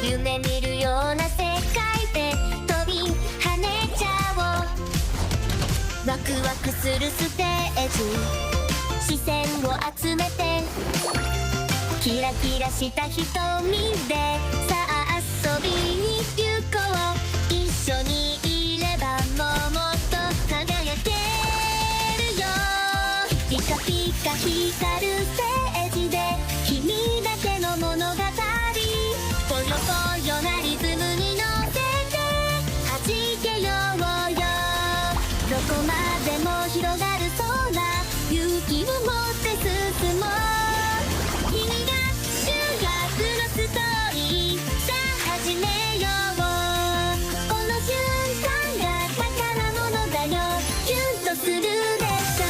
夢見るような世界で飛び跳ねちゃおう。ワクワクするステージ、視線を集めてキラキラした瞳でさあ遊びに行こう。一緒にいればもっと輝けるよ。ピカピカ光るステージで君だけの物語、ぽよぽよなリズムに乗せて弾けようよ。どこまでも広がる空、勇気を持って進もう。君が主役のストーリー、さあ始めよう。この瞬間が宝物だよ、キュンとするでしょ。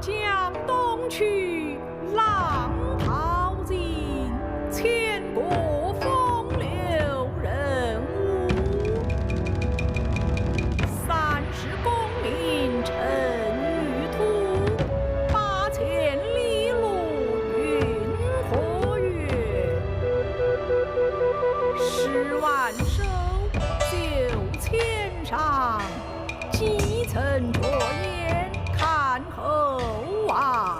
江东去，浪淘尽，千古风流人物。30功名尘与土，8000里路云和月。10万首9000唱，几曾着眼看后望。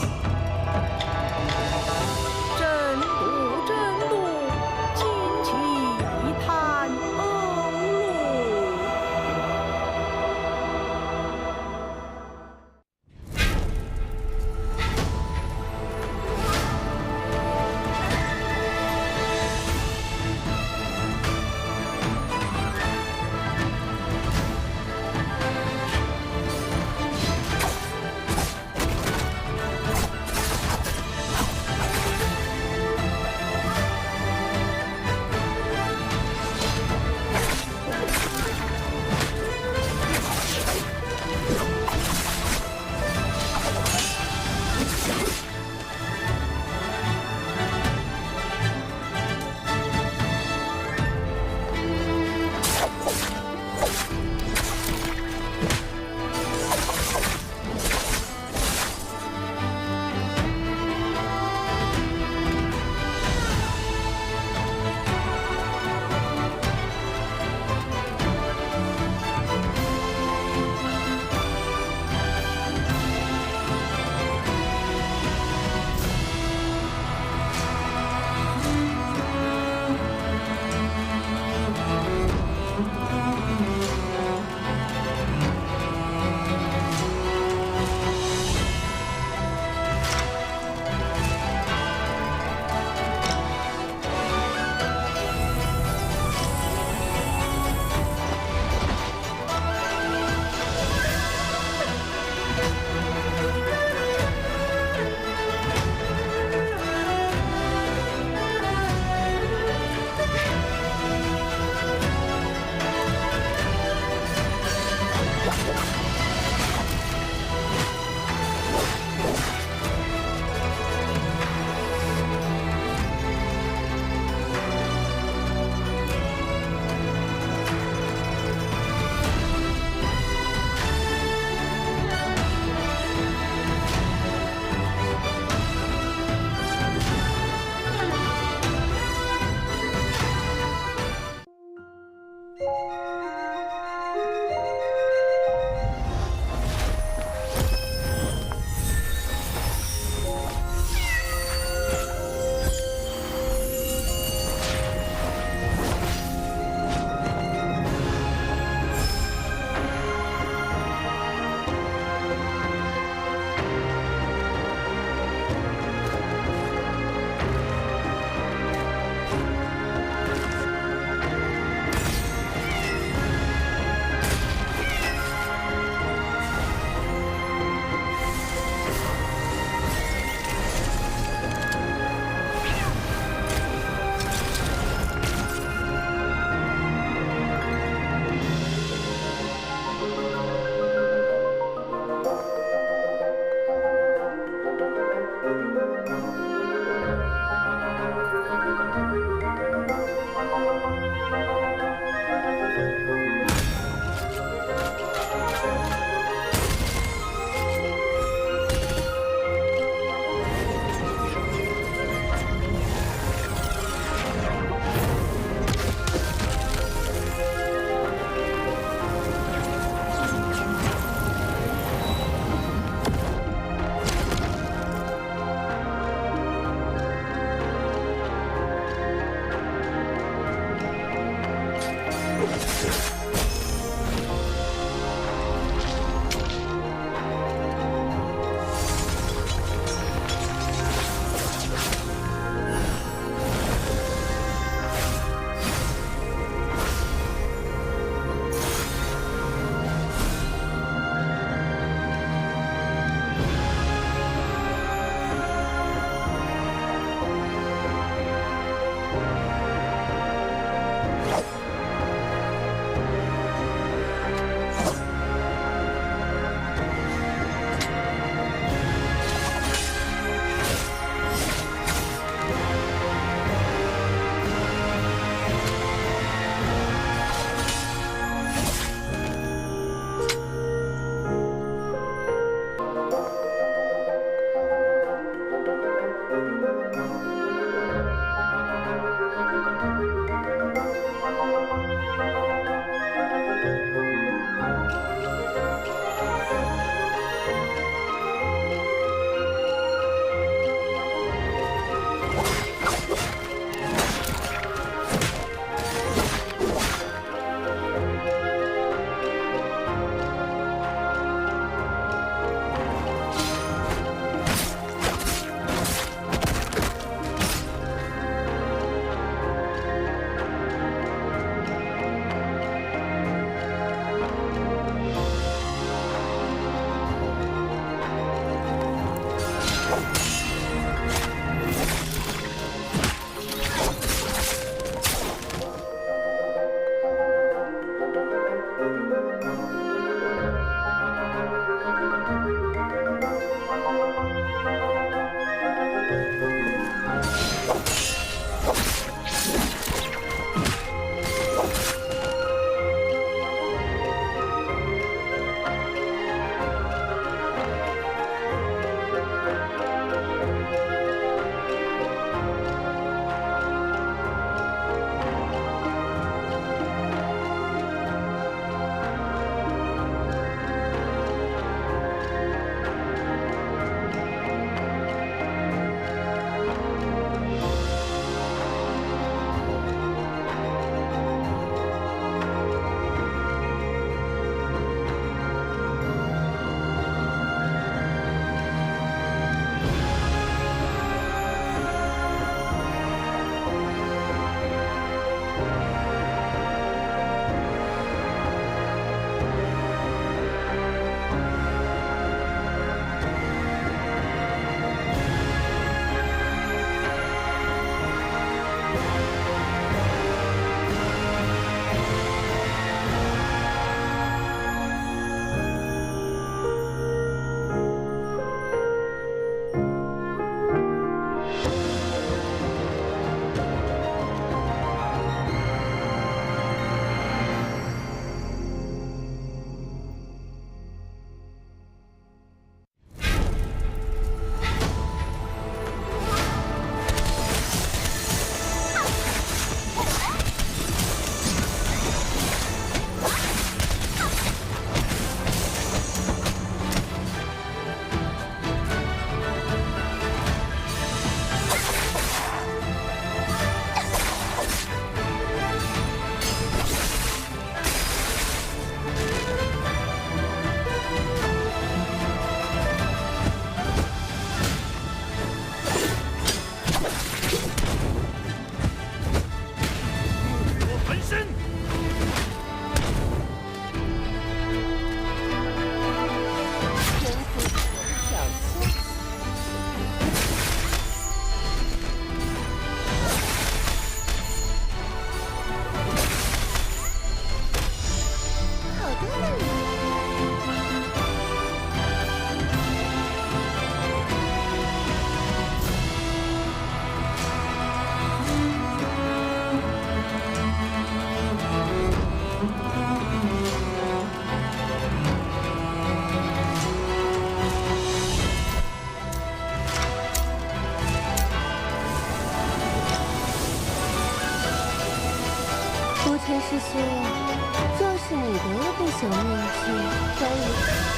就是你的那个小面具可以。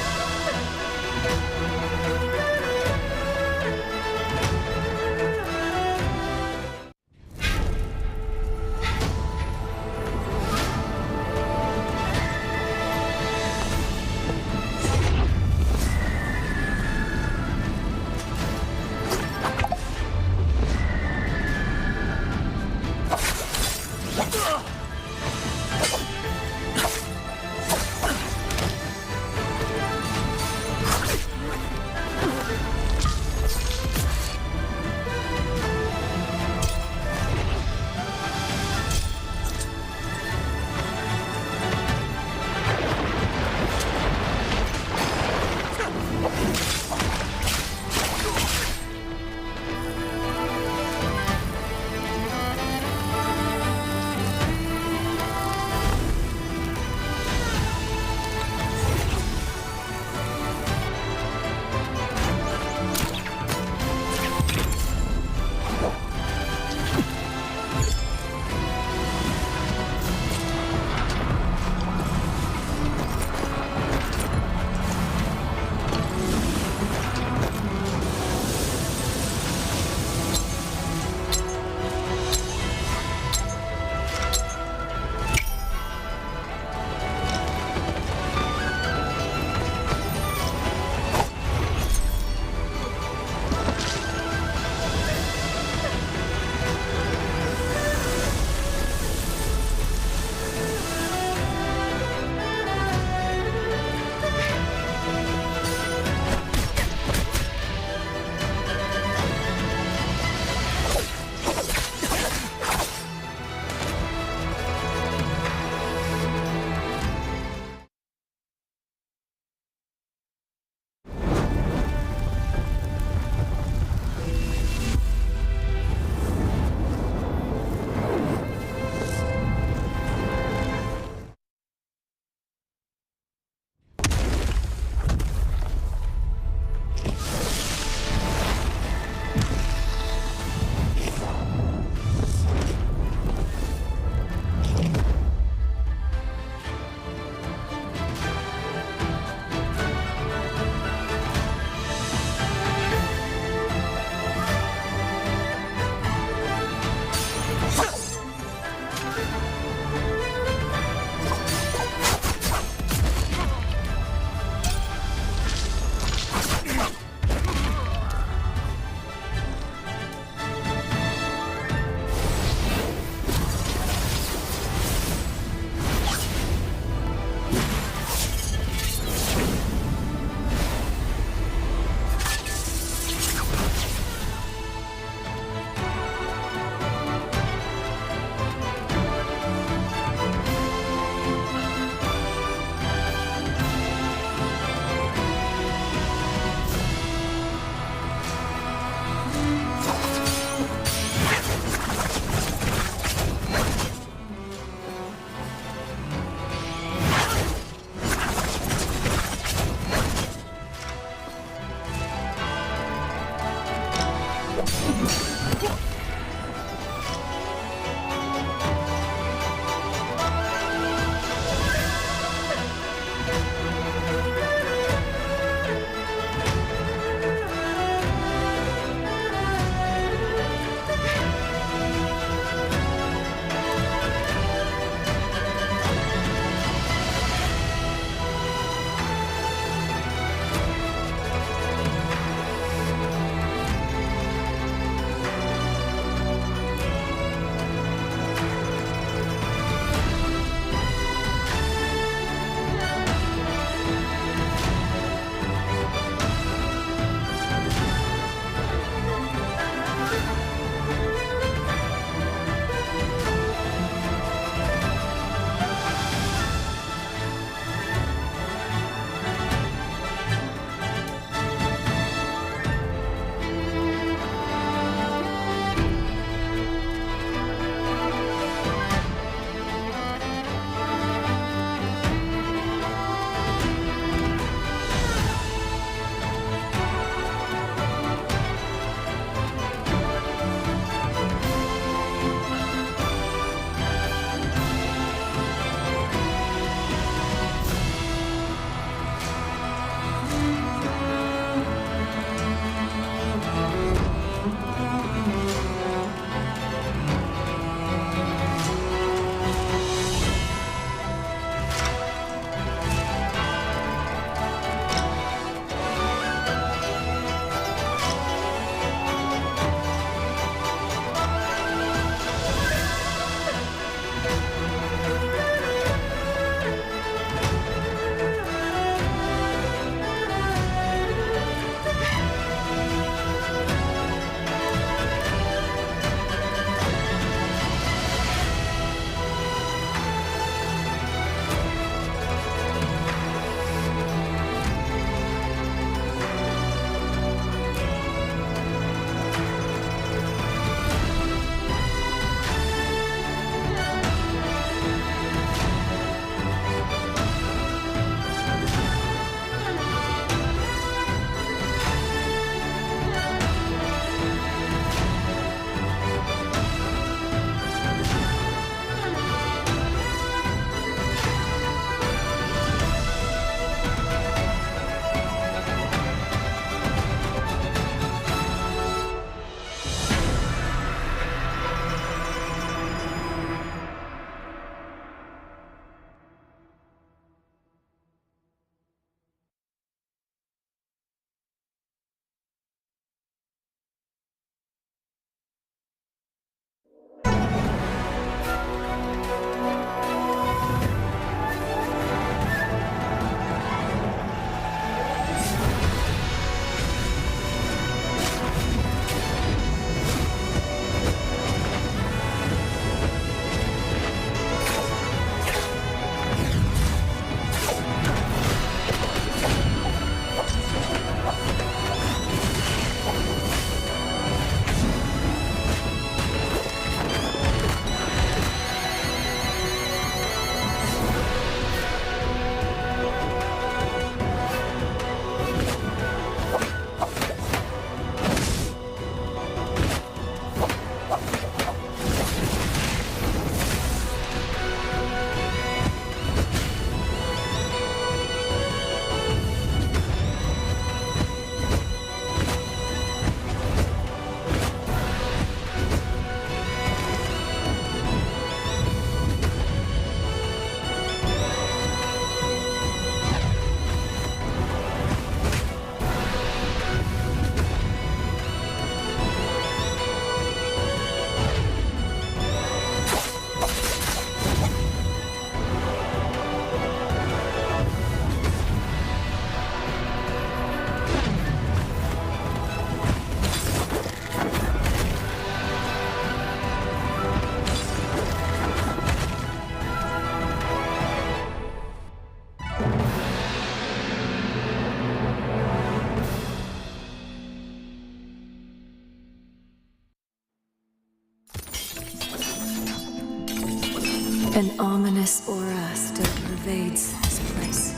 An ominous aura still pervades this place,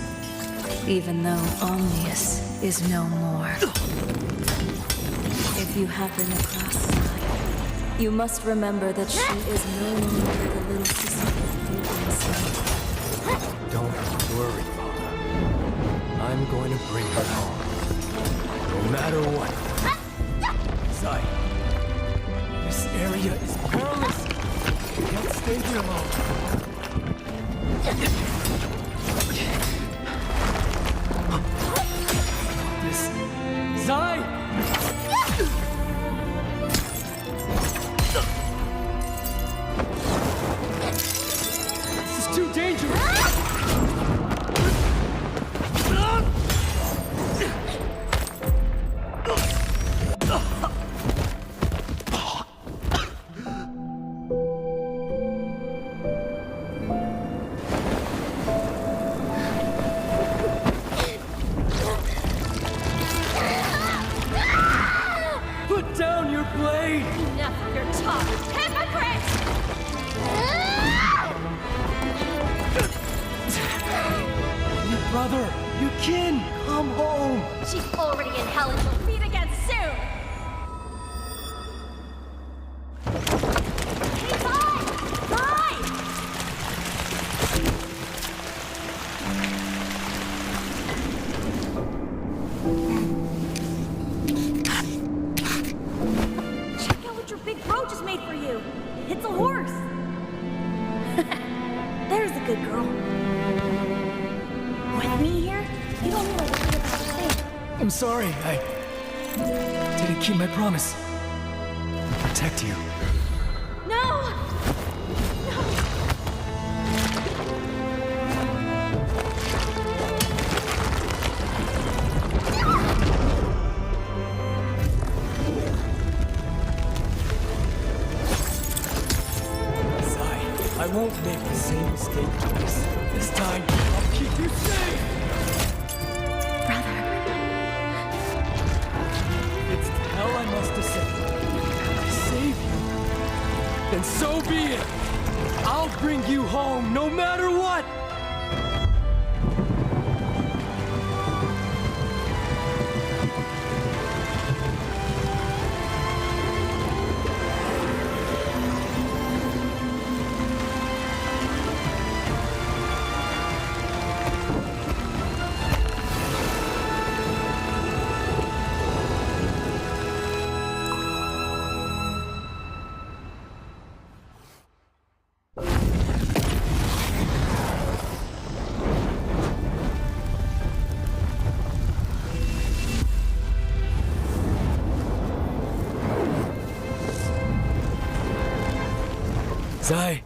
even though Omnius is no more. If you happen across Sai, you must remember that she is no longer the little sister you once loved. Don't worry, Mama. I'm going to bring her home. No matter what. Sai, this area is perilous. You can't stay here alone. This... Sai! This is too dangerous! Brother, you kin, come home! She's already in hell and she'll meet again soon! Hey, Sai! Sai! Check out what your big bro just made for you! It's a horse! There's a good girl. With me here, you don't know what you're about to say. I'm sorry, I didn't keep my promise. I'll protect you. No! No! Sai, I won't make the same mistake twice. This time, I'll keep you safe! Brother. It's hell I must descend to save you. Then so be it! I'll bring you home no matter what! Sai.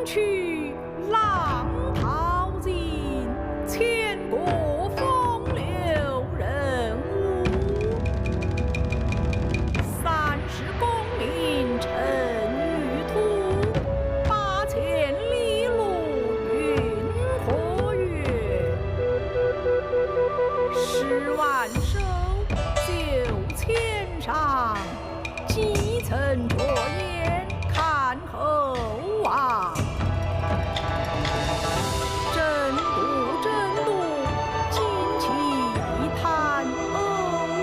去浪淘尽，千古风流人物。30功名尘与土，8000里路云和月。10万首9000上，几曾着眼看后望。真度真度，旌旗叹欧陆。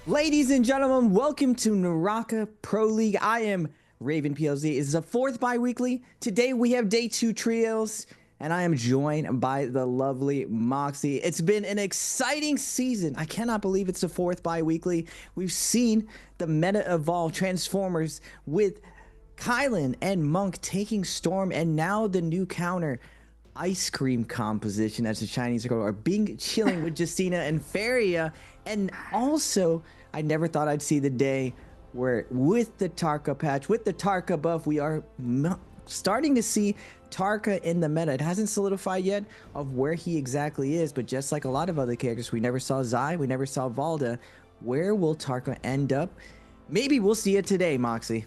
Ladies and gentlemen, welcome to NARAKA Pro League. I am Raven PLZ. It's a fourth bi-weekly. Today we have day 2 trios, and I am joined by the lovely Moxie. It's been an exciting season. I cannot believe it's the fourth bi-weekly. We've seen the meta evolve, Transformers with Kylan and Monk taking Storm, and now the new counter, Ice Cream composition, as the Chinese girl, are being chilling with Justina and Faria. And also, I never thought I'd see the day where with the Tarka patch, with the Tarka buff, we are starting to see Tarka in the meta. It hasn't solidified yet of where he exactly is, but just like a lot of other characters, we never saw Zai, we never saw Valda. Where will Tarka end up? Maybe we'll see it today, Moxie.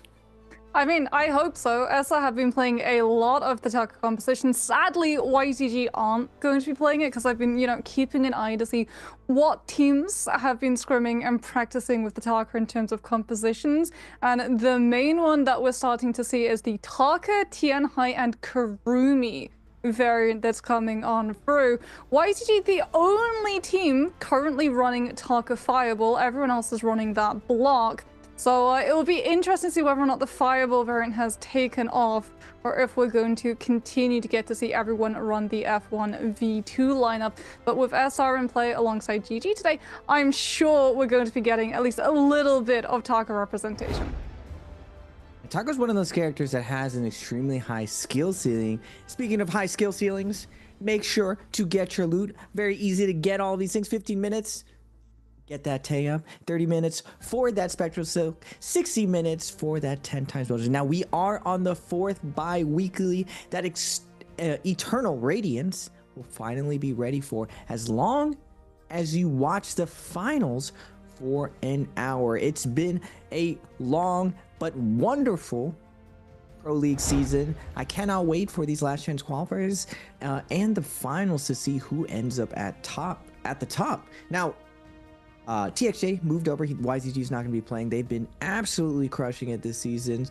I mean, I hope so. Essa have been playing a lot of the Tarka composition. Sadly, YTG aren't going to be playing it because I've been, keeping an eye to see what teams have been scrimming and practicing with the Tarka in terms of compositions. And the main one that we're starting to see is the Tarka, Tianhai, and Karumi variant that's coming on through. YTG, the only team currently running Tarka Fireball. Everyone else is running that block. So it will be interesting to see whether or not the Fireball variant has taken off, or if we're going to continue to get to see everyone run the F1 V2 lineup. But with SR in play alongside GG today, I'm sure we're going to be getting at least a little bit of Tarka representation. Tarka's one of those characters that has an extremely high skill ceiling. Speaking of high skill ceilings, make sure to get your loot. Very easy to get all these things. 15 minutes. Get that Tay up, 30 minutes for that Spectral Silk, 60 minutes for that 10 times bonus. Now we are on the 4th bi-weekly. That Eternal Radiance will finally be ready for as long as you watch the finals for an hour. It's been a long but wonderful Pro League season. I cannot wait for these last chance qualifiers and the finals to see who ends up at the top. Now, TXJ moved over. YZG is not going to be playing. They've been absolutely crushing it this season.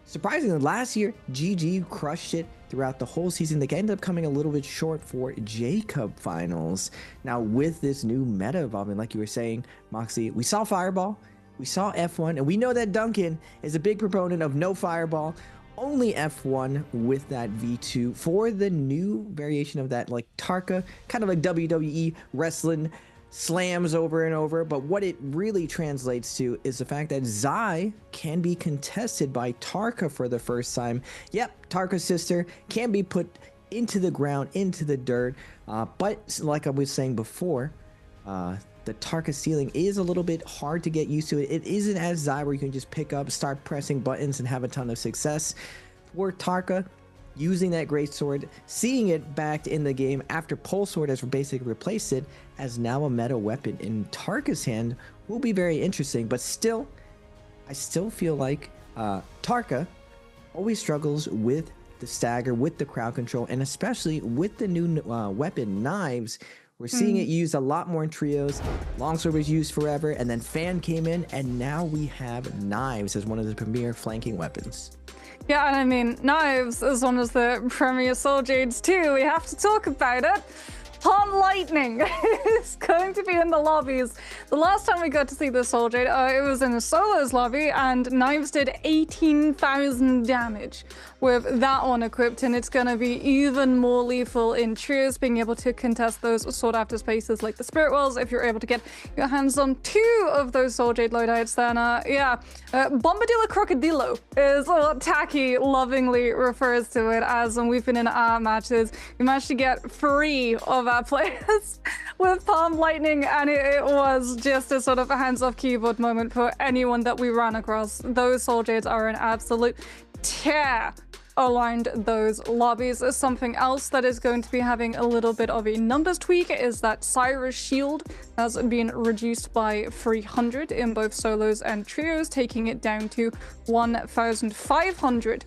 Surprisingly, last year, GG crushed it throughout the whole season. They ended up coming a little bit short for J-Cup finals. Now, with this new meta evolving, like you were saying, Moxie, we saw Fireball, we saw F1, and we know that Duncan is a big proponent of no Fireball, only F1 with that V2 for the new variation of that, like Tarka, kind of like WWE wrestling slams over and over. But what it really translates to is the fact that Zai can be contested by Tarka for the first time. Yep, Tarka's sister can be put into the ground, into the dirt, but like I was saying before, the Tarka ceiling is a little bit hard to get used to. It isn't as Zai where you can just pick up, start pressing buttons and have a ton of success. For Tarka, using that great sword, seeing it back in the game after Pole Sword has basically replaced it as now a meta weapon in Tarka's hand will be very interesting. But still, I still feel like Tarka always struggles with the stagger, with the crowd control, and especially with the new weapon, Knives. We're seeing it used a lot more in trios. Longsword was used forever, and then Fan came in, and now we have Knives as one of the premier flanking weapons. Yeah, and I mean, Knives is one of the premier Soul Jades too. We have to talk about it. Palm Lightning is going to be in the lobbies. The last time we got to see the Soul Jade, it was in the solos lobby, and Knives did 18,000 damage with that one equipped, and it's going to be even more lethal in trios, being able to contest those sought after spaces like the Spirit Wells. If you're able to get your hands on 2 of those Soul Jade loadouts, then Bombadilla Crocodilo is what Taki lovingly refers to it as. When we've been in our matches, we managed to get 3 of our players with Palm Lightning, and it was just a sort of a hands-off keyboard moment for anyone that we ran across. Those Soul Jades are an absolute tear around those lobbies. Something else that is going to be having a little bit of a numbers tweak is that Cyrus shield has been reduced by 300 in both solos and trios, taking it down to 1,500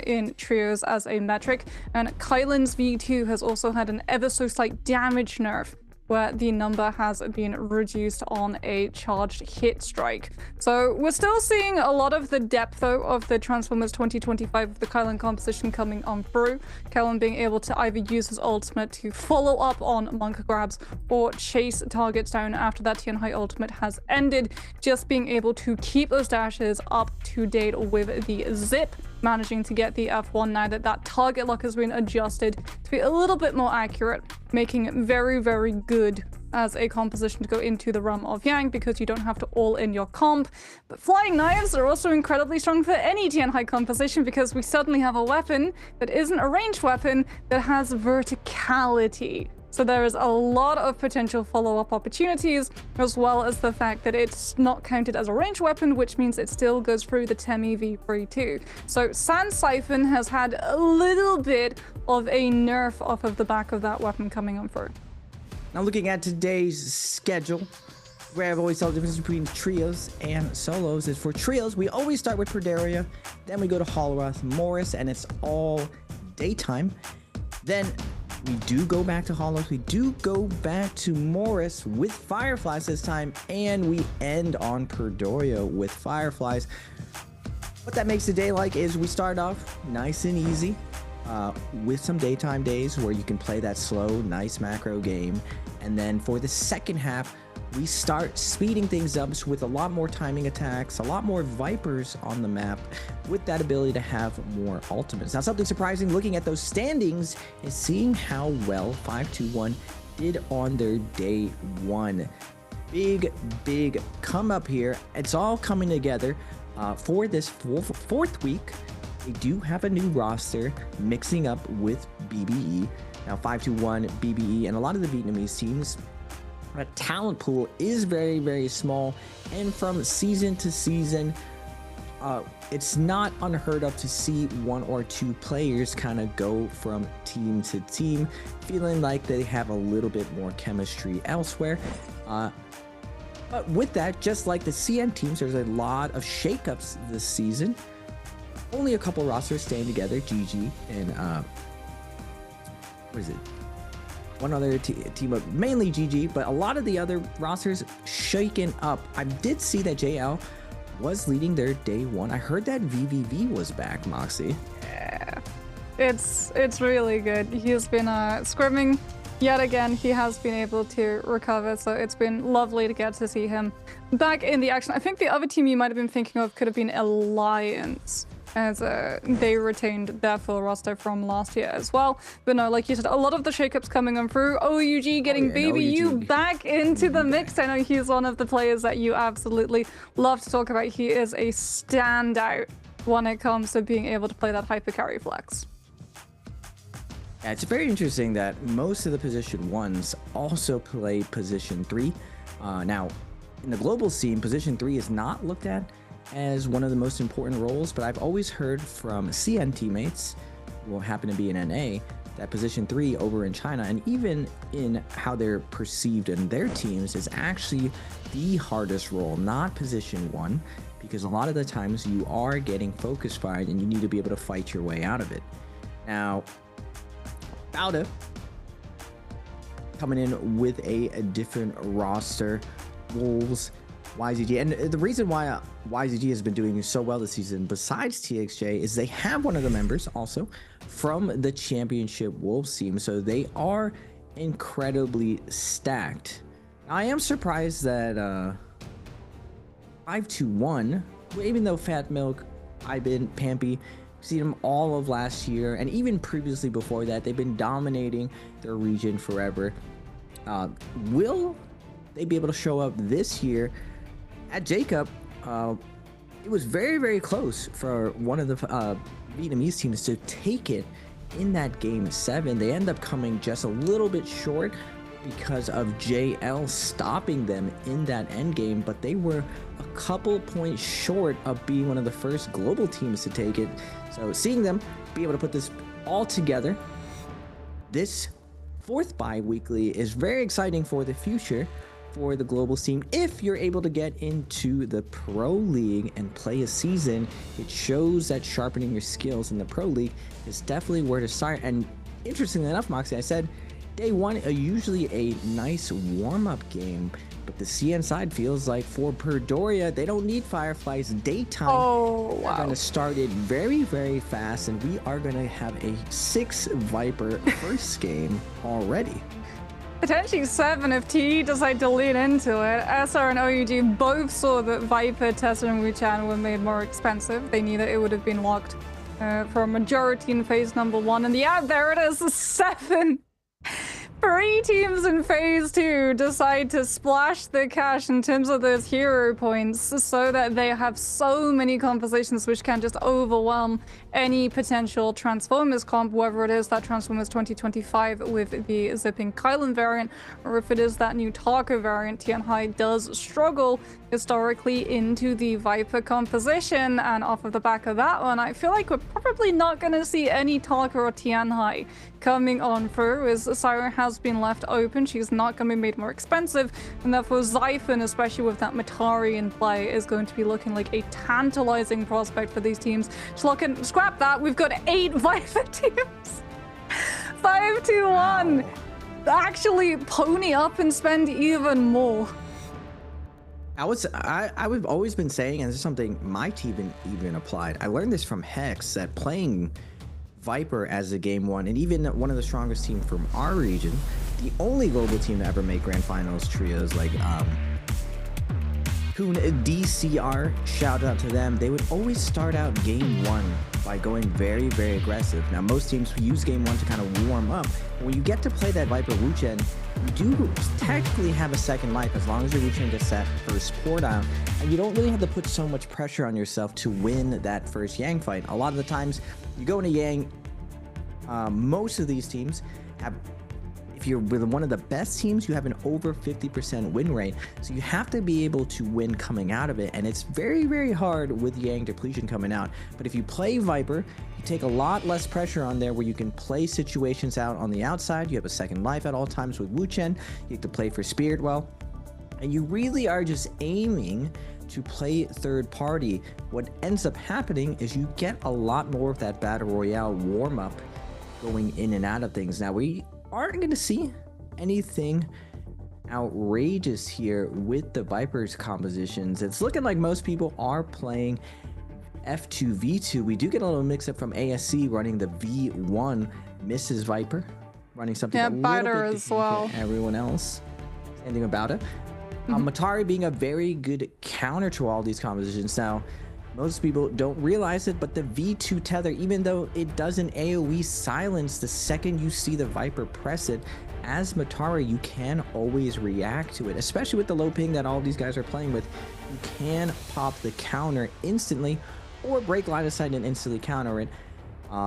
in trios as a metric. And Kylan's V2 has also had an ever so slight damage nerf, where the number has been reduced on a charged hit strike. So we're still seeing a lot of the depth, though, of the Transformers 2025 of the Kylan composition coming on through. Kylan being able to either use his ultimate to follow up on monk grabs or chase targets down after that Tianhai ultimate has ended. Just being able to keep those dashes up to date with the zip, managing to get the F1 now that that target lock has been adjusted to be a little bit more accurate, making it very, very good as a composition to go into the realm of Yang, because you don't have to all in your comp. But Flying Knives are also incredibly strong for any Tianhai composition, because we suddenly have a weapon that isn't a ranged weapon that has verticality. So there is a lot of potential follow-up opportunities, as well as the fact that it's not counted as a ranged weapon, which means it still goes through the Temi V3 too. So Sand Siphon has had a little bit of a nerf off of the back of that weapon coming on through. Now looking at today's schedule, where I've always told the difference between trios and solos is for trios, we always start with Perdaria, then we go to Hallroth, Morris, and it's all daytime. Then we do go back to Hollows, we do go back to Morris with Fireflies this time, and we end on Perdoria with Fireflies. What that makes the day like is we start off nice and easy with some daytime days where you can play that slow, nice macro game. And then for the second half, we start speeding things up with a lot more timing attacks, a lot more Vipers on the map, with that ability to have more ultimates. Now, something surprising looking at those standings is seeing how well 521 did on their day one. Big come up here. It's all coming together for this fourth week. They do have a new roster mixing up with BBE. Now, 521, BBE, and a lot of the Vietnamese teams, the talent pool is very small, and from season to season, it's not unheard of to see one or two players kind of go from team to team, feeling like they have a little bit more chemistry elsewhere. But with that, just like the CN teams, there's a lot of shakeups this season. Only a couple rosters staying together, GG and what is it? One other team up, mainly GG, but a lot of the other rosters shaken up. I did see that JL was leading their day one. I heard that VVV was back, Moxie. Yeah, it's really good. He's been scrimming yet again. He has been able to recover, so it's been lovely to get to see him back in the action. I think the other team you might have been thinking of could have been Alliance, as they retained their full roster from last year as well. But no, like you said, a lot of the shakeups coming on through. OUG getting BBU back into the mix. I know he's one of the players that you absolutely love to talk about. He is a standout when it comes to being able to play that hyper carry flex. Yeah, it's very interesting that most of the position ones also play position 3. Now, in the global scene, position 3 is not looked at as one of the most important roles, but I've always heard from CN teammates who happen to be in NA that position 3 over in China, and even in how they're perceived in their teams, is actually the hardest role, not position 1, because a lot of the times you are getting focus fired and you need to be able to fight your way out of it. Now, Bauda coming in with a different roster, Wolves, YZG, and the reason why YZG has been doing so well this season, besides TXJ, is they have one of the members also from the championship Wolves team, so they are incredibly stacked. I am surprised that 521, even though Fat Milk, Ibin, Pampy, seen them all of last year, and even previously before that, they've been dominating their region forever. Will they be able to show up this year? At Jacob, it was very close for one of the Vietnamese teams to take it in that game 7. They end up coming just a little bit short because of JL stopping them in that end game, but they were a couple points short of being one of the first global teams to take it. So seeing them be able to put this all together, this 4th bi-weekly is very exciting for the future for the global scene. If you're able to get into the Pro League and play a season, it shows that sharpening your skills in the Pro League is definitely where to start. And interestingly enough, Moxie, I said day 1 usually a nice warm-up game, but the CN side feels like for Perdoria, they don't need Fireflies daytime. Oh, wow. They're going to start it very fast, and we are going to have a 6 Viper first game already. Potentially 7 if TE decide to lean into it. SR and OUG both saw that Viper, Tessa, and Wuchan were made more expensive. They knew that it would have been locked for a majority in phase number 1. And yeah, there it is, 7. 3 teams in phase 2 decide to splash the cash in terms of those hero points so that they have so many conversations which can just overwhelm any potential Transformers comp, whether it is that Transformers 2025 with the Zipping Kylan variant, or if it is that new Taco variant. Tianhai does struggle historically into the Viper composition, and off of the back of that one, I feel like we're probably not going to see any Taco or Tianhai coming on through, as Syra has been left open. She's not going to be made more expensive, and therefore Xiphon, especially with that Matari in play, is going to be looking like a tantalizing prospect for these teams. Just looking, scrap that, we've got 8 Viper teams. 5-2-1. Actually pony up and spend even more. I've always been saying, and this is something my team even applied. I learned this from Hex, that playing Viper as a game one, and even one of the strongest teams from our region, the only global team to ever make grand finals trios, like Kuhn DCR, shout out to them. They would always start out game one by going very, very aggressive. Now, most teams use game one to kind of warm up. When you get to play that Viper Wuchen, you do technically have a second life as long as your Wuchen gets that first pour down, and you don't really have to put so much pressure on yourself to win that first Yang fight. A lot of the times, you go into Yang, most of these teams have, if you're with one of the best teams, you have an over 50% win rate. So you have to be able to win coming out of it. And it's very, very hard with Yang depletion coming out. But if you play Viper, you take a lot less pressure on there, where you can play situations out on the outside. You have a second life at all times with Wuchen. You have to play for Spirit well. And you really are just aiming to play third party. What ends up happening is you get a lot more of that Battle Royale warm up going in and out of things. Now, we aren't going to see anything outrageous here with the Vipers compositions. It's looking like most people are playing F2V2. We do get a little mix up from ASC running the V1 Mrs. Viper, running something a little bit as well. Everyone else anything about it. Matari being a very good counter to all these compositions. Now, most people don't realize it, but the V2 tether, even though it doesn't AoE silence the second you see the Viper press it, as Matari, you can always react to it, especially with the low ping that all these guys are playing with. You can pop the counter instantly, or break line of sight and instantly counter it.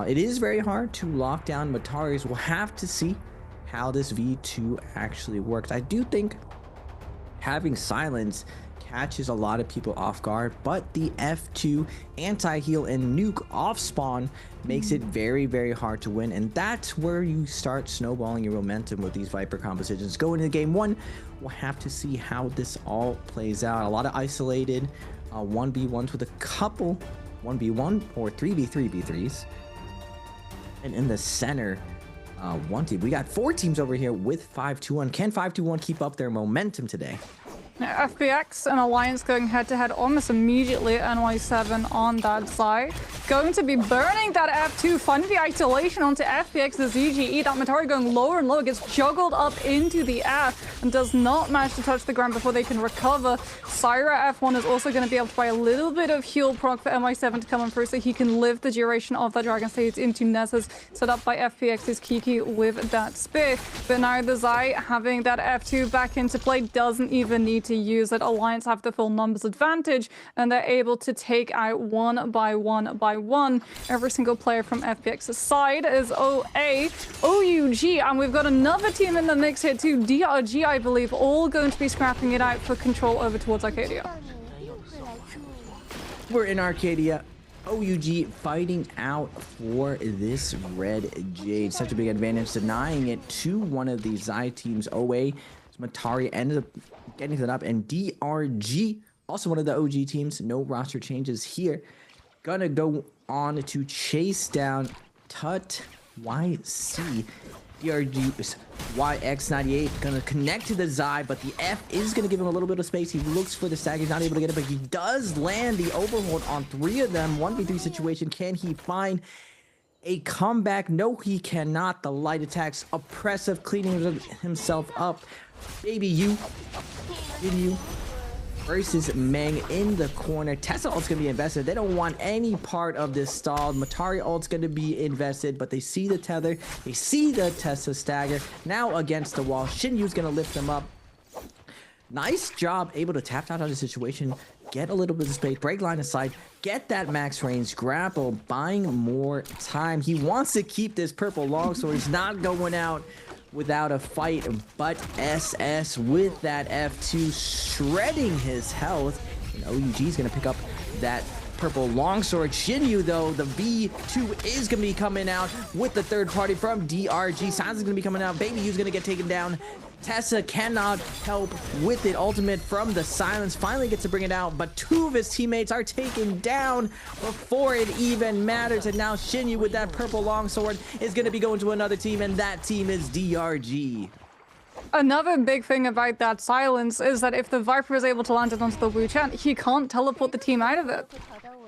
It is very hard to lock down Mataris. We'll have to see how this V2 actually works. I do think having silence catches a lot of people off guard, but the F2 anti-heal and nuke off spawn makes it very, very hard to win, and that's where you start snowballing your momentum with these Viper compositions. Going into game one, we'll have to see how this all plays out. A lot of isolated 1v1s with a couple 1v1 or 3v3 b3s, and in the center, one team. We got 4 teams over here with 5-2-1. Can 5-2-1 keep up their momentum today? Now, FPX and Alliance going head-to-head almost immediately at NY7 on that side. Going to be burning that F2. Fun the isolation onto FPX's ZGE. That Matari going lower and lower, gets juggled up into the air and does not manage to touch the ground before they can recover. Syra F1 is also going to be able to buy a little bit of heal proc for NY7 to come on through, so he can live the duration of that Dragon Stage into Nessus set up by FPX's Kiki with that spear. But now the Zai having that F2 back into play doesn't even need to use it. Alliance have the full numbers advantage, and they're able to take out one by one every single player from FPX's side. Is OA, OUG, and we've got another team in the mix here too, DRG, I believe, all going to be scrapping it out for control over towards Arcadia. We're in Arcadia. OUG fighting out for this red Jade. Such a big advantage, denying it to one of these Zai teams. OA, Matari ended up getting it up, and DRG, also one of the OG teams, no roster changes here. Gonna go on to chase down Tut YC. DRG is YX98 gonna connect to the Zai, but the F is gonna give him a little bit of space. He looks for the stag, he's not able to get it, but he does land the overhold on 3 of them. 1v3 situation. Can he find a comeback? No, he cannot. The light attacks oppressive, cleaning himself up. Baby you versus Meng in the corner. Tesla ult's gonna be invested. They don't want any part of this stall. Matari ult's gonna be invested, but they see the tether, they see the Tesla stagger. Now against the wall, Shinyu's gonna lift them up. Nice job, able to tap out of the situation, get a little bit of space, break line of sight, get that max range, grapple, buying more time. He wants to keep this purple longsword. He's not going out without a fight, but SS with that F2 shredding his health. And OUG is going to pick up that purple longsword. Shinyu, though, the V2 is going to be coming out with the third party from DRG. Silence is going to be coming out. Baby U's going to get taken down. Tessa cannot help with it. Ultimate from the Silence finally gets to bring it out, but two of his teammates are taken down before it even matters. And now Shinyu with that purple longsword is going to be going to another team, and that team is DRG. Another big thing about that Silence is that if the Viper is able to land it onto the Wu Chen, he can't teleport the team out of it.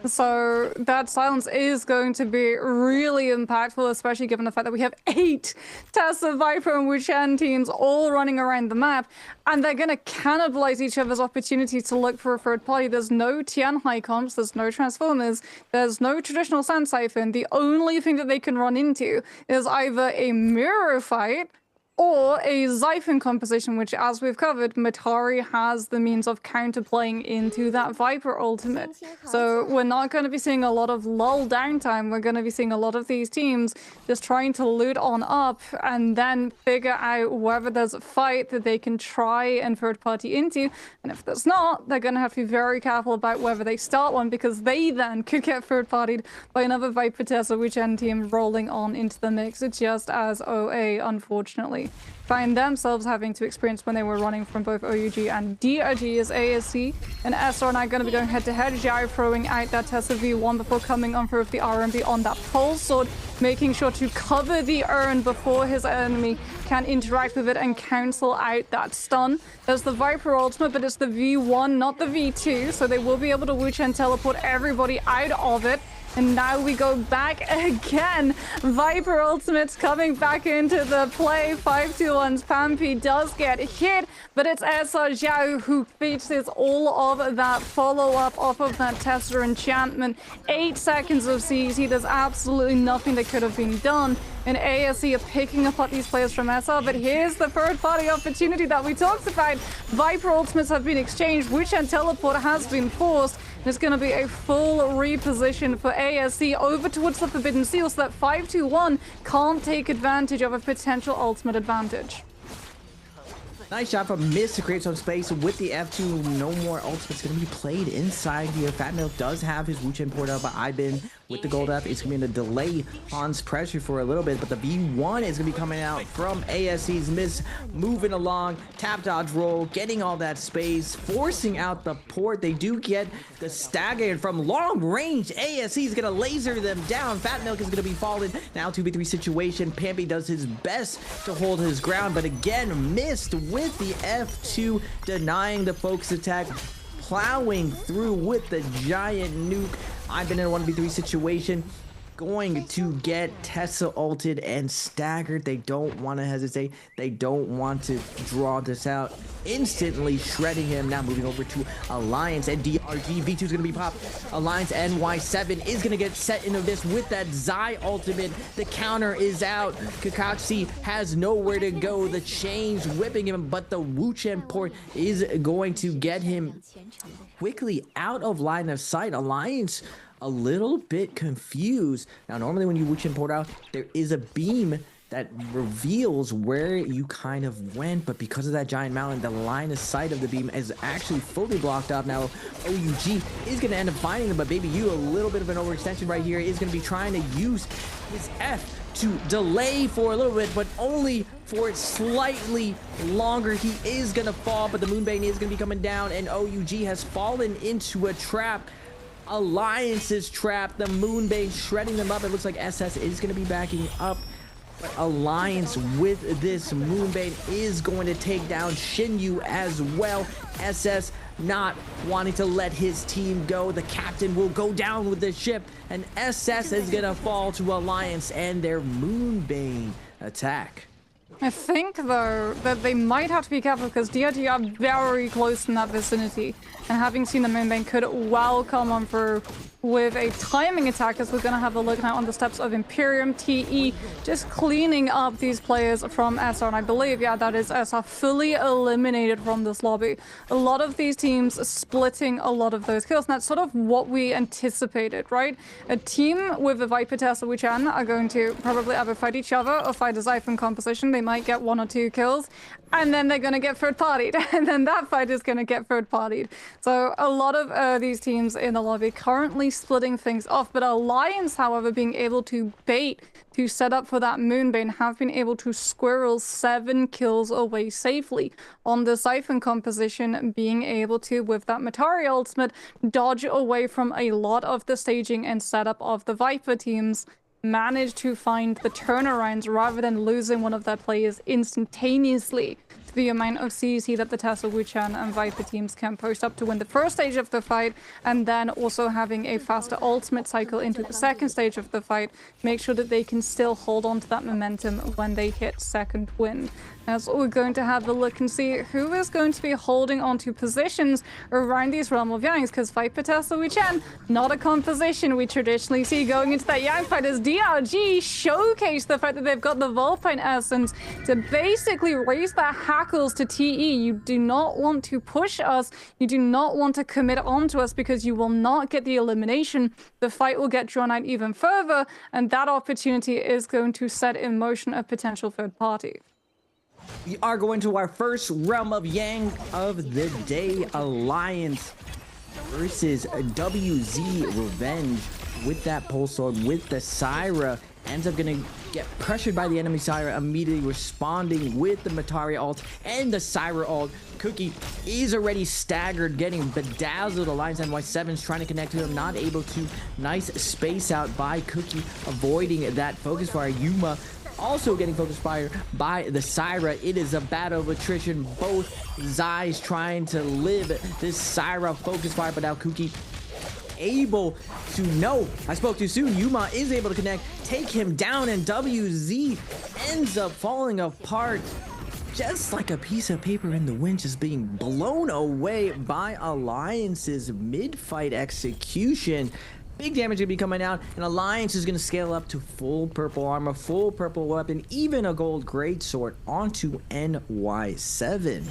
So that Silence is going to be really impactful, especially given the fact that we have 8 Tessa, Viper, and Wu Chen teams all running around the map, and they're going to cannibalize each other's opportunities to look for a third party. There's no Tian high comps, there's no Transformers, there's no traditional Sand Siphon. The only thing that they can run into is either a mirror fight or a Xiphon composition, which, as we've covered, Matari has the means of counterplaying into that Viper ultimate. So we're not going to be seeing a lot of lull downtime. We're going to be seeing a lot of these teams just trying to loot on up and then figure out whether there's a fight that they can try and third party into. And if there's not, they're going to have to be very careful about whether they start one, because they then could get third partied by another Viper Tessa Wu Chen team rolling on into the mix, just as OA, unfortunately, find themselves having to experience when they were running from both OUG and DRG. As ASC and SR and I going to be going head-to-head. Xiao throwing out that Tessa V1 before coming on through with the RMB on that pulse sword, making sure to cover the urn before his enemy can interact with it and cancel out that stun. There's the Viper ultimate, but it's the V1, not the V2, so they will be able to Wu Chen teleport everybody out of it. And now we go back again. Viper ultimate's coming back into the play. 521's Pampy does get hit, but it's SR Xiao who features all of that follow-up off of that Tessa enchantment. 8 seconds of CZ. There's absolutely nothing that could have been done. And ASC are picking apart these players from SR, but here's the third-party opportunity that we talked about. Viper ultimates have been exchanged. Wu Chen teleport has been forced. It's going to be a full reposition for ASC over towards the Forbidden Seal so that 521 can't take advantage of a potential ultimate advantage. Nice shot from Mist to create some space with the F2. No more ultimates going to be played inside here. Fat Milk does have his Wu Chen poured out, but Ibin with the gold F is going to be in a delay Han's pressure for a little bit, but the V1 is going to be coming out from ASC's Mist, moving along, tap dodge roll, getting all that space, forcing out the port. They do get the stagger from long range. ASC is going to laser them down. Fat Milk is going to be falling. Now 2v3 situation. Pampy does his best to hold his ground, but again, Mist with the F2 denying the focus attack, plowing through with the giant nuke. I've been in a 1v3 situation, going to get Tessa ulted and staggered. They don't want to hesitate. They don't want to draw this out. Instantly shredding him. Now moving over to Alliance and DRG. V2 is going to be popped. Alliance NY7 is going to get set into this with that Zai ultimate. The counter is out. Kakashi has nowhere to go. The chain's whipping him, but the Wu Chen port is going to get him quickly out of line of sight. Alliance a little bit confused. Now, normally when you Wu Chen port out, there is a beam that reveals where you kind of went, but because of that giant mountain, the line of sight of the beam is actually fully blocked up. Now, OUG is going to end up finding them, but Baby U, a little bit of an overextension right here, is going to be trying to use his F to delay for a little bit, but only for slightly longer. He is going to fall, but the Moonbane is going to be coming down, and OUG has fallen into a trap. Alliance's trap, the Moonbane shredding them up. It looks like SS is going to be backing up, but Alliance with this Moonbane is going to take down Shinyu as well. SS not wanting to let his team go. The captain will go down with the ship, and SS is going to fall to Alliance and their Moonbane attack. I think, though, that they might have to be careful because DRG are very close in that vicinity, and having seen the Moonbane could well come on through with a timing attack, as we're going to have a look now on the steps of Imperium. TE just cleaning up these players from SR, and I believe, yeah, that is SR fully eliminated from this lobby. A lot of these teams splitting a lot of those kills, and that's sort of what we anticipated, right? A team with a Viper Tesla Wuchen are going to probably either fight each other or fight a Xiphon composition. They might get 1 or 2 kills, and then they're going to get third-partied, and then that fight is going to get third-partied. So a lot of these teams in the lobby currently splitting things off, but Alliance, however, being able to bait to set up for that Moonbane, have been able to squirrel 7 kills away safely on the Xiphon composition, being able to, with that Matari ultimate, dodge away from a lot of the staging and setup of the Viper teams, manage to find the turnarounds rather than losing one of their players instantaneously. The amount of CEC that the Tesla Wuchen and Viper teams can post up to win the first stage of the fight, and then also having a faster ultimate cycle into the second stage of the fight, make sure that they can still hold on to that momentum when they hit second wind. As we're going to have a look and see who is going to be holding on to positions around these Realm of Yangs, because Viper Tesla Wuchen, not a composition we traditionally see going into that Yang fight, as DRG showcase the fact that they've got the Vulpine Essence to basically raise their hackles to TE. You do not want to push us, you do not want to commit onto us, because you will not get the elimination. The fight will get drawn out even further, and that opportunity is going to set in motion a potential third party. We are going to our first Realm of Yang of the day. Alliance versus WZ Revenge with that pulse sword, with the Syra. Ends up gonna get pressured by the enemy Syra, immediately responding with the Matari ult and the Syra ult. Cookie is already staggered, getting bedazzled. Alliance NY7's trying to connect to him, not able to. Nice space out by Cookie, avoiding that focus fire. Yuma also getting focus fire by the Syra. It is a battle of attrition. Both Zais trying to live this Syra focus fire, but now Cookie able to, no, I spoke too soon. Yuma is able to connect, take him down, and WZ ends up falling apart just like a piece of paper in the wind, just being blown away by Alliance's mid-fight execution. Big damage gonna be coming out, and Alliance is gonna scale up to full purple armor, full purple weapon, even a gold greatsword onto NY7.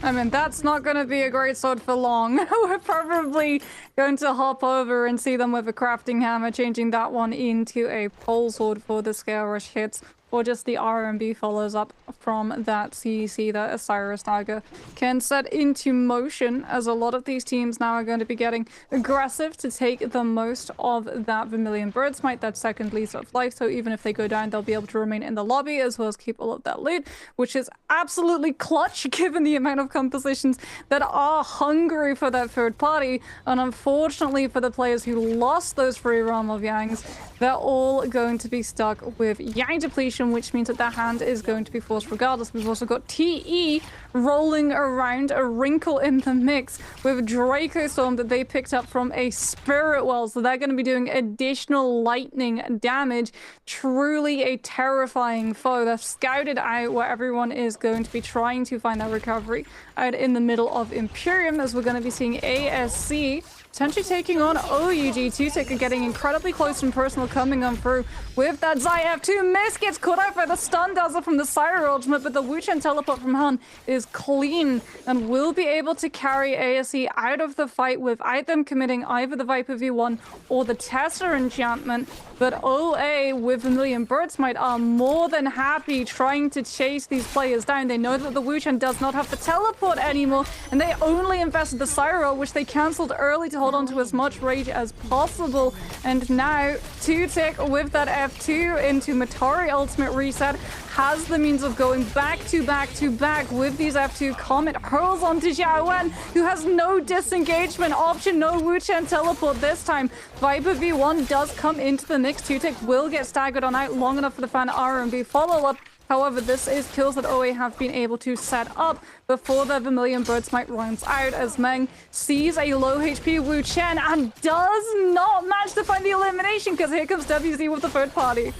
I mean, that's not going to be a great sword for long. We're probably going to hop over and see them with a crafting hammer, changing that one into a pole sword for the scale rush hits, or just the RMB follows up from that CEC that Osiris Dagger can set into motion, as a lot of these teams now are going to be getting aggressive to take the most of that Vermilion Bird Smite, that second lease of life. So even if they go down, they'll be able to remain in the lobby as well as keep all of that loot, which is absolutely clutch given the amount of compositions that are hungry for that third party. And unfortunately for the players who lost those 3 Realm of Yangs, they're all going to be stuck with Yang depletion, which means that their hand is going to be forced regardless. We've also got TE rolling around, a wrinkle in the mix with Draco Storm that they picked up from a Spirit Well, so they're going to be doing additional lightning damage. Truly a terrifying foe. They're scouted out where everyone is going to be trying to find that recovery out in the middle of Imperium, as we're going to be seeing ASC potentially taking on OUG. 2-Tick getting incredibly close and personal, coming on through with that Zai F2 miss, gets caught out by the stun dazzle from the Syra ultimate, but the Wuchen teleport from Han is clean and will be able to carry ASE out of the fight without them committing either the Viper V1 or the Tesla enchantment. But OA with Vermilion Bird Smite are more than happy trying to chase these players down. They know that the Wuchen does not have the teleport anymore, and they only invested the Syra, which they cancelled early to hold on to as much rage as possible. And now 2-Tick with that F2 into Matari ultimate reset has the means of going back to back to back with these F2. Comet hurls onto Xiao Wen, who has no disengagement option, no Wuchen teleport this time. Viper V1 does come into the mix. 2-Tick will get staggered on out long enough for the fan RMB follow-up. However, this is kills that OA have been able to set up before the Vermilion Bird Smite runs out, as Meng sees a low HP Wu Chen and does not manage to find the elimination, because here comes WZ with the third party.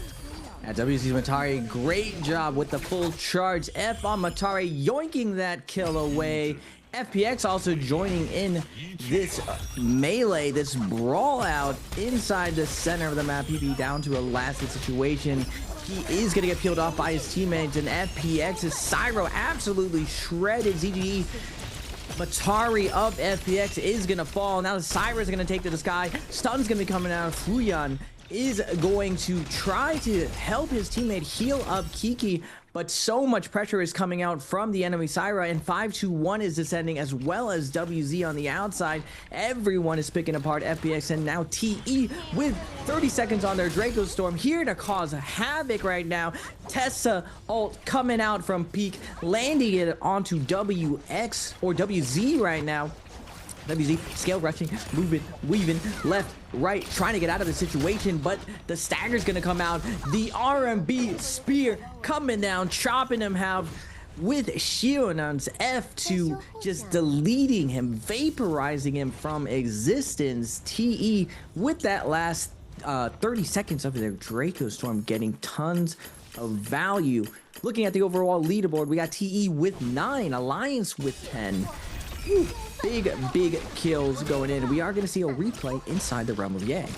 At WC's Matari, great job with the full charge. F on Matari, yoinking that kill away. FPX also joining in this melee, this brawl out inside the center of the map. PB down to a last-hit situation. He is going to get peeled off by his teammates, and FPX's Cyro absolutely shredded. ZGE Matari of FPX is going to fall. Now the Cyro is going to take to the sky. Stun's going to be coming out. Fuyan is going to try to help his teammate heal up Kiki, but so much pressure is coming out from the enemy Syra, and 5-2-1 is descending, as well as WZ on the outside. Everyone is picking apart FPX, and now TE with 30 seconds on their Draco Storm, here to cause havoc right now. Tessa ult coming out from Peak, landing it onto WX, or WZ right now. WZ scale rushing, moving, weaving, left, right, trying to get out of the situation, but the stagger's gonna come out. The RMB spear coming down, chopping him half with Shionan's F2, just deleting him, vaporizing him from existence. TE with that last 30 seconds of their Draco Storm, getting tons of value. Looking at the overall leaderboard, we got TE with 9, Alliance with 10. Whew. Big kills going in. We are going to see a replay inside the realm of Yang.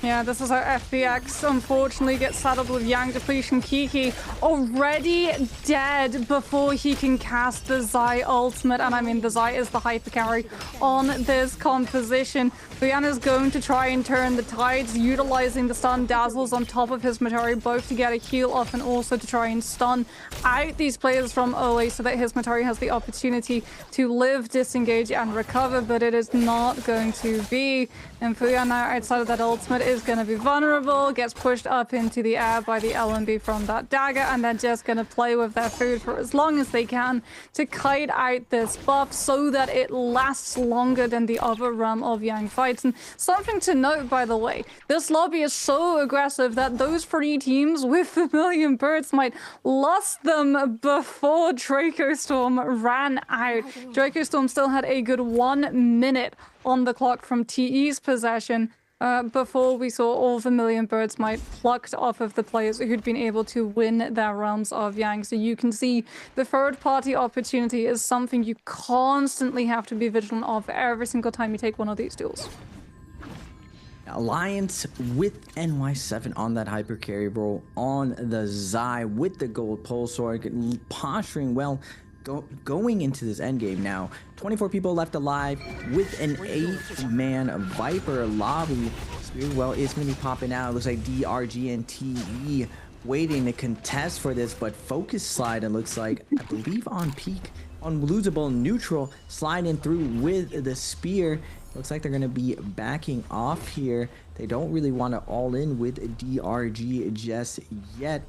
Yeah, this is how FBX unfortunately gets saddled with Yang Depletion. Kiki already dead before he can cast the Zai ultimate. And I mean, the Zai is the hyper carry on this composition. Fuyan is going to try and turn the tides, utilizing the stun dazzles on top of his Matari, both to get a heal off and also to try and stun out these players from OA so that his Matari has the opportunity to live, disengage, and recover. But it is not going to be. And Fuyan now outside of that ultimate is going to be vulnerable, gets pushed up into the air by the LMB from that dagger, and they're just going to play with their food for as long as they can to kite out this buff so that it lasts longer than the other realm of Yang fights. And something to note, by the way, this lobby is so aggressive that those 3 teams with the million birds might lost them before Draco Storm ran out. Draco Storm still had a good 1 minute on the clock from TE's possession before we saw all the million birds might plucked off of the players who'd been able to win their realms of Yang. So you can see the third party opportunity is something you constantly have to be vigilant of every single time you take one of these duels. Alliance with NY7 on that hyper carry role on the Zai with the gold pulse sword, posturing well. Going into this endgame now, 24 people left alive with an 8-man Viper lobby. Spearwell is going to be popping out. It looks like DRG and TE waiting to contest for this, but focus slide, it looks like, I believe on Peak, on losable neutral, sliding through with the spear. Looks like they're going to be backing off here. They don't really want to all in with DRG just yet.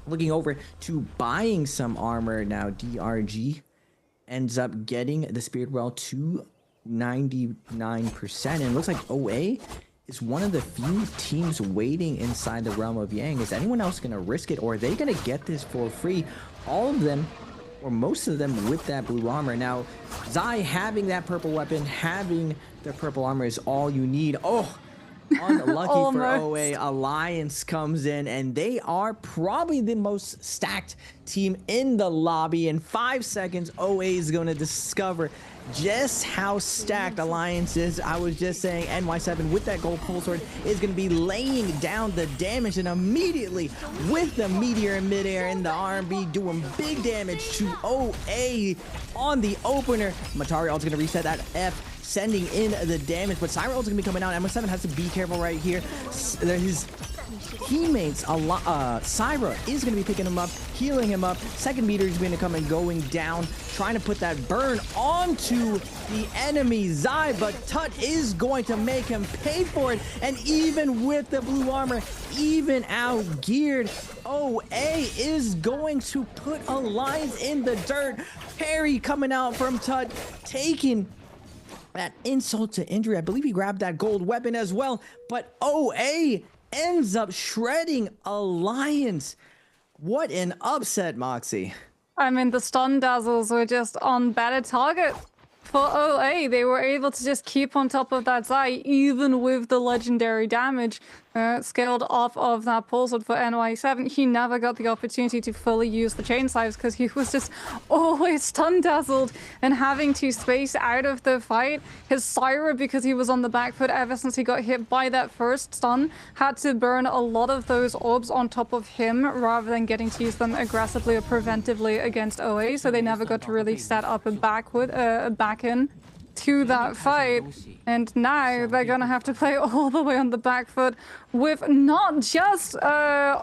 Looking over to buying some armor now. DRG ends up getting the Spirit Well to 99%. And it looks like OA is one of the few teams waiting inside the realm of Yang. Is anyone else going to risk it, or are they going to get this for free? All of them, or most of them, with that blue armor. Now, Zai having that purple weapon, having the purple armor is all you need. Oh, unlucky for OA. Alliance comes in, and they are probably the most stacked team in the lobby. In 5 seconds, OA is going to discover just how stacked Alliance is. I was just saying NY7 with that gold pole sword is going to be laying down the damage, and immediately with the meteor in midair and the RMB doing big damage to OA on the opener. Matari also going to reset that F, sending in the damage, but Cyro is going to be coming out. NY7 has to be careful right here. His teammates, Cyro is going to be picking him up, healing him up. Second meter is going to come and going down, trying to put that burn onto the enemy Zai, but Tut is going to make him pay for it. And even with the blue armor, even out geared, OA is going to put Alliance in the dirt. Parry coming out from Tut, taking that insult to injury. I believe he grabbed that gold weapon as well, but OA ends up shredding Alliance. What an upset, Moxie. I mean, the stun dazzles were just on better target for OA, they were able to just keep on top of that Zai, even with the legendary damage scaled off of that pulsar for NY7. He never got the opportunity to fully use the chain size because he was just always stun dazzled and having to space out of the fight. His Syra, because he was on the back foot ever since he got hit by that first stun, had to burn a lot of those orbs on top of him rather than getting to use them aggressively or preventively against OA, so they never got to really set up a back in to that fight. And now they're gonna have to play all the way on the back foot with not just there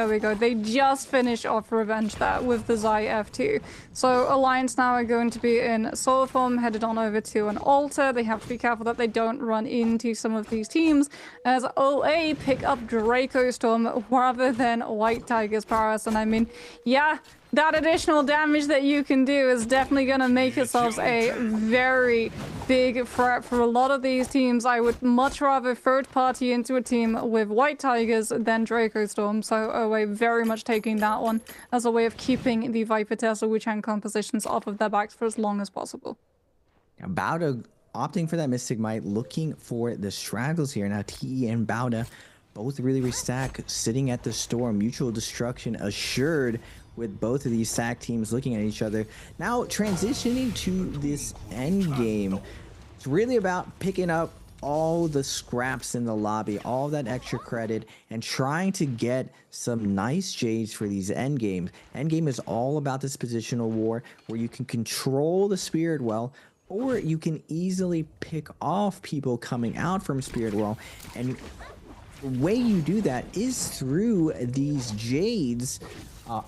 we go, they just finished off Revenge that with the Zai F2. So Alliance now are going to be in soul form, headed on over to an altar. They have to be careful that they don't run into some of these teams as OA pick up Draco Storm rather than White Tiger's prowess. And I mean, yeah, that additional damage that you can do is definitely going to make yourselves a very big threat for a lot of these teams. I would much rather third party into a team with White Tigers than Draco Storm. So OA very much taking that one as a way of keeping the Viper Tesla Wuchang compositions off of their backs for as long as possible. Bauda opting for that Mystic Might, looking for the straggles here. Now TE and Bauda both really restack, sitting at the storm. Mutual destruction assured with both of these SAC teams looking at each other. Now transitioning to this end game, it's really about picking up all the scraps in the lobby, all that extra credit, and trying to get some nice Jades for these end games. End game is all about this positional war where you can control the Spirit Well, or you can easily pick off people coming out from Spirit Well. And the way you do that is through these Jades,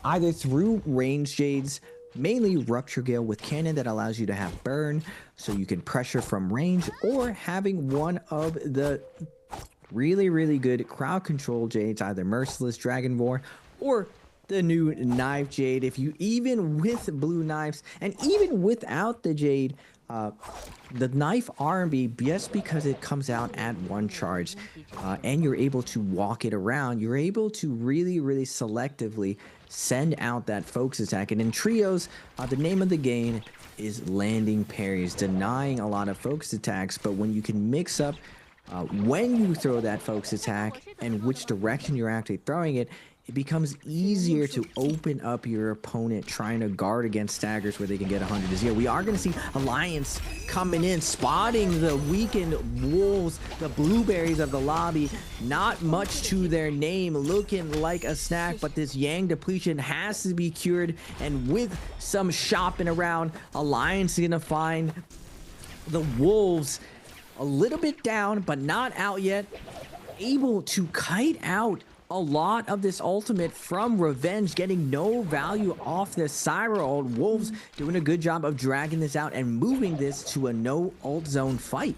either through range Jades, mainly Rupture Gale with cannon that allows you to have burn so you can pressure from range, or having one of the really good crowd control Jades, either Merciless, Dragonvore, or the new Knife Jade. If you, even with blue knives and even without the Jade, the Knife RMB, just because it comes out at one charge and you're able to walk it around, you're able to really selectively send out that focus attack. And in trios, the name of the game is landing parries, denying a lot of focus attacks. But when you can mix up when you throw that focus attack and which direction you're actually throwing it, it becomes easier to open up your opponent trying to guard against staggers where they can get 100 to 0. We are going to see Alliance coming in, spotting the weakened wolves, the blueberries of the lobby. Not much to their name, looking like a snack, but this Yang depletion has to be cured. And with some shopping around, Alliance is going to find the wolves a little bit down, but not out yet, able to kite out a lot of this ultimate from Revenge, getting no value off this Syra ult. Wolves doing a good job of dragging this out and moving this to a no ult zone fight.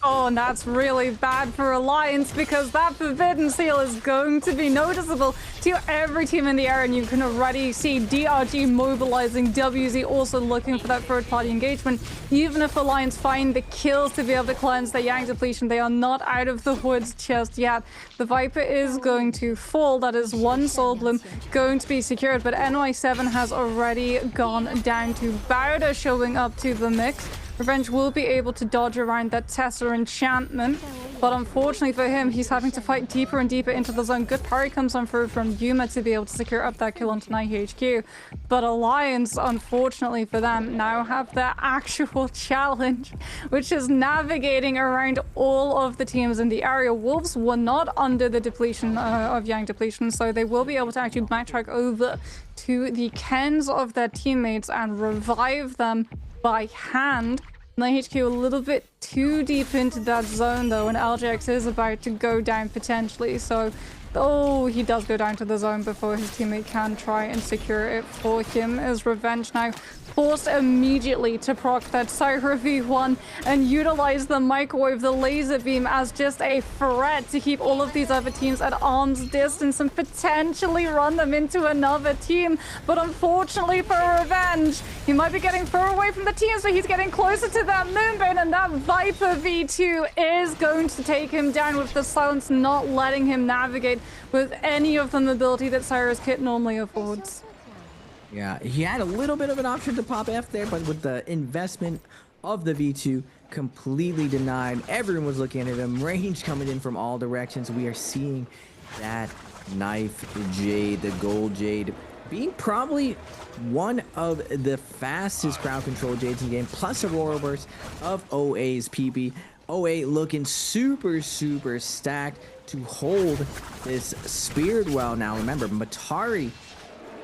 Oh, and that's really bad for Alliance because that Forbidden Seal is going to be noticeable to every team in the area, and you can already see DRG mobilizing, WZ also looking for that third-party engagement. Even if Alliance find the kills to be able to cleanse the Yang depletion, they are not out of the woods just yet. The Viper is going to fall. That is one Soul Bloom going to be secured, but NY7 has already gone down to Bauda showing up to the mix. Revenge will be able to dodge around that Tesla enchantment, but unfortunately for him, he's having to fight deeper and deeper into the zone. Good parry comes on through from Yuma to be able to secure up that kill onto HQ. But Alliance, unfortunately for them, now have their actual challenge, which is navigating around all of the teams in the area. Wolves were not under the depletion of Yang depletion, so they will be able to actually backtrack over to the Kens of their teammates and revive them by hand. HQ a little bit too deep into that zone though, and LJX is about to go down potentially. So, oh, he does go down to the zone before his teammate can try and secure it for him. As Revenge now forced immediately to proc that Syra V1 and utilize the microwave, the laser beam, as just a threat to keep all of these other teams at arm's distance and potentially run them into another team. But unfortunately for Revenge, he might be getting far away from the teams, but he's getting closer to that Moonbane, and that Viper V2 is going to take him down with the silence not letting him navigate with any of the mobility that Syra's kit normally affords. Yeah, he had a little bit of an option to pop F there, but with the investment of the V2, completely denied. Everyone was looking at him. Range coming in from all directions. We are seeing that knife jade, the gold jade, being probably one of the fastest crowd control jades in the game, plus Aurora Burst of OA's PP. OA looking super stacked to hold this Spirit Well. Now remember, Matari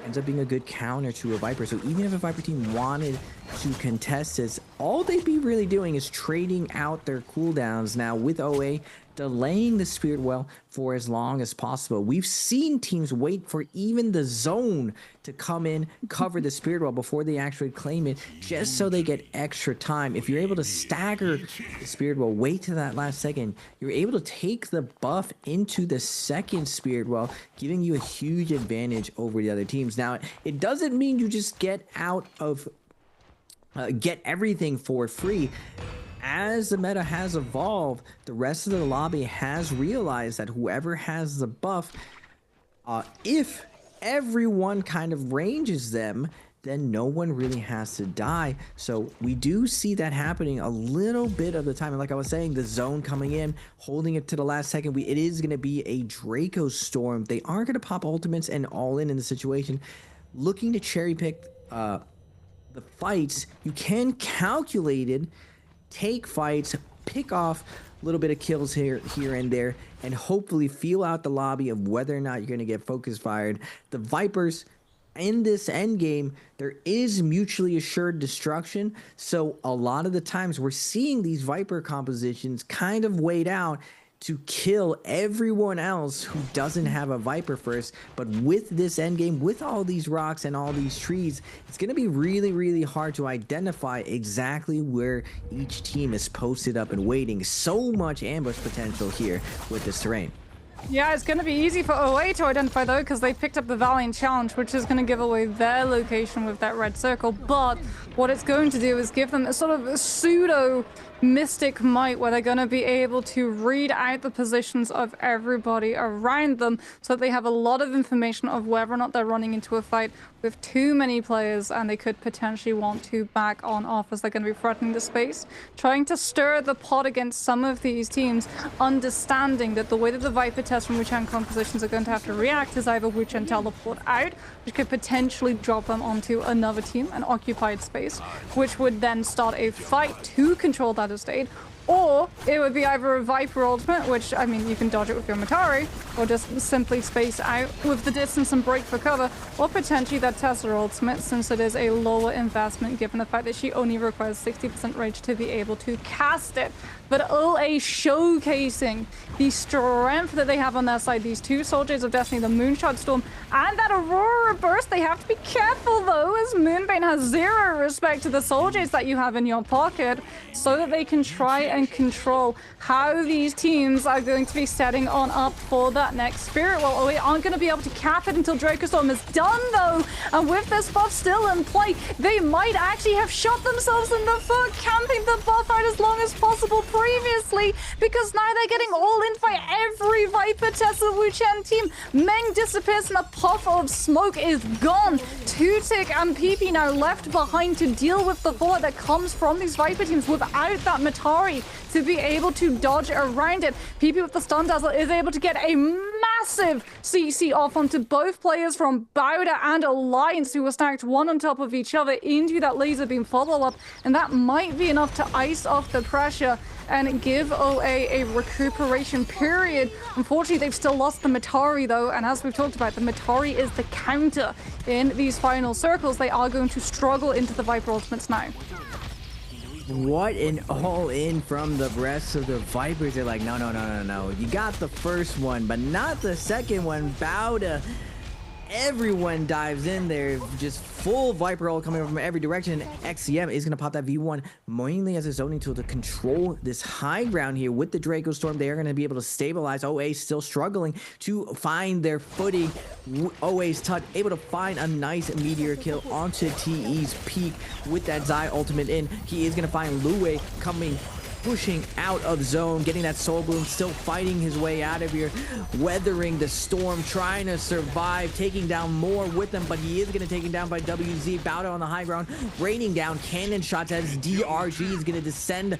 ends up being a good counter to a Viper, so even if a Viper team wanted to contest this, all they'd be really doing is trading out their cooldowns. Now with OA delaying the Spirit Well for as long as possible, we've seen teams wait for even the zone to come in, cover the Spirit Well before they actually claim it, just so they get extra time. If you're able to stagger the Spirit Well, wait to that last second, you're able to take the buff into the second Spirit Well, giving you a huge advantage over the other teams. Now, it doesn't mean you just get out of get everything for free. As the meta has evolved, the rest of the lobby has realized that whoever has the buff, if everyone kind of ranges them, then no one really has to die. So we do see that happening a little bit of the time. And like I was saying, the zone coming in, holding it to the last second. It is going to be a Draco Storm. They are going to pop ultimates and all in the situation, looking to cherry pick the fights. You can calculate it, take fights, pick off a little bit of kills here and there, and hopefully feel out the lobby of whether or not you're going to get focus fired. The Vipers in this end game, there is mutually assured destruction, so a lot of the times we're seeing these Viper compositions kind of wait out to kill everyone else who doesn't have a Viper first. But with this endgame, with all these rocks and all these trees, it's going to be really hard to identify exactly where each team is posted up and waiting. So much ambush potential here with this terrain. Yeah, it's going to be easy for OA to identify, though, because they picked up the Valiant Challenge, which is going to give away their location with that red circle. But what it's going to do is give them a sort of a pseudo mystic might, where they're going to be able to read out the positions of everybody around them, so that they have a lot of information of whether or not they're running into a fight with too many players, and they could potentially want to back on off as they're going to be threatening the space, trying to stir the pot against some of these teams, understanding that the way that the Viper test from Wuchen compositions are going to have to react is either Wuchen teleport out, which could potentially drop them onto another team, an occupied space, which would then start a fight to control that estate, or it would be either a Viper ultimate, which, I mean, you can dodge it with your Matari, or just simply space out with the distance and break for cover, or potentially that Tesla ultimate, since it is a lower investment given the fact that she only requires 60% rage to be able to cast it. But OA showcasing the strength that they have on their side. These two Soldiers of Destiny, the Moonshot Storm and that Aurora Burst. They have to be careful, though, as Moonbane has zero respect to the Soldiers that you have in your pocket, so that they can try and control how these teams are going to be setting on up for that next Spirit. Well, OA aren't going to be able to cap it until Draco Storm is done, though. And with this buff still in play, they might actually have shot themselves in the foot, camping the buff out as long as possible previously, because now they're getting all in by every Viper Tesla Wuchen team. Meng disappears and a puff of smoke is gone. Tutik and PP now left behind to deal with the fallout that comes from these Viper teams without that Matari to be able to dodge around it. PP with the Stun Dazzle is able to get a massive CC off onto both players from Bowder and Alliance, who were stacked one on top of each other into that laser beam follow-up, and that might be enough to ice off the pressure and give OA a recuperation period. Unfortunately, they've still lost the Matari, though, and as we've talked about, the Matari is the counter in these final circles. They are going to struggle into the Viper ultimates now. What an all-in from the rest of the Vipers. They're like, no. You got the first one, but not the second one. Bowda. Everyone dives in there, just full Viper ult coming from every direction. XCM is going to pop that V1 mainly as a zoning tool to control this high ground here with the Draco Storm. They are going to be able to stabilize. OA still struggling to find their footing. OA's touch able to find a nice meteor kill onto TE's peak with that Zai ultimate in. He is going to find Lue coming pushing out of zone, getting that Soul Bloom, still fighting his way out of here, weathering the storm, trying to survive, taking down more with them, but he is going to take him down by WZ. Bowda on the high ground, raining down cannon shots as DRG is going to descend,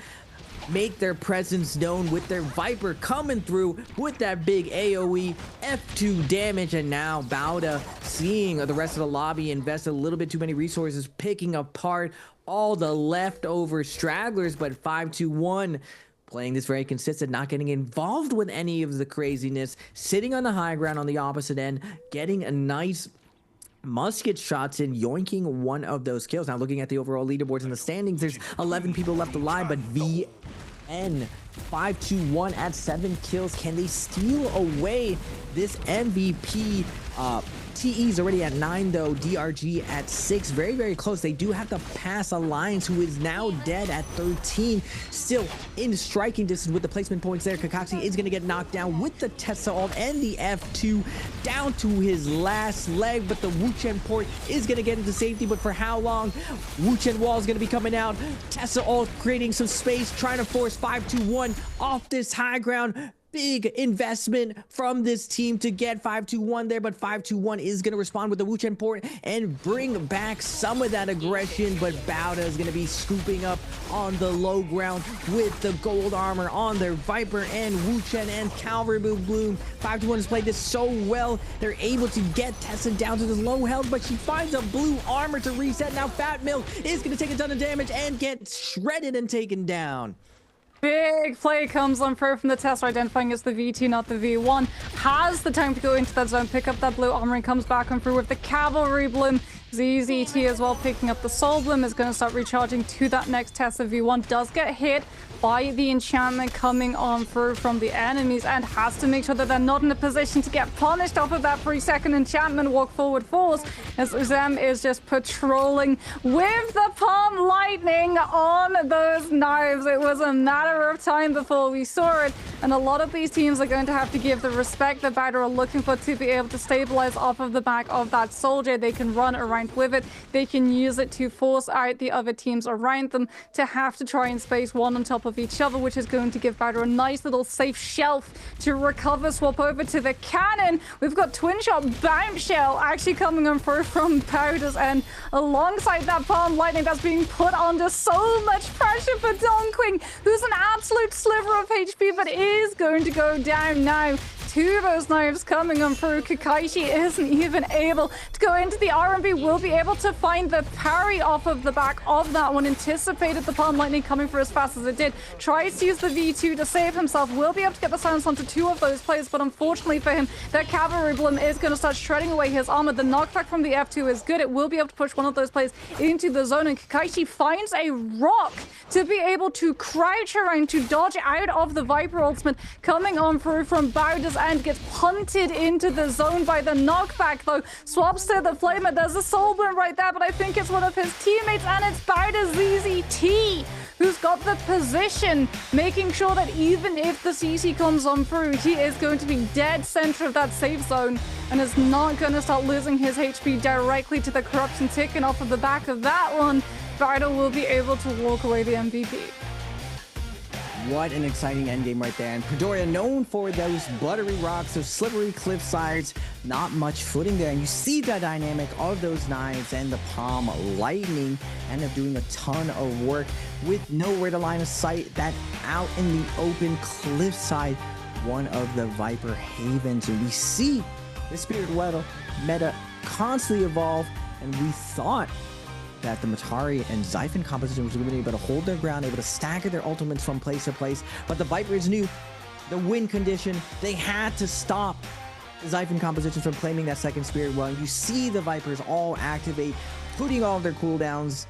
make their presence known with their Viper coming through with that big AoE F2 damage. And now Bowda, seeing the rest of the lobby invest a little bit too many resources, picking apart all the leftover stragglers, but 521 playing this very consistent, not getting involved with any of the craziness, sitting on the high ground on the opposite end, getting a nice musket shots in, yoinking one of those kills. Now looking at the overall leaderboards in the standings, there's 11 people left alive, but VN 521 at 7 kills. Can they steal away this MVP? TE's already at 9 though, DRG at 6, very, very close. They do have to pass Alliance, who is now dead at 13, still in striking distance with the placement points there. Kakashi is going to get knocked down with the Tessa ult and the F2 down to his last leg, but the Wuchen port is going to get into safety, but for how long? Wuchen wall is going to be coming out. Tessa ult creating some space, trying to force 521 off this high ground. Big investment from this team to get 521 there, but 521 is going to respond with the Wuchen port and bring back some of that aggression, but Bowda is going to be scooping up on the low ground with the gold armor on their Viper and Wuchen and Cavalry Bloom. 521 has played this so well. They're able to get Tessa down to this low health, but she finds a blue armor to reset. Now Fat Milk is going to take a ton of damage and get shredded and taken down. Big play comes on through from the Tessa, identifying as the V2, not the V1. Has the time to go into that zone, pick up that blue armor, and comes back on through with the Cavalry Bloom. ZZT as well, picking up the Soul Bloom, is going to start recharging to that next Tessa. V1 does get hit by the enchantment coming on through from the enemies and has to make sure that they're not in a position to get punished off of that 3-second enchantment walk forward force, as Zem is just patrolling with the palm lightning on those knives. It was a matter of time before we saw it, and a lot of these teams are going to have to give the respect that Bowda are looking for to be able to stabilize off of the back of that soldier. They can run around with it, they can use it to force out the other teams around them to have to try and space one on top of each other, which is going to give Bowda a nice little safe shelf to recover. Swap over to the cannon. We've got twin shot bounce shell actually coming on through from Bowda's end, alongside that palm lightning that's being put under so much pressure for Donkwing, who's an absolute sliver of HP, but is going to go down now. Two of those knives coming on through. Kakashi isn't even able to go into the R&B. Will be able to find the parry off of the back of that one. Anticipated the palm lightning coming through as fast as it did. Tries to use the V2 to save himself. Will be able to get the silence onto two of those players, but unfortunately for him, that Cavalry Bloom is going to start shredding away his armor. The knockback from the F2 is good. It will be able to push one of those players into the zone, and Kakashi finds a rock to be able to crouch around to dodge out of the Viper ultimate coming on through from Bowda's end. Gets punted into the zone by the knockback though. Swaps to the Flamer. There's a Soul Bloom right there, but I think it's one of his teammates, and it's Bowda's ZZT who's got the position, making sure that even if the CC comes on through, he is going to be dead center of that safe zone and is not going to start losing his HP directly to the corruption ticking off of the back of that one. Bowda will be able to walk away the MVP. What an exciting endgame right there. And Predoria, known for those buttery rocks, those slippery cliff sides, not much footing there. And you see the dynamic of those knives and the palm lightning end up doing a ton of work with nowhere to line of sight. That out in the open cliffside, one of the Viper havens. And we see the Spirit Weddle meta constantly evolve, and we thought that the Matari and Xiphon composition was going to be able to hold their ground, able to stagger their ultimates from place to place. But the Vipers knew the win condition. They had to stop the Xiphon composition from claiming that second Spirit Well. You see the Vipers all activate, putting all of their cooldowns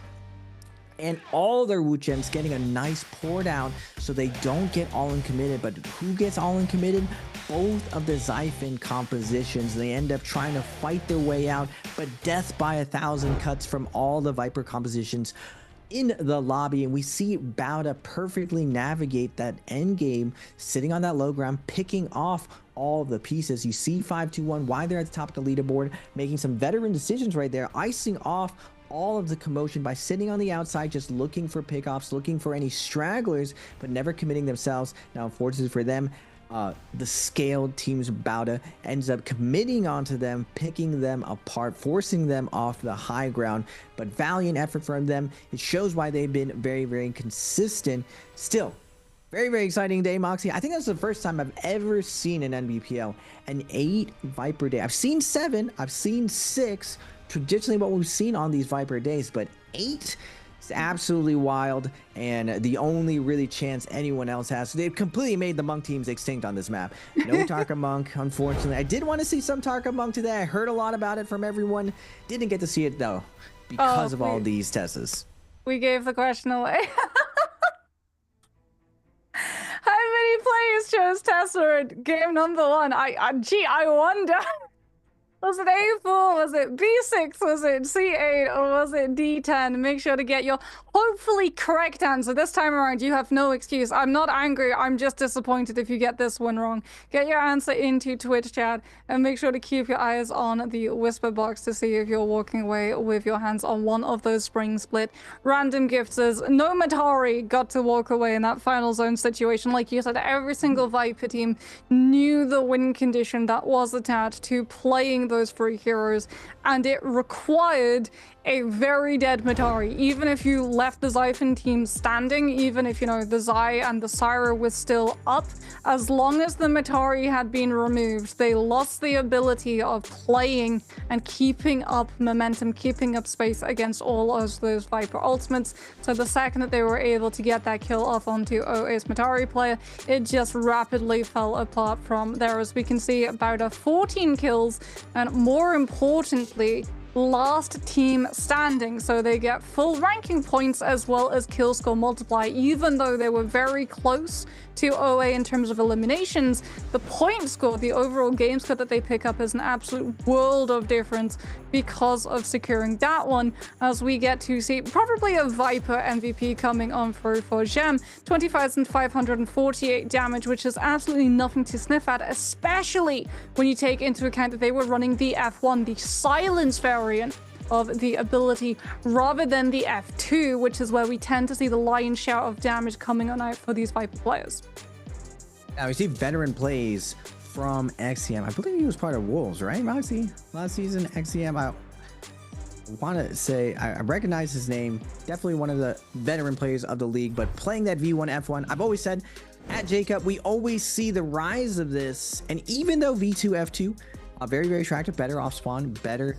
and all their Wuchens getting a nice pour down so they don't get all in committed. But who gets all in committed? Both of the Xiphon compositions. They end up trying to fight their way out, but death by 1,000 cuts from all the Viper compositions in the lobby. And we see Bowda perfectly navigate that end game, sitting on that low ground, picking off all the pieces. You see 521, why they're at the top of the leaderboard, making some veteran decisions right there, icing off all of the commotion by sitting on the outside, just looking for pickoffs, looking for any stragglers, but never committing themselves. Now, unfortunately for them, the scaled team's Bauda ends up committing onto them, picking them apart, forcing them off the high ground. But valiant effort from them. It shows why they've been very, very consistent. Still, very, very exciting day, Moxie. I think that's the first time I've ever seen an NBPL an 8 Viper day. I've seen 7, I've seen 6, traditionally what we've seen on these Viper days, but 8 is absolutely wild, and the only really chance anyone else has. So they've completely made the Monk teams extinct on this map. No Tarka Monk, unfortunately. I did want to see some Tarka Monk today. I heard a lot about it from everyone. Didn't get to see it though, because of all these tests. We gave the question away. How many players chose Tesla at game number 1? I wonder. Was it A4? Was it B6? Was it C8? Or was it D10? Make sure to get your hopefully correct answer. This time around, you have no excuse. I'm not angry. I'm just disappointed if you get this one wrong. Get your answer into Twitch chat and make sure to keep your eyes on the whisper box to see if you're walking away with your hands on one of those spring split random gifters. No Matari got to walk away in that final zone situation. Like you said, every single Viper team knew the win condition that was attached to playing those free heroes, and it required a very dead Matari. Even if you left the Xiphon team standing, even if, you know, the Xi and the Syra was still up, as long as the Matari had been removed, they lost the ability of playing and keeping up momentum, keeping up space against all of those Viper ultimates. So the second that they were able to get that kill off onto OA's Matari player, it just rapidly fell apart from there. As we can see, about 14 kills, and more importantly, last team standing, so they get full ranking points as well as kill score multiply. Even though they were very close to OA in terms of eliminations, the point score, the overall game score that they pick up is an absolute world of difference because of securing that one, as we get to see probably a Viper MVP coming on through for Gem. 20,548 damage, which is absolutely nothing to sniff at, especially when you take into account that they were running the F1, the silence variant of the ability, rather than the F2, which is where we tend to see the lion's share of damage coming on out for these Viper players. Now we see veteran plays from XCM. I believe he was part of Wolves, right, Moxie? Last season, XCM. I want to say I recognize his name. Definitely one of the veteran players of the league, but playing that V1 F1, I've always said at Jacob, we always see the rise of this. And even though V2 F2, very, very attractive, better off spawn, better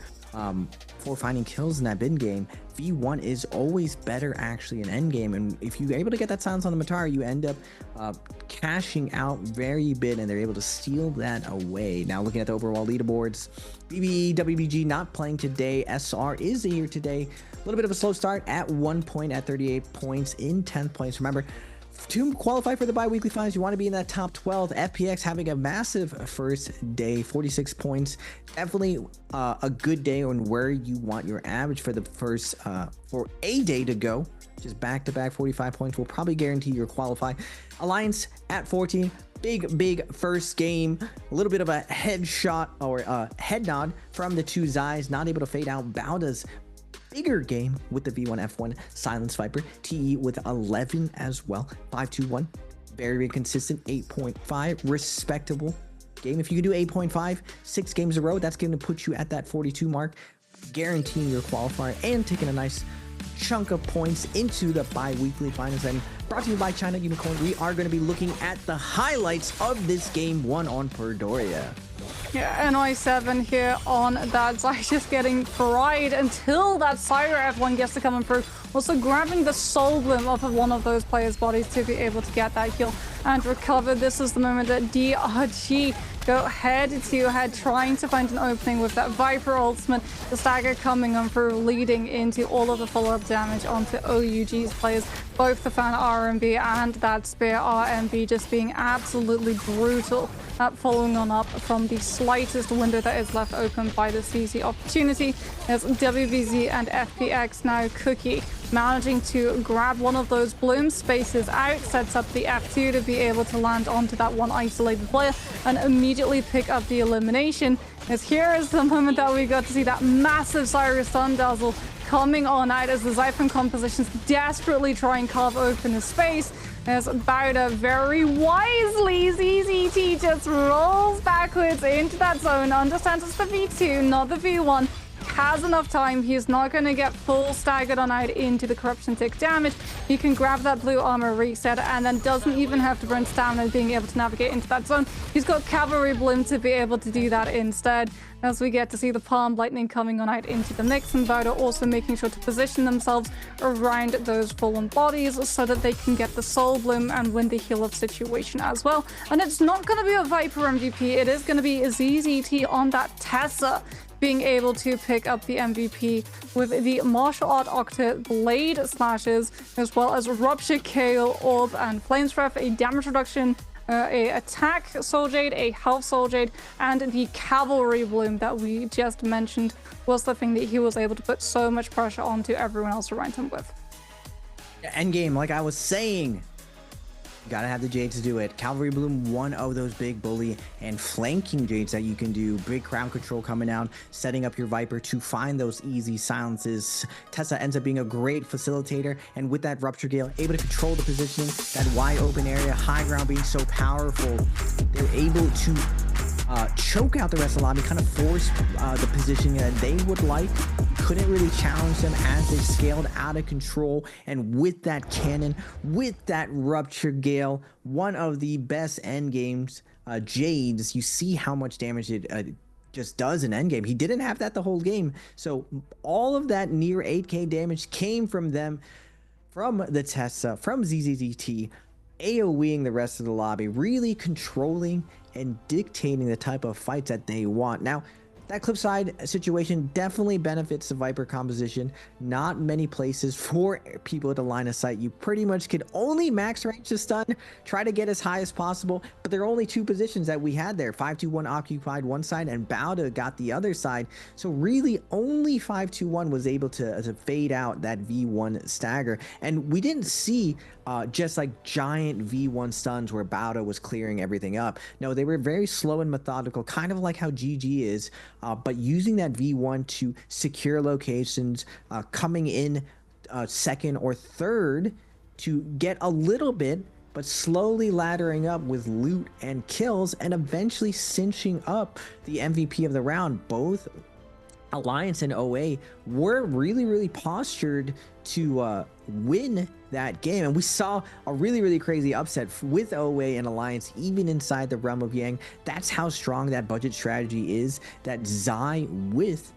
for finding kills in that bin game, V1 is always better actually in end game. And if you're able to get that silence on the Matari, you end up cashing out very big, and they're able to steal that away. Now looking at the overall leaderboards, BBE, WBG not playing today. SR is here today. A little bit of a slow start at 1 point at 38 points in 10th place. Remember, to qualify for the bi-weekly finals, you want to be in that top 12. FPX having a massive first day, 46 points. Definitely a good day on where you want your average for the first, for a day to go. Just back-to-back 45 points will probably guarantee your qualify. Alliance at 14. Big first game. A little bit of a headshot or a head nod from the two Zis. Not able to fade out Bauda's bigger game with the V1 F1 Silence Viper. TE with 11 as well. 5-2-1. Very, very consistent. 8.5. Respectable game. If you can do 8.5, 6 games in a row, that's going to put you at that 42 mark, guaranteeing your qualifier and taking a nice chunk of points into the bi-weekly finals. And brought to you by China Unicorn, we are going to be looking at the highlights of this game 1 on Perdoria. Yeah, NY7 here on that side, just getting fried until that Syra F1 gets to come through. Also grabbing the soul bloom off of one of those players' bodies to be able to get that heal and recover. This is the moment that DRG go head to head, trying to find an opening with that Viper ultimate. The stagger coming on through, leading into all of the follow-up damage onto OUG's players. Both the fan RMB and that Spear RMB just being absolutely brutal at following on up from the slightest window that is left open by the CC opportunity. As WBZ and FPX now Cookie managing to grab one of those bloom spaces out, sets up the F2 to be able to land onto that one isolated player and immediately pick up the elimination. As here is the moment that we got to see that massive Cyrus Sun Dazzle coming on out as the Xiphon compositions desperately try and carve open his space. As Bowder very wisely, ZZT just rolls backwards into that zone, understands it's the V2, not the V1. Has enough time. He's not going to get full staggered on out into the corruption tick damage. He can grab that blue armor reset and then doesn't even have to burn stamina being able to navigate into that zone. He's got cavalry bloom to be able to do that instead, as we get to see the palm lightning coming on out into the mix, and Bowder also making sure to position themselves around those fallen bodies so that they can get the soul bloom and win the heal up situation as well. And it's not going to be a Viper MVP, it is going to be a ZZT on that Tessa being able to pick up the MVP with the martial art octa blade slashes, as well as rupture, kale, orb, and flames breath, a damage reduction, a attack soul jade, a health soul jade, and the cavalry bloom that we just mentioned was the thing that he was able to put so much pressure onto everyone else around him with. Endgame, like I was saying, gotta have the Jades to do it. Cavalry Bloom, one of those big bully and flanking Jades that you can do. Big crowd control coming down, setting up your Viper to find those easy silences. Tessa ends up being a great facilitator, and with that Rupture Gale, able to control the positioning, that wide open area, high ground being so powerful. They're able to choke out the rest of the lobby, kind of force the positioning that they would like. Couldn't really challenge them as they scaled out of control. And with that cannon, with that Rupture Gale, one of the best end games, Jades, you see how much damage it just does in endgame. He didn't have that the whole game. So all of that near 8k damage came from them, from the Tessa, from ZZT, AoEing the rest of the lobby, really controlling and dictating the type of fights that they want. Now, that cliffside situation definitely benefits the Viper composition. Not many places for people to line of sight. You pretty much could only max range the stun, try to get as high as possible, but there are only two positions that we had there. 521 occupied one side and Bowda got the other side. So really only 521 was able to fade out that V1 stagger. And we didn't see just like giant V1 stuns where Bowda was clearing everything up. No, they were very slow and methodical, kind of like how GG is, but using that V1 to secure locations, coming in second or third to get a little bit, but slowly laddering up with loot and kills, and eventually cinching up the MVP of the round. Both Alliance and OA were really postured to win that game, and we saw a really crazy upset with OA and Alliance even inside the realm of Yang. That's how strong that budget strategy is. That Zai with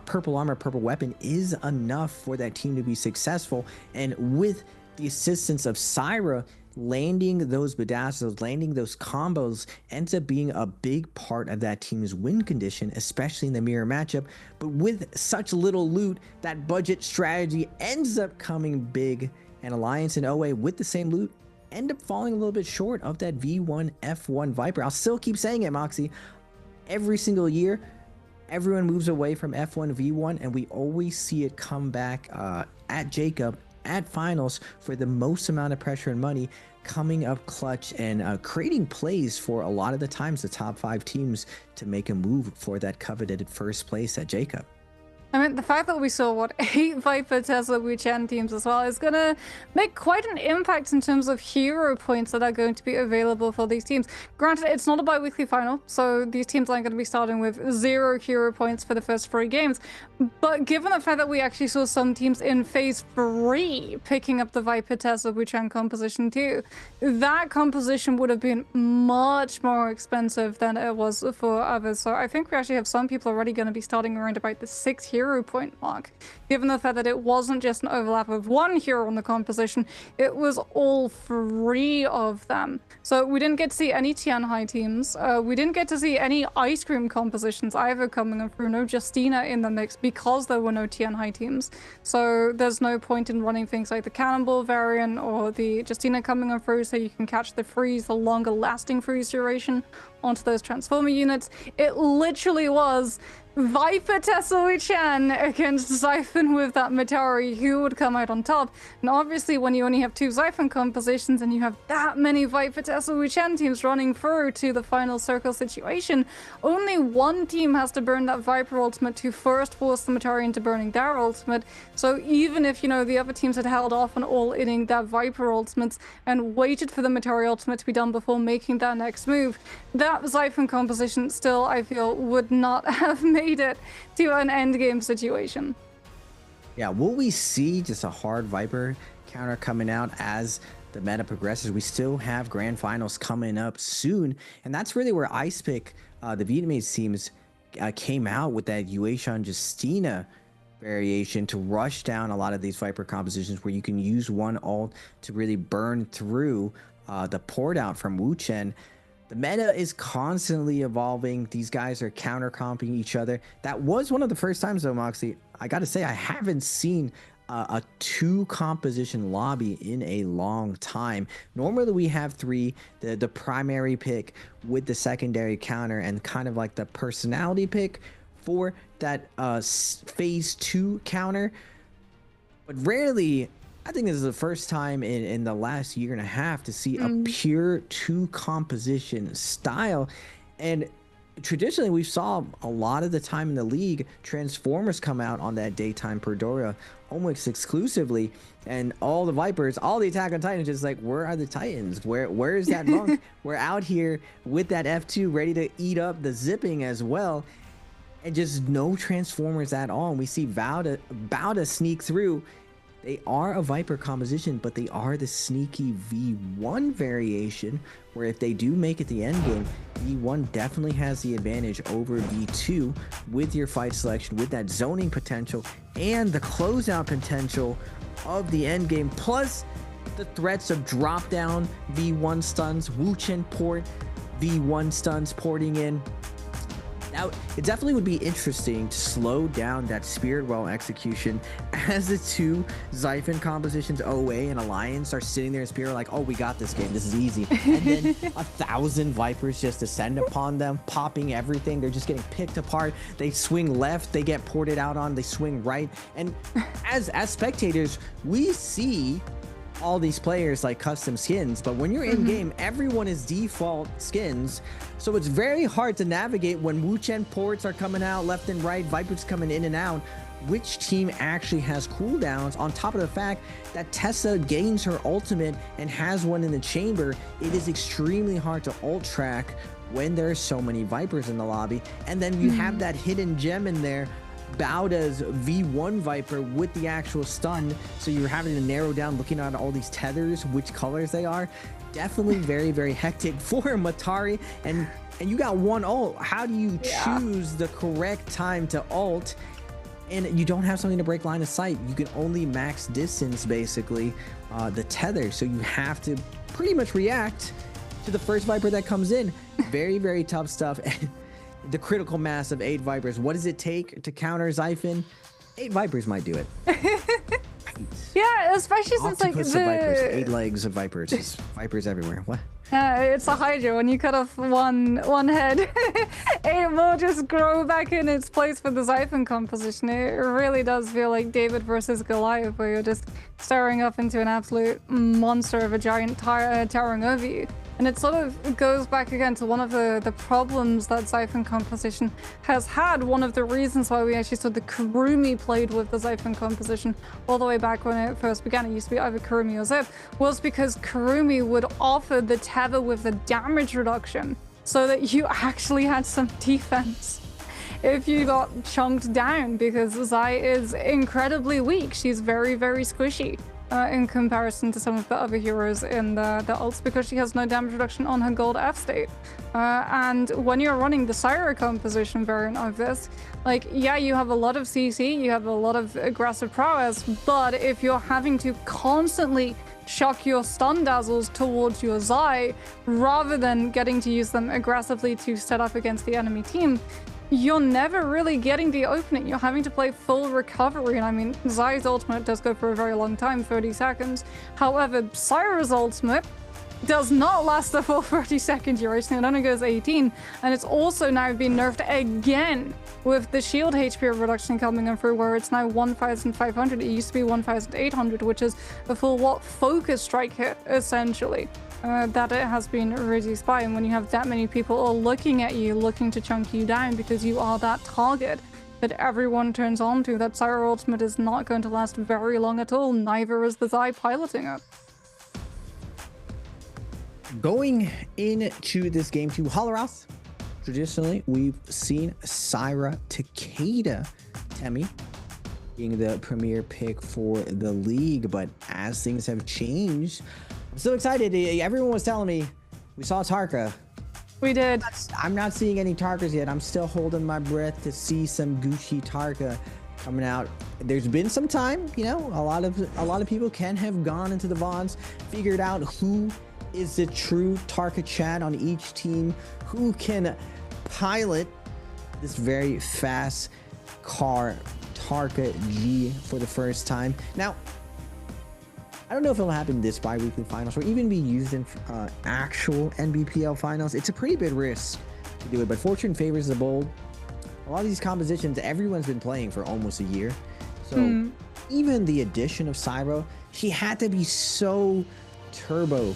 purple armor, purple weapon is enough for that team to be successful, and with the assistance of Syra, landing those bedazzles, landing those combos ends up being a big part of that team's win condition, especially in the mirror matchup. But with such little loot, that budget strategy ends up coming big, and Alliance and OA with the same loot end up falling a little bit short of that V1 F1 Viper. I'll still keep saying it, Moxie. Every single year, everyone moves away from F1 V1, and we always see it come back at Jacob at finals for the most amount of pressure and money, coming up clutch and creating plays for a lot of the times the top 5 teams to make a move for that coveted first place at Jacob. I mean, the fact that we saw, 8 Viper, Tesla, Wuchen teams as well is going to make quite an impact in terms of hero points that are going to be available for these teams. Granted, it's not a bi-weekly final, so these teams aren't going to be starting with 0 hero points for the first 3 games. But given the fact that we actually saw some teams in Phase 3 picking up the Viper, Tesla, Wuchen composition too, that composition would have been much more expensive than it was for others. So I think we actually have some people already going to be starting around about the 6 hero point mark, given the fact that it wasn't just an overlap of 1 hero on the composition, it was all 3 of them. So we didn't get to see any Tian High teams, we didn't get to see any ice cream compositions either coming through, no Justina in the mix because there were no Tian High teams. So there's no point in running things like the Cannonball variant or the Justina coming through so you can catch the freeze, the longer lasting freeze duration onto those transformer units. It literally was Viper Tessel-chan against Xiphon with that Matari, who would come out on top? And obviously when you only have 2 Xiphon compositions and you have that many Viper Tessel-chan teams running through to the final circle situation, only one team has to burn that Viper ultimate to first force the Matari into burning their ultimate. So even if, you know, the other teams had held off on all-inning that Viper ultimates and waited for the Matari ultimate to be done before making that next move, that Xiphon composition still, I feel, would not have made it to an endgame situation. Yeah, will we see just a hard Viper counter coming out as the meta progresses? We still have grand finals coming up soon, and that's really where Ice Pick, the Vietnamese teams, came out with that Yueshan Justina variation to rush down a lot of these Viper compositions where you can use one ult to really burn through the port out from Wu Chen. The meta is constantly evolving. These guys are counter-comping each other. That was one of the first times, though, Moxie. I gotta say, I haven't seen a 2-composition lobby in a long time. Normally, we have 3, the primary pick with the secondary counter and kind of like the personality pick for that phase 2 counter. But rarely, I think this is the first time in the last year and a half to see a pure 2-composition style. And traditionally, we saw a lot of the time in the league, Transformers come out on that daytime Perdora almost exclusively. And all the Vipers, all the Attack on Titans, just like, where are the Titans? Where is that monk? We're out here with that F2 ready to eat up the zipping as well. And just no Transformers at all. And we see Bauda sneak through. They are a Viper composition, but they are the sneaky V1 variation, where if they do make it the end game, V1 definitely has the advantage over V2 with your fight selection, with that zoning potential and the closeout potential of the end game, plus the threats of drop down V1 stuns, Wu Chen port, V1 stuns porting in. Now, it definitely would be interesting to slow down that Spirit Well execution as the 2 Xiphon compositions, OA and Alliance, are sitting there in Spirit like, oh, we got this game, this is easy. And then 1,000 Vipers just descend upon them, popping everything. They're just getting picked apart. They swing left, they get ported out on, they swing right. And as spectators, we see all these players like custom skins, but when you're in game, everyone is default skins, so it's very hard to navigate when Wu Chen ports are coming out left and right, Vipers coming in and out, which team actually has cooldowns. On top of the fact that Tessa gains her ultimate and has one in the chamber, it is extremely hard to ult track when there's so many Vipers in the lobby. And then you have that hidden gem in there, Bauda's V1 Viper with the actual stun, so you're having to narrow down looking at all these tethers, which colors they are. Definitely very, very hectic for Matari, and you got one ult. How do you choose the correct time to ult? And you don't have something to break line of sight. You can only max distance, basically, the tether, so you have to pretty much react to the first Viper that comes in. Very, very tough stuff. The critical mass of 8 Vipers. What does it take to counter Xiphon? 8 Vipers might do it. Yeah, especially since like Octopus of Vipers, 8 legs of Vipers. It's Vipers everywhere. What? It's a Hydra. When you cut off one head, it will just grow back in its place for the Xiphon composition. It really does feel like David versus Goliath, where you're just staring up into an absolute monster of a giant towering over you. And it sort of goes back again to one of the problems that Xiphon composition has had. One of the reasons why we actually saw the Kurumi played with the Xiphon composition all the way back when it first began, it used to be either Kurumi or Zip, was because Kurumi would offer the tether with the damage reduction so that you actually had some defense if you got chunked down, because Zai is incredibly weak. She's very, very squishy. In comparison to some of the other heroes in the ults, because she has no damage reduction on her gold F state. And when you're running the Syra composition variant of this, like, yeah, you have a lot of CC, you have a lot of aggressive prowess, but if you're having to constantly chuck your stun dazzles towards your Zai rather than getting to use them aggressively to set up against the enemy team, you're never really getting the opening. You're having to play full recovery. And I mean, Zai's ultimate does go for a very long time, 30 seconds. However, Syra's ultimate does not last the full 30-second duration. It only goes 18, and it's also now been nerfed again with the shield HP reduction coming in through, where it's now 1,500. It used to be 1,800, which is a full focus strike hit essentially. That it has been reduced by, and when you have that many people all looking at you, looking to chunk you down because you are that target that everyone turns on to, that Syra ultimate is not going to last very long at all. Neither is the Zai piloting it. Going into this game to Halaroth, traditionally we've seen Syra Takeda Temi being the premier pick for the league, but as things have changed, I'm so excited. Everyone was telling me we saw Tarka. We did. I'm not seeing any Tarkas yet. I'm still holding my breath to see some Gucci Tarka coming out. There's been some time, you know, a lot of people can have gone into the VODs, figured out who is the true Tarka Chad on each team, who can pilot this very fast car Tarka G for the first time. Now, I don't know if it'll happen this bi-weekly finals or even be used in actual NBPL finals. It's a pretty big risk to do it, but fortune favors the bold. A lot of these compositions, everyone's been playing for almost a year. So even the addition of Syra, she had to be so turbo,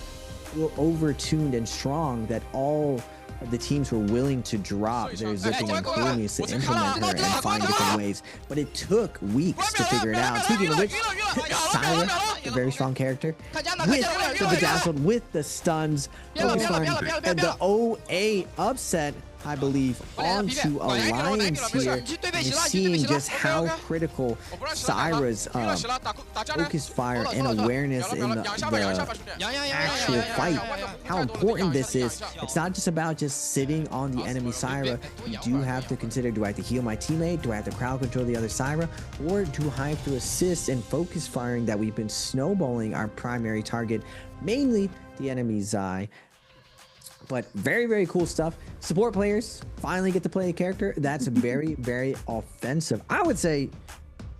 over-tuned and strong that all of the teams were willing to drop their zipping and coolness to implement her and find different ways. But it took weeks to figure it out. Speaking of which, Syra, a very strong character, with the bedazzled, with the stuns, focus farm, and the OA upset, I believe, onto Alliance here. And you're seeing just how critical Syra's focus fire and awareness in the actual fight, how important this is. It's not just about just sitting on the enemy Syra. You do have to consider, do I have to heal my teammate? Do I have to crowd control the other Syra? Or do I have to assist in focus firing that we've been snowballing our primary target, mainly the enemy Zai? But very, very cool stuff. Support players finally get to play a character that's very, very offensive. I would say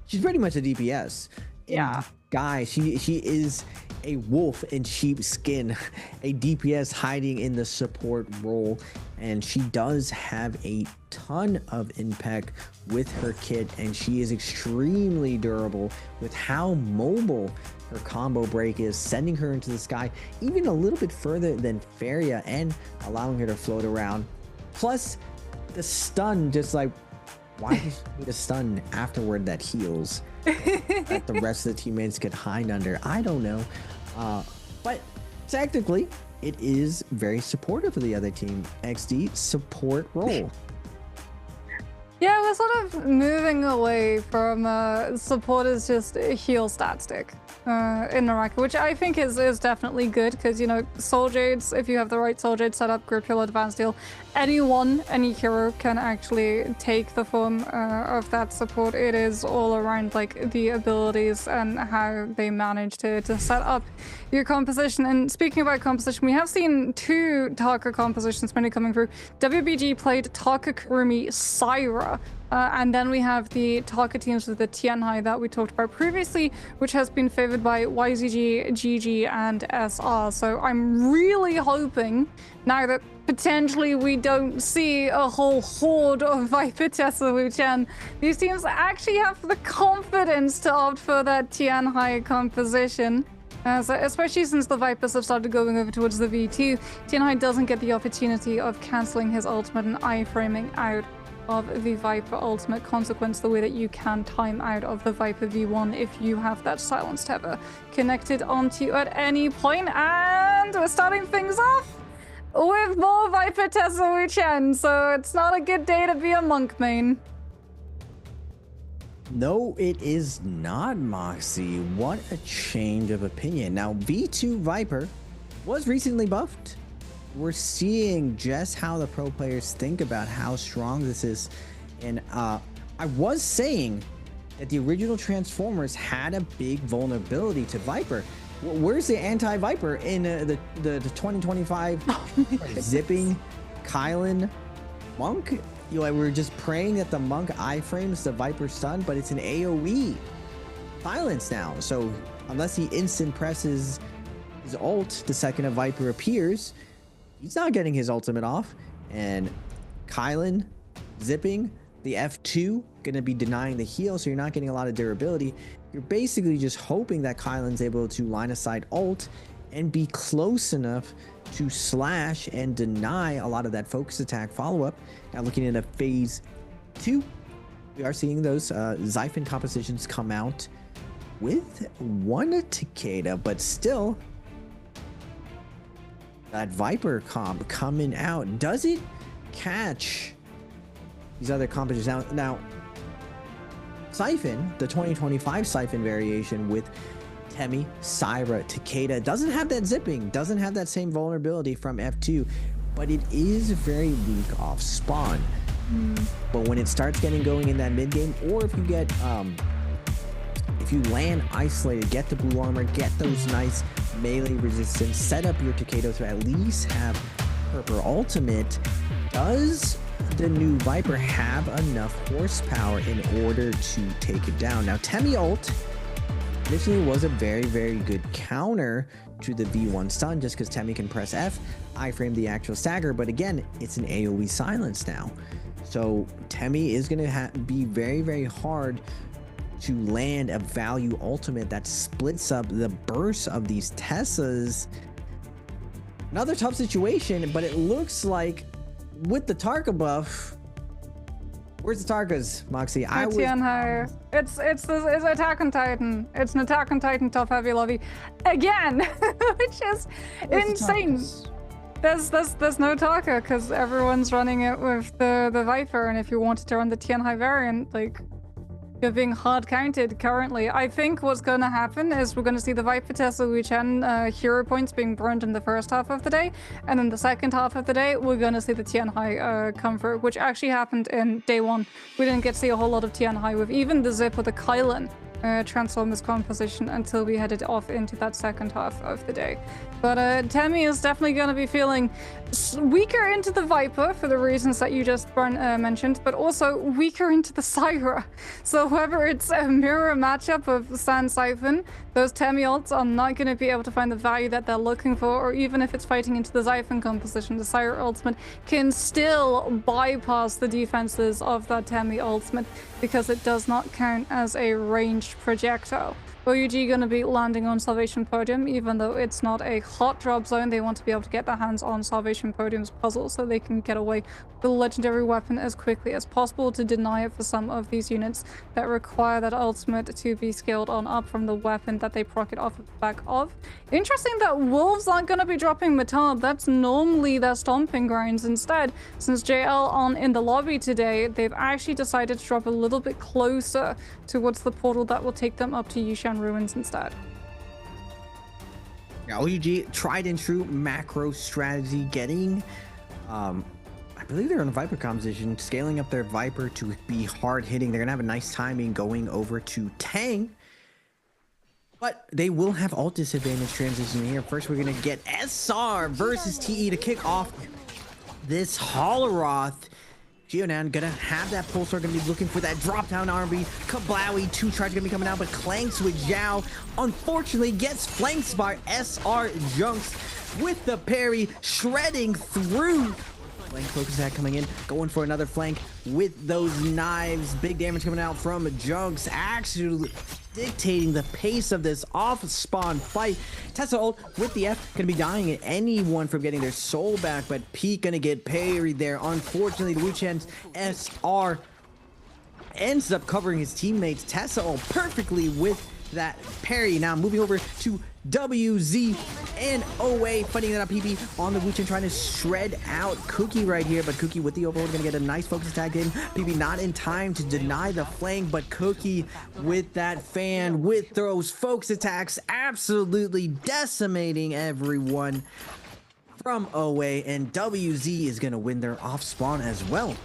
she's pretty much a DPS. Yeah. Guy, she is a wolf in sheep skin, a DPS hiding in the support role, and she does have a ton of impact with her kit, and she is extremely durable with how mobile her combo break is, sending her into the sky even a little bit further than Feria and allowing her to float around. Plus the stun, just like, why does she need a stun afterward that heals that the rest of the teammates could hide under? I don't know, but technically it is very supportive of the other team. XD support role. Yeah, we're sort of moving away from support as just a heal stat stick in NARAKA, which I think is definitely good, because, you know, Soul Jades, if you have the right Soul Jade setup, Grip Heal, Advanced Heal, any hero can actually take the form of that support. It is all around, like, the abilities and how they manage to set up your composition. And speaking about composition, we have seen two Tarka compositions mainly coming through. WBG played Tarka Kurumi Syra, and then we have the Tarka teams with the Tianhai that we talked about previously, which has been favored by YZG, GG, and SR. So I'm really hoping now that potentially we don't see a whole horde of Viper Tessa Wu-Chen, these teams actually have the confidence to opt for that Tianhai composition. So especially since the Vipers have started going over towards the V2, Tianhai doesn't get the opportunity of cancelling his ultimate and iframing out of the Viper ultimate consequence the way that you can time out of the Viper V1 if you have that silenced tether connected onto you at any point. And we're starting things off with more Viper Tessa Wu-Chen, so it's not a good day to be a monk main. No, it is not, Moxie. What a change of opinion. Now, V2 Viper was recently buffed. We're seeing just how the pro players think about how strong this is. And I was saying that the original Transformers had a big vulnerability to Viper. Where's the anti-Viper in the 2025 zipping Kylan Monk? You know, we're just praying that the Monk iframes the Viper stun, but it's an AoE silence now. So unless he instant presses his ult the second a Viper appears. He's not getting his ultimate off. And Kylan zipping the F2, going to be denying the heal, so you're not getting a lot of durability. You're basically just hoping that Kylan's able to line of sight ult and be close enough to slash and deny a lot of that focus attack follow-up. Now looking at a phase 2, we are seeing those Xiphon compositions come out with one Takeda, but still that Viper comp coming out. Does it catch these other compositions? Now Xiphon, the 2025 Xiphon variation with Temi, Syra, Takeda, doesn't have that zipping, doesn't have that same vulnerability from F2, but it is very weak off spawn. But when it starts getting going in that mid game, or if you get if you land isolated, get the blue armor, get those nice melee resistance, set up your Takeda to at least have purple ultimate, does the new Viper have enough horsepower in order to take it down? Now Temi ult initially was a very, very good counter to the V1 stun, just because Temi can press F, iframe the actual stagger, but again, it's an AoE silence now. So Temi is going to be very, very hard to land a value ultimate that splits up the burst of these Tessas. Another tough situation, but it looks like with the Tarka buff, where's the Tarkas, Moxie? It's Attack on Titan. It's an Attack on Titan top heavy lobby again, which is insane. There's no Tarka because everyone's running it with the Viper, and if you wanted to run the Tianhai variant, like, you're being hard counted currently. I think what's going to happen is we're going to see the Viper Tesla Wuchen hero points being burned in the first half of the day, and then the second half of the day we're going to see the Tianhai come through, which actually happened in day 1. We didn't get to see a whole lot of Tianhai with even the Zip or the Kylan Transformers composition until we headed off into that second half of the day. But Temi is definitely going to be feeling weaker into the Viper for the reasons that you just mentioned, but also weaker into the Syra. So whether it's a mirror matchup of Sand Xiphon, those Temi ults are not going to be able to find the value that they're looking for, or even if it's fighting into the Xiphon composition, the Syra ultimate can still bypass the defenses of that Temi ultimate because it does not count as a ranged projectile. OUG gonna be landing on Salvation Podium, even though it's not a hot drop zone. They want to be able to get their hands on Salvation Podium's puzzle so they can get away with the legendary weapon as quickly as possible to deny it for some of these units that require that ultimate to be scaled on up from the weapon that they proc it off of the back of. Interesting that Wolves aren't gonna be dropping Matab. That's normally their stomping grounds. Instead, since JL aren't in the lobby today, they've actually decided to drop a little bit closer towards the portal that will take them up to Yushan Ruins instead. Yeah, OUG tried and true macro strategy, getting I believe they're on a Viper composition, scaling up their Viper to be hard hitting. They're gonna have a nice timing going over to Tang, but they will have ult disadvantage transition here. First, we're gonna get SR versus TE to kick off this Holoroth. Geonan gonna have that pulsar, gonna be looking for that drop down RB. Kablawi, 2 tries gonna be coming out, but clanks with Zhao. Unfortunately, gets flanked by SR Junks with the parry, shredding through. Flank focus attack coming in, going for another flank with those knives. Big damage coming out from Junks, actually dictating the pace of this off-spawn fight. Tessa ult with the F gonna be dying at anyone from getting their soul back, but Pete gonna get parried there. Unfortunately, Wuchen's SR ends up covering his teammates. Tessa ult perfectly with that parry. Now moving over to WZ and OA fighting that up. PP on the Wuchen trying to shred out Cookie right here, but Cookie with the overload gonna get a nice focus attack in. PP not in time to deny the flank, but Cookie with that fan with those focus attacks absolutely decimating everyone from OA, and WZ is gonna win their off spawn as well.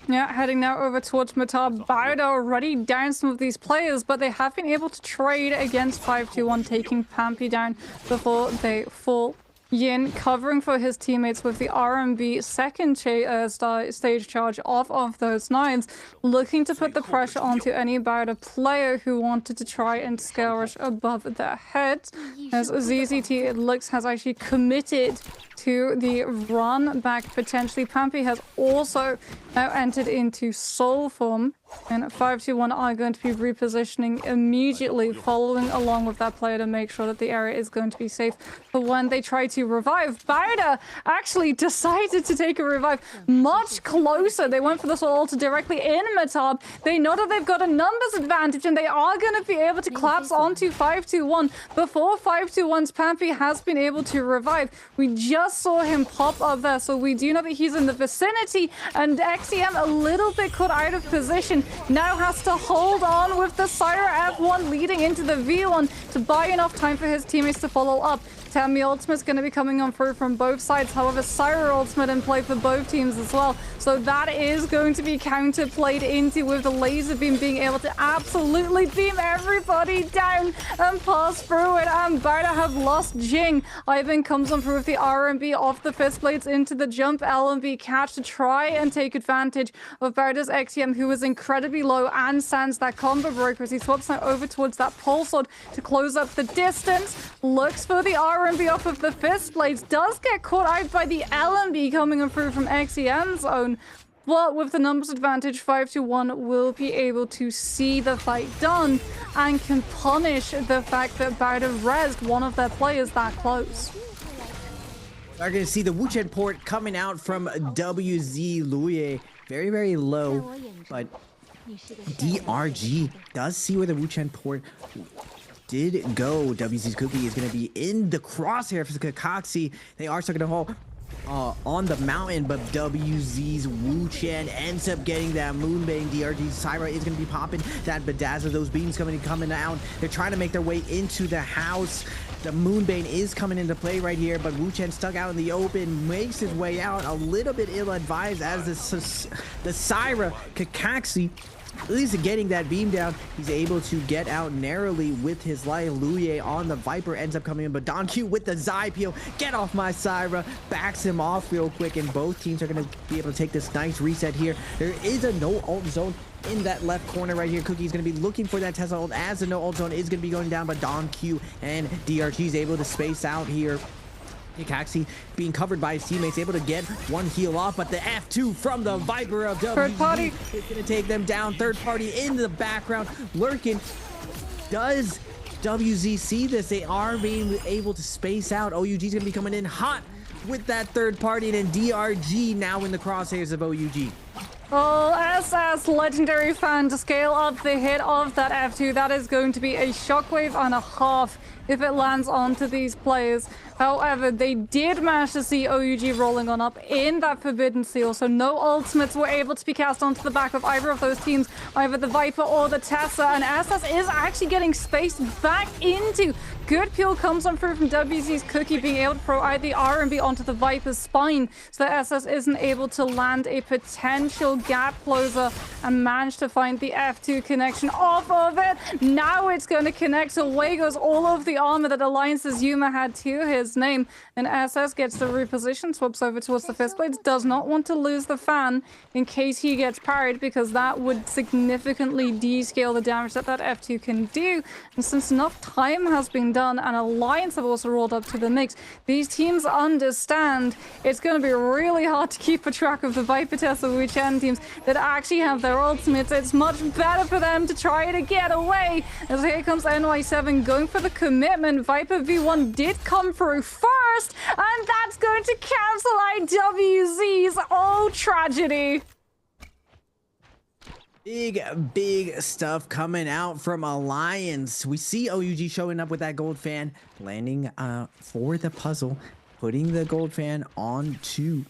Yeah, heading now over towards Matab. Bioda already down some of these players, but they have been able to trade against 521, taking Pampy down before they fall Yin covering for his teammates with the RMB second stage charge off of those nines, looking to put the pressure onto any Bowder player who wanted to try and scale rush above their heads. As ZZT, it looks, has actually committed to the run back potentially. Pampy has also now entered into soul form, and 521 are going to be repositioning immediately, following along with that player to make sure that the area is going to be safe for when they try to revive. Bowder actually decided to take a revive much closer. They went for the soul altar directly in Matab. They know that they've got a numbers advantage, and they are going to be able to collapse onto 521 before 521's Pampy has been able to revive. We just saw him pop up there, so we do know that he's in the vicinity, and XEM a little bit caught out of position. Now has to hold on with the Syra F1 leading into the V1 to buy enough time for his teammates to follow up. Temi ultimate's going to be coming on through from both sides. However, Syra ultimate in play for both teams as well. So that is going to be counterplayed into with the laser beam being able to absolutely beam everybody down and pass through it. And Bowder have lost Jing. Ivan comes on through with the RMB off the fist blades into the jump LMB catch to try and take advantage of Bowder's XEM, who is incredibly low and stands that combo breaker as he swaps now over towards that pulse sword to close up the distance. Looks for the RMB off of the fist blades, does get caught out by the LMB coming in through from XEM's own. But with the numbers advantage, 521 will be able to see the fight done and can punish the fact that Bowder rezzed one of their players that close. We're going to see the Wuchen port coming out from WZ Luye. Very, very low, but DRG does see where the Wuchen port did go. WZ's Cookie is going to be in the crosshair for Kakaxi. They are stuck in a hole on the mountain, but WZ's Wuchen ends up getting that Moonbane. DRG's Syra is going to be popping that bedazzle. Those beams coming out. They're trying to make their way into the house. The Moonbane is coming into play right here, but Wuchen stuck out in the open, makes his way out a little bit ill-advised as the Syra Kakaxi, at least getting that beam down, he's able to get out narrowly with his life. Luye on the Viper ends up coming in, but Don Q with the Nbpl, get off my Syra, backs him off real quick, and both teams are going to be able to take this nice reset here. There is a no ult zone in that left corner right here. Cookie's going to be looking for that Tesla ult as the no ult zone is going to be going down, but Don Q and DRG is able to space out here. Kakaxi being covered by his teammates, able to get one heal off, but the F2 from the Viper of WZ is going to take them down. Third party in the background lurking. Does WZ see this? They are being able to space out. OUG's going to be coming in hot with that third party, and then DRG now in the crosshairs of OUG. Oh, SS legendary fan to scale up the hit of that F2. That is going to be a shockwave and a half if it lands onto these players. However, they did manage to see OUG rolling on up in that Forbidden Seal, so no ultimates were able to be cast onto the back of either of those teams, either the Viper or the Tessa, and SS is actually getting spaced back into. Good peel comes on through from WZ's Cookie, being able to throw out the RMB onto the Viper's spine, so that SS isn't able to land a potential gap closer and manage to find the F2 connection off of it. Now it's going to connect, so away goes all of the armor that Alliance's Yuma had to his name, and SS gets the reposition, swaps over towards the fist blades, does not want to lose the fan in case he gets parried, because that would significantly descale the damage that that F2 can do. And since enough time has been done and Alliance have also rolled up to the mix, these teams understand it's going to be really hard to keep a track of the Viper Tessa Wuchen teams that actually have their ultimates. It's much better for them to try to get away, as here comes NY7 going for the commitment. Viper V1 did come through first, and that's going to cancel out WZ's. Oh, tragedy. Big stuff coming out from Alliance. We see OUG showing up with that gold fan, landing for the puzzle, putting the gold fan onto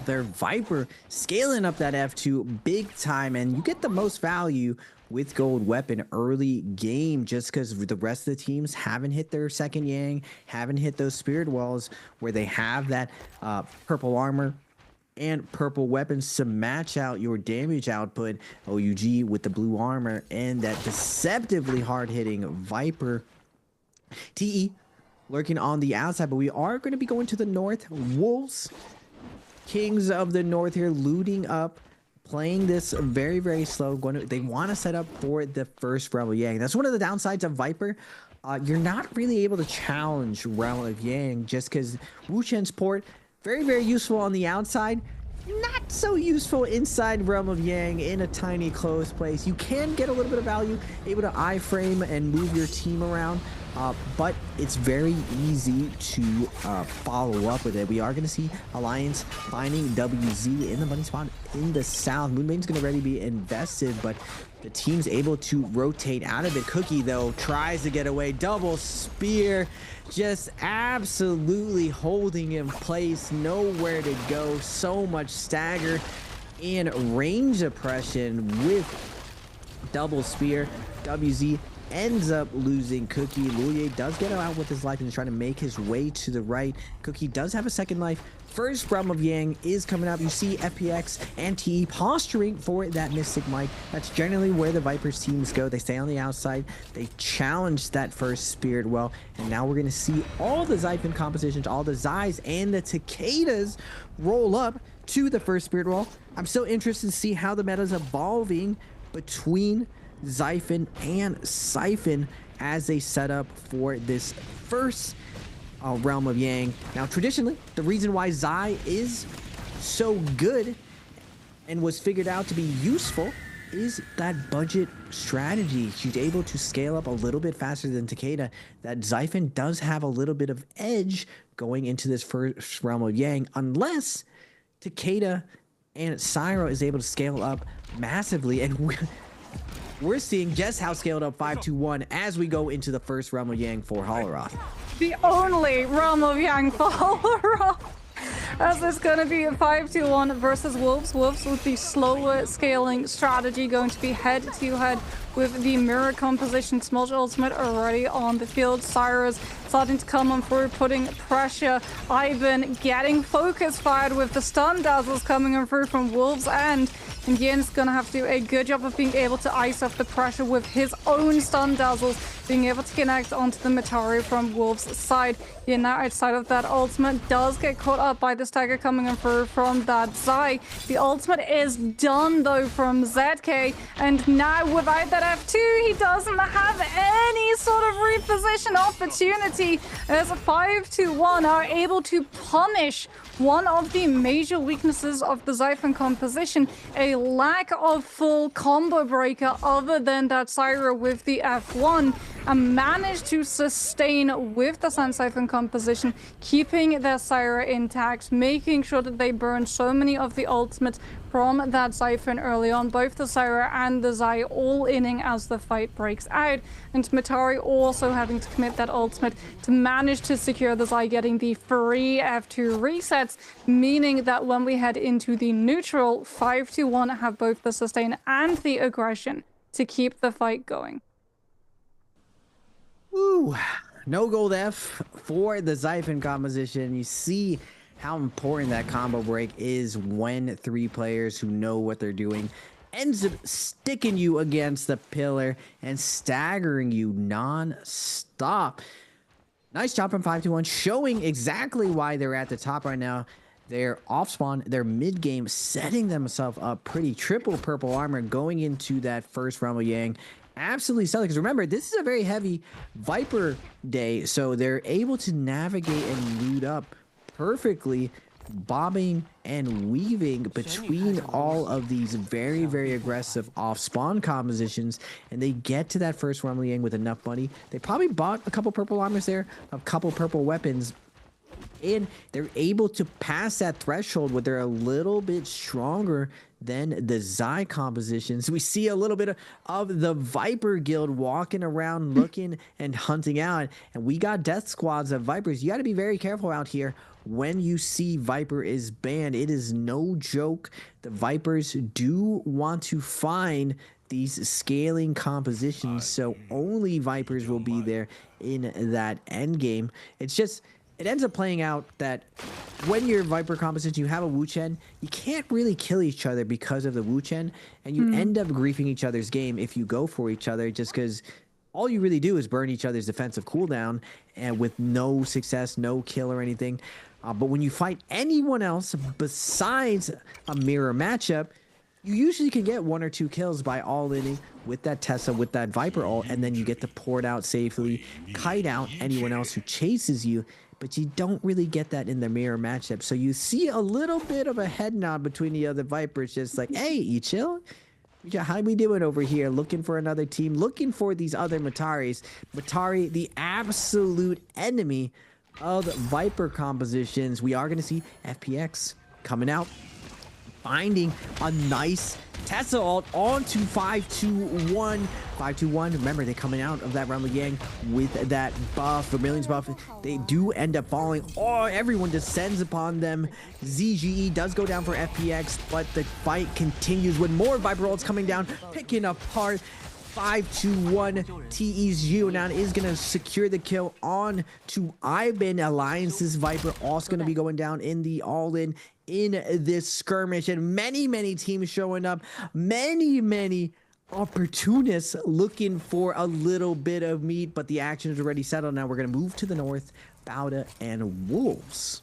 their Viper, scaling up that F2 big time, and you get the most value with gold weapon early game, just because the rest of the teams haven't hit their second Yang, haven't hit those spirit walls where they have that purple armor and purple weapons to match out your damage output. OUG with the blue armor and that deceptively hard-hitting Viper. TE lurking on the outside, but we are going to be going to the north. Wolves, Kings of the North here, looting up, playing this very, very slow. They want to set up for the first Realm of Yang. That's one of the downsides of Viper. You're not really able to challenge Realm of Yang just because Wu Chen's port, very, very useful on the outside. Not so useful inside Realm of Yang in a tiny closed place. You can get a little bit of value, able to iframe and move your team around, but it's very easy to follow up with it. We are going to see Alliance finding WZ in the money spot in the south. Moonbane's going to already be invested, but the team's able to rotate out of it. Cookie, though, tries to get away. Double spear, just absolutely holding in place. Nowhere to go. So much stagger and range oppression with double spear. WZ ends up losing Cookie. Luye does get out with his life and is trying to make his way to the right. Cookie does have a second life. First Realm of Yang is coming up. You see FPX and TE posturing for that Mystic Mike. That's generally where the Vipers teams go. They stay on the outside. They challenge that first Spirit Well. And now we're going to see all the Xiphon compositions, all the Zais and the Takedas roll up to the first Spirit Well. I'm so interested to see how the meta is evolving between Xiphon and Siphon as they set up for this first Realm of Yang. Now, traditionally, the reason why Zai is so good and was figured out to be useful is that budget strategy. She's able to scale up a little bit faster than Takeda. That Xiphon does have a little bit of edge going into this first Realm of Yang, unless Takeda and Syra is able to scale up massively. And we're seeing just how scaled up 5-2-1 as we go into the first Realm of Yang for Holoroth. The only Realm of Yang for Holoroth. As it's going to be a 5-2-1 versus Wolves. Wolves with the slower scaling strategy, going to be head-to-head with the mirror composition. Smudge ultimate already on the field. Cyrus starting to come on through, putting pressure. Ivan getting focus fired with the stun dazzles coming on through from Wolves' end. And Yin's gonna have to do a good job of being able to ice off the pressure with his own stun dazzles, being able to connect onto the Matari from Wolves' side. Yin now outside of that ultimate does get caught up by the stagger coming in through from that Zai. The ultimate is done though from ZK, and now without that F2, he doesn't have any sort of reposition opportunity. As a 5-2-1 are able to punish one of the major weaknesses of the Xiphon composition, a lack of full combo breaker other than that Syra with the F1, and managed to sustain with the Sun Xiphon composition, keeping their Syra intact, making sure that they burn so many of the ultimates from that Xiphon early on, both the Syra and the Zai all inning as the fight breaks out, and Matari also having to commit that ultimate to manage to secure the Zai getting the free F2 resets, meaning that when we head into the neutral, 5-2-1 have both the sustain and the aggression to keep the fight going. Ooh, no gold F for the Xiphon composition. You see how important that combo break is when three players who know what they're doing ends up sticking you against the pillar and staggering you non-stop. Nice job from 5-2-1, showing exactly why they're at the top right now. They're off spawn, they're mid game, setting themselves up pretty. Triple purple armor going into that first Realm of Yang. Absolutely stellar, because remember, this is a very heavy Viper day, so they're able to navigate and loot up perfectly, bobbing and weaving between all of these very, very aggressive off-spawn compositions, and they get to that first Realm of Yang with enough money. They probably bought a couple purple armors there, a couple purple weapons, and they're able to pass that threshold where they're a little bit stronger than the Zai compositions. We see a little bit of the Viper Guild walking around looking and hunting out, and we got death squads of Vipers. You got to be very careful out here when you see Viper is banned. It is no joke. The Vipers do want to find these scaling compositions, so only Vipers will be there in that end game. It's just, it ends up playing out that when you're Viper composition, you have a Wu Chen, you can't really kill each other because of the Wu Chen, and you end up griefing each other's game if you go for each other, just because all you really do is burn each other's defensive cooldown, and with no success, no kill or anything. But when you fight anyone else besides a mirror matchup, you usually can get 1 or 2 kills by all-inning with that Tessa, with that Viper ult, and then you get to port out safely, kite out anyone else who chases you, but you don't really get that in the mirror matchup. So you see a little bit of a head nod between the other Vipers, just like, hey, you chill? How we doing over here? Looking for another team, looking for these other Mataris. Matari, the absolute enemy of Viper compositions. We are going to see FPX coming out, finding a nice Tessa ult onto 521. 521, remember, they're coming out of that Realm of Yang with that buff, Vermilion's buff. They do end up falling. Oh, everyone descends upon them. ZGE does go down for FPX, but the fight continues with more Viper ults coming down, picking apart 521. TESU now is going to secure the kill on to Ivan. Alliance's Viper also going to be going down in the all-in in this skirmish, and many teams showing up, many opportunists looking for a little bit of meat, but the action is already settled. Now we're going to move to the north. Bauda and Wolves.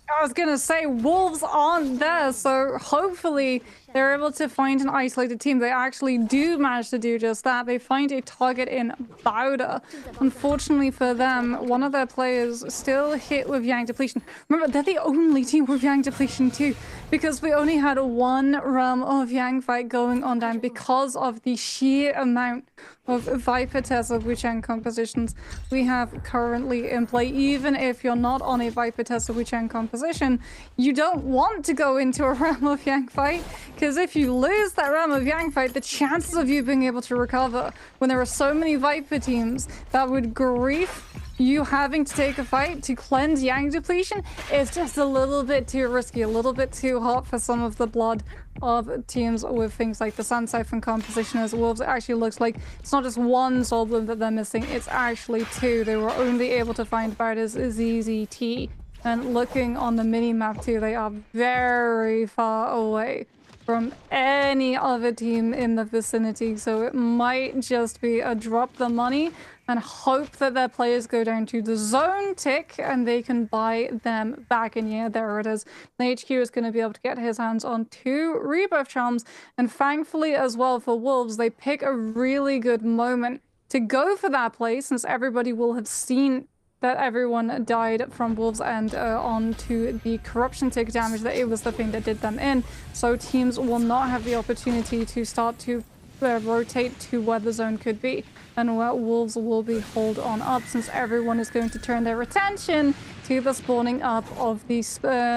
I was gonna say, Wolves aren't there, so hopefully they're able to find an isolated team. They actually do manage to do just that. They find a target in Bauda. Unfortunately for them, one of their players still hit with Yang depletion. Remember, they're the only team with Yang depletion too, because we only had one realm of Yang fight going on down because of the sheer amount of Viper Tessa Wuchang compositions we have currently in play. Even if you're not on a Viper Tessa Wuchang composition, you don't want to go into a Realm of Yang fight, because if you lose that Realm of Yang fight, the chances of you being able to recover when there are so many Viper teams that would grief you having to take a fight to cleanse Yang depletion is just a little bit too risky, a little bit too hot for some of the blood of teams with things like the Sand Siphon composition. As Wolves, it actually looks like it's not just one Soul Bloom that they're missing, it's actually 2. They were only able to find Bauda's ZZT. And looking on the mini-map too, they are very far away from any other team in the vicinity, so it might just be a drop the money and hope that their players go down to the zone tick and they can buy them back. And yeah, there it is. The HQ is going to be able to get his hands on 2 rebirth charms, and thankfully as well for Wolves, they pick a really good moment to go for that play, since everybody will have seen that everyone died from Wolves and on to the corruption tick damage, that it was the thing that did them in. So teams will not have the opportunity to start to rotate to where the zone could be, and where Wolves will be hold on up, since everyone is going to turn their attention to the spawning up of the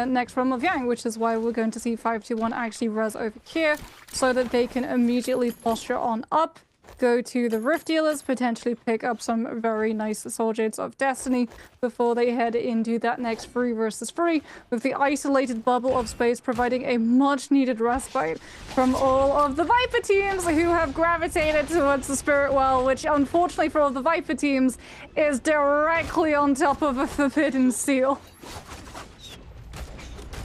next Realm of Yang, which is why we're going to see 521 actually res over here, so that they can immediately posture on up, go to the Rift Dealers, potentially pick up some very nice Soul Jades of Destiny before they head into that next 3 versus 3, with the isolated bubble of space providing a much needed respite from all of the Viper teams who have gravitated towards the Spirit Well, which unfortunately for all the Viper teams is directly on top of a Forbidden Seal.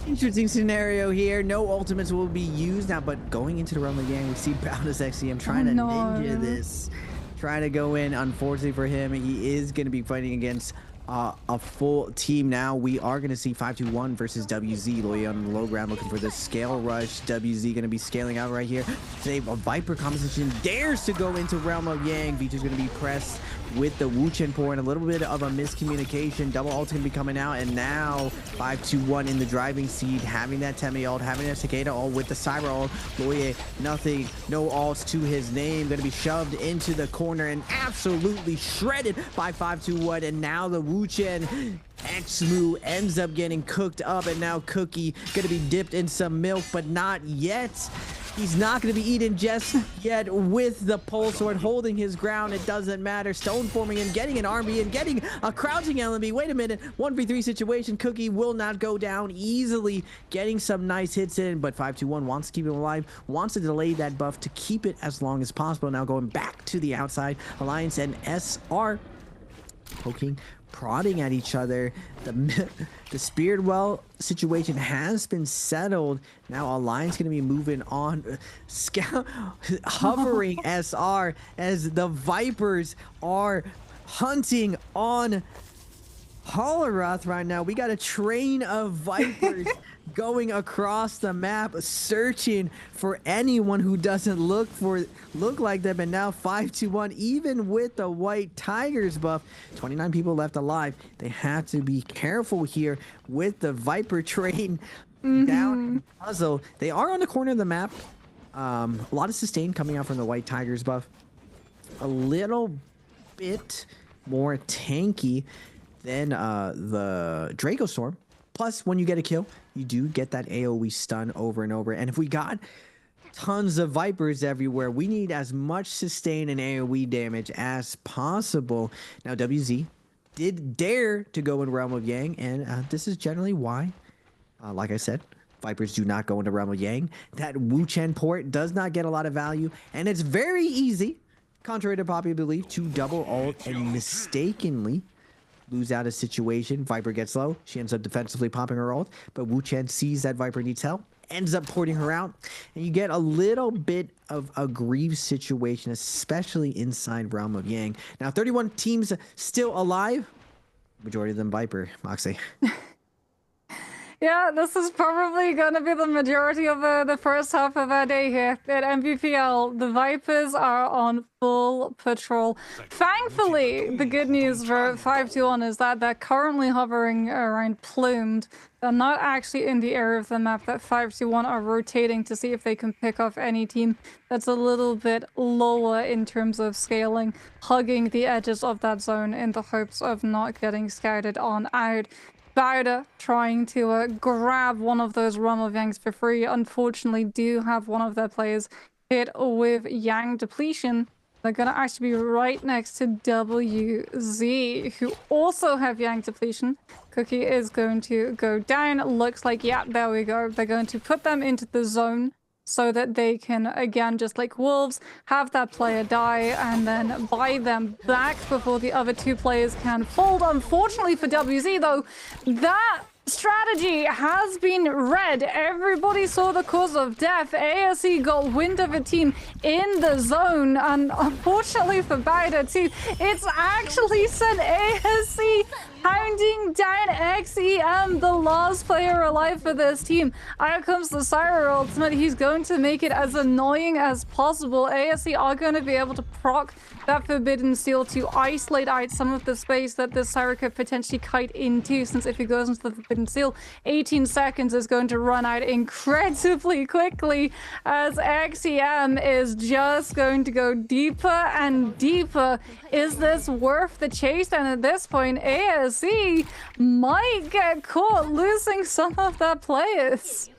Interesting scenario here. No ultimates will be used now, but going into the Realm of Yang, we see Bauda's XCM trying to ninja this, trying to go in. Unfortunately for him, he is going to be fighting against a full team now. We are going to see 521 versus WZ. Loy on the low ground looking for the scale rush. WZ going to be scaling out right here. Save a Viper composition, dares to go into Realm of Yang. V2's going to be pressed with the Wuchen pour, and a little bit of a miscommunication. Double ult's going to be coming out, and now 521 in the driving seat, having that Temi ult, having that Cicada ult with the Cyber ult. Loye, nothing, no ults to his name. Going to be shoved into the corner and absolutely shredded by 521, and now the Wuchen Xmoo ends up getting cooked up, and now Cookie going to be dipped in some milk, but not yet. He's not going to be eaten just yet with the pole sword, holding his ground. It doesn't matter. Stone forming and getting an RB and getting a crouching LMB. Wait a minute. 1v3 situation. Cookie will not go down easily. Getting some nice hits in, but 521 wants to keep him alive, wants to delay that buff to keep it as long as possible. Now going back to the outside. Alliance and SR poking, prodding at each other. The Spirit Well situation has been settled. Now Alliance going to be moving on. Scout hovering SR as the Vipers are hunting on Holoroth right now. We got a train of Vipers going across the map, searching for anyone who doesn't look like them. And now 5-1, even with the White Tigers buff, 29 people left alive. They have to be careful here with the Viper train down in puzzle. They are on the corner of the map. A lot of sustain coming out from the White Tigers buff. A little bit more tanky than the Draco Storm. Plus, when you get a kill, you do get that AoE stun over and over. And if we got tons of Vipers everywhere, we need as much sustain and AoE damage as possible. Now, WZ did dare to go in Realm of Yang, and this is generally why, like I said, Vipers do not go into Realm of Yang. That Wu Chen port does not get a lot of value, and it's very easy, contrary to popular belief, to double ult and mistakenly lose out a situation. Viper gets low. She ends up defensively popping her ult, but Wu Chen sees that Viper needs help, ends up porting her out, and you get a little bit of a grieve situation, especially inside Realm of Yang. Now, 31 teams still alive. Majority of them Viper. Moxie. Yeah, this is probably going to be the majority of the first half of our day here at Nbpl. The Vipers are on full patrol. Thankfully, the good news for 5-1 is that they're currently hovering around Plumed. They're not actually in the area of the map that 5-1 are rotating to see if they can pick off any team that's a little bit lower in terms of scaling, hugging the edges of that zone in the hopes of not getting scouted on out. Bowder trying to grab one of those Realm of Yangs for free. Unfortunately, do have one of their players hit with Yang depletion. They're going to actually be right next to WZ, who also have Yang depletion. Cookie is going to go down. It looks like, yeah, there we go. They're going to put them into the zone so that they can, again, just like wolves, have that player die and then buy them back before the other two players can fold. Unfortunately for WZ, though, that strategy has been read. Everybody saw the cause of death. ASE got wind of a team in the zone, and unfortunately for Bowder too, it's actually sent ASE hounding down XEM, the last player alive for this team. Out comes the Siren ultimate. He's going to make it as annoying as possible. ASE are going to be able to proc that Forbidden Seal to isolate out some of the space that this Siren could potentially kite into, since if he goes into the Forbidden Seal, 18 seconds is going to run out incredibly quickly, as XEM is just going to go deeper and deeper. Is this worth the chase? And at this point, ASE might get caught losing some of their players.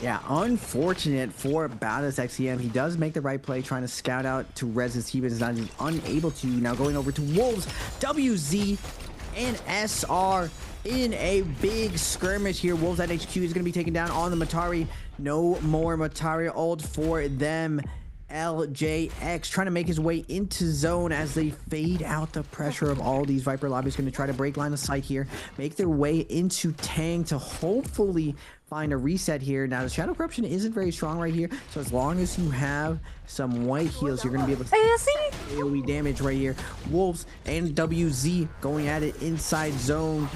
Yeah, unfortunate for Bowder's XEM. He does make the right play, trying to scout out to res his team, but is not unable to. Now going over to Wolves, WZ and SR in a big skirmish here. Wolves at HQ is going to be taken down on the Matari. No more Matari ult for them. LJX trying to make his way into zone as they fade out the pressure of all these Viper lobbies. Going to try to break line of sight here, make their way into Tang to hopefully find a reset here. Now the Shadow Corruption isn't very strong right here, so as long as you have some white heals, you're going to be able to AoE damage right here. Wolves and WZ going at it inside zone.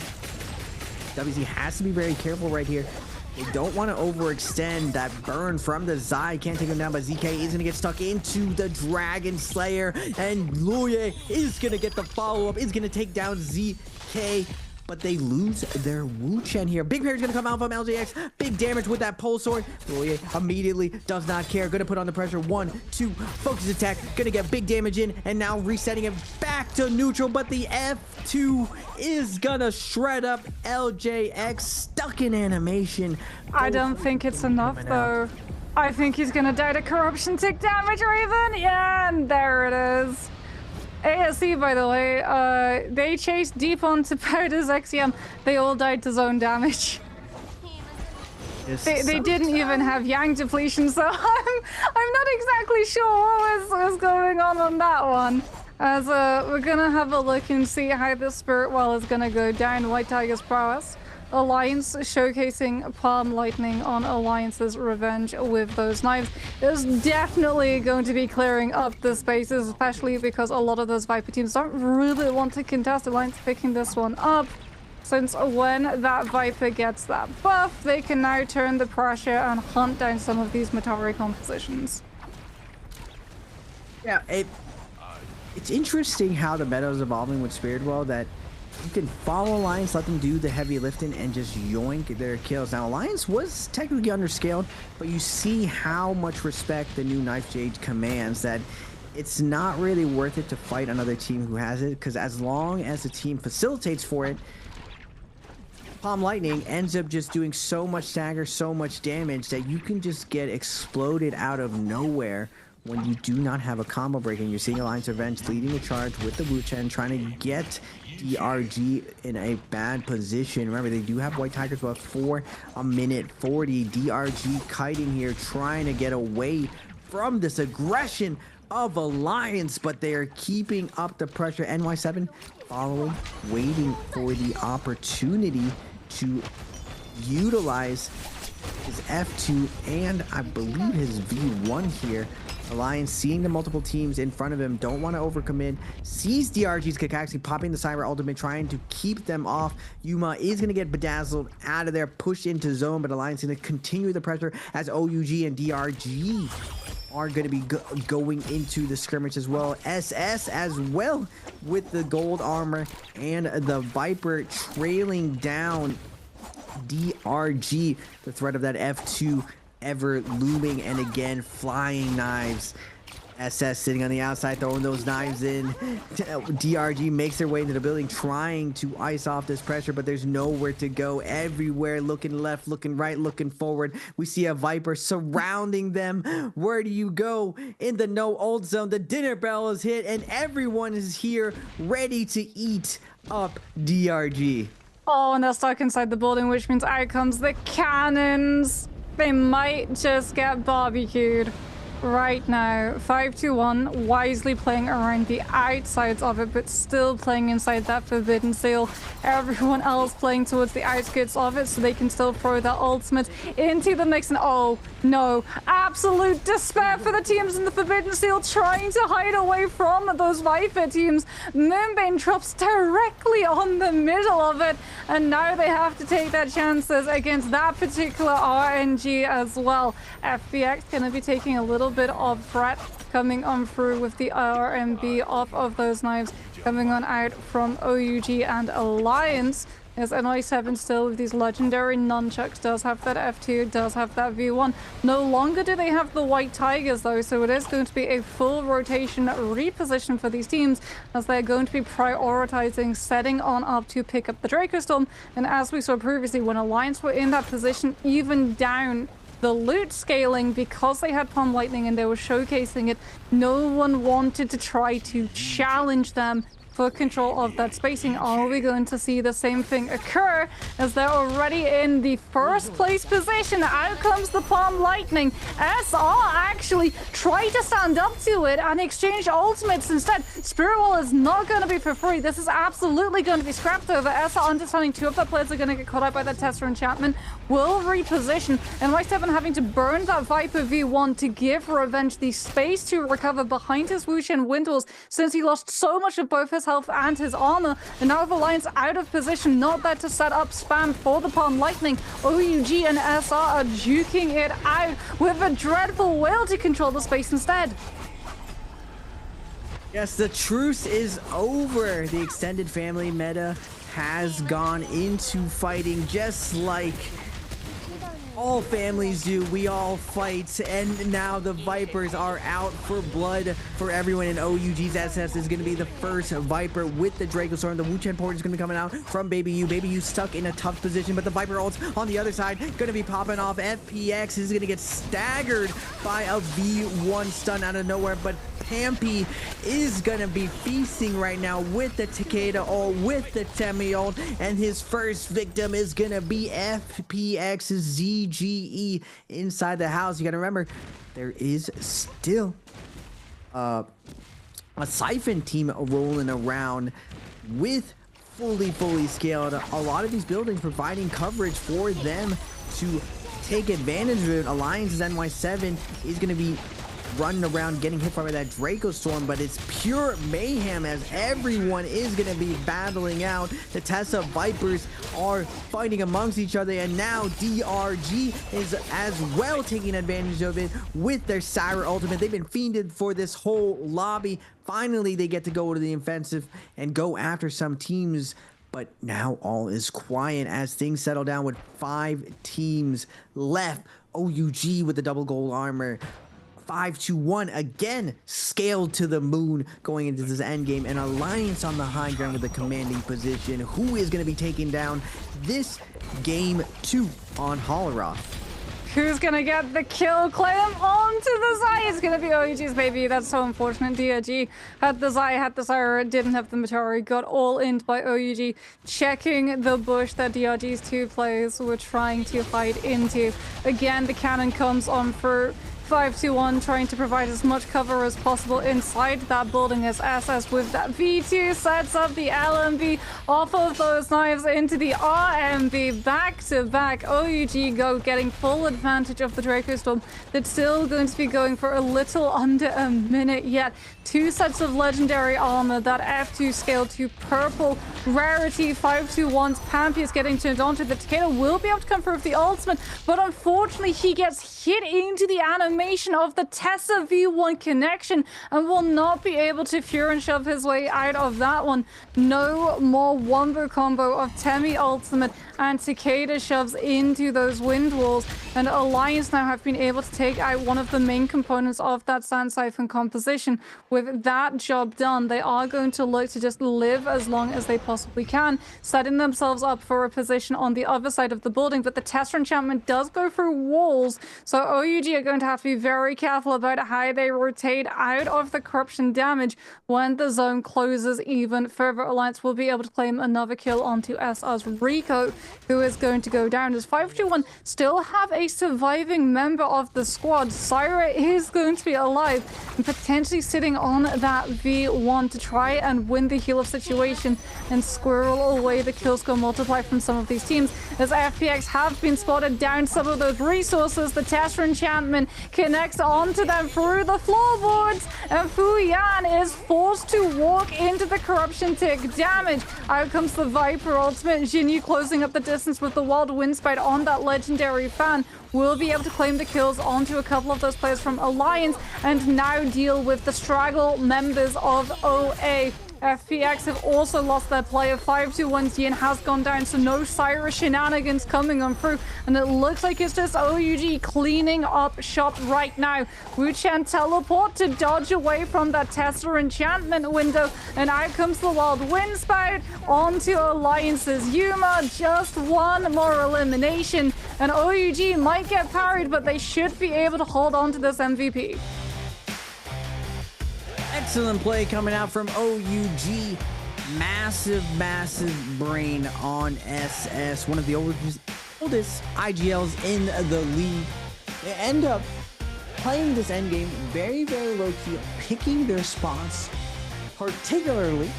WZ has to be very careful right here. They don't want to overextend. That burn from the Zai can't take him down, but ZK is going to get stuck into the Dragon Slayer, and Luye is going to get the follow-up, is going to take down ZK, but they lose their Wu Chen here. Big Parry's going to come out from LJX. Big damage with that pole sword. Luye immediately does not care. Going to put on the pressure. 1, 2, focus attack. Going to get big damage in, and now resetting it back to neutral, but the F2 is going to shred up LJX, stuck in animation. I don't think it's enough, though. I think he's going to die to corruption tick damage, Raven. Yeah, and there it is. ASE, by the way, they chased deep onto Powder's XEM. They all died to zone damage. They didn't even have Yang depletion, so I'm not exactly sure what was going on that one. As we're gonna have a look and see how the Spirit Well is gonna go down. White Tiger's prowess. Alliance showcasing Palm Lightning on Alliance's revenge with those knives is definitely going to be clearing up the spaces, especially because a lot of those Viper teams don't really want to contest. Alliance picking this one up, since when that Viper gets that buff, they can now turn the pressure and hunt down some of these Matari compositions. Yeah, it's interesting how the meta is evolving with Spirit Well, that you can follow Alliance, let them do the heavy lifting, and just yoink their kills. Now, Alliance was technically underscaled, but you see how much respect the new Knife Jade commands, that it's not really worth it to fight another team who has it, because as long as the team facilitates for it, Palm Lightning ends up just doing so much stagger, so much damage, that you can just get exploded out of nowhere when you do not have a combo break. And you're seeing Alliance Revenge leading the charge with the Wu Chen, trying to get DRG in a bad position. Remember, they do have White Tigers left for a minute 40. DRG kiting here, trying to get away from this aggression of Alliance, but they are keeping up the pressure. NY7 following, waiting for the opportunity to utilize his F2 and I believe his V1 here. Alliance seeing the multiple teams in front of him, don't want to overcommit, sees DRG's Kakaxi popping the Cyber Ultimate, trying to keep them off. Yuma is going to get bedazzled out of there, pushed into zone, but Alliance going to continue the pressure as OUG and DRG are going to be going into the scrimmage as well. SS as well with the gold armor, and the Viper trailing down DRG. The threat of that F2 ever looming, and again flying knives. SS sitting on the outside, throwing those knives in. DRG makes their way into the building, trying to ice off this pressure, but there's nowhere to go. Everywhere, looking left, looking right, looking forward. We see a Viper surrounding them. Where do you go? In the no ult zone, the dinner bell is hit, and everyone is here ready to eat up DRG. Oh, and they're stuck inside the building, which means out comes the cannons. They might just get barbecued right now. 5-2-1, wisely playing around the outsides of it, but still playing inside that Forbidden Seal. Everyone else playing towards the outskirts of it, so they can still throw their ultimate into the mix. And oh no, absolute despair for the teams in the Forbidden Seal, trying to hide away from those Viper teams. Moonbane drops directly on the middle of it, and now they have to take their chances against that particular RNG as well. FBX gonna be taking a little bit of threat coming on through with the RMB off of those knives coming on out from OUG and Alliance. As NY7 still with these legendary nunchucks, does have that F2, does have that V1. No longer do they have the White Tigers though, so it is going to be a full rotation reposition for these teams, as they're going to be prioritizing setting on up to pick up the Draco Storm. And as we saw previously, when Alliance were in that position, even down the loot scaling, because they had Palm Lightning and they were showcasing it, no one wanted to try to challenge them for control of that spacing. Are we going to see the same thing occur, as they're already in the first place position? Out comes the Palm Lightning. SR actually tried to stand up to it and exchange ultimates instead. Spirit Well is not going to be for free. This is absolutely going to be scrapped over. SR understanding two of their players are going to get caught out by that Tester enchantment, will reposition, and NY7 having to burn that Viper V1 to give Revenge the space to recover behind his Wuxian Windwalls, since he lost so much of both his health and his armor. And now the Alliance out of position, not there to set up spam for the Palm Lightning. OUG and SR are juking it out with a dreadful will to control the space instead. Yes, the truce is over. The extended family meta has gone into fighting, just like all families do. We all fight, and now the Vipers are out for blood for everyone. And OUG's SS is going to be the first Viper with the Draco Storm. The Wu Chen port is going to be coming out from Baby U. Baby U stuck in a tough position, but the Viper ults on the other side going to be popping off. FPX is going to get staggered by a V1 stun out of nowhere, but Pampy is going to be feasting right now with the Takeda ult, with the Temi ult, and his first victim is going to be FPX's ZGE inside the house. You got to remember, there is still a a Siphon team rolling around with fully scaled. A lot of these buildings providing coverage for them to take advantage of it. Alliance's NY7 is going to be running around getting hit by that Draco Storm, but it's pure mayhem as everyone is going to be battling out. The Tessa Vipers are fighting amongst each other, and now DRG is as well taking advantage of it with their Syra ultimate. They've been fiended for this whole lobby. Finally, they get to go to the offensive and go after some teams. But now all is quiet as things settle down with 5 teams left. OUG with the double gold armor. 5-1 again, scaled to the moon going into this end game, and Alliance on the high ground with the commanding position. Who is going to be taking down this game 2 on Holoroth? Who's gonna get the kill claim onto the Zai? It's gonna be OUG's baby. That's so unfortunate. DRG had the Zai, had the Syra, didn't have the Matari, got all in by OUG, checking the bush that DRG's 2 players were trying to hide into. Again, the cannon comes on for 5-1, trying to provide as much cover as possible inside that building as SS with that V2 sets up the LMB off of those knives into the RMB back to back. OUG go getting full advantage of the Draco Storm. That's still going to be going for a little under a minute yet. 2 sets of legendary armor, that F2 scale to purple rarity. 5-1's Pampy is getting turned on to the Takeda, will be able to come through with the ultimate, but unfortunately he gets hit into the animation of the Tessa V1 connection and will not be able to Fury shove his way out of that one. No more wombo combo of Temi ultimate, and Takeda shoves into those wind walls, and Alliance now have been able to take out one of the main components of that Sand Siphon composition. With that job done, they are going to look to just live as long as they possibly can, setting themselves up for a position on the other side of the building. But the Tester enchantment does go through walls, so OUG are going to have to be very careful about how they rotate out of the corruption damage when the zone closes even further. Alliance will be able to claim another kill onto SR's Rico, who is going to go down as 5-1 still have a surviving member of the squad. Syra is going to be alive and potentially sitting on that V1 to try and win the heal of situation and squirrel away the kill score multiply from some of these teams, as FPX have been spotted down some of those resources. The Tester enchantment connects onto them through the floorboards, and Fuyan is forced to walk into the corruption tick damage. Out comes the Viper ultimate. Jinyu closing up the distance with the wild wind spite on that legendary fan. Will be able to claim the kills onto a couple of those players from Alliance and now deal with the straggle members of OA. FPX have also lost their player. 5-1 Yin has gone down, so no Syra shenanigans coming on through, and it looks like it's just OUG cleaning up shop right now. Wu-Chan teleport to dodge away from that Tester enchantment window, and out comes the wild wind spout onto Alliance's Yuma. Just one more elimination, and OUG might get parried, but they should be able to hold on to this MVP. Excellent play coming out from OUG. Massive brain on SS. One of the oldest IGLs in the league. They end up playing this endgame very low-key, picking their spots, particularly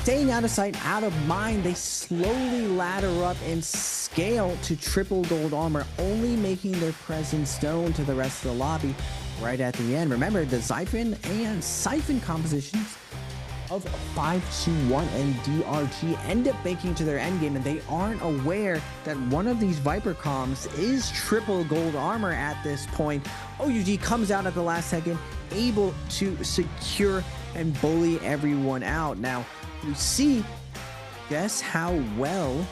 staying out of sight, out of mind. They slowly ladder up and scale to triple gold armor, only making their presence known to the rest of the lobby right at the end. Remember, the Siphon and Siphon compositions of 5-1 and DRG end up making to their endgame, and they aren't aware that one of these Viper comms is triple gold armor at this point. OUG comes out at the last second, able to secure and bully everyone out. Now, we see just how well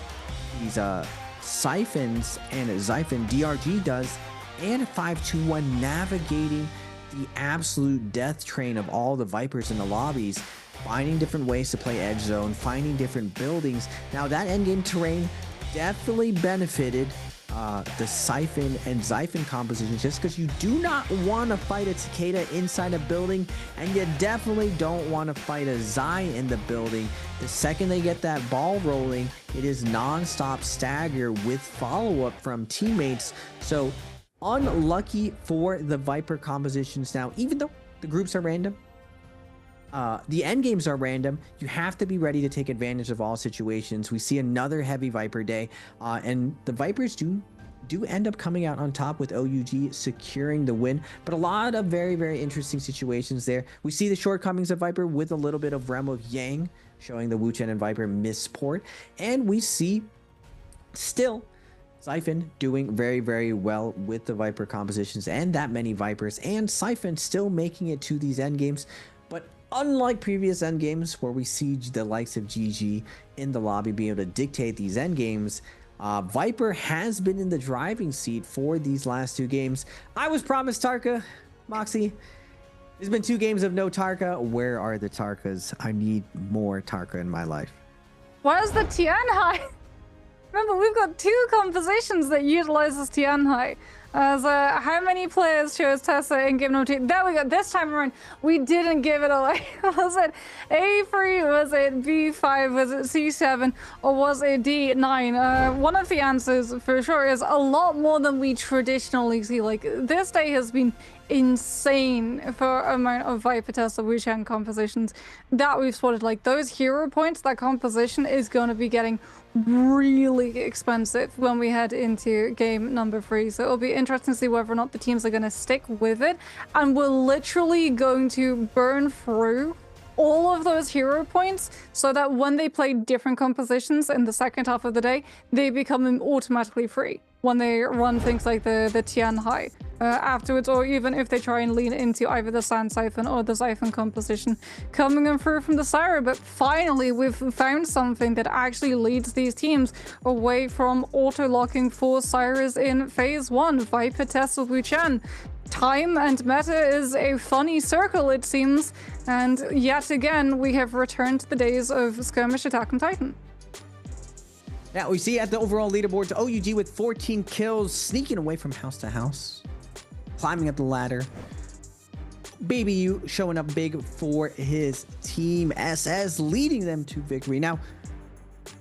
these Siphons and Siphon DRG does, and 5-1 navigating the absolute death train of all the Vipers in the lobbies, finding different ways to play edge zone, finding different buildings. Now that endgame terrain definitely benefited the Siphon and Siphon compositions, just because you do not want to fight a Takeda inside a building, and you definitely don't want to fight a Zai in the building. The second they get that ball rolling, it is non-stop stagger with follow-up from teammates. So unlucky for the Viper compositions. Now, even though the groups are random, The end games are random. You have to be ready to take advantage of all situations. We see another heavy Viper day, and the Vipers do end up coming out on top with OUG securing the win, but a lot of very, very interesting situations there. We see the shortcomings of Viper with a little bit of Realm of Yang, showing the Wu Chen and Viper missport, and we see still Siphon doing very, very well with the Viper compositions and that many Vipers, and Siphon still making it to these end games. But unlike previous end games where we see the likes of GG in the lobby being able to dictate these end games, Viper has been in the driving seat for these last 2 games. I was promised Tarka, Moxie. There's been 2 games of no Tarka. Where are the Tarkas? I need more Tarka in my life. Where's the Tian Hai? Remember, we've got 2 compositions that utilizes Tian Hai. How many players chose Tessa in game number 2? There we go. This time around, we didn't give it away. Was it A3? Was it B5? Was it C7? Or was it D9? One of the answers for sure is a lot more than we traditionally see. Like, this day has been insane for amount of Viper Tessa Wu Chen compositions that we've spotted. Like, those hero points, that composition is going to be getting really expensive when we head into game number 3, so it'll be interesting to see whether or not the teams are going to stick with it, and we're literally going to burn through all of those hero points so that when they play different compositions in the second half of the day, they become automatically free when they run things like the Tian Hai afterwards, or even if they try and lean into either the Sand Siphon or the Siphon composition coming in through from the Syra. But finally, we've found something that actually leads these teams away from auto-locking for Syras in phase 1. Viper Tessa Wu Chen. Time and meta is a funny circle, it seems, and yet again we have returned to the days of skirmish attack on Titan. Now we see at the overall leaderboards, OUG with 14 kills, sneaking away from house to house, climbing up the ladder. Baby U showing up big for his team. SS leading them to victory. Now,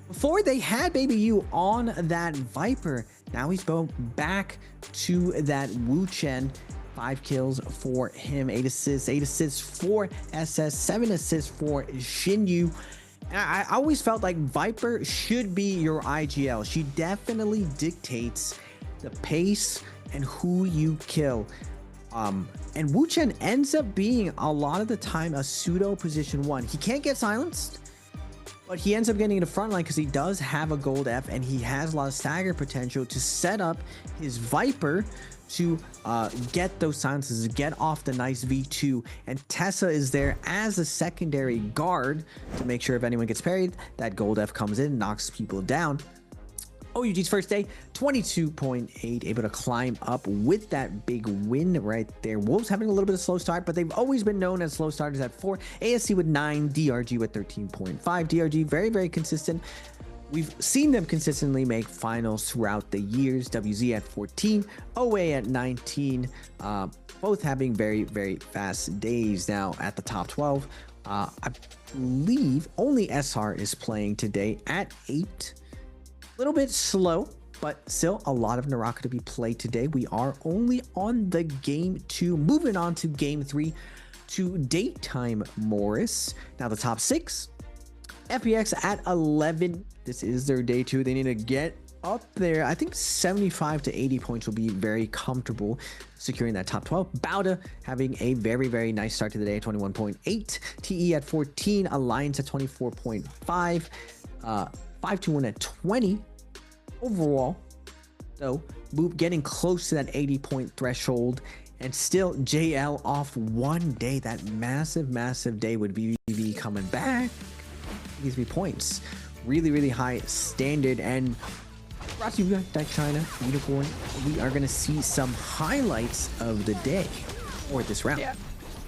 before they had Baby U on that Viper, now he's going back to that Wu Chen. 5 kills for him, 8 assists for SS, 7 assists for Xinyu. I always felt like Viper should be your IGL. She definitely dictates the pace and who you kill. And Wu Chen ends up being a lot of the time a pseudo position 1. He can't get silenced, but he ends up getting in the front line because he does have a gold F and he has a lot of stagger potential to set up his Viper to get those silences, get off the nice V2, and Tessa is there as a secondary guard to make sure if anyone gets parried, that gold F comes in, knocks people down. OUG's first day, 22.8, able to climb up with that big win right there. Wolves having a little bit of slow start, but they've always been known as slow starters at 4. ASC with 9, DRG with 13.5. DRG very, very consistent. We've seen them consistently make finals throughout the years. WZ at 14, OA at 19, both having very, very fast days now at the top 12. I believe only SR is playing today at 8. A little bit slow, but still a lot of NARAKA to be played today. We are only on the game 2, moving on to game 3 to Daytime Morris. Now the top 6, FPX at 11. This is their day 2. They need to get up there. I think 75 to 80 points will be very comfortable securing that top 12. Bauda having a very, very nice start to the day at 21.8. TE at 14. Alliance at 24.5. 521 at 20. Overall, though, Boop getting close to that 80 point threshold. And still JL off 1 day. That massive, massive day with VVV coming back. These 3 points. Really, really high standard. And brought to you by China Unicorn, we are going to see some highlights of the day for this round. Yeah.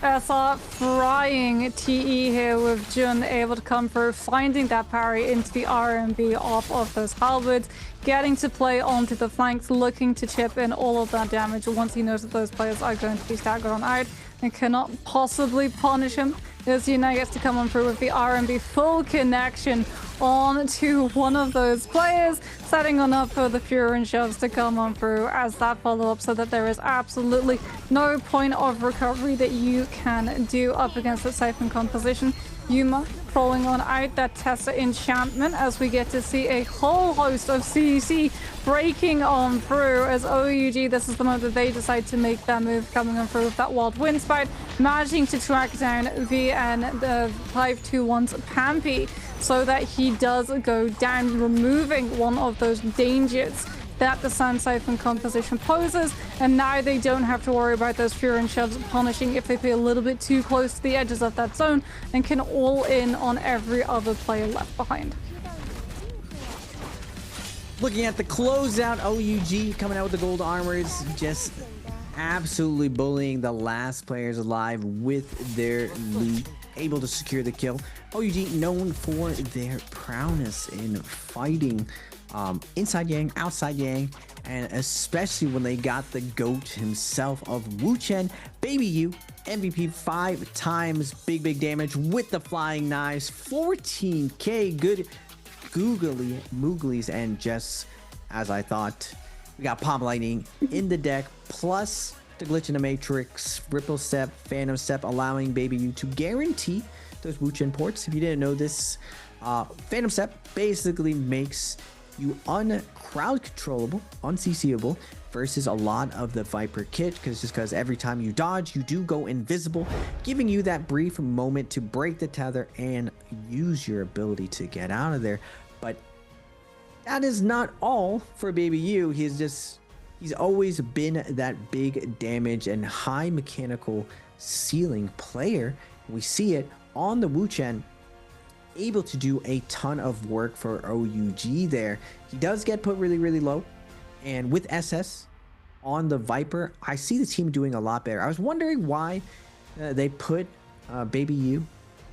SR frying TE here with Jun able to come through, finding that parry into the RMB off of those halberds, getting to play onto the flanks, looking to chip in all of that damage once he knows that those players are going to be staggered on out. and cannot possibly punish him. As you now gets to come on through with the RMB full connection onto one of those players, setting on up for the Fury and Shoves to come on through as that follow-up, so that there is absolutely no point of recovery that you can do up against the Siphon composition. Yuma falling on out that Tessa enchantment as we get to see a whole host of CEC breaking on through as OUG, this is the moment that they decide to make that move, coming on through with that Wild Wind Spout, managing to track down VN, the 521's Pampy, so that he does go down, removing one of those dangers that the Sand Siphon composition poses, and now they don't have to worry about those Fury and Shoves punishing if they play a little bit too close to the edges of that zone, and can all in on every other player left behind. Looking at the closeout, OUG coming out with the gold armors, just absolutely bullying the last players alive with their loot, able to secure the kill. OUG known for their prowess in fighting inside Yang, outside Yang, and especially when they got the GOAT himself of Wu Chen, Baby U, MVP 5 times big damage with the flying knives, 14k, good googly mooglies, and just as I thought, we got Palm Lightning in the deck, plus the Glitch in the Matrix, Ripple Step, Phantom Step, allowing Baby U to guarantee those Wu Chen ports. If you didn't know this, Phantom Step basically makes you crowd controllable, unCCable versus a lot of the Viper kit, because every time you dodge, you do go invisible, giving you that brief moment to break the tether and use your ability to get out of there. But that is not all for Baby U. He's always been that big damage and high mechanical ceiling player. We see it on the Wu Chen, able to do a ton of work for OUG there. He does get put really low, and with SS on the Viper, I see the team doing a lot better. I was wondering why they put Baby U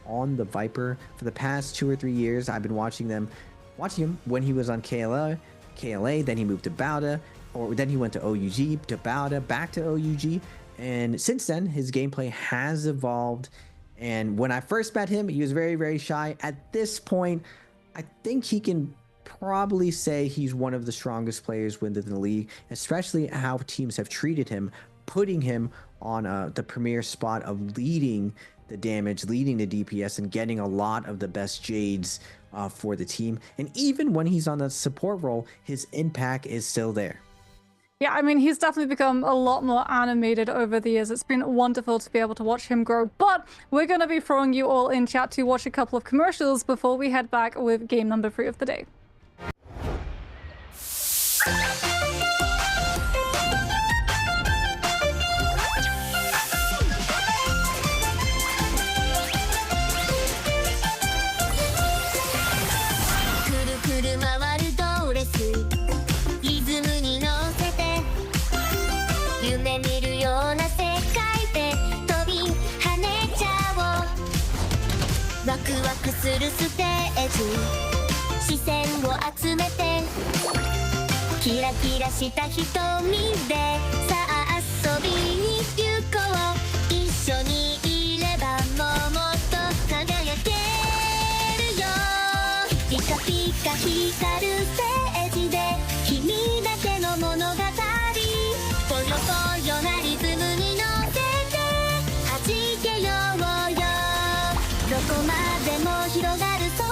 on the Viper for the past 2 or 3 years. I've been watching him when he was on KLA, then he moved to Bauda, or then he went to OUG, to Bauda, back to OUG, and since then his gameplay has evolved. And when I first met him, he was very shy. At this point, I think he can probably say he's one of the strongest players within the league, especially how teams have treated him, putting him on the premier spot of leading the damage, leading the DPS, and getting a lot of the best Jades for the team. And even when he's on the support role, his impact is still there. Yeah, I mean, he's definitely become a lot more animated over the years. It's been wonderful to be able to watch him grow. But we're going to be throwing you all in chat to watch a couple of commercials before we head back with game number 3 of the day.するステージ視線を集めてキラキラした瞳でさあ遊びに行こう一緒にいればもっと輝けるよピカピカ光るステージで君だけの物語ぽよぽよなリズムに乗せて弾けようよどこまでも広がる空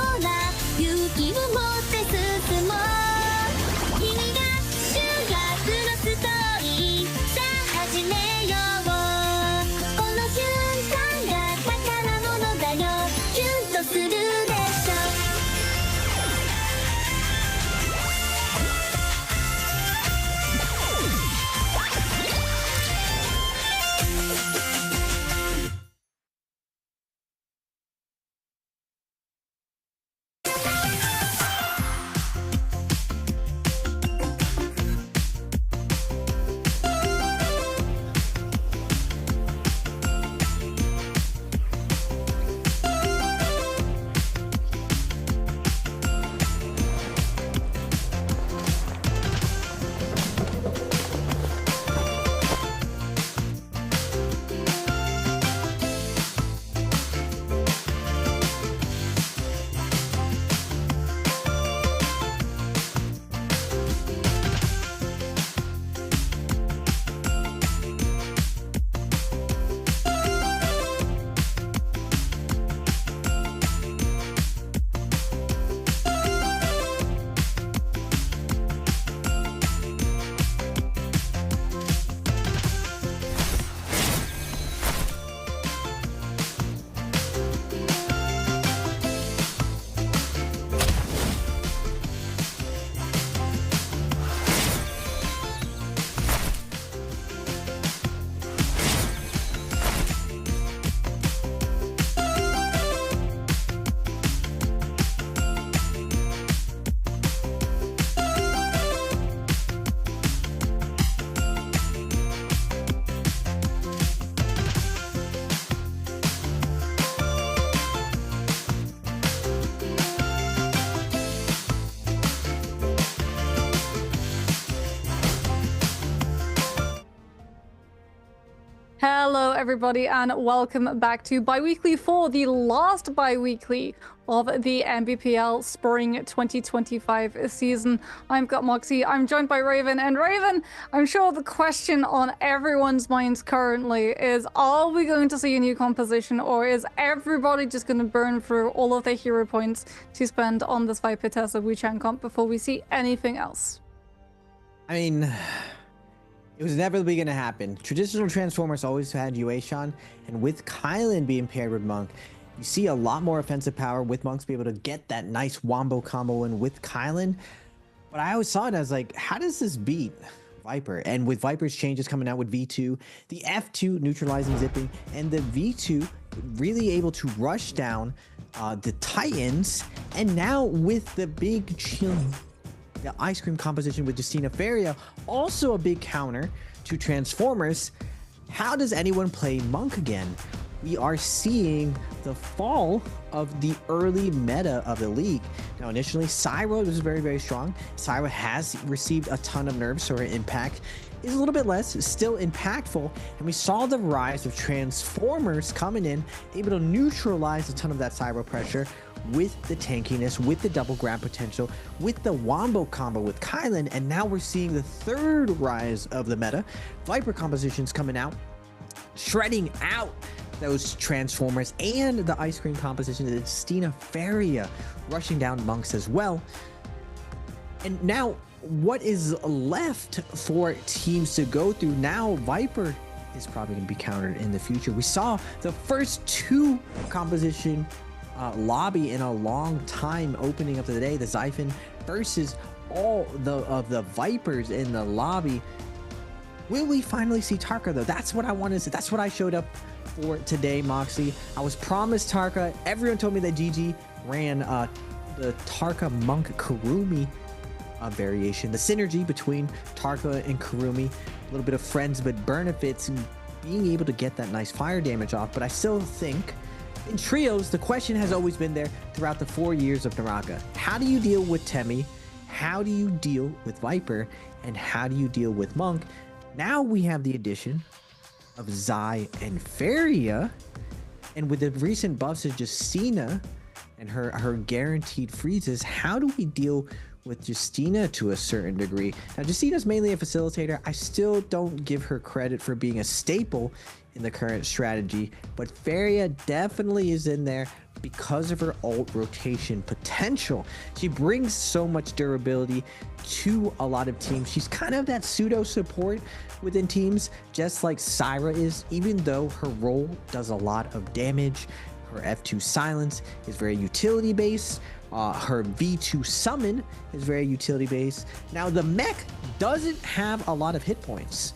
勇気を持って進もう君が主役のストーリーさあ始めようこの瞬間が宝物だよキュンとするでしょ Hello, everybody, and welcome back to Biweekly for the last Biweekly of the Nbpl Spring 2025 season. I'm got Moxie, I'm joined by Raven, and Raven, I'm sure the question on everyone's minds currently is, are we going to see a new composition, or is everybody just going to burn through all of their hero points to spend on this Viper Tessa Wuchan comp before we see anything else? I mean, it was inevitably going to happen. Traditional Transformers always had Yueshan, and with Kylan being paired with Monk, you see a lot more offensive power with Monks be able to get that nice wombo combo in with Kylan. But I always saw it as like, how does this beat Viper? And with Viper's changes coming out with V2, the F2 neutralizing zipping, and the V2 really able to rush down the Titans, and now with the big chill, the ice cream composition with Justina Feria, also a big counter to Transformers. How does anyone play Monk again? We are seeing the fall of the early meta of the league. Now, initially, Syra was very, very strong. Syra has received a ton of nerfs, so her impact is a little bit less, still impactful. And we saw the rise of Transformers coming in, able to neutralize a ton of that Syra pressure with the tankiness, with the double grab potential, with the wombo combo with Kylan. And now we're seeing the third rise of the meta. Viper compositions coming out, shredding out those Transformers, and the ice cream composition of Justina Feria rushing down Monks as well. And now what is left for teams to go through? Now Viper is probably going to be countered in the future. We saw the first two composition lobby in a long time opening up to the day, the Xiphon versus all of the Vipers in the lobby. Will we finally see Tarka though? That's what I wanted to see. That's what I showed up for today, Moxie. I was promised Tarka. Everyone told me that GG ran the Tarka Monk Kurumi variation, the synergy between Tarka and Kurumi, a little bit of friends but benefits, and being able to get that nice fire damage off. But I still think in trios, the question has always been there throughout the 4 years of NARAKA. How do you deal with Temmie? How do you deal with Viper? And how do you deal with Monk? Now we have the addition of Zai and Feria, and with the recent buffs of Justina and her guaranteed freezes, how do we deal with Justina to a certain degree? Now, Justina's mainly a facilitator. I still don't give her credit for being a staple in the current strategy, but Feria definitely is in there because of her ult rotation potential. She brings so much durability to a lot of teams. She's kind of that pseudo support within teams, just like Syra is, even though her role does a lot of damage. Her F2 silence is very utility based. Her V2 summon is very utility based. Now the mech doesn't have a lot of hit points.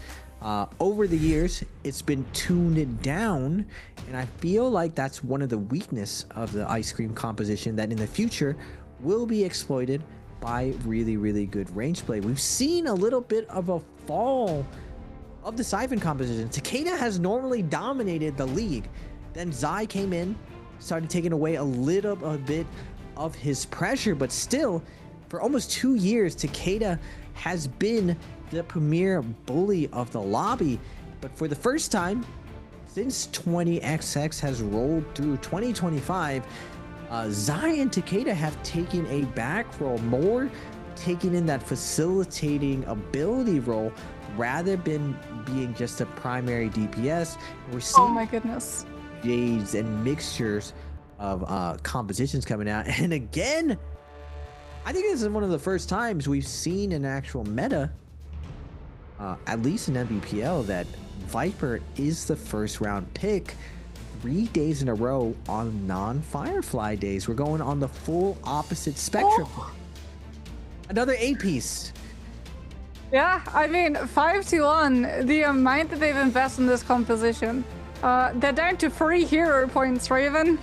Over the years, it's been tuned down, and I feel like that's one of the weakness of the ice cream composition that in the future will be exploited by really, really good range play. We've seen a little bit of a fall of the Xiphon composition. Takeda has normally dominated the league. Then Zai came in, started taking away a little bit of his pressure, but still, for almost 2 years, Takeda has been the premier bully of the lobby. But for the first time since 20XX has rolled through 2025, Zai and Takeda have taken a back role, more taking in that facilitating ability role rather than being just a primary DPS. We're seeing, Oh my goodness, shades and mixtures of compositions coming out. And again, I think this is one of the first times we've seen an actual meta, at least in Nbpl, that Viper is the first round pick 3 days in a row on non-Firefly days. We're going on the full opposite spectrum. Another A-piece. Yeah, I mean, 5-1, the amount that they've invested in this composition. They're down to 3 hero points, Raven.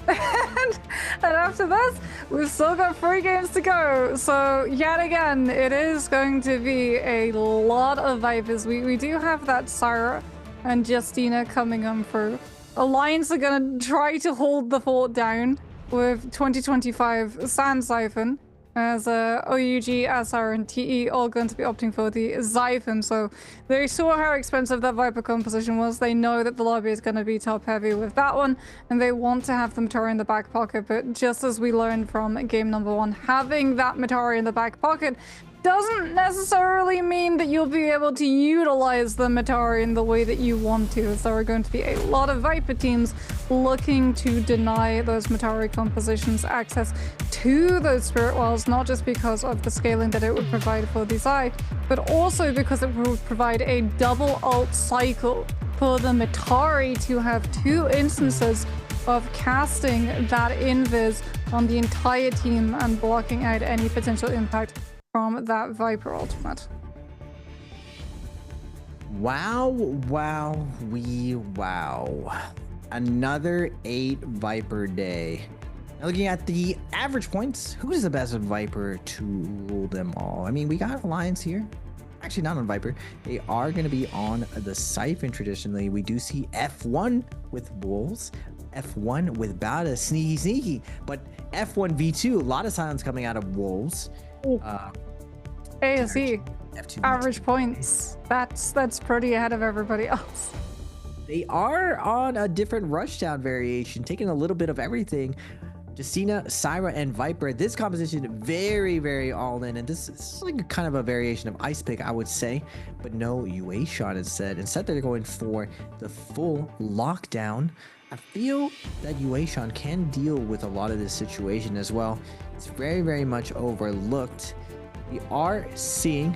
and after this, we've still got 3 games to go. So, yet again, it is going to be a lot of Vipers. We do have that Syra and Justina coming on through. Alliance are going to try to hold the fort down with 2025 Sand Xiphon. as OUG, SR, and TE all going to be opting for the Xiphon. So they saw how expensive that Viper composition was. They know that the lobby is going to be top heavy with that one, and they want to have the Matari in the back pocket. But just as we learned from game number 1, having that Matari in the back pocket doesn't necessarily mean that you'll be able to utilize the Matari in the way that you want to, as there are going to be a lot of Viper teams looking to deny those Matari compositions access to those Spirit Wells, not just because of the scaling that it would provide for the Zai, but also because it would provide a double ult cycle for the Matari to have 2 instances of casting that invis on the entire team and blocking out any potential impact from that Viper ultimate. Wow, wow, wow. Another 8 Viper day. Now looking at the average points, who is the best Viper to rule them all? I mean, we got Alliance here. Actually, not on Viper. They are going to be on the Siphon traditionally. We do see F1 with Wolves. F1 with Bada, sneaky. But F1 V2, a lot of silence coming out of Wolves. ASE, F2 average points. That's pretty ahead of everybody else. They are on a different rushdown variation, taking a little bit of everything. Justina, Syra, and Viper. This composition very, very all in, and this is like kind of a variation of Ice Pick, I would say, but no UA shot instead. Instead, they're going for the full lockdown. I feel that UA Sean can deal with a lot of this situation as well. It's very, very much overlooked. We are seeing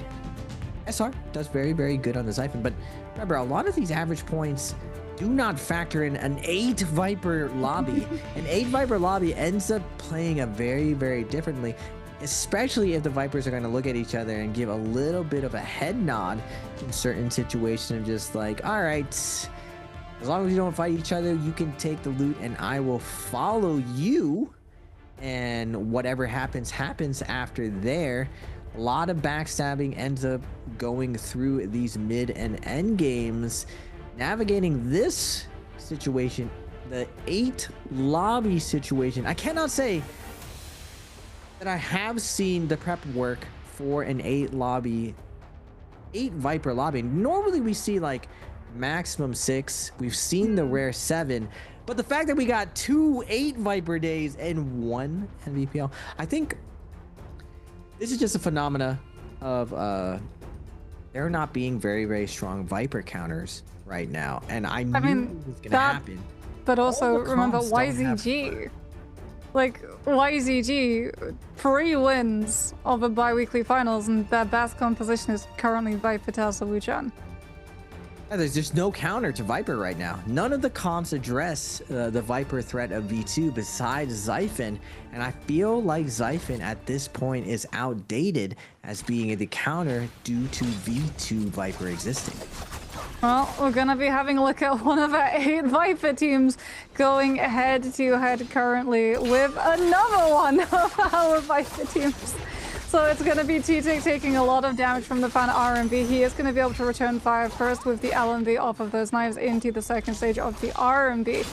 SR does very, very good on the Xiphon, but remember, a lot of these average points do not factor in an 8 Viper lobby. An 8 Viper lobby ends up playing a very, very differently, especially if the Vipers are going to look at each other and give a little bit of a head nod in certain situations of just like, all right, as long as you don't fight each other, you can take the loot and I will follow you. And whatever happens after there. A lot of backstabbing ends up going through these mid and end games. Navigating this situation, the 8 lobby situation, I cannot say that I have seen the prep work for an 8 Viper lobby. Normally we see like maximum 6. We've seen the rare 7. But the fact that we got 2 8 Viper days and 1 Nbpl, I think this is just a phenomena of there not being very, very strong Viper counters right now. And I knew it was going to happen. But also remember YZG. Like YZG, 3 wins of a bi-weekly finals, and their best composition is currently Viper Tesla Wuchan. Yeah, there's just no counter to Viper right now. None of the comps address the Viper threat of V2 besides Xiphon, and I feel like Xiphon at this point is outdated as being the counter due to V2 Viper existing. Well, we're gonna be having a look at one of our 8 Viper teams going head-to-head currently with another one of our Viper teams. So it's going to be T-Tick taking a lot of damage from the fan RMB. He is going to be able to return fire first with the LMB off of those knives into the second stage of the RMB.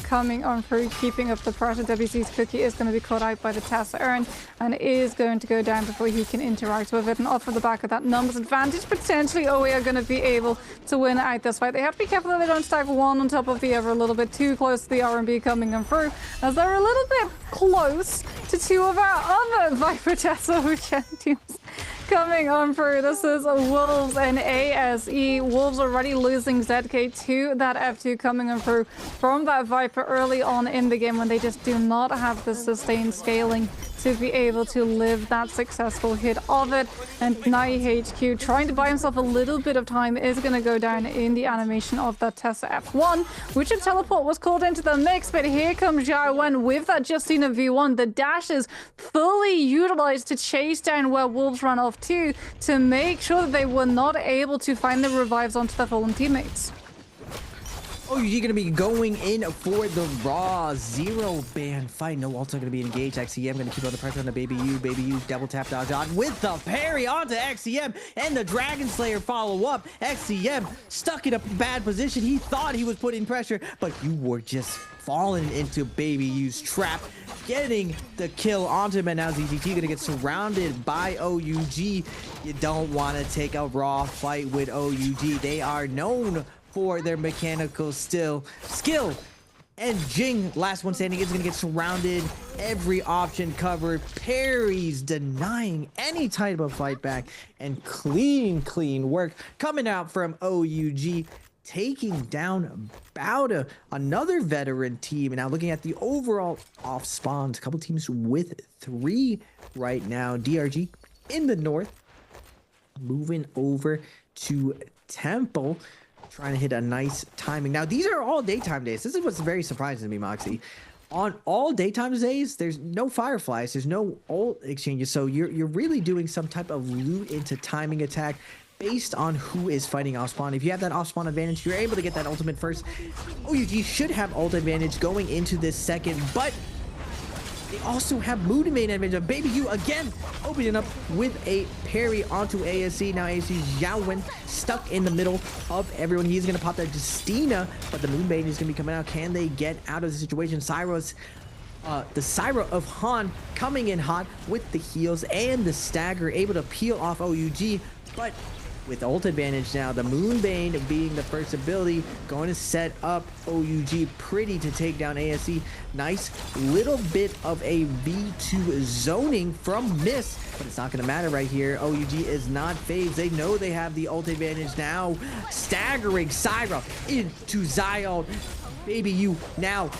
Coming on through, keeping up the pressure. WC's Cookie is going to be caught out by the Tessa Urn and is going to go down before he can interact with it. And off of the back of that numbers advantage, potentially OE are going to be able to win out this fight. They have to be careful that they don't stack one on top of the other a little bit too close to the RMB coming on through, as they're a little bit close to 2 of our other Viper Tessa teams coming on through. This is Wolves and ASE. Wolves already losing ZK to that F2 coming on through from that Viper early on in the game when they just do not have the sustained scaling to be able to live that successful hit of it. And Nai HQ trying to buy himself a little bit of time is going to go down in the animation of that Tessa F1, which a teleport was called into the mix. But here comes Zhao Wen with that Justina V1. The dash is fully utilized to chase down where Wolves ran off to make sure that they were not able to find the revives onto their fallen teammates. Oh, you're gonna be going in for the raw zero ban fight. No ultimate gonna be engaged. XCM gonna keep all the pressure on the Baby U. Baby U double tap dodge on with the parry onto XCM and the Dragon Slayer follow up. XCM stuck in a bad position. He thought he was putting pressure, but you were just falling into Baby U's trap, getting the kill onto him. And now ZTT gonna get surrounded by OUG. You don't want to take a raw fight with OUG. They are known for their mechanical skill. And Jing, last one standing, is gonna get surrounded. Every option covered. Parries denying any type of fight back. And clean work coming out from OUG, taking down about another veteran team. And now looking at the overall off spawns, a couple teams with 3 right now. DRG in the north, moving over to Temple, trying to hit a nice timing. Now, these are all daytime days. This is what's very surprising to me, Moxie. On all daytime days, there's no fireflies, there's no ult exchanges, so you're really doing some type of loot into timing attack based on who is fighting off spawn. If you have that off spawn advantage, you're able to get that ultimate first. OUG should have ult advantage going into this second, but they also have mood main advantage. Baby U again opening up with a parry onto ASC. Now ASC Xiaowen stuck in the middle of everyone. He's going to pop that Justina, but the Moonbane is going to be coming out. Can they get out of the situation? Cyro's the Syra of Han coming in hot with the heals and the stagger, able to peel off OUG, but with ult advantage now, the Moonbane being the first ability, going to set up OUG pretty to take down ASC. Nice little bit of a V2 zoning from Miss, but it's not going to matter right here. OUG is not phased. They know they have the ult advantage now. Staggering Syra into Zion. Baby U now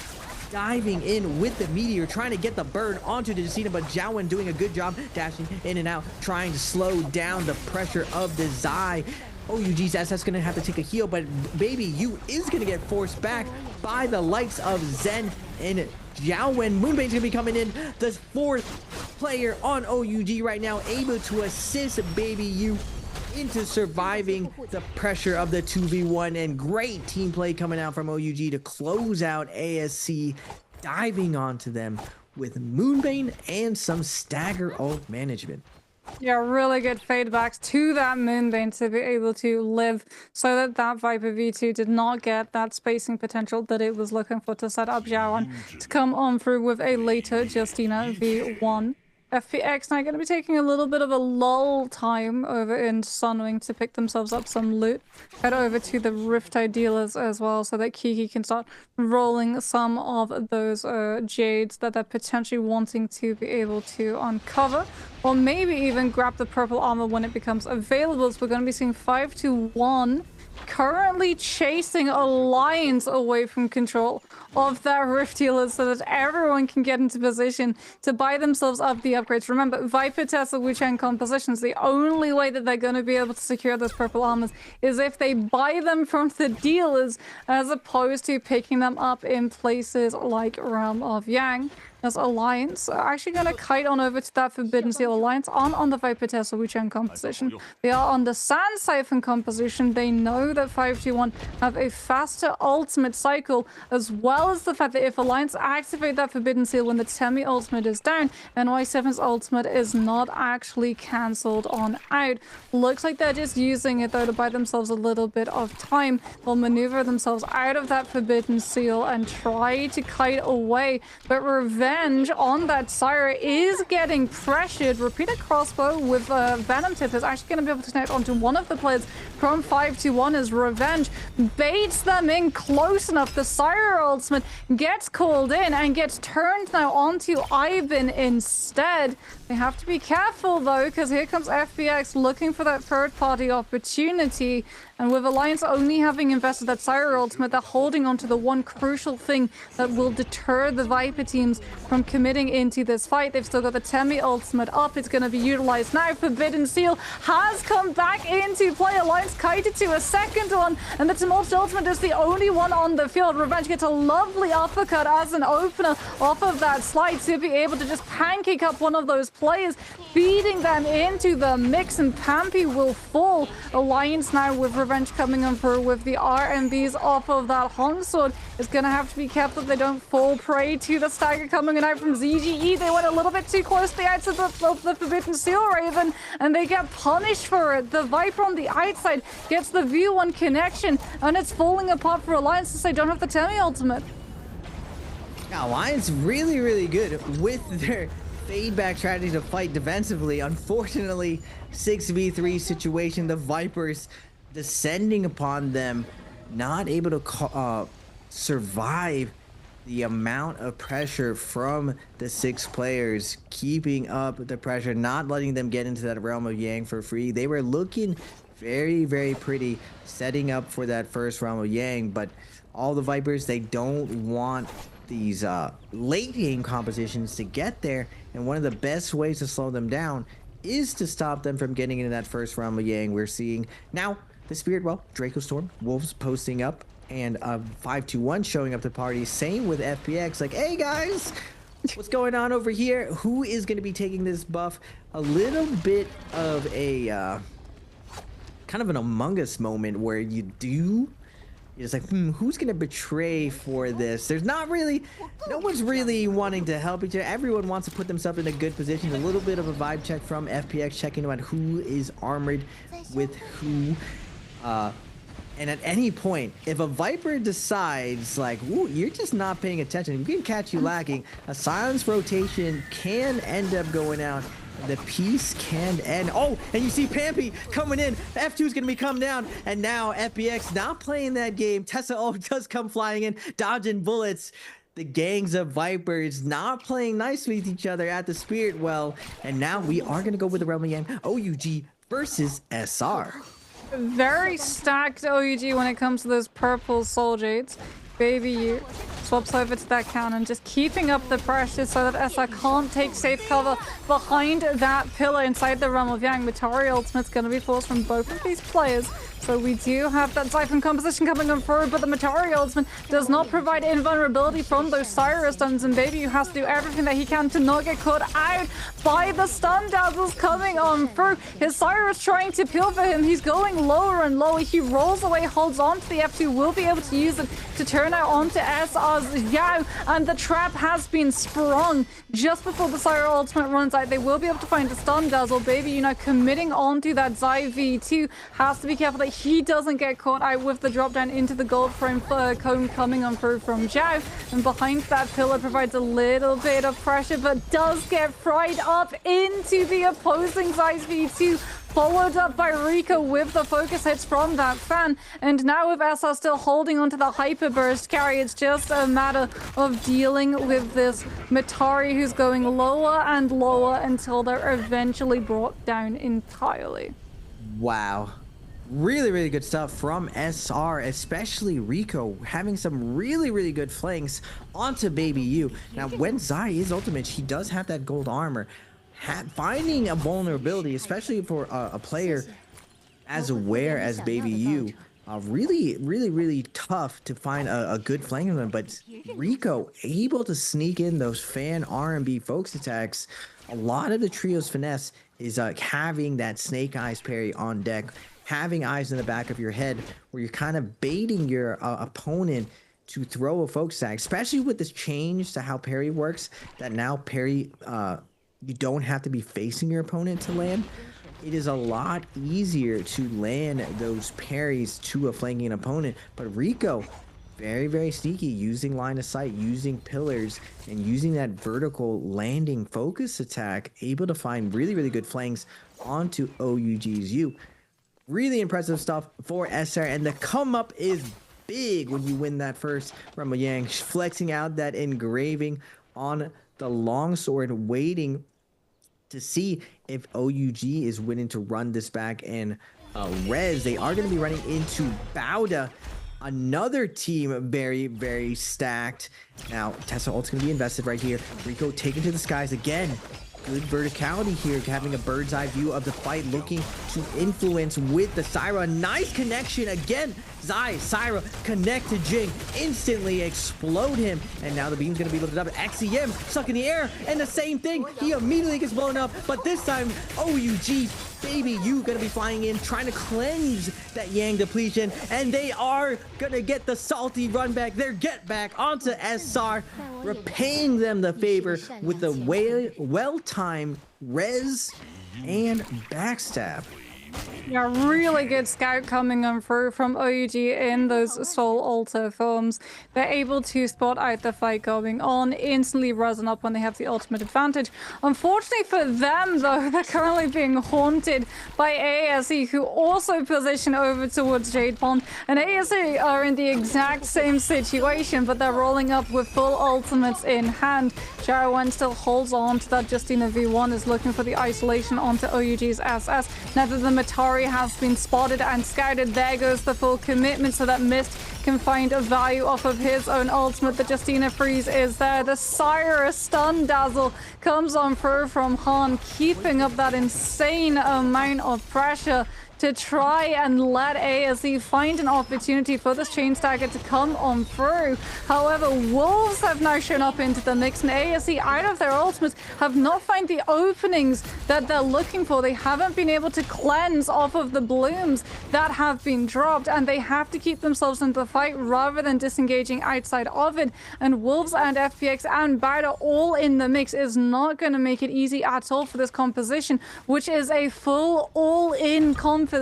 diving in with the meteor, trying to get the burn onto the Justina, but Jiawen doing a good job dashing in and out, trying to slow down the pressure of the Zai. OUG's SS gonna have to take a heal, but Baby U is gonna get forced back by the likes of Zen and Jiawen. Moonbane's gonna be coming in, the 4th player on OUG right now, able to assist Baby U into surviving the pressure of the 2v1, and great team play coming out from OUG to close out ASC, diving onto them with Moonbane and some stagger ult management. Yeah, really good feedbacks to that Moonbane to be able to live so that that Viper V2 did not get that spacing potential that it was looking for to set up Xiaowen to come on through with a later Justina V1. FPX now going to be taking a little bit of a lull time over in Sunwing to pick themselves up some loot. Head over to the Riptide dealers as well so that Kiki can start rolling some of those jades that they're potentially wanting to be able to uncover. Or maybe even grab the purple armor when it becomes available. So we're going to be seeing 5-1 currently chasing Alliance away from control of that Rift Healer so that everyone can get into position to buy themselves up the upgrades. Remember, Viper, Tesla, Wuchang compositions, the only way that they're going to be able to secure those purple armors is if they buy them from the dealers as opposed to picking them up in places like Realm of Yang. As Alliance are actually going to kite on over to that Forbidden Seal. Alliance aren't on the Viper Tesla Wuchang composition. They are on the Sand Siphon composition. They know that 521 have a faster ultimate cycle, as well as the fact that if Alliance activate that Forbidden Seal when the Temi ultimate is down, NY7's ultimate is not actually cancelled on out. Looks like they're just using it though to buy themselves a little bit of time. They'll maneuver themselves out of that Forbidden Seal and try to kite away, but Revenge on that Syra is getting pressured. Repeater crossbow with Venom Tip is actually going to be able to connect onto one of the players from 5-1 as Revenge baits them in close enough. The Syra ultimate gets called in and gets turned now onto Ivan instead. They have to be careful though, because here comes FBX looking for that third party opportunity. And with Alliance only having invested that Syra ultimate, they're holding on to the one crucial thing that will deter the Viper teams from committing into this fight. They've still got the Temi ultimate up. It's going to be utilized now. Forbidden Seal has come back into play. Alliance kited to a second one, and the Tumultuous ultimate is the only one on the field. Revenge gets a lovely uppercut as an opener off of that slide to be able to just pancake up one of those players, beating them into the mix, and Pampy will fall. Alliance now with Revenge coming on through with the RMBs off of that Hong Sword. Is going to have to be careful that they don't fall prey to the stagger coming in out from ZGE. They went a little bit too close to the outside of the Forbidden Seal Raven, and they get punished for it. The Viper on the outside gets the V1 connection, and it's falling apart for Alliance since they don't have the Temi ultimate. Now, Alliance really good with their fade back strategy to fight defensively. Unfortunately, 6v3 situation, the Vipers descending upon them, not able to survive the amount of pressure from the 6 players, keeping up the pressure, not letting them get into that realm of Yang for free. They were looking very pretty, setting up for that first realm of Yang, but all the Vipers, they don't want these late game compositions to get there, and one of the best ways to slow them down is to stop them from getting into that first realm of Yang. We're seeing now the Spirit Well, Draco Storm, Wolves posting up, and 521 showing up to the party. Same with FPX, like, hey guys, what's going on over here? Who is going to be taking this buff? A little bit of a kind of an Among Us moment where you're just like, who's going to betray for this? There's not really, no one's really wanting to help each other. Everyone wants to put themselves in a good position. A little bit of a vibe check from FPX, checking out who is armored with who. And at any point, if a Viper decides, like, ooh, you're just not paying attention, we can catch you lacking, a silence rotation can end up going out. The piece can end. Oh, and you see Pampy coming in. F2 is going to be coming down. And now FBX not playing that game. Tessa does come flying in, dodging bullets. The gangs of Vipers not playing nice with each other at the Spirit Well. And now we are going to go with the Realm of Yang. OUG versus SR. Very stacked OUG when it comes to those purple Soul Jades. Baby you swaps over to that cannon, just keeping up the pressure so that SR can't take safe cover behind that pillar inside the realm of Yang. Matari ultimate's going to be forced from both of these players. So we do have that Siphon composition coming on forward, but the Matari ultimate does not provide invulnerability from those Cyrus stuns, and Baby has to do everything that he can to not get caught out by the stun dazzles coming on through. His Cyrus trying to peel for him. He's going lower and lower. He rolls away, holds on to the F2, will be able to use it to turn out onto SR's Yao, and the trap has been sprung just before the Cyrus ultimate runs out. They will be able to find the stun dazzle. Baby, you know, committing onto that Zai V2, has to be careful that he doesn't get caught out with the drop down into the gold frame cone coming on through from Zhao, and behind that pillar provides a little bit of pressure, but does get fried up into the opposing Zai's V2, followed up by Rico with the focus hits from that fan. And now with SR still holding onto the hyper burst carry, it's just a matter of dealing with this Matari who's going lower and lower until they're eventually brought down entirely. Wow. Really good stuff from SR, especially Rico having some really good flanks onto Baby U. Now when Zai is ultimate, he does have that gold armor. Finding a vulnerability, especially for a player as aware as Baby U, really tough to find a good flank on them. But Rico able to sneak in those fan R&B focus attacks. A lot of the trio's finesse is having that snake eyes parry on deck, having eyes in the back of your head where you're kind of baiting your opponent to throw a focus attack, especially with this change to how parry works, that now parry, you don't have to be facing your opponent to land. It is a lot easier to land those parries to a flanking opponent. But Rico, very sneaky, using line of sight, using pillars, and using that vertical landing focus attack, able to find really good flanks onto OUG's U. Really impressive stuff for SR, and the come up is big when you win that first Rumble Yang, flexing out that engraving on the longsword, waiting to see if OUG is willing to run this back and res. They are going to be running into Bauda. Another team very, very stacked. Now, Tesla ult's gonna be invested right here. Rico taken to the skies again. Good verticality here, having a bird's eye view of the fight, looking to influence with the Syra. Nice connection again. Zai, Syra connect to Jing, instantly explode him, and now the beam's gonna be lifted up. XEM stuck in the air, and the same thing. He immediately gets blown up, but this time OUG baby, you gonna be flying in, trying to cleanse that Yang depletion, and they are gonna get the salty run back, their get back onto SR, repaying them the favor with the well-timed res and backstab. Yeah, really good scout coming on through from OUG in those Soul Altar forms. They're able to spot out the fight going on, instantly rising up when they have the ultimate advantage. Unfortunately for them, though, they're currently being haunted by ASE, who also position over towards Jade Pond. And ASE are in the exact same situation, but they're rolling up with full ultimates in hand. Jarwan still holds on to that Justina V1, is looking for the isolation onto OUG's SS. Now that the Matari has been spotted and scouted, there goes the full commitment so that Mist can find a value off of his own ultimate. The Justina freeze is there. The Cyrus stun dazzle comes on through from Han, keeping up that insane amount of pressure to try and let ASE find an opportunity for this chain stagger to come on through. However, Wolves have now shown up into the mix, and ASE, out of their ultimates, have not found the openings that they're looking for. They haven't been able to cleanse off of the blooms that have been dropped, and they have to keep themselves in the fight rather than disengaging outside of it. And Wolves and FPX and Bowder all in the mix is not going to make it easy at all for this composition, which is a full all-in composition.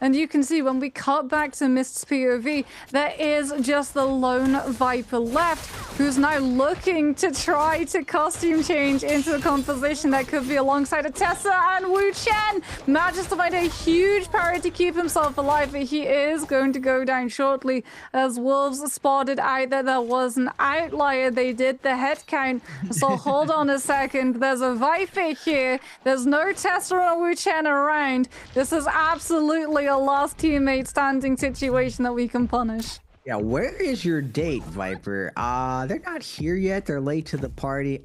And you can see when we cut back to Mist's POV, there is just the lone Viper left, who's now looking to try to costume change into a composition that could be alongside a Tessa and Wu Chen. Manages to find a huge parry to keep himself alive, but he is going to go down shortly as Wolves spotted out that there was an outlier. They did the head count, so hold on a second. There's a Viper here. There's no Tessa or Wu Chen around. This is absolutely a last teammate standing situation that we can punish. Yeah, where is your date, Viper? They're not here yet. They're late to the party.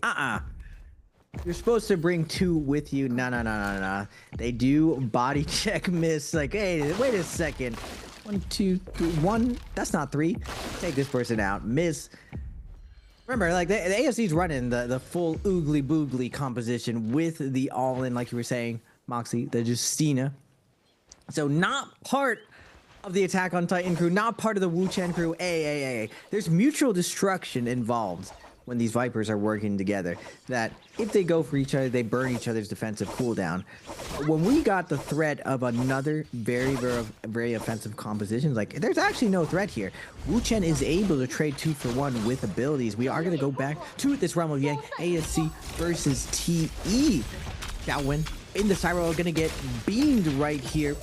You're supposed to bring two with you. No. They do body check Miss. Like, hey, wait a second. 1, 2, 3, 1. That's not 3. Take this person out. Miss. Remember, like, the AFC's running the full oogly boogly composition with the all-in, like you were saying, Moxie, the Justina. So not part of the Attack on Titan crew, not part of the Wu Chen crew. There's mutual destruction involved when these Vipers are working together. That if they go for each other, they burn each other's defensive cooldown. When we got the threat of another very offensive composition, like, there's actually no threat here. Wu Chen is able to trade 2 for 1 with abilities. We are going to go back to this realm of Yang. ASC versus TE. Xiaowen in the Syro are going to get beamed right here.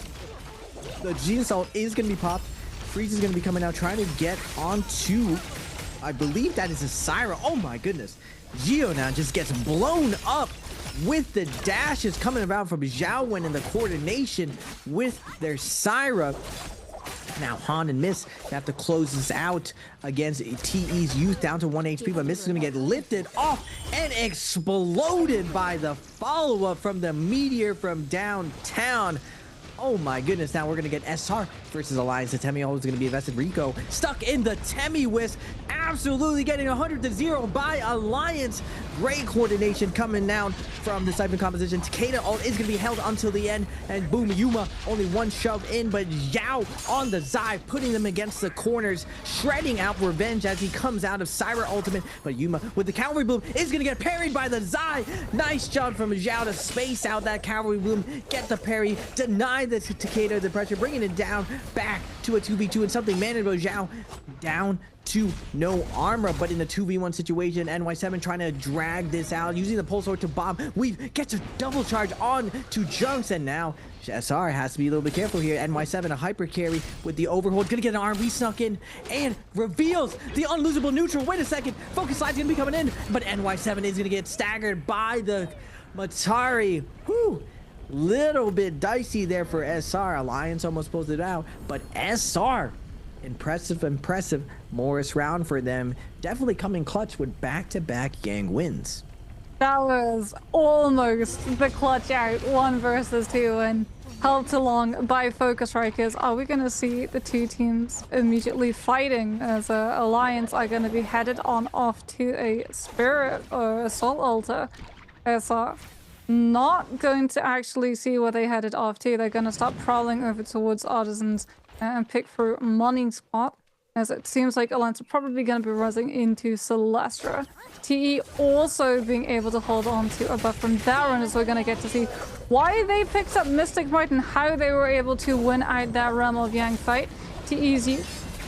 The Gene Assault is going to be popped. Freeze is going to be coming out, trying to get onto, I believe that is a Syra. Oh my goodness. Geo now just gets blown up with the dashes coming about from Xiaowen and the coordination with their Syra. Now Han and Miss have to close this out against TE's youth, down to 1 HP, but Miss is going to get lifted off and exploded by the follow-up from the meteor from downtown. Oh my goodness, now we're going to get SR versus Alliance. The Temi is going to be invested. Rico stuck in the Temi Wisp, absolutely getting 100-0 by Alliance. Great coordination coming down from the Siphon composition. Takeda ult is going to be held until the end, and boom, Yuma only one shoved in, but Yao on the Zai, putting them against the corners, shredding out revenge as he comes out of Syra ultimate, but Yuma with the Cavalry Bloom is going to get parried by the Zai. Nice job from Zhao to space out that Cavalry Bloom, get the parry, deny the Takeda the pressure, bringing it down back to a 2v2 and something manageable. Zhao down to no armor, but in the 2v1 situation, NY7 trying to drag this out, using the pulse sword to bomb. Weave gets a double charge on to Junks, and now SR has to be a little bit careful here. NY7 a hyper carry with the overhold, gonna get an RB snuck in and reveals the unlosable neutral. Wait a second, focus slide's gonna be coming in, but NY7 is gonna get staggered by the Matari. Whew. Little bit dicey there for SR. Alliance almost pulled it out, but SR Impressive Morris round for them. Definitely coming clutch with back-to-back Yang wins. That was almost the clutch out 1 versus 2 and helped along by Focus Strikers. Are we going to see the two teams immediately fighting as Alliance are going to be headed on off to a Spirit or Assault Altar? As not going to actually see where they headed off to. They're going to start prowling over towards Artisans and pick through Money Spot, as it seems like Alliance are probably going to be rising into Celestra. TE also being able to hold on to a buff from Darren, as we're going to get to see why they picked up Mystic Might and how they were able to win out that Realm of Yang fight. TE's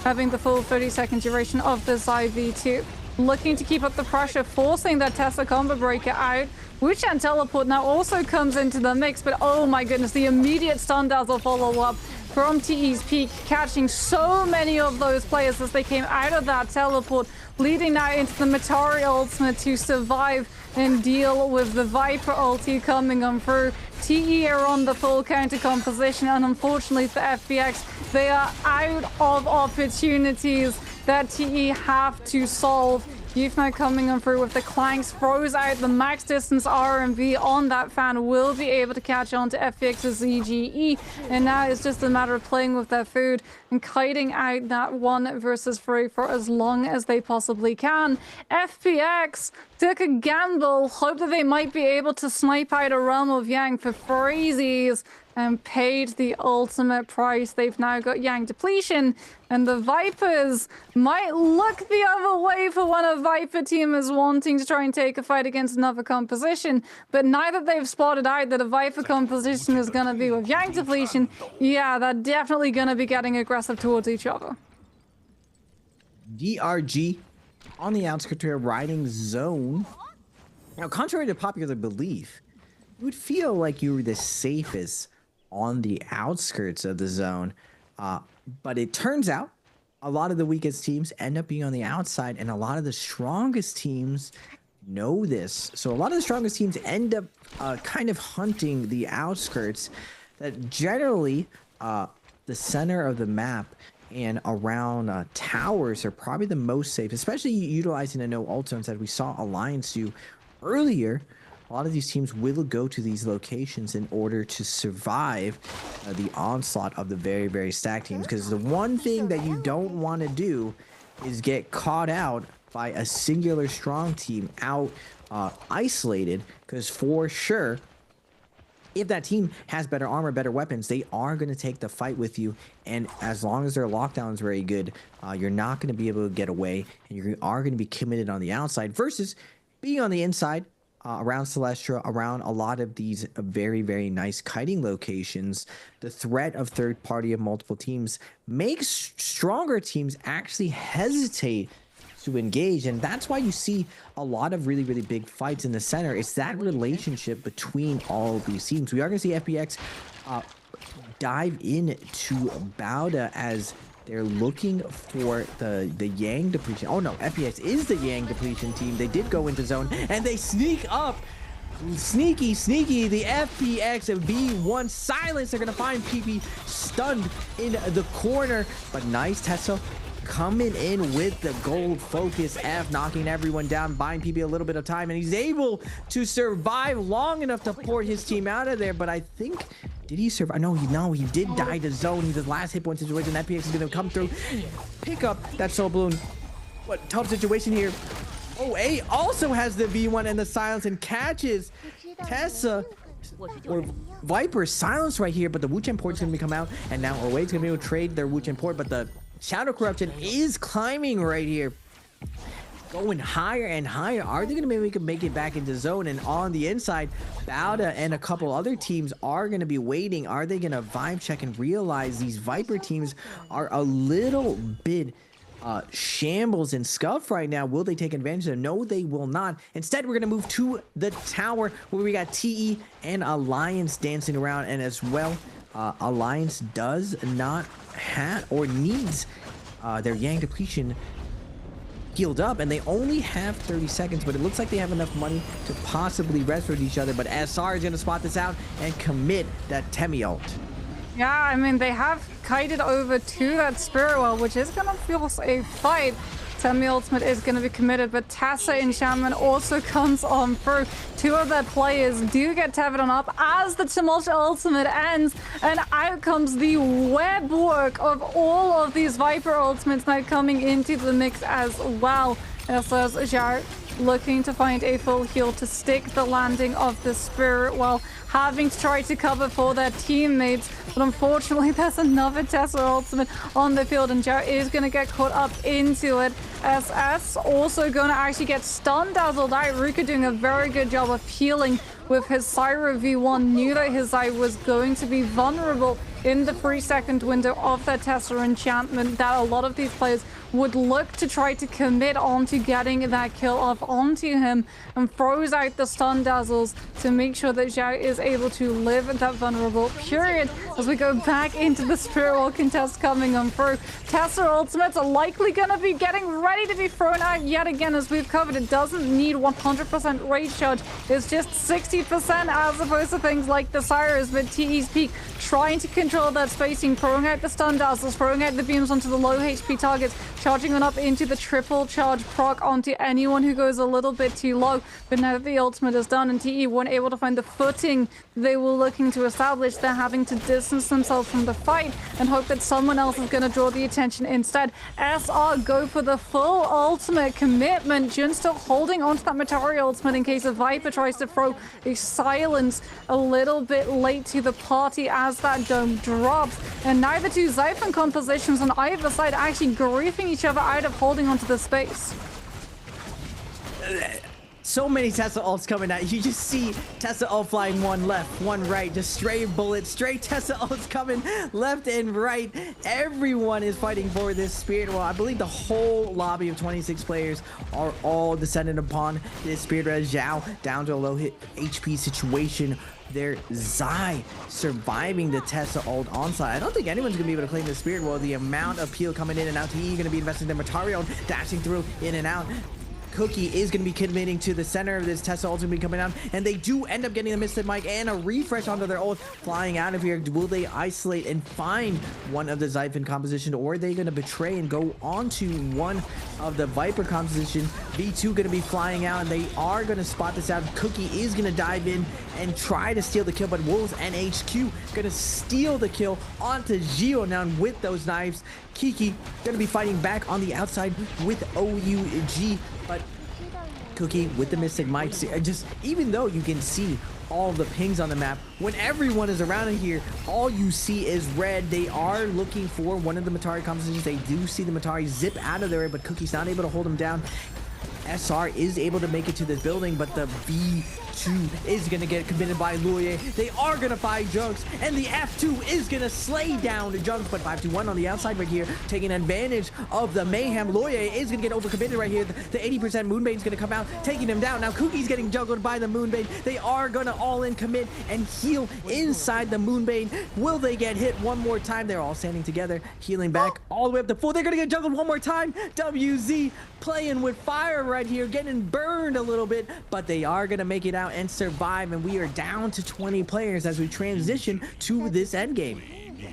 having the full 30-second duration of this IV2, looking to keep up the pressure, forcing that Tesla combo breaker out. Witch and Teleport now also comes into the mix, but oh my goodness, the immediate stun dazzle follow-up from TE's peak, catching so many of those players as they came out of that teleport, leading now into the Matari ultimate to survive and deal with the Viper ulti coming on through. TE are on the full counter composition, and unfortunately for FPX, they are out of opportunities that TE have to solve. Youth now coming on through with the clanks, throws out the max distance RMV on that fan, will be able to catch on to FPX's ZGE, and now it's just a matter of playing with their food and kiting out that 1 versus 3 for as long as they possibly can. FPX took a gamble, hoped that they might be able to snipe out a Realm of Yang for freezies, and paid the ultimate price. They've now got Yang depletion, and the Vipers might look the other way for when a Viper team is wanting to try and take a fight against another composition. But now that they've spotted out that a Viper composition is going to be with Yang depletion, yeah, they're definitely going to be getting aggressive towards each other. DRG on the outskirts here, riding zone. Now, contrary to popular belief, you would feel like you were the safest on the outskirts of the zone, but it turns out a lot of the weakest teams end up being on the outside, and a lot of the strongest teams know this. So a lot of the strongest teams end up kind of hunting the outskirts. That generally the center of the map and around towers are probably the most safe, especially utilizing the no ult zones that we saw Alliance do earlier. A lot of these teams will go to these locations in order to survive the onslaught of the very, very stacked teams. Because the one thing that you don't want to do is get caught out by a singular strong team out isolated. Because for sure, if that team has better armor, better weapons, they are going to take the fight with you. And as long as their lockdown is very good, you're not going to be able to get away. And you are going to be committed on the outside versus being on the inside. Around Celestra, around a lot of these very, very nice kiting locations, the threat of third party of multiple teams makes stronger teams actually hesitate to engage. And that's why you see a lot of really, really big fights in the center. It's that relationship between all of these teams. We are going to see FPX dive into Bauda as they're looking for the Yang depletion. Oh no, FPX is the Yang depletion team. They did go into zone and they sneak up. Sneaky. The FPX of B1 silence. They're gonna find PP stunned in the corner. But nice Tesla coming in with the gold focus F, knocking everyone down, buying PP a little bit of time, and he's able to survive long enough to port his team out of there. But I think, did he survive? No, he did die to zone. He's the last hit point situation. FPX is going to come through, pick up that soul balloon. What tough situation here. Oh, A also has the V1 and the silence and catches Tessa or Viper silence right here. But the Wu-Chen port is going to come out, and now Orwade's going to be able to trade their Wu-Chen port. But the Shadow Corruption is climbing right here. Going higher and higher. Are they going to make it back into zone? And on the inside, Bauda and a couple other teams are going to be waiting. Are they going to vibe check and realize these Viper teams are a little bit shambles and scuff right now? Will they take advantage of it? No, they will not. Instead, we're going to move to the tower where we got TE and Alliance dancing around. And as well, Alliance does not have or needs their Yang depletion healed up, and they only have 30 seconds, but it looks like they have enough money to possibly rest with each other. But SR is going to spot this out and commit that Temi ult. Yeah, I mean, they have kited over to that Spirit Well, which is going to force a fight. Semi ultimate is going to be committed, but Tessa Enchantment also comes on through. Two of their players do get tethered on up as the Tumult ultimate ends, and out comes the web work of all of these Viper ultimates now coming into the mix as well. As Zhao looking to find a full heal to stick the landing of the Spirit Well, having to try to cover for their teammates, but unfortunately there's another Tesla ultimate on the field, and Zhao is going to get caught up into it. SS also going to actually get stun dazzled out. Ruka doing a very good job of healing with his Syra V1, knew that his eye was going to be vulnerable in the 3-second window of their Tesla enchantment, that a lot of these players would look to try to commit onto getting that kill off onto him, and throws out the stun dazzles to make sure that Zhao is able to live that vulnerable period. As we go back into the Spirit Well contest coming on through, Tesla ultimates are likely going to be getting ready to be thrown out yet again. As we've covered, it doesn't need 100% rage charge, it's just 60% as opposed to things like the Cyrus, but TE's Peak trying to control that spacing, throwing out the stun dazzles, throwing out the beams onto the low HP targets, charging on up into the triple charge proc onto anyone who goes a little bit too low. But now that the ultimate is done and TE weren't able to find the footing they were looking to establish, they're having to distance themselves from the fight and hope that someone else is going to draw the attention instead. SR go for the full ultimate commitment, Jun still holding onto that Matari ultimate in case a Viper tries to throw a silence a little bit late to the party as that dome drops. And now the two Xiphon compositions on either side actually griefing each other out of holding onto the space. So many Tesla ults coming out. You just see Tesla ult flying one left, one right, just straight bullets, straight Tesla ults coming left and right. Everyone is fighting for this Spirit Well. I believe the whole lobby of 26 players are all descendant upon this Spirit Well. Zhao down to a low hit HP situation. Their Zai surviving the Tesla ult onside. I don't think anyone's gonna be able to claim the Spirit Well. The amount of peel coming in and out. He gonna be investing in Matario, dashing through in and out. Cookie is going to be committing to the center of this. Tesla ult going to be coming down, and they do end up getting a Mystic Mike and a refresh onto their ult. Flying out of here, will they isolate and find one of the Xiphon composition, or are they going to betray and go onto one of the Viper composition? V2 going to be flying out, and they are going to spot this out. Cookie is going to dive in and try to steal the kill, but Wolves and HQ going to steal the kill onto Gio now with those knives. Kiki going to be fighting back on the outside with OUG, but Cookie with the Mystic Might, just even though you can see all the pings on the map, when everyone is around in here, all you see is red. They are looking for one of the Matari compositions. They do see the Matari zip out of there, but Cookie's not able to hold him down. SR is able to make it to the building, but the V2 is going to get committed by Luye. They are going to find Junks, and the F2 is going to slay down the Junks, but 5-2-1 on the outside right here, taking advantage of the mayhem. Luye is going to get overcommitted right here. The 80% Moonbane is going to come out, taking him down. Now Cookie's getting juggled by the Moonbane. They are going to all in commit and heal inside the Moonbane. Will they get hit one more time? They're all standing together, healing back all the way up to full. They're going to get juggled one more time. WZ playing with fire right here, getting burned a little bit, but they are going to make it out and survive, and we are down to 20 players as we transition to this end game.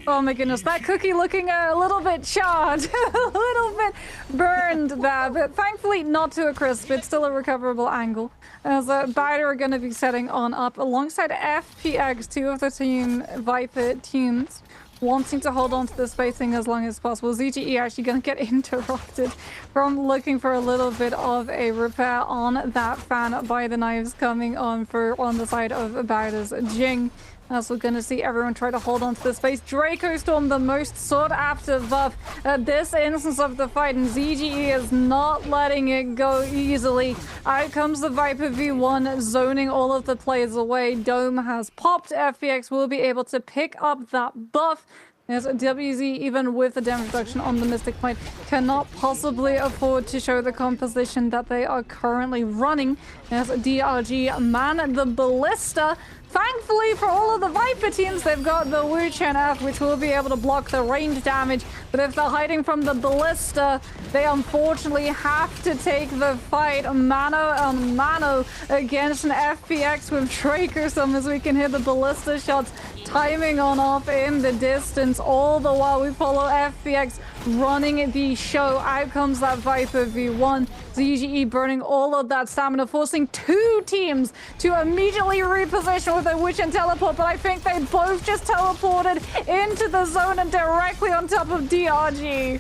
Oh my goodness, that Cookie looking a little bit charred, a little bit burned there, but thankfully not to a crisp. It's still a recoverable angle, as Biter are going to be setting on up alongside FPX, two of the Team Viper teams wanting to hold on to the spacing as long as possible. ZGE actually going to get interrupted from looking for a little bit of a repair on that fan by the knives coming on for on the side of Bowder's Jing. As we're going to see everyone try to hold on to the space. Draco Storm, the most sought after buff at this instance of the fight, and ZGE is not letting it go easily. Out comes the Viper V1, zoning all of the players away. Dome has popped. FPX will be able to pick up that buff. As WZ, even with the damage reduction on the Mystic Point, cannot possibly afford to show the composition that they are currently running. As DRG man the Ballista. Thankfully for all of the Viper teams, they've got the Wu Chen F, which will be able to block the range damage. But if they're hiding from the Ballista, they unfortunately have to take the fight mano on mano against an FPX with Draco Storm, as we can hear the Ballista shots timing on off in the distance. All the while we follow FPX running the show. Out comes that Viper V1. ZGE burning all of that stamina, forcing two teams to immediately reposition with a witch and teleport, but I think they both just teleported into the zone and directly on top of DRG.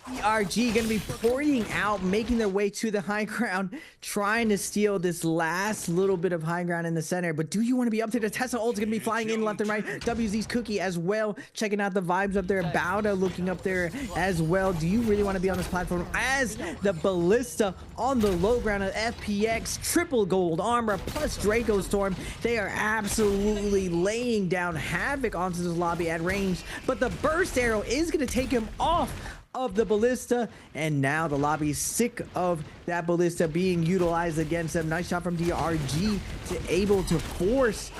DRG gonna be pouring out, making their way to the high ground, trying to steal this last little bit of high ground in the center. But do you want to be up to the Tesla ult's gonna be flying in left and right? WZ's Cookie as well, checking out the vibes up there. Bowda looking up there as well. Do you really want to be on this platform? As the Ballista on the low ground of FPX, triple gold armor plus Draco Storm. They are absolutely laying down havoc onto this lobby at range. But the burst arrow is gonna take him off of the Ballista, and now the lobby's sick of that Ballista being utilized against them. Nice shot from DRG to able to force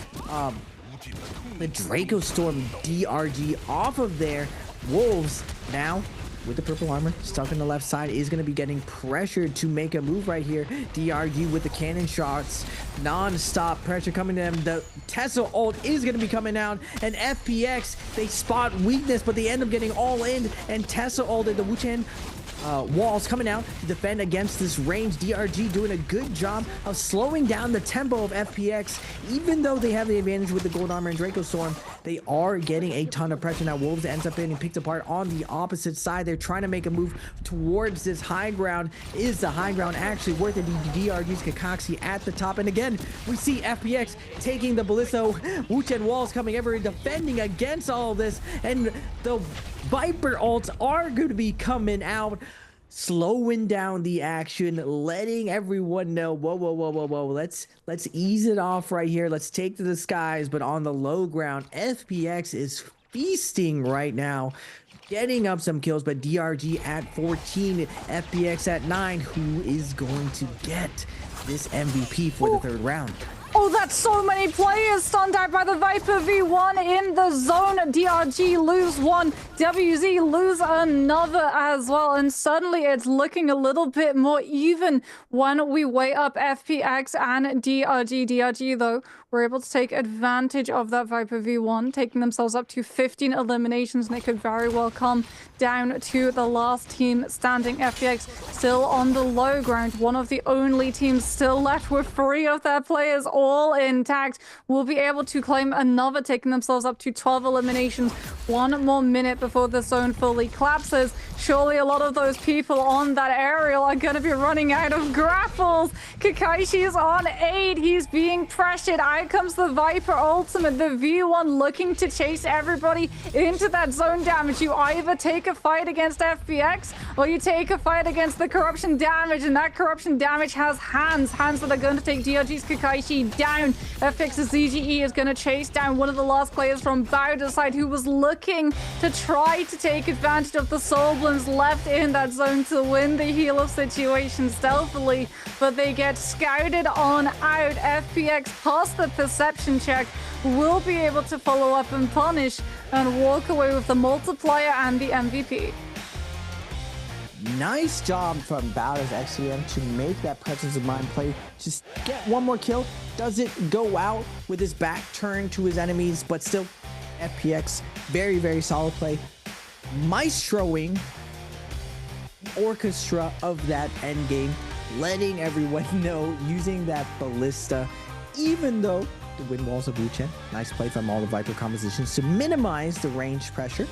the Draco Storm DRG off of there. Wolves now with the purple armor stuck on the left side is going to be getting pressured to make a move right here. DRG with the cannon shots, non-stop pressure coming to them. The Tesla ult is going to be coming out, and FPX, they spot weakness, but they end up getting all in, and Tesla ulted the Wuchen walls coming out to defend against this range. DRG doing a good job of slowing down the tempo of FPX. Even though they have the advantage with the gold armor and Draco Storm, they are getting a ton of pressure. Now Wolves ends up getting picked apart on the opposite side. They're trying to make a move towards this high ground. Is the high ground actually worth it? DRG's Kakaxi at the top, and again we see FPX taking the Ballista. Wuchen walls coming ever, defending against all of this, and the Viper ults are going to be coming out, slowing down the action, letting everyone know, whoa, let's ease it off right here. Let's take to the skies. But on the low ground, FPX is feasting right now, getting up some kills. But DRG at 14, FPX at 9. Who is going to get this MVP for the third round? Oh, that's so many players stunned out by the Viper V1 in the zone. DRG lose one, WZ lose another as well. And suddenly it's looking a little bit more even when we weigh up FPX and DRG. DRG, though, were able to take advantage of that Viper V1, taking themselves up to 15 eliminations, and it could very well come down to the last team standing. FPX still on the low ground, one of the only teams still left with 3 of their players all intact, will be able to claim another, taking themselves up to 12 eliminations. 1 more minute before the zone fully collapses. Surely a lot of those people on that aerial are going to be running out of grapples. Kakashi is on 8. He's being pressured. Out comes the Viper ultimate. The V1 looking to chase everybody into that zone damage. You either take a fight against FPX or you take a fight against the corruption damage, and that corruption damage has hands that are going to take DRG's Kakashi down. FPX's ZGE is going to chase down one of the last players from Bowda's side, who was looking to try to take advantage of the Soul Blooms left in that zone to win the heal-off situation stealthily, but they get scouted on out. FPX past the perception check will be able to follow up and punish and walk away with the multiplier and the MVP. Nice job from Bowda's XCM to make that presence of mind play. Just get one more kill. Does it go out with his back turned to his enemies, but still FPX, very, very solid play. Maestroing orchestra of that end game, letting everyone know, using that Ballista, even though the wind walls of Wuchen. Nice play from all the Viper compositions to minimize the range pressure.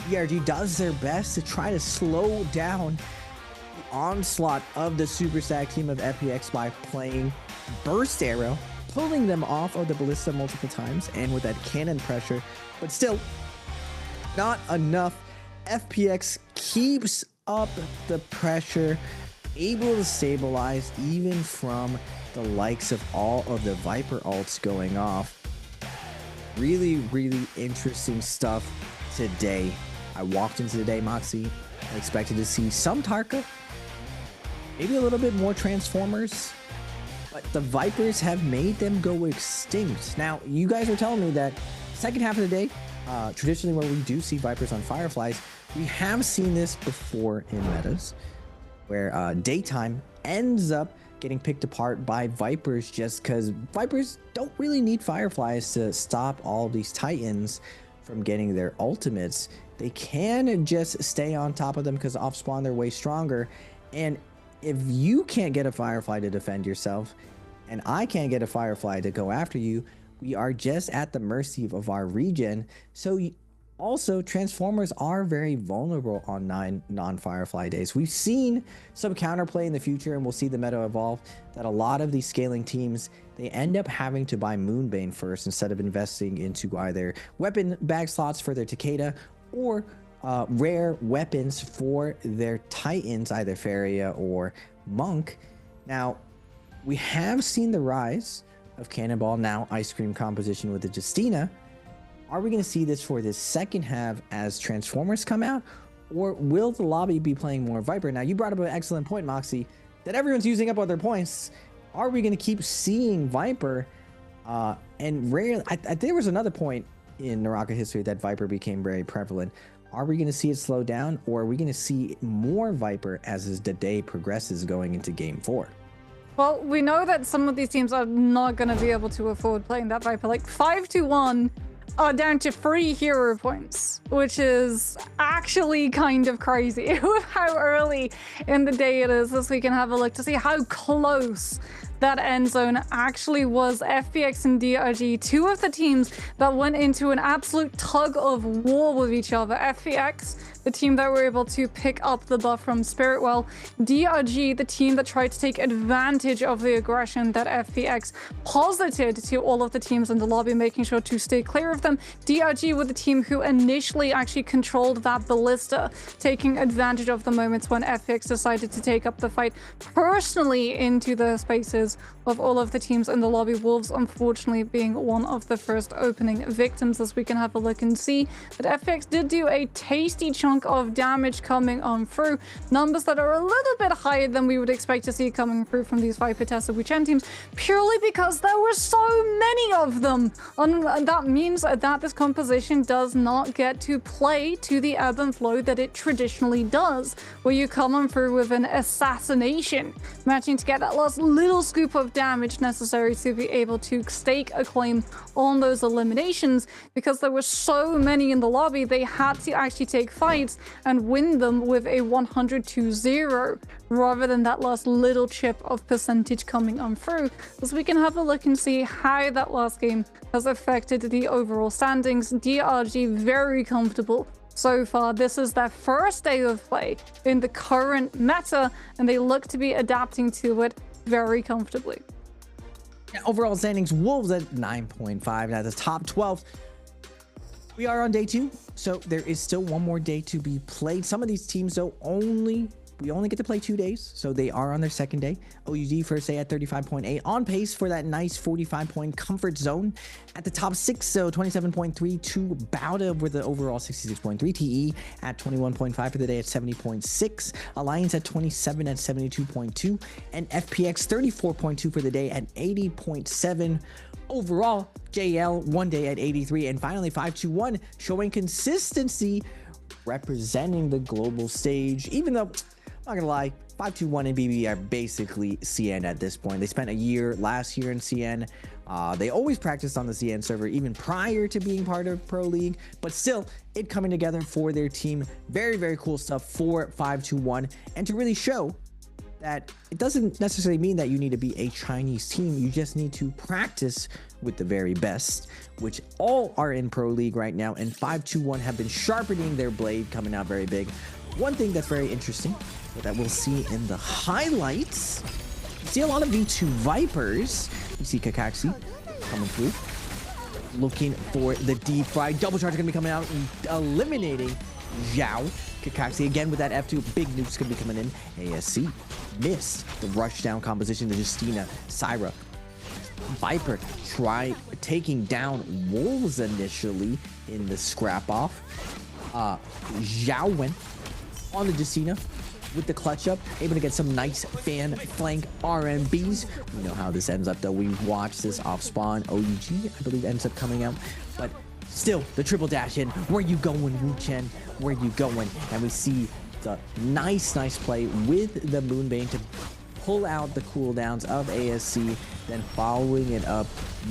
DRG does their best to try to slow down the onslaught of the super stack team of FPX by playing Burst Arrow, pulling them off of the Ballista multiple times, and with that cannon pressure, but still not enough. FPX keeps up the pressure, able to stabilize even from the likes of all of the Viper ults going off. Really, really interesting stuff today. I walked into the day, Moxie. I expected to see some Tarka, maybe a little bit more Transformers, but the Vipers have made them go extinct. Now, you guys are telling me that second half of the day, traditionally where we do see Vipers on Fireflies, we have seen this before in metas, where daytime ends up getting picked apart by Vipers just because Vipers don't really need Fireflies to stop all these Titans from getting their ultimates. They can just stay on top of them because off spawn they're way stronger. And if you can't get a Firefly to defend yourself, and I can't get a Firefly to go after you, we are just at the mercy of our regen. So also, Transformers are very vulnerable on 9 non-Firefly days. We've seen some counterplay in the future, and we'll see the meta evolve, that a lot of these scaling teams, they end up having to buy Moonbane first instead of investing into either weapon bag slots for their Takeda or rare weapons for their Titans, either Feria or Monk. Now, we have seen the rise of Cannonball, now Ice Cream composition with the Justina. Are we going to see this for this second half as Transformers come out, or will the lobby be playing more Viper? Now, you brought up an excellent point, Moxie, that everyone's using up other points. Are we going to keep seeing Viper? And rarely, there was another point in NARAKA history that Viper became very prevalent. Are we going to see it slow down, or are we going to see more Viper as the day progresses going into Game 4? Well, we know that some of these teams are not going to be able to afford playing that Viper. Like 5-1 are down to 3 hero points, which is actually kind of crazy with how early in the day it is. This we can have a look to see how close that end zone actually was. FPX and DRG, two of the teams that went into an absolute tug of war with each other. FPX, the team that were able to pick up the buff from Spiritwell. DRG, the team that tried to take advantage of the aggression that FPX posited to all of the teams in the lobby, making sure to stay clear of them. DRG were the team who initially actually controlled that ballista, taking advantage of the moments when FPX decided to take up the fight personally into the spaces of all of the teams in the lobby. Wolves, unfortunately, being one of the first opening victims, as we can have a look and see that FPX did do a tasty chunk of damage coming on through. Numbers that are a little bit higher than we would expect to see coming through from these Viper Tessa Wuchen teams, purely because there were so many of them. And that means that this composition does not get to play to the ebb and flow that it traditionally does, where you come on through with an assassination, matching to get that last little scoop of damage necessary to be able to stake a claim on those eliminations. Because there were so many in the lobby, they had to actually take fights and win them with a 100-0 rather than that last little chip of percentage coming on through. So we can have a look and see how that last game has affected the overall standings. DRG very comfortable so far. This is their first day of play in the current meta, and they look to be adapting to it very comfortably. Yeah, overall standings, Wolves at 9.5 at the top 12. We are on day 2, so there is still one more day to be played. Some of these teams, though, we only get to play 2 days, so they are on their second day. OUD first day at 35.8, on pace for that nice 45-point comfort zone. At the top 6, so 27.32. Bauda with the overall 66.3. TE at 21.5 for the day at 70.6. Alliance at 27 at 72.2. And FPX 34.2 for the day at 80.7. Overall, JL 1 day at 83. And finally, 5-1 showing consistency, representing the global stage, even though, I'm not gonna lie, 5-1 and BB are basically CN at this point. They spent a year last year in CN. They always practiced on the CN server even prior to being part of Pro League, but still, it coming together for their team. Very, very cool stuff for 5-1, and to really show that it doesn't necessarily mean that you need to be a Chinese team. You just need to practice with the very best, which all are in Pro League right now, and 5-1 have been sharpening their blade, coming out very big. One thing that's very interesting that we'll see in the highlights, you see a lot of V2 Vipers. You see Kakaxi coming through, looking for the deep fried double charge, gonna be coming out and eliminating Zhao. Kakaxi again with that F2, big nukes gonna be coming in. ASC missed the rush down composition to Justina. Syra, Viper try taking down Wolves initially in the scrap off. Zhao went on the Justina with the clutch up, able to get some nice fan flank RMBs. We know how this ends up though. We watched this off spawn. OUG, I believe, ends up coming out, but still the triple dash in. Where you going, Wu Chen? Where you going? And we see the nice play with the Moonbane to pull out the cooldowns of ASC, then following it up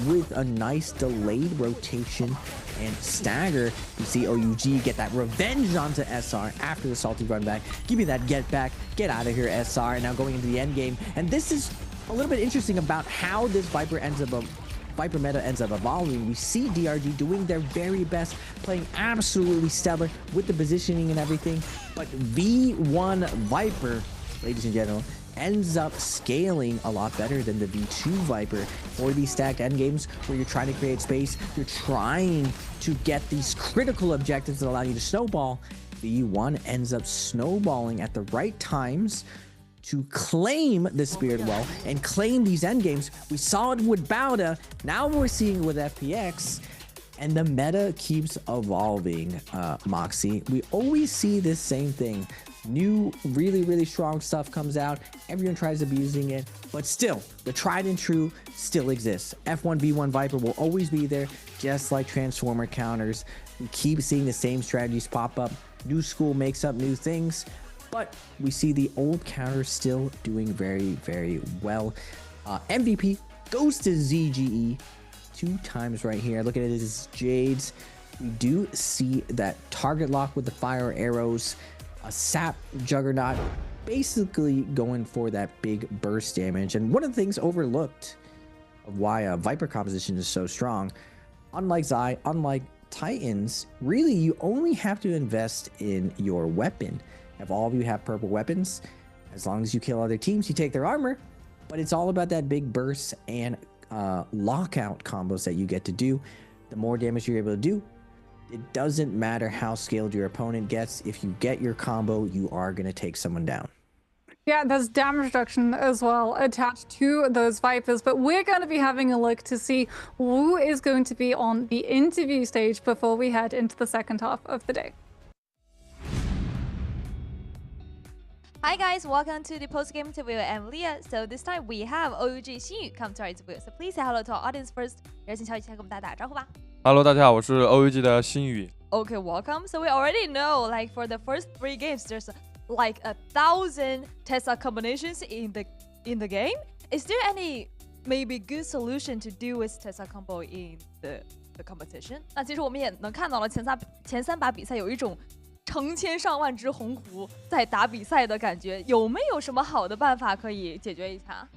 with a nice delayed rotation and stagger. You see OUG get that revenge onto SR after the salty run back. Give me that get back, get out of here SR, and now going into the end game. And this is a little bit interesting about how this Viper meta ends up evolving. We see DRG doing their very best, playing absolutely stellar with the positioning and everything, but V1 Viper, ladies and gentlemen, ends up scaling a lot better than the V2 Viper for these stacked endgames where you're trying to create space, you're trying to get these critical objectives that allow you to snowball. V1 ends up snowballing at the right times to claim the Spirit Well and claim these endgames. We saw it with Bauda, now we're seeing it with FPX, and the meta keeps evolving, Moxie. We always see this same thing. New, really strong stuff comes out, everyone tries abusing it, but still, the tried and true still exists. F1 V1 Viper will always be there, just like Transformer counters. We keep seeing the same strategies pop up. New school makes up new things, but we see the old counters still doing very well. MVP goes to ZGE 2 times right here. Look at it as Jades. We do see that target lock with the fire arrows, a sap juggernaut basically going for that big burst damage. And one of the things overlooked of why Viper composition is so strong, unlike Zai, unlike Titans, really you only have to invest in your weapon. If all of you have purple weapons, as long as you kill other teams, you take their armor, but it's all about that big burst and lockout combos that you get to do. The more damage you're able to do, it doesn't matter how scaled your opponent gets. If you get your combo, you are going to take someone down. Yeah, there's damage reduction as well attached to those Vipers, but we're going to be having a look to see who is going to be on the interview stage before we head into the second half of the day. Hi guys, welcome to the post-game interview. I'm Leah. So this time we have OUG 新宇 come to our interview. So please say hello to our audience first. 有请小雨先跟我们大家打个招呼吧。Hello， 大家好，我是 OUG 的新宇。Okay, welcome. So we already know, like for the first 3 games, there's like 1,000 Tesla combinations in the game. Is there any maybe good solution to deal with Tesla combo in the competition? 那其实我们也能看到了前三把比赛有一种成千上万只红狐在打比赛的感觉，有没有什么好的办法可以解决一下？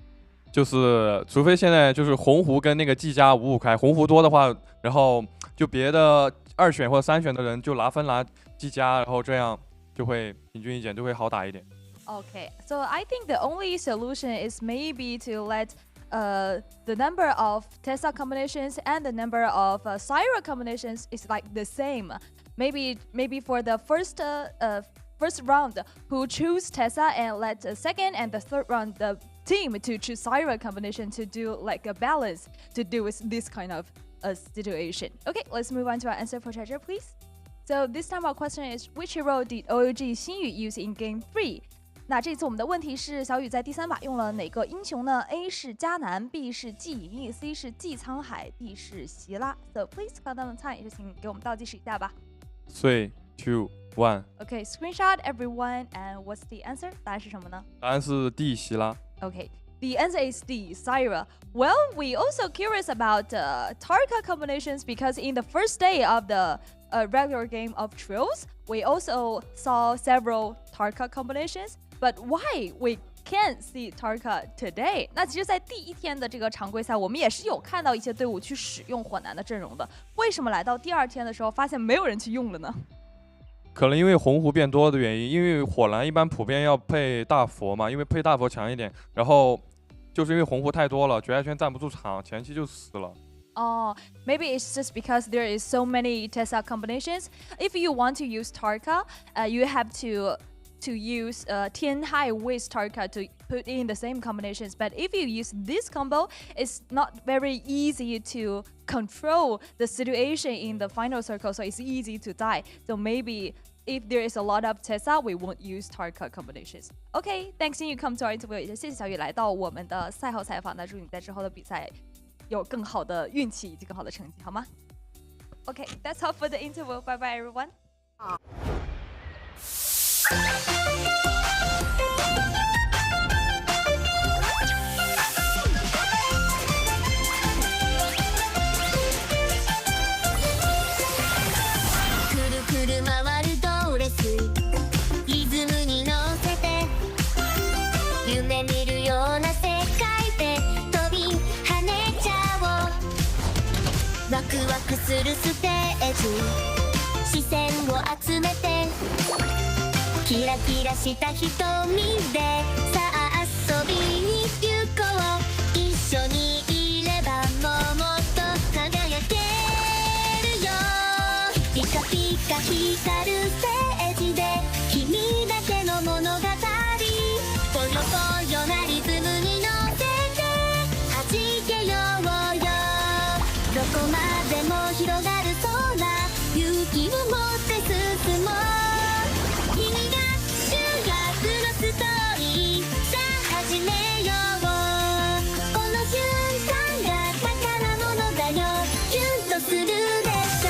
就是除非现在就是红狐跟那个技嘉5-5开，红狐多的话，然后就别的2选或者3选的人就拿分拿技嘉，然后这样就会平均一点，就会好打一点。Okay, so I think the only solution is maybe to let the number of Tesla combinations and the number of Syra combinations is like the same. Maybe for the first round, who choose Tesla, and let the second and the third round the team to choose Syra combination to do like a balance to deal with this kind of situation. Okay, let's move on to our answer for treasure, please. So this time our question is, which hero did OUG 新宇 use in game 3? 那这次我们的问题是，小雨在第3把用了哪个英雄呢 ？A 是迦南 ，B 是季莹 ，C 是季沧海 ，D 是席拉。So please count down the time， 也就请给我们倒计时一下吧。3, 2, 1。Okay, screenshot everyone, and what's the answer? 答案是什么呢？答案是 D 席拉。Okay, the answer is D, Syra. Well, we also curious about Tarka combinations because in the first day of the regular game of Trials, we also saw several Tarka combinations. But why we can't see Tarka today? 那其实在第1天的这个常规赛，我们也是有看到一些队伍去使用火男的阵容的。为什么来到第2天的时候，发现没有人去用了呢？可能因为红狐变多的原因，因为火蓝一般普遍要配大佛嘛，因为配大佛强一点。然后就是因为红狐太多了，决赛圈站不住场，前期就死了。Oh, maybe it's just because there is so many Tesla combinations. If you want to use Tarka, you have to use 10 high with Tarka to put in the same combinations. But if you use this combo, it's not very easy to control the situation in the final circle, so it's easy to die. So maybe if there is a lot of Tesla, we won't use Tarka combinations. Okay, thanks you come to our interview. 也谢谢小雨来到我们的赛后采访，那祝你在之后的比赛有更好的运气以及更好的成绩，好吗？ Okay, that's all for the interview. Bye bye everyone. らした瞳でさあ遊びに行こう一緒にいればもっと輝けるよピカピカ光るステージで君だけの物語ぽよぽよなリズムに乗せて弾けようよどこまでも広がる空勇気を持って進もう君が主役のストーリーさあ始めようこの瞬間が宝物だよキュンとするでしょ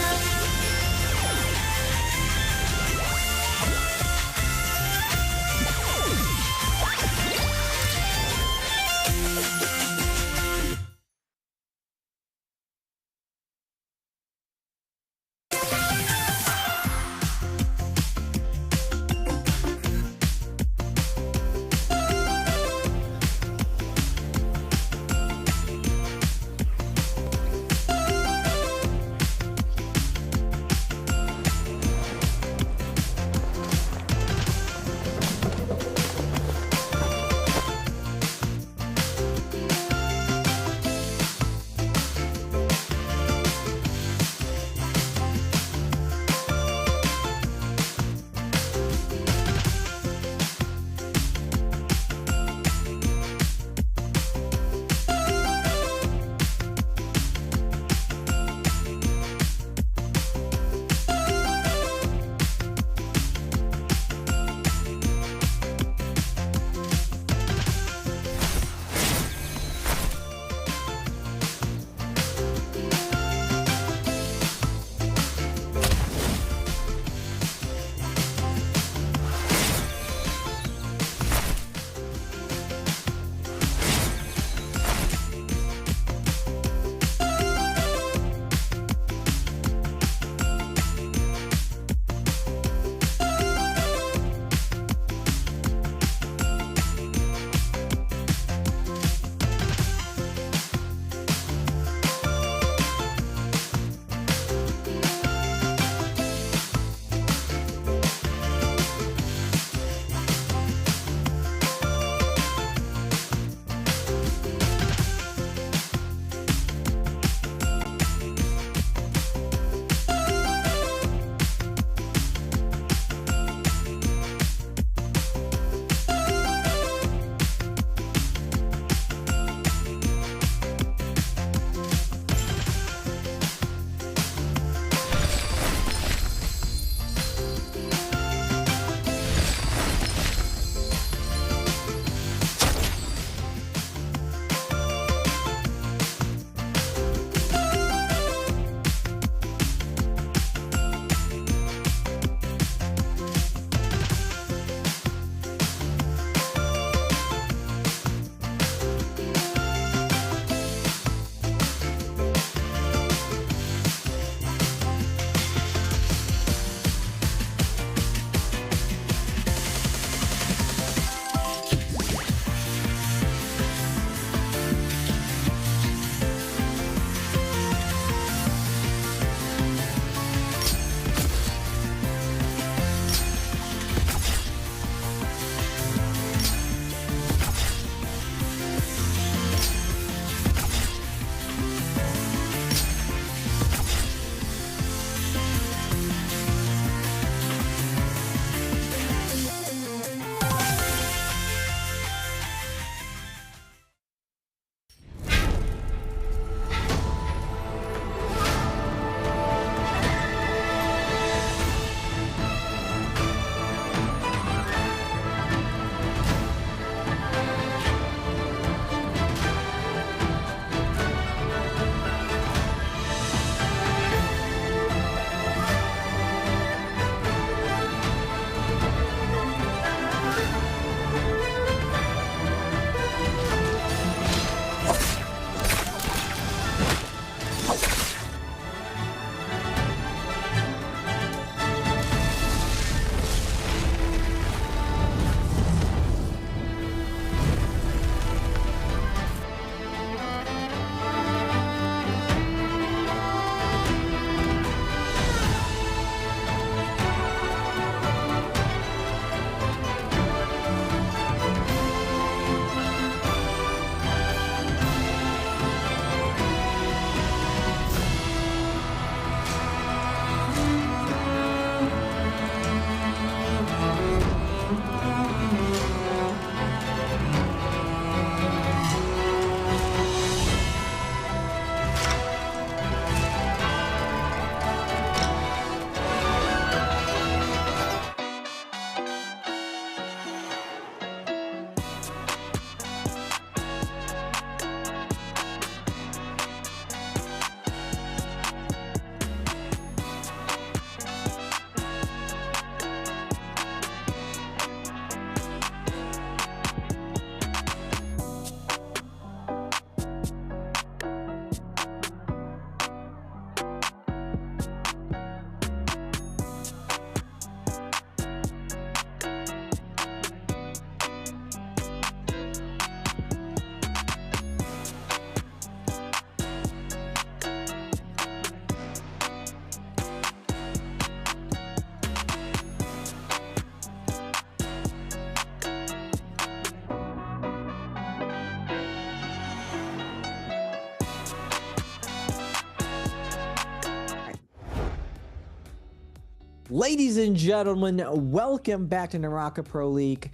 Ladies and gentlemen, welcome back to NARAKA Pro League.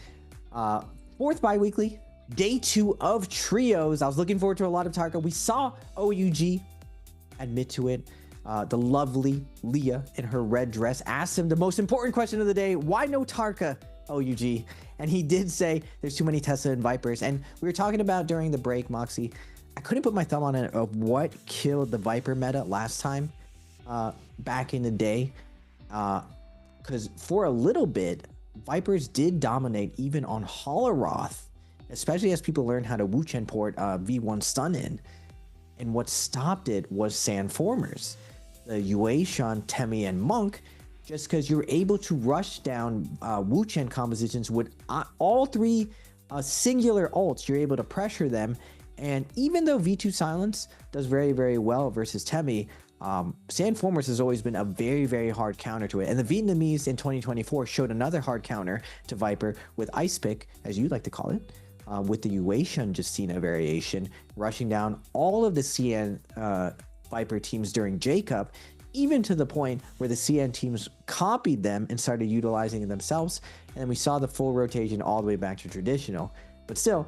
Fourth bi-weekly, day 2 of trios. I was looking forward to a lot of Tarka. We saw OUG admit to it. The lovely Leah in her red dress asked him the most important question of the day: why no Tarka, OUG? And he did say there's too many Tesla and Vipers. And we were talking about during the break, Moxie, I couldn't put my thumb on it of what killed the Viper meta last time back in the day. Because for a little bit, Vipers did dominate even on Holoroth, especially as people learned how to Wuchen port V1 stun in. And what stopped it was Sandformers, the Yuashan, Temi, and Monk, just because you're able to rush down Wuchen compositions with all three singular ults. You're able to pressure them. And even though V2 Silence does very, very well versus Temi, Sandformers has always been a very, very hard counter to it. And the Vietnamese in 2024 showed another hard counter to Viper with Ice Pick, as you like to call it, with the Yuashan Justina variation, rushing down all of the CN Viper teams during J-Cup, even to the point where the CN teams copied them and started utilizing it themselves. And then we saw the full rotation all the way back to traditional. But still,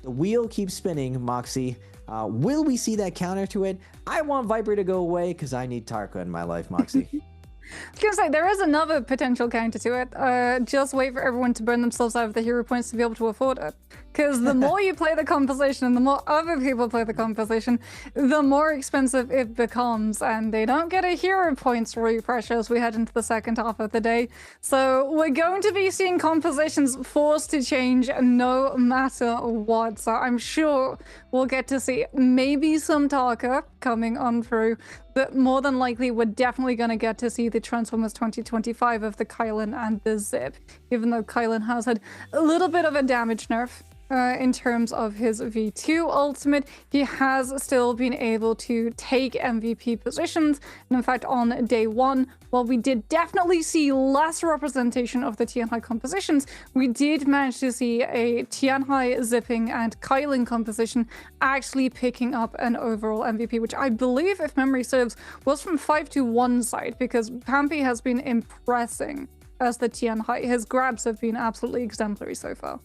the wheel keeps spinning, Moxie. Will we see that counter to it? I want Viper to go away because I need Tarka in my life, Moxie. I was gonna say, there is another potential counter to it. Just wait for everyone to burn themselves out of the hero points to be able to afford it. Because the more you play the composition and the more other people play the composition, the more expensive it becomes. And they don't get a hero points refresh as we head into the second half of the day. So we're going to be seeing compositions forced to change no matter what. So I'm sure we'll get to see maybe some Tarka coming on through. But more than likely, we're definitely going to get to see the Transformers 2025 of the Kylan and the Zip, even though Kylan has had a little bit of a damage nerf in terms of his V2 ultimate. He has still been able to take MVP positions. And in fact, on day 1, while we did definitely see less representation of the Tianhai compositions, we did manage to see a Tianhai zipping and Kylan composition actually picking up an overall MVP, which I believe, if memory serves, was from 5-1 side, because Pampy has been impressing as the Tianhai. His grabs have been absolutely exemplary so far.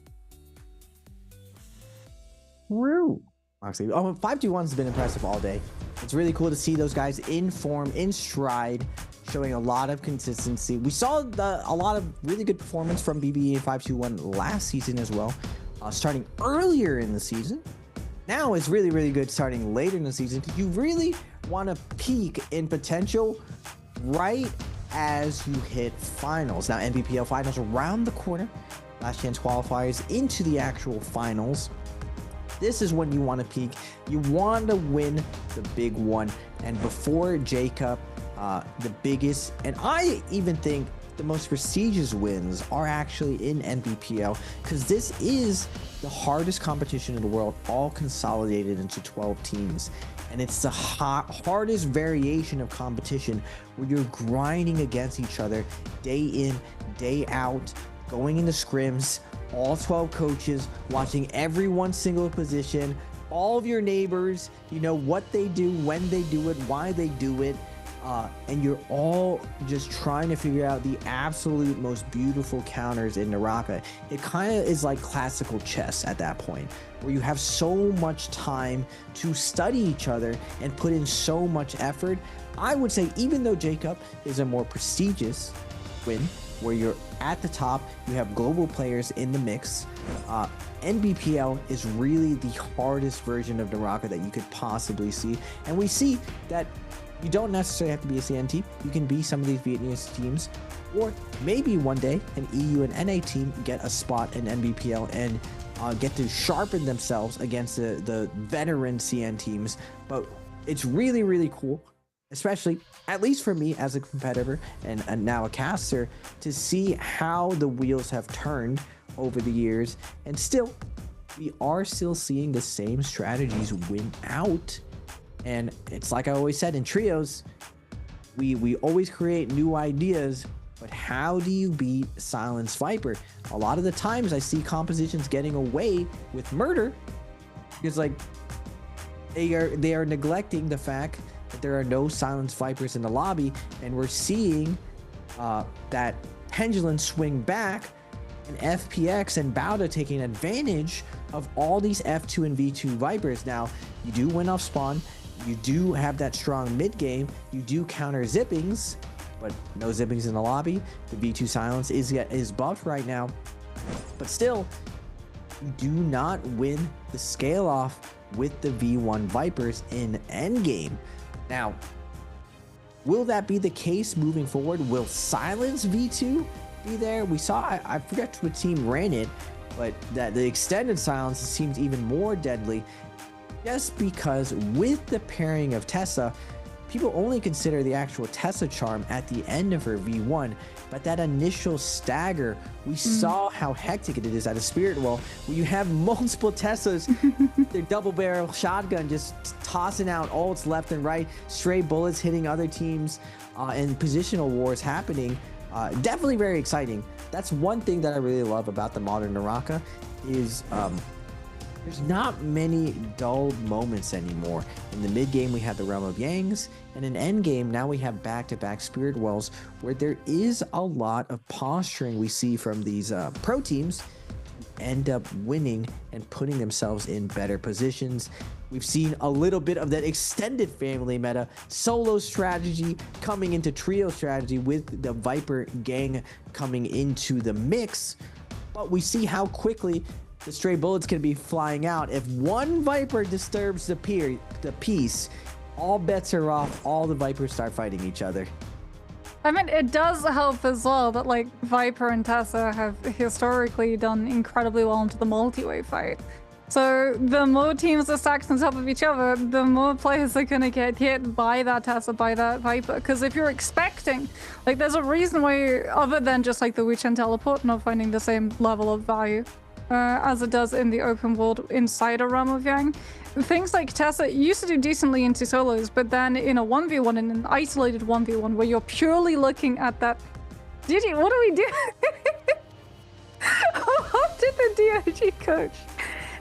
Woo! Moxie. 5-1 has been impressive all day. It's really cool to see those guys in form, in stride, showing a lot of consistency. We saw a lot of really good performance from BBE 5-1 last season as well, starting earlier in the season. Now it's really, really good starting later in the season. You really want to peak in potential right as you hit finals. Now Nbpl finals around the corner. Last chance qualifiers into the actual finals. This is when you want to peak. You want to win the big one. And before J-Cup, the biggest, and I even think the most prestigious wins are actually in Nbpl, because this is the hardest competition in the world, all consolidated into 12 teams. And it's the hardest variation of competition where you're grinding against each other day in, day out, going into scrims, all 12 coaches, watching every one single position, all of your neighbors, you know what they do, when they do it, why they do it, and you're all just trying to figure out the absolute most beautiful counters in NARAKA. It kind of is like classical chess at that point, where you have so much time to study each other and put in so much effort. I would say, even though J-Cup is a more prestigious win, where you're at the top, you have global players in the mix, Nbpl is really the hardest version of NARAKA that you could possibly see. And we see that you don't necessarily have to be a CN team. You can be some of these Vietnamese teams, or maybe one day an EU and NA team get a spot in Nbpl and get to sharpen themselves against the veteran CN teams. But it's really, really cool, especially, at least for me as a competitor and now a caster, to see how the wheels have turned over the years. And still, we are still seeing the same strategies win out. And it's like I always said, in trios, we always create new ideas, but how do you beat Silence Viper? A lot of the times I see compositions getting away with murder because, like, they are neglecting the fact that there are no Silence Vipers in the lobby, and we're seeing that pendulum swing back, and FPX and Bauda taking advantage of all these F2 and V2 Vipers. Now, you do win off spawn, you do have that strong mid game, you do counter zippings, but no zippings in the lobby. The V2 silence is buffed right now, but still, you do not win the scale off with the V1 Vipers in endgame. Now, will that be the case moving forward? Will Silence V2 be there? We saw, I forget what team ran it, but that the extended silence seems even more deadly, just because with the pairing of Tessa, people only consider the actual Tessa charm at the end of her V1, but that initial stagger, we saw how hectic it is at a Spirit Wall, where you have multiple Tessas, their double barrel shotgun just tossing out ults left and right, stray bullets hitting other teams, and positional wars happening. Definitely very exciting. That's one thing that I really love about the modern NARAKA is there's not many dull moments anymore. In the mid game we have the Realm of Yangs, and in end game now we have back-to-back Spirit Wells, where there is a lot of posturing we see from these pro teams end up winning and putting themselves in better positions. We've seen a little bit of that extended family meta, solo strategy coming into trio strategy with the Viper gang coming into the mix, but we see how quickly the stray bullets can be flying out. If one Viper disturbs the peace, all bets are off, all the Vipers start fighting each other. I mean, it does help as well that like Viper and Tessa have historically done incredibly well into the multi-way fight. So the more teams are stacked on top of each other, the more players are gonna get hit by that Tessa, by that Viper. Because if you're expecting, like there's a reason why, other than just like the Witch and Teleport not finding the same level of value as it does in the open world inside a Realm of Yang. Things like Tessa used to do decently into solos, but then in a 1v1, in an isolated 1v1 where you're purely looking at that... Didi, what do we do? What did the DRG coach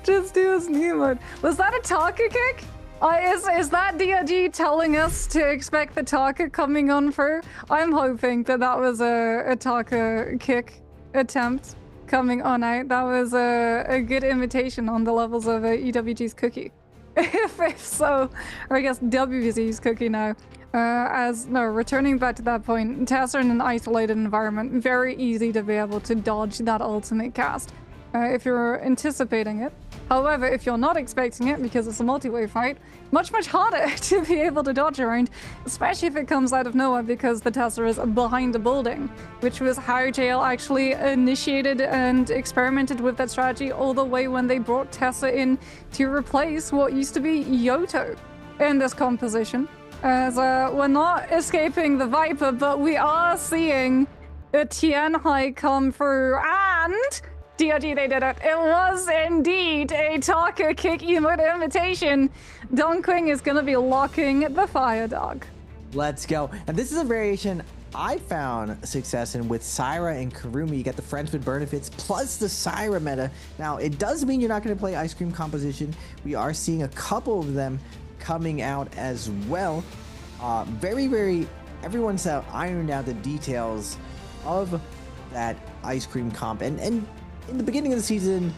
just do as new mode? Was that a Taka kick? Is that DRG telling us to expect the Taka coming on for? I'm hoping that that was a Taka kick attempt coming on out. That was a good imitation on the levels of EWG's cookie. if so, or I guess WBC's cookie now. Returning back to that point, Tessa in an isolated environment, very easy to be able to dodge that ultimate cast if you're anticipating it. However, if you're not expecting it, because it's a multi-way fight, much harder to be able to dodge around, especially if it comes out of nowhere because the Tessa is behind a building, which was how JL actually initiated and experimented with that strategy all the way when they brought Tessa in to replace what used to be Yoto in this composition. As we're not escaping the Viper, but we are seeing a Tien Hai come through, and DRG, they did it. It was indeed a Taka kick emote invitation. Don Quing is going to be locking the Fire Dog. Let's go. And this is a variation I found success in with Syra and Karumi. You get the Friends with Benefits plus the Syra meta. Now, it does mean you're not going to play Ice Cream composition. We are seeing a couple of them coming out as well. Everyone's ironed out the details of that Ice Cream comp. And in the beginning of the season,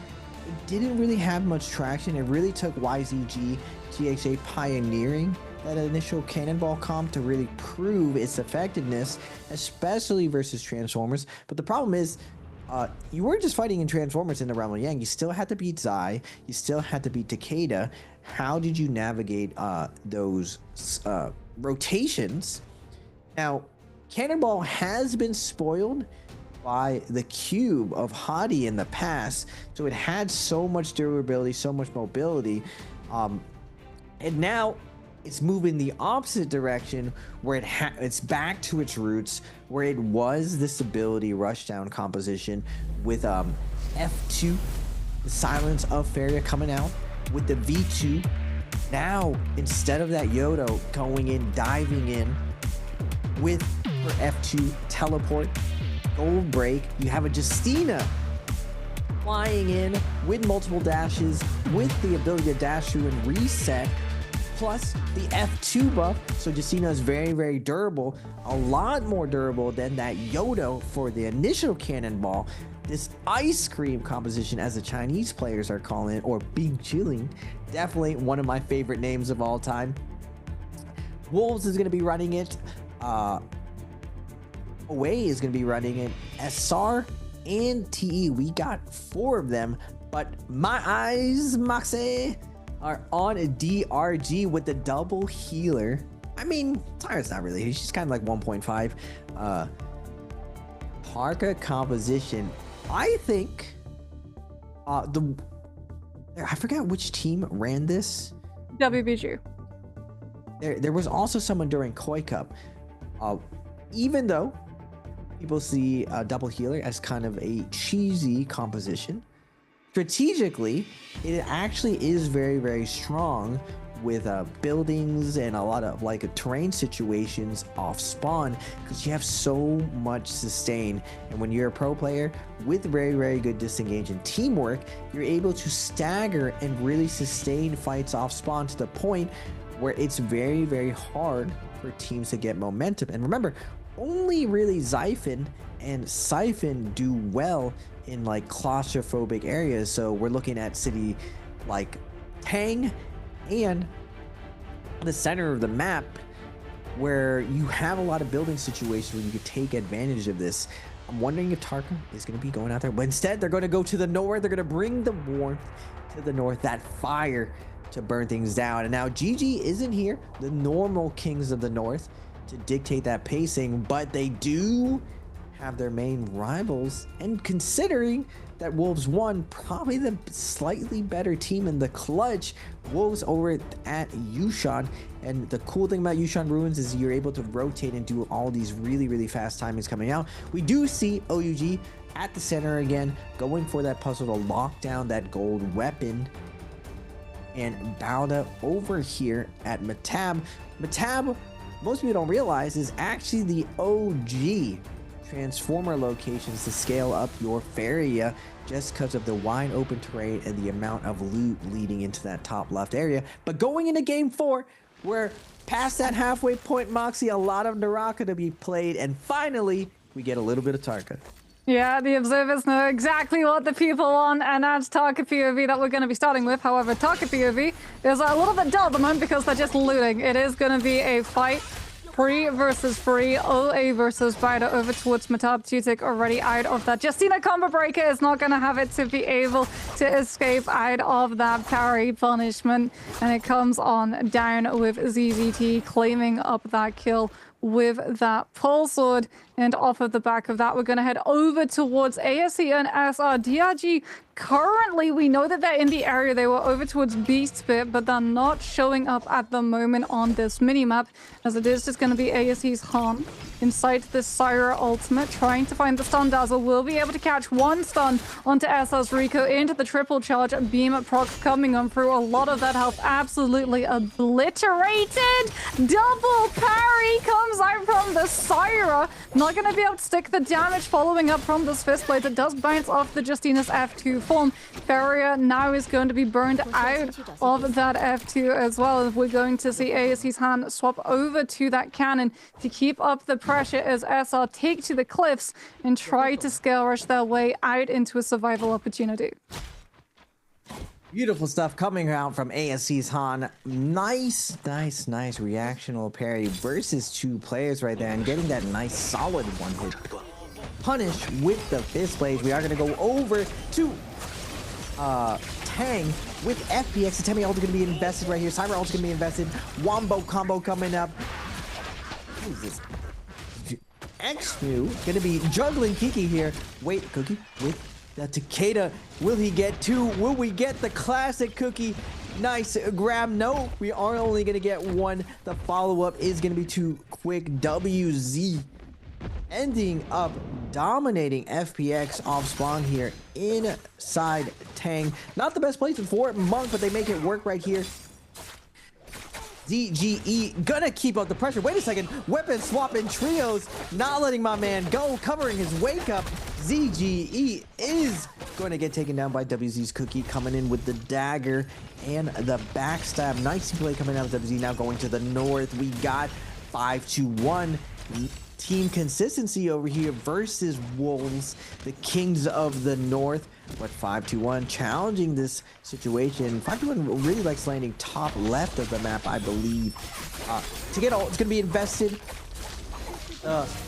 it didn't really have much traction. It really took YZG, THA pioneering that initial Cannonball comp to really prove its effectiveness, especially versus Transformers. But the problem is, you weren't just fighting in Transformers in the Realm of Yang. You still had to beat Zai. You still had to beat Takeda. How did you navigate those rotations? Now, Cannonball has been spoiled by the cube of Hadi in the past, so it had so much durability, so much mobility, and now it's moving the opposite direction, where it's back to its roots, where it was this ability rushdown composition with F2, the Silence of Feria coming out with the V2. Now, instead of that Yodo going in, diving in with her F2 teleport, Gold Break, you have a Justina flying in with multiple dashes, with the ability to dash through and reset. plus the F2 buff. So Justina is very, very durable, a lot more durable than that Yodo for the initial cannonball. This ice cream composition, as the Chinese players are calling it, or Big Chilling, definitely one of my favorite names of all time. Wolves is going to be running it. Away is going to be running it. SR and TE, we got 4 of them, but my eyes, Moxie, are on a DRG with the double healer. I mean, Tyra's not really, she's kind of like 1.5. Parka composition, I think I forgot which team ran this. WBG. There was also someone during Koi Cup. Even though people see a double healer as kind of a cheesy composition, strategically, it actually is very, very strong with buildings and a lot of like terrain situations off spawn, because you have so much sustain. And when you're a pro player with very, very good disengage and teamwork, you're able to stagger and really sustain fights off spawn to the point where it's very, very hard for teams to get momentum. And remember, only really Xiphon and Siphon do well in like claustrophobic areas. So we're looking at city like Tang and the center of the map, where you have a lot of building situations where you could take advantage of this. I'm wondering if Tarka is going to be going out there, but instead they're going to go to the north. They're going to bring the warmth to the north, that fire to burn things down. And now GG isn't here, the normal kings of the north, to dictate that pacing, but they do have their main rivals. And considering that Wolves won, probably the slightly better team in the clutch, Wolves over at Yushan. And the cool thing about Yushan Ruins is you're able to rotate and do all these really, really fast timings coming out. We do see OUG at the center again, going for that puzzle to lock down that gold weapon. And Bauda over here at Matab. Matab, most people don't realize, is actually the OG transformer locations to scale up your area, just because of the wide open terrain and the amount of loot leading into that top left area. But going into game 4, we're past that halfway point, Moxie, a lot of NARAKA to be played, and finally we get a little bit of Tarka. Yeah, the observers know exactly what the people want, and that's Tarka POV that we're going to be starting with. However, Tarka POV is a little bit dull at the moment because they're just looting. It is going to be a fight. Free versus free, OA versus Bida over towards Matab. Tutik already out of that. Justina combo breaker is not going to have it to be able to escape out of that parry punishment. And it comes on down with ZZT claiming up that kill with that pole sword. And off of the back of that, we're going to head over towards ASE and SR. DRG, currently, we know that they're in the area. They were over towards Beast Pit, but they're not showing up at the moment on this minimap, as it is just going to be ASE's Han inside this Syra ultimate, trying to find the stun dazzle. Will be able to catch one stun onto SR's Rico into the triple charge beam proc coming on through. A lot of that health absolutely obliterated. Double parry comes out from the Syra. Not going to be able to stick the damage following up from this fist blade. It does bounce off the Justina's F2 form. Feria now is going to be burned out of that F2 as well. We're going to see ASE's hand swap over to that cannon to keep up the pressure as SR take to the cliffs and try to scale rush their way out into a survival opportunity. Beautiful stuff coming out from ASC's Han. Nice reactional parry versus 2 players right there, and getting that nice solid one hit punish with the fist blade. We are going to go over to Tang with FPX. The Temi ult is going to be invested right here. Cyber ult is going to be invested. Wombo combo coming up. What is this? X-New going to be juggling Kiki here. Wait, Cookie with the Takeda. Will he get 2? Will we get the classic Cookie? Nice grab. No, we are only going to get 1. The follow-up is going to be 2 quick. WZ ending up dominating FPX off spawn here inside Tang. Not the best placement for Monk, but they make it work right here. ZGE gonna keep up the pressure. Wait a second, weapon swapping trios, not letting my man go, covering his wake up. ZGE is going to get taken down by WZ's Cookie, coming in with the dagger and the backstab. Nice play coming out of WZ. Now going to the north. We got 5-1 team consistency over here versus Wolves, the Kings of the North. But 5-1 challenging this situation. 5-1 really likes landing top left of the map, I believe. To get all, it's going to be invested.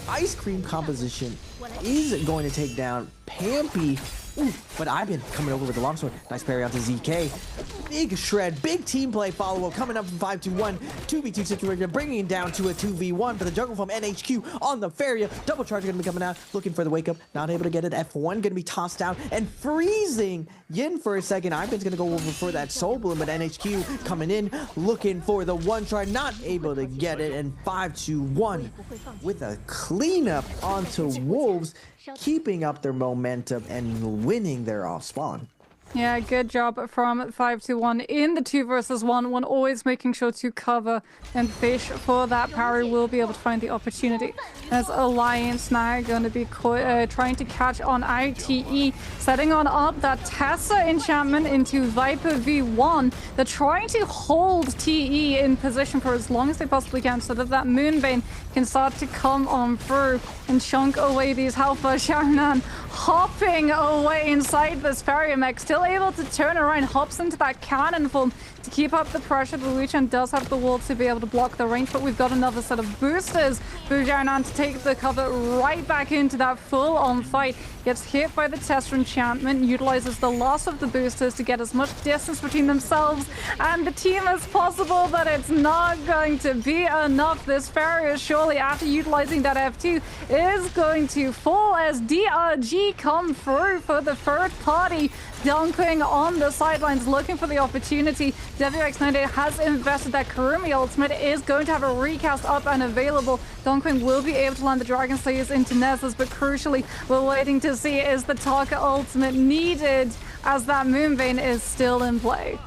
Ice cream composition is going to take down Pampy. Ooh, but I've been coming over with the longsword. Nice parry onto ZK. Big shred, big team play follow-up coming up from 5-1. 2v2 situation, bringing it down to a 2v1. But the jungle from NHQ on the Faria. Double charge going to be coming out, looking for the wake-up. Not able to get it. F1 going to be tossed out and freezing Yin for a second. Ivan's going to go over for that Soul Bloom, but NHQ coming in, looking for the one try. Not able to get it. And 5-1 with a cleanup onto Wolves, keeping up their momentum and winning their off spawn. Yeah, good job from 5-1 in the 2 versus 1. One always making sure to cover and fish for that parry. Will be able to find the opportunity. As Alliance now going to be trying to catch on ITE, setting on up that Tessa enchantment into Viper V1. They're trying to hold TE in position for as long as they possibly can so that Moonbane can start to come on through and chunk away these Halfa. Sharon hopping away inside this Faria mech, still able to turn around, hops into that cannon form to keep up the pressure. The Wuchen does have the wall to be able to block the range, but we've got another set of boosters. Bujanan to take the cover right back into that full-on fight. Gets hit by the Tester enchantment, utilizes the loss of the boosters to get as much distance between themselves and the team as possible, but it's not going to be enough. This Faria, surely after utilizing that F2, is going to fall as DRG come through for the third party. Dunkling on the sidelines, looking for the opportunity. WX98 has invested that Kurumi ultimate, is going to have a recast up and available. Dunkling will be able to land the Dragon Slayers into Nessus, but crucially, we're waiting to see is the Taka ultimate needed as that Moonbane is still in play.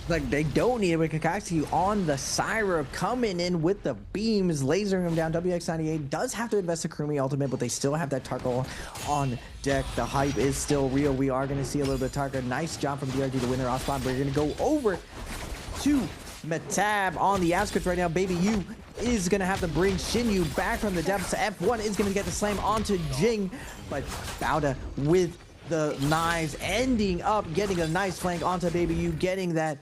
Like they don't need it with Kakashi on the Syra coming in with the beams, lasering him down. WX98 does have to invest a Kurumi ultimate, but they still have that Tarka on deck. The hype is still real. We are going to see a little bit of Tarka. Nice job from DRG to win their off spot. We're going to go over to Matab on the outskirts right now. Baby U is going to have to bring Shinyu back from the depths. F1 is going to get the slam onto Jing, but Bauda with the knives, ending up getting a nice flank onto Baby U, getting that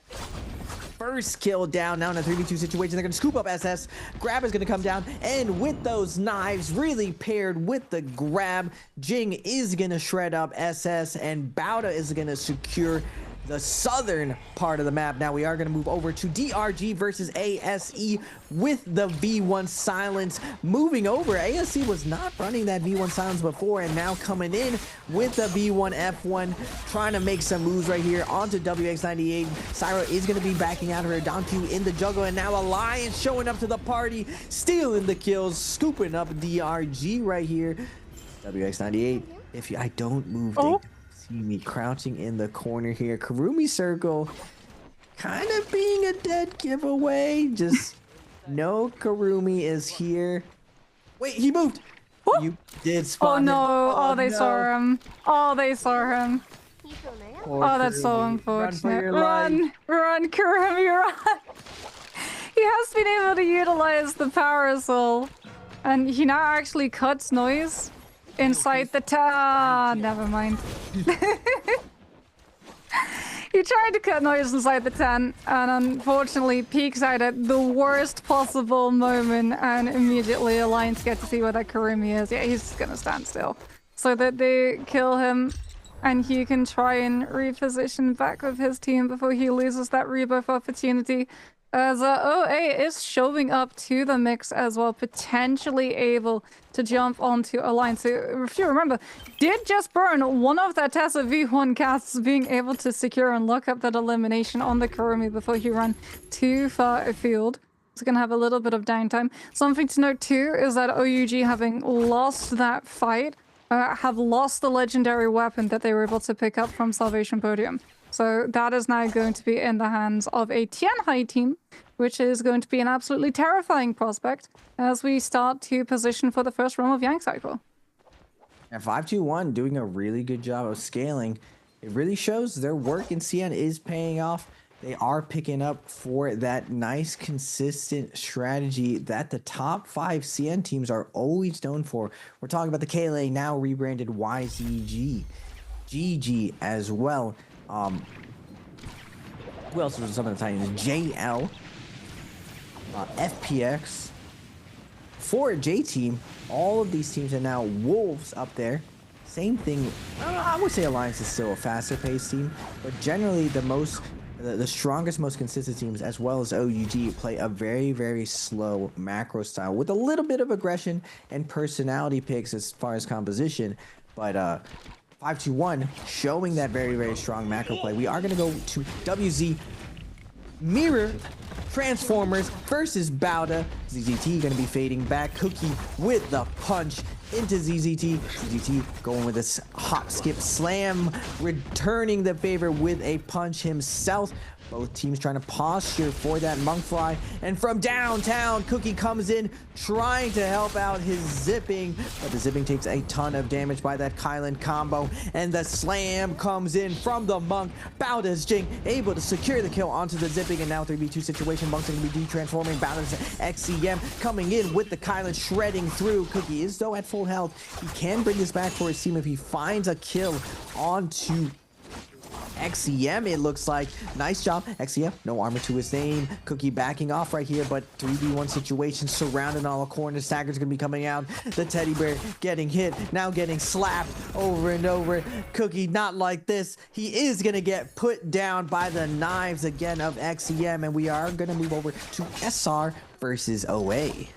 first kill down. Now in a 3v2 situation, they're going to scoop up SS. Grab is going to come down, and with those knives really paired with the grab, Jing is going to shred up SS, and Bauda is going to secure the southern part of the map. Now we are going to move over to DRG versus ASE with the V1 Silence. Moving over, ASE was not running that V1 Silence before, and now coming in with the V1 F1, trying to make some moves right here onto WX98. Syra is going to be backing out her Donku in the jungle, and now Alliance showing up to the party, stealing the kills, scooping up DRG right here. WX98, if I don't move, see me crouching in the corner here. Kurumi circle kind of being a dead giveaway. Just no Kurumi is here. Wait, he moved. You did spawn. Oh no, him. oh they saw him. Oh, they saw him. Poor Oh, that's so Kurumi. unfortunate. Run, Run, Kurumi, run. He has been able to utilize the parasol, and he now actually cuts noise inside the never mind. He tried to cut noise inside the tent and unfortunately peeks out at the worst possible moment, and immediately Alliance get to see where that Kurumi is. Yeah, he's just gonna stand still so that they kill him and he can try and reposition back with his team before he loses that rebuff opportunity. As OA is showing up to the mix as well, potentially able to jump onto Alliance. So if you remember, did just burn one of that Tessa V1 casts, being able to secure and lock up that elimination on the Kurumi before he ran too far afield. It's going to have a little bit of downtime. Something to note too is that OUG, having lost that fight, have lost the legendary weapon that they were able to pick up from Salvation Podium. So that is now going to be in the hands of a Tianhai team, which is going to be an absolutely terrifying prospect as we start to position for the first realm of Yang Cycle. And 521 doing a really good job of scaling. It really shows their work in CN is paying off. They are picking up for that nice, consistent strategy that the top 5 CN teams are always known for. We're talking about the KLA, now rebranded YZG. GG as well. Who else was some of the Titans? JL. FPX. For J Team, all of these teams are now Wolves up there. Same thing. I would say Alliance is still a faster paced team, but generally the strongest, most consistent teams, as well as OUG, play a very, very slow macro style with a little bit of aggression and personality picks as far as composition. But 521 showing that very, very strong macro play. We are going to go to WZ Mirror Transformers versus Bowda. ZZT going to be fading back. Cookie with the punch into ZZT. ZZT going with this hop, skip, slam, returning the favor with a punch himself. Both teams trying to posture for that monk fly. And from downtown, Cookie comes in trying to help out his zipping. But the zipping takes a ton of damage by that Kylan combo. And the slam comes in from the monk. Bowda's Jing able to secure the kill onto the zipping. And now 3v2 situation. Monk's going to be de-transforming. Bowda's XCM coming in with the Kylan shredding through. Cookie is though at full health. He can bring this back for his team if he finds a kill onto XCM, it looks like. Nice job, XCM. No armor to his name. Cookie backing off right here, but 3v1 situation surrounding all the corners. Stagger's gonna be coming out. The teddy bear getting hit, now getting slapped over and over. Cookie, not like this. He is gonna get put down by the knives again of XCM, and we are gonna move over to SR versus OA.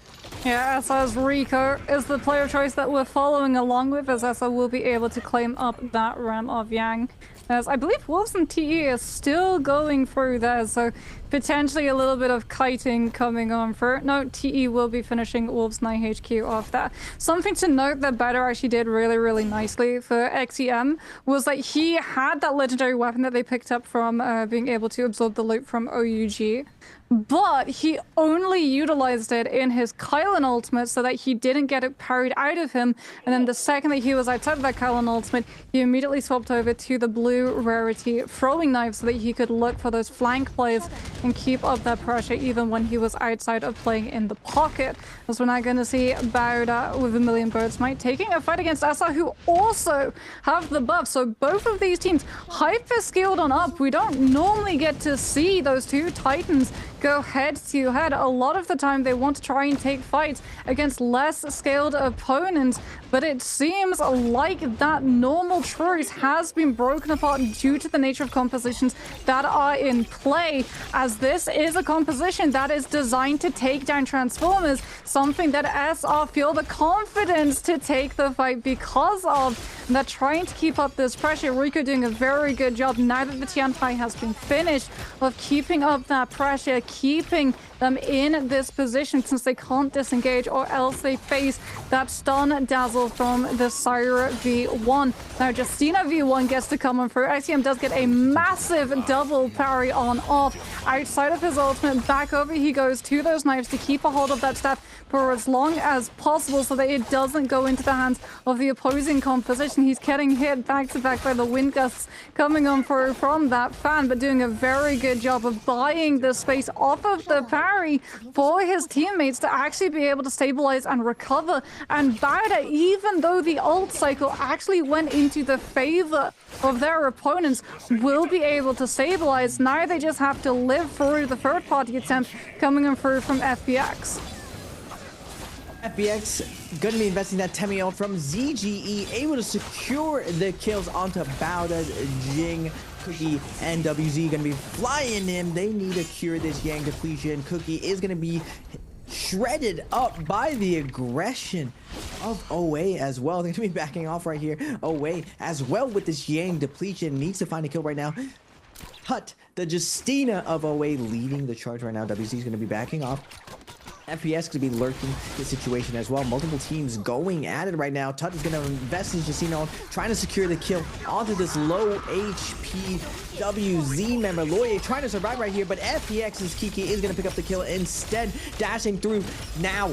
Yeah, SR's Rico is the player choice that we're following along with, as SR will be able to claim up that realm of Yang. As I believe Wolves and TE is still going through there, so potentially a little bit of kiting coming on for it. No, TE will be finishing Wolves 9 HQ off there. Something to note that Better actually did really, really nicely for XEM was that he had that legendary weapon that they picked up from being able to absorb the loot from OUG. But he only utilized it in his Kylan ultimate so that he didn't get it parried out of him. And then the second that he was outside of that Kylan ultimate, he immediately swapped over to the blue rarity throwing knife so that he could look for those flank plays and keep up that pressure even when he was outside of playing in the pocket. As we're now going to see Bowda with a million birds might taking a fight against SR, who also have the buff. So both of these teams hyper skilled on up. We don't normally get to see those two Titans go head to head. A lot of the time they want to try and take fights against less scaled opponents, but it seems like that normal truce has been broken apart due to the nature of compositions that are in play, as this is a composition that is designed to take down Transformers, something that SR feel the confidence to take the fight because of. They're trying to keep up this pressure. Rico doing a very good job now that the Tianfai has been finished of keeping up that pressure, keeping them in this position since they can't disengage or else they face that stun dazzle from the Syra V1. Now Justina V1 gets to come on through. XCM does get a massive double parry on off. Outside of his ultimate, back over he goes to those knives to keep a hold of that staff for as long as possible so that it doesn't go into the hands of the opposing composition. He's getting hit back to back by the wind gusts coming on through from that fan, but doing a very good job of buying the space off of the parry for his teammates to actually be able to stabilize and recover. And Bowda, even though the ult cycle actually went into the favor of their opponents, will be able to stabilize. Now they just have to live through the third party attempt coming in through from FBX. FBX going to be investing that Temi ult from ZGE, able to secure the kills onto Bowda, Jing, Cookie, and WZ going to be flying in. They need to cure this Yang depletion. Cookie is going to be shredded up by the aggression of OA as well. They're going to be backing off right here. OA as well with this Yang depletion. Needs to find a kill right now. Hut, the Justina of OA leading the charge right now. WZ is going to be backing off. FPS could be lurking this situation as well. Multiple teams going at it right now. Tut is going to invest in Justina, trying to secure the kill onto this low HP WZ member. Loye trying to survive right here, but FPX's Kiki is going to pick up the kill instead, dashing through now.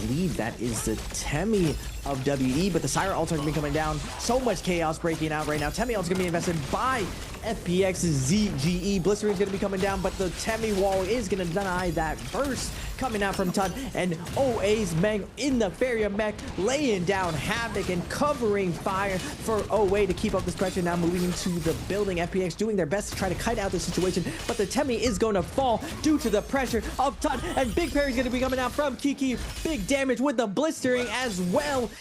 believe that is the Temmie of WE, but the Syra ults are going to be coming down. So much chaos breaking out right now. Temmie ult's going to be invested by FPX's ZGE. Blistering going to be coming down, but the Temmie wall is going to deny that burst coming out from Tut, and OA's Meng in the Feria mech laying down havoc and covering fire for OA to keep up this pressure. Now moving into the building, FPX doing their best to try to kite out the situation, but the Temmie is going to fall due to the pressure of Tut, and Big Parry's going to be coming out from Kiki. Big damage with the blistering as well.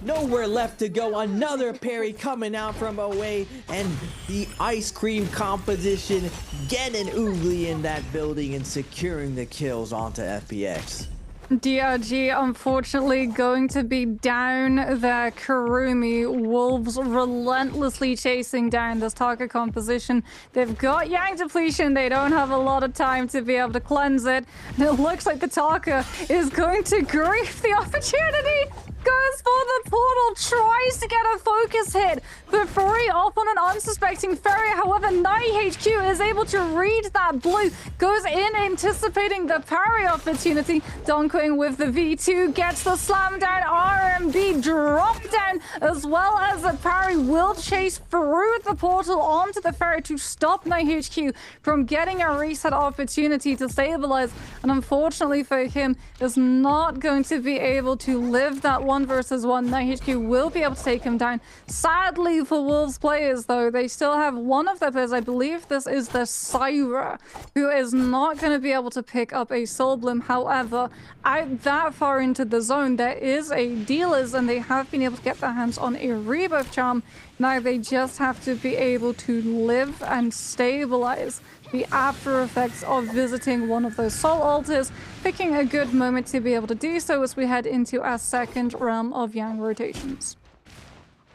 Nowhere left to go. Another parry coming out from OA, and the ice cream composition getting oogly in that building and securing the kills onto FPX. DRG unfortunately going to be down there. Kurumi Wolves relentlessly chasing down this Tarka composition. They've got Yang depletion. They don't have a lot of time to be able to cleanse it. And it looks like the Tarka is going to grief the opportunity. Goes for the portal, tries to get a focus hit, but Fury off on an unsuspecting Ferry. However, NiHQ is able to read that blue, goes in anticipating the parry opportunity. Donquing with the V2 gets the slam down, RMB drop down, as well as the parry will chase through the portal onto the Ferry to stop NiHQ from getting a reset opportunity to stabilize. And unfortunately for him, is not going to be able to live that 1v1. NiHQ will be able to take him down. Sadly for Wolves players, though, they still have one of their players. I believe this is the Syra, who is not going to be able to pick up a Soul Bloom. However, out that far into the zone, there is a Dealers, and they have been able to get their hands on a Rebirth Charm. Now they just have to be able to live and stabilize the after effects of visiting one of those soul altars, picking a good moment to be able to do so as we head into our second realm of Yang rotations.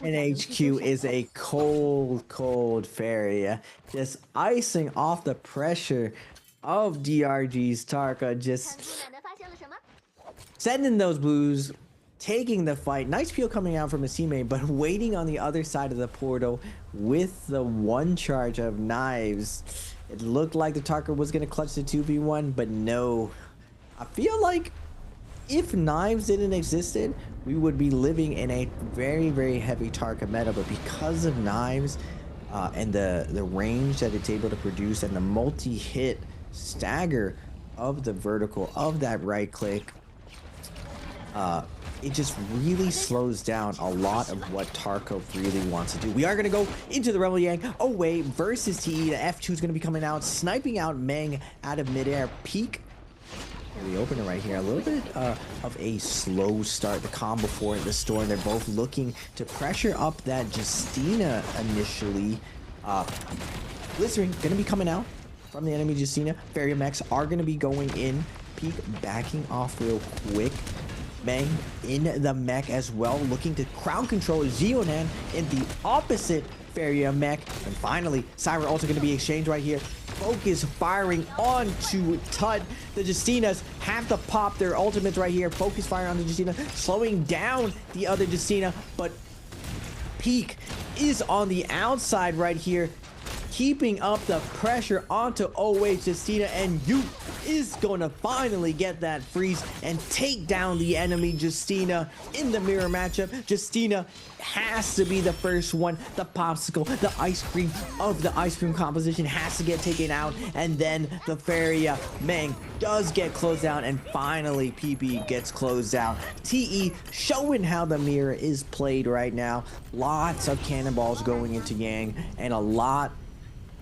NHQ is a cold Feria, just icing off the pressure of DRG's Tarka, just sending those blues, taking the fight. Nice peel coming out from his teammate, but waiting on the other side of the portal with the one charge of knives. It looked like the Tarka was going to clutch the 2v1, but no. I feel like if knives didn't existed, we would be living in a very heavy Tarka meta, but because of knives and the range that it's able to produce and the multi-hit stagger of the vertical of that right click, it just really slows down a lot of what Tarka really wants to do. We are going to go into the Rebel Yang. OA versus TE. The F2 is going to be coming out, sniping out Meng out of midair. Peak. We open it right here. A little bit of a slow start. The combo for the storm. They're both looking to pressure up that Justina initially. Blistering going to be coming out from the enemy Justina. Feria mechs are going to be going in. Peak backing off real quick. Meng in the mech as well, looking to crowd control Xionan in the opposite Feria mech. And finally, Syra also going to be exchanged right here. Focus firing onto Tut. The Justinas have to pop their ultimates right here. Focus fire on the Justina, slowing down the other Justina, but Peak is on the outside right here, keeping up the pressure onto OA Justina, and you is going to finally get that freeze and take down the enemy Justina in the mirror matchup. Justina has to be the first one. The popsicle, the ice cream of the ice cream composition has to get taken out, and then the Feria Meng does get closed down, and finally PP gets closed out. TE showing how the mirror is played right now. Lots of cannonballs going into Yang, and a lot.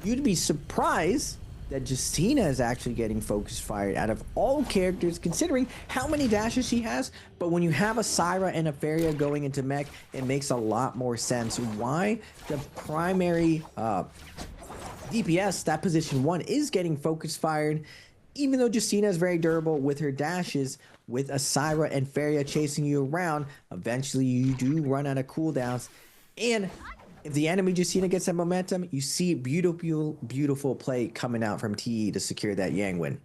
You'd be surprised that Justina is actually getting focus fired out of all characters, considering how many dashes she has. But when you have a Syra and a Feria going into mech, it makes a lot more sense why the primary DPS, that position 1, is getting focus fired. Even though Justina is very durable with her dashes, with a Syra and Feria chasing you around, eventually you do run out of cooldowns. And if the enemy Justina gets that momentum, you see beautiful play coming out from TE to secure that Yang win.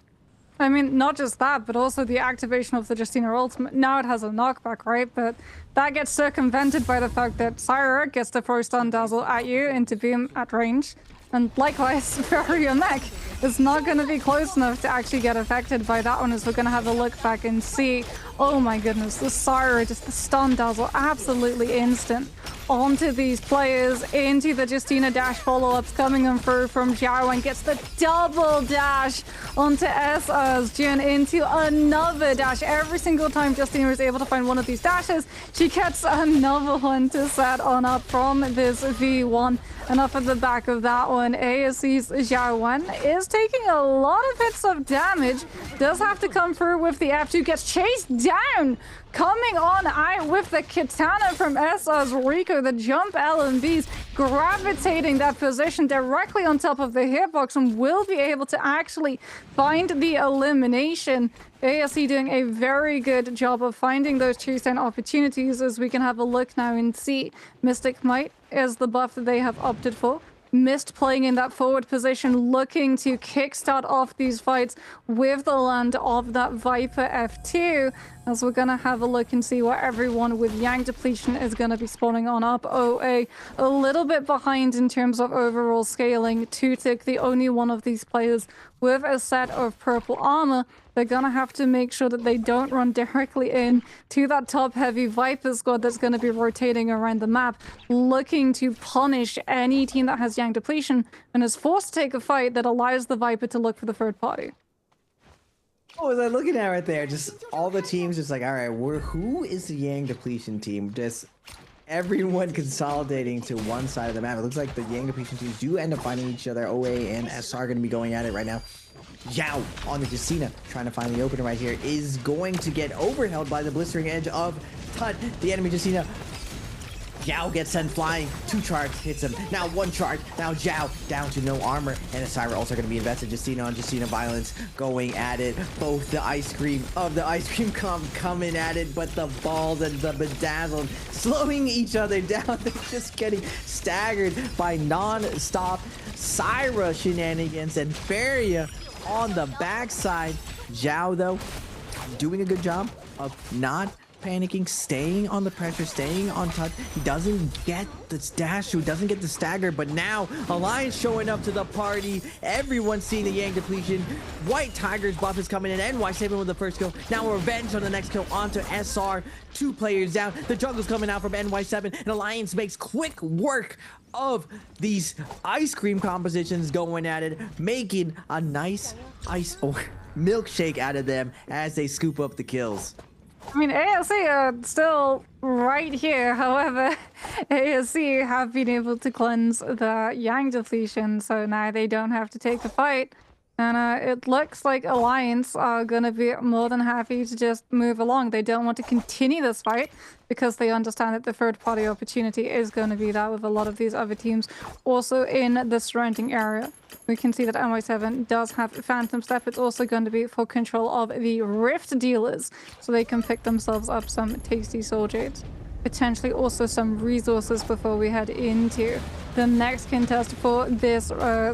I mean, not just that, but also the activation of the Justina ultimate. Now it has a knockback, right? But that gets circumvented by the fact that Syra gets to throw stun dazzle at you into beam at range. And likewise, Feria mech It's not going to be close enough to actually get affected by that one, as we're going to have a look back and see. Oh my goodness, the Syra, just the stun dazzle, absolutely instant onto these players, into the Justina dash follow-ups coming on through from Zhao, and gets the double dash onto SR's Jin into another dash. Every single time Justina is able to find one of these dashes, she gets another one to set on up from this V1. And off at the back of that one, ASC's Zhao Wen is taking a lot of hits of damage. Does have to come through with the F2, gets chased down. Coming on out with the katana from SR's Rico, the jump LMBs gravitating that position directly on top of the hitbox, and will be able to actually find the elimination. ASC doing a very good job of finding those chase down opportunities, as we can have a look now and see Mystic Might is the buff that they have opted for. Mist playing in that forward position, looking to kickstart off these fights with the land of that Viper F2, as we're gonna have a look and see where everyone with Yang depletion is gonna be spawning on up. OA a little bit behind in terms of overall scaling. Tutik, the only one of these players with a set of purple armor. They're gonna have to make sure that they don't run directly in to that top-heavy Viper squad that's gonna be rotating around the map, looking to punish any team that has Yang depletion and is forced to take a fight that allows the Viper to look for the third party. What was I looking at right there? Just all the teams just like, all right, who is the Yang depletion team? Just everyone consolidating to one side of the map. It looks like the Yang depletion teams do end up finding each other. OA and SR are going to be going at it right now. Yao on the Justina, trying to find the opener right here, is going to get overheld by the blistering edge of Tut, the enemy Justina. Yao gets sent flying. 2 charge hits him. Now 1 charge. Now Zhao down to no armor. And Asira also going to be invested. Justina on Justina violence going at it. Both the ice cream of the ice cream coming at it, but the balls and the bedazzled slowing each other down. They're just getting staggered by non-stop Syra shenanigans, and Feria on the backside. Zhao, though, doing a good job of not panicking, staying on the pressure, staying on touch. He doesn't get the dash, he doesn't get the stagger, but now Alliance showing up to the party. Everyone seeing the Yang depletion. White Tiger's buff is coming in. NY7 with the first kill. Now revenge on the next kill onto SR. 2 players down. The jungle's coming out from NY7, and Alliance makes quick work of these ice cream compositions going at it, making a nice ice or milkshake out of them as they scoop up the kills. I mean, ASC are still right here. However, ASC have been able to cleanse the Yang depletion, so now they don't have to take the fight. And it looks like Alliance are going to be more than happy to just move along. They don't want to continue this fight because they understand that the third-party opportunity is going to be that with a lot of these other teams also in the surrounding area. We can see that NY7 does have Phantom Step. It's also going to be for control of the Rift dealers, so they can pick themselves up some tasty soul jades. Potentially also some resources before we head into the next contest for this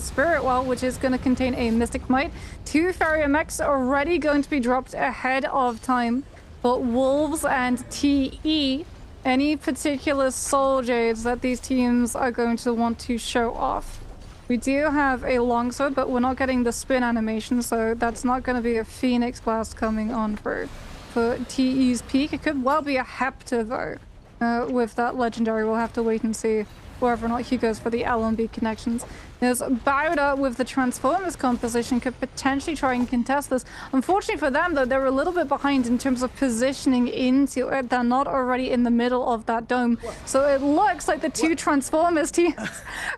Spirit Well, which is going to contain a Mystic Might. 2 Farrier mechs already going to be dropped ahead of time. But Wolves and TE, any particular soul jades that these teams are going to want to show off? We do have a longsword, but we're not getting the spin animation, so that's not going to be a Phoenix Blast coming on through. For TE's peak, it could well be a Hepta though. With that legendary, we'll have to wait and see whether or not he goes for the LMB connections. There's Bowder with the Transformers composition, could potentially try and contest this. Unfortunately for them, though, they're a little bit behind in terms of positioning into it. They're not already in the middle of that dome. So it looks like the 2 Transformers teams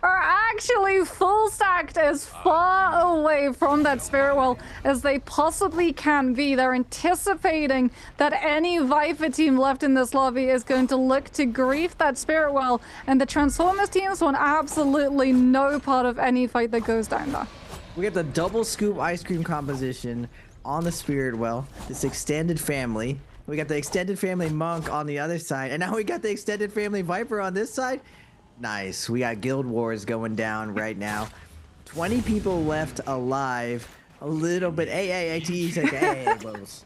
are actually full stacked as far away from that Spirit Well as they possibly can be. They're anticipating that any Viper team left in this lobby is going to look to grief that Spirit Well, and the Transformers teams want absolutely no part of any fight that goes down there. We got the double scoop ice cream composition on the Spirit Well, this extended family. We got the extended family Monk on the other side, and now we got the extended family Viper on this side. Nice. We got Guild Wars going down right now. 20 people left alive. A little bit. He's like, hey, bros.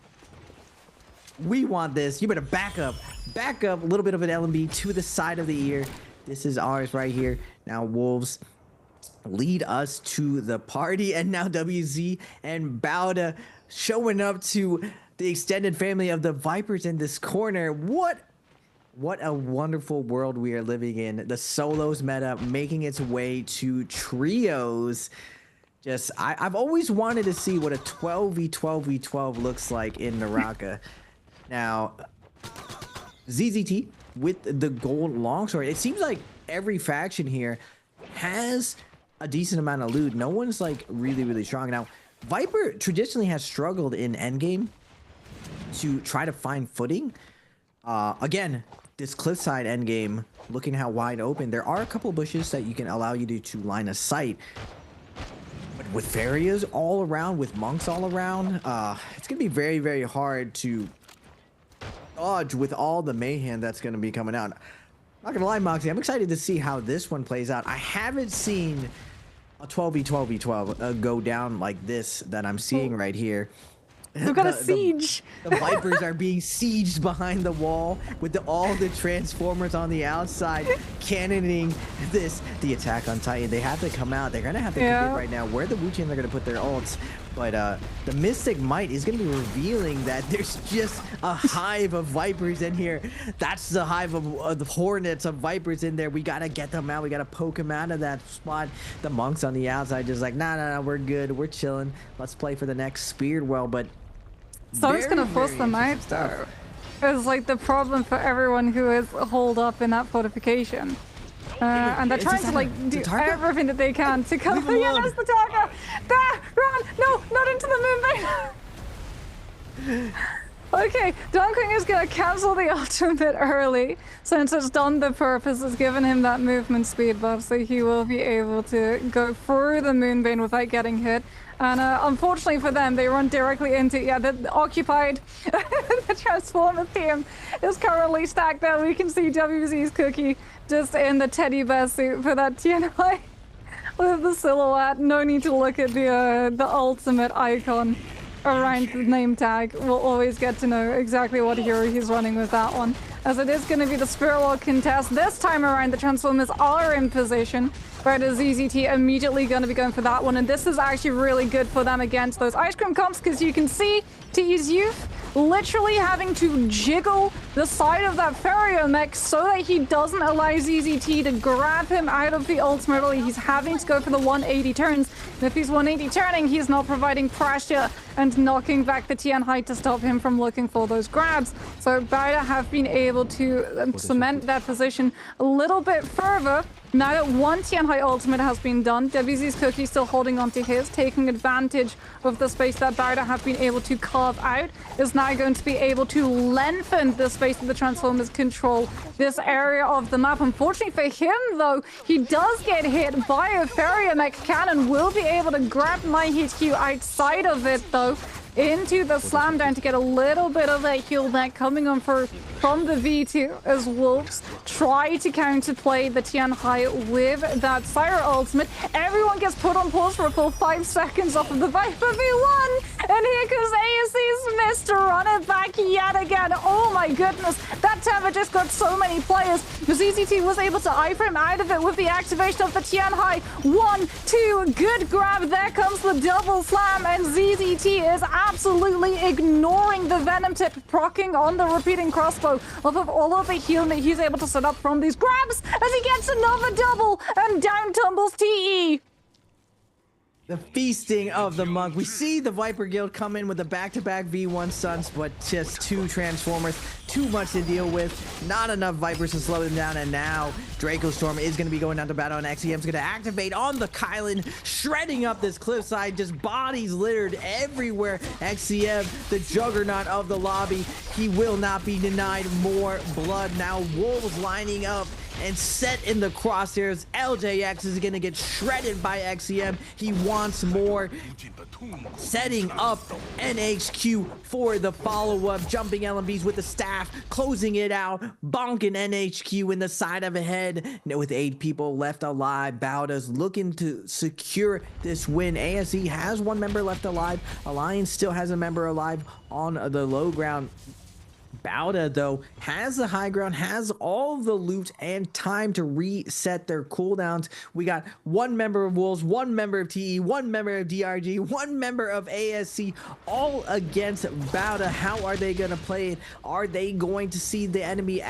We want this. You better back up. Back up. A little bit of an LMB to the side of the ear. This is ours right here. Now Wolves lead us to the party. And now WZ and Bauda showing up to the extended family of the Vipers in this corner. What a wonderful world we are living in. The solos meta making its way to trios. Just, I've always wanted to see what a 12v12v12 looks like in NARAKA. Now, ZZT with the gold longsword. It seems like every faction here has a decent amount of loot. No one's like really strong. Now, Viper traditionally has struggled in endgame to try to find footing. Again, this cliffside endgame, looking how wide open. There are a couple of bushes that you can allow you to line of sight. But with Farias all around, with monks all around, it's gonna be very hard to dodge with all the mayhem that's gonna be coming out. Not gonna lie, Moxie, I'm excited to see how this one plays out. I haven't seen a 12v12v12 go down like this that I'm seeing right here. We've got a siege. The Vipers are being sieged behind the wall with all the Transformers on the outside cannoning the attack on Titan. They have to come out. They're gonna have to commit right now where the Wu-Chang are gonna put their ults. But the Mystic Might is gonna be revealing that there's just a hive of Vipers in here. That's the hive of the hornets of Vipers in there. We gotta get them out. We gotta poke them out of that spot. The monks on the outside just like, nah, we're good. We're chilling. Let's play for the next Speared Well. But Someone's gonna force them out though. It's like the problem for everyone who is holed up in that fortification. And they're trying to like do everything that they can to come. Yeah, there's the Targa! There! Run! No, not into the moonbase! Okay, Dunkling is gonna cancel the ultimate early since it's done the purpose. It's given him that movement speed buff, so he will be able to go through the moonbane without getting hit. And unfortunately for them, they run directly into, the occupied. The Transformers team is currently stacked there. We can see WZ's Cookie just in the teddy bear suit for that TNI with the silhouette. No need to look at the ultimate icon around the name tag. We'll always get to know exactly what hero he's running with that one. As it is going to be the Spirit Wall contest. This time around, the Transformers are in position. But ZZT immediately going to be going for that one. And this is actually really good for them against those ice cream comps, because you can see TE's youth literally having to jiggle the side of that Ferio mech so that he doesn't allow ZZT to grab him out of the ultimately. He's having to go for the 180 turns. And if he's 180 turning, he's not providing pressure and knocking back the Tian height to stop him from looking for those grabs. So Bauda have been able to cement that position a little bit further. Now that one Tian Hai ultimate has been done, WZ's Cookie still holding on to his, taking advantage of the space that Bauda have been able to carve out, is now going to be able to lengthen the space that the Transformers control this area of the map. Unfortunately for him, though, he does get hit by a Feria mech cannon, will be able to grab my HQ outside of it, though, into the slam down to get a little bit of that heal net coming on from the V2 as Wolves try to counterplay the Tian Hai with that Syra ultimate. Everyone gets put on pause for a full 5 seconds off of the Viper V1, and here comes ASC Smith to run it back yet again. Oh my goodness, that tower just got so many players. ZZT was able to iframe out of it with the activation of the Tian Hai. 1, 2, good grab. There comes the double slam, and ZZT is absolutely ignoring the Venom tip, proccing on the repeating crossbow off of all of the healing that he's able to set up from these grabs as he gets another double, and down tumbles TE. The feasting of the monk. We see the Viper Guild come in with the back-to-back V1 Suns, but just 2 Transformers. Too much to deal with. Not enough Vipers to slow them down, and now Draco Storm is going to be going down to battle, and XEM's going to activate on the Kylan, shredding up this cliffside. Just bodies littered everywhere. XEM, the juggernaut of the lobby. He will not be denied more blood. Now Wolves lining up and set in the crosshairs. LJX is gonna get shredded by XEM. He wants more. Setting up NHQ for the follow-up. Jumping LMBs with the staff, closing it out, bonking NHQ in the side of the head. With 8 people left alive, Bauda's looking to secure this win. ASE has 1 member left alive. Alliance still has a member alive on the low ground. Bauda, though, has the high ground, has all the loot and time to reset their cooldowns. We got one member of Wolves, one member of TE, one member of DRG, one member of ASC, all against Bauda. How are they going to play it? Are they going to see the enemy